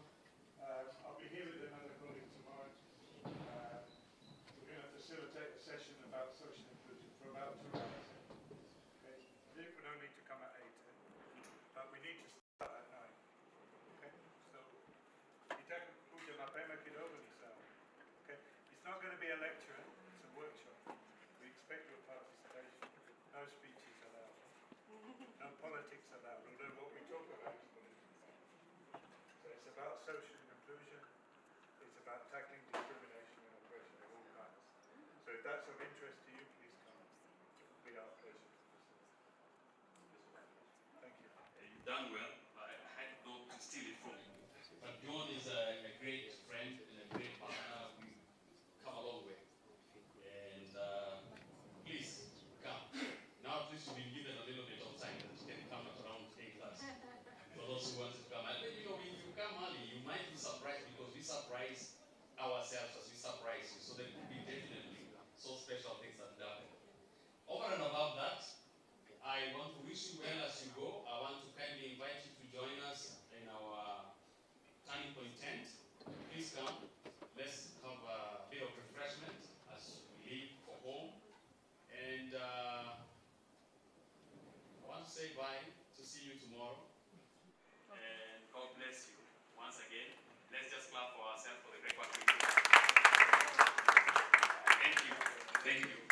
I'll be here with another colleague tomorrow. We're going to facilitate a session about social inclusion for about 2 hours. Okay? We don't need to come at 8, but we need to start at 9. Okay? So, okay? It's not going to be a lecture, it's a workshop. We expect your participation. No speeches allowed. No politics allowed, although what we talk about is politics. So it's about social inclusion, it's about tackling discrimination and oppression of all kinds. So if that's of interest to you, please come. It'll be our pleasure. Thank you. You've done well. I had not to steal it from you. But John is a great friend and a great partner. We've come a long way. And please come. Now at least you've been given a little bit of time that you can come at around 8:30. For those who want to come. And you know, if you come early, you might be surprised, because we surprise ourselves as we surprise you. So there could be definitely so special things that happen. Over and above that, I want to wish you well as you go. I want to kindly invite you to join us in our Turning Point tent. Please come. Let's have a bit of refreshment as we leave for home. And I want to say bye, to see you tomorrow. And God bless you once again. Let's just clap for ourselves for the great work we do. Thank you. Thank you.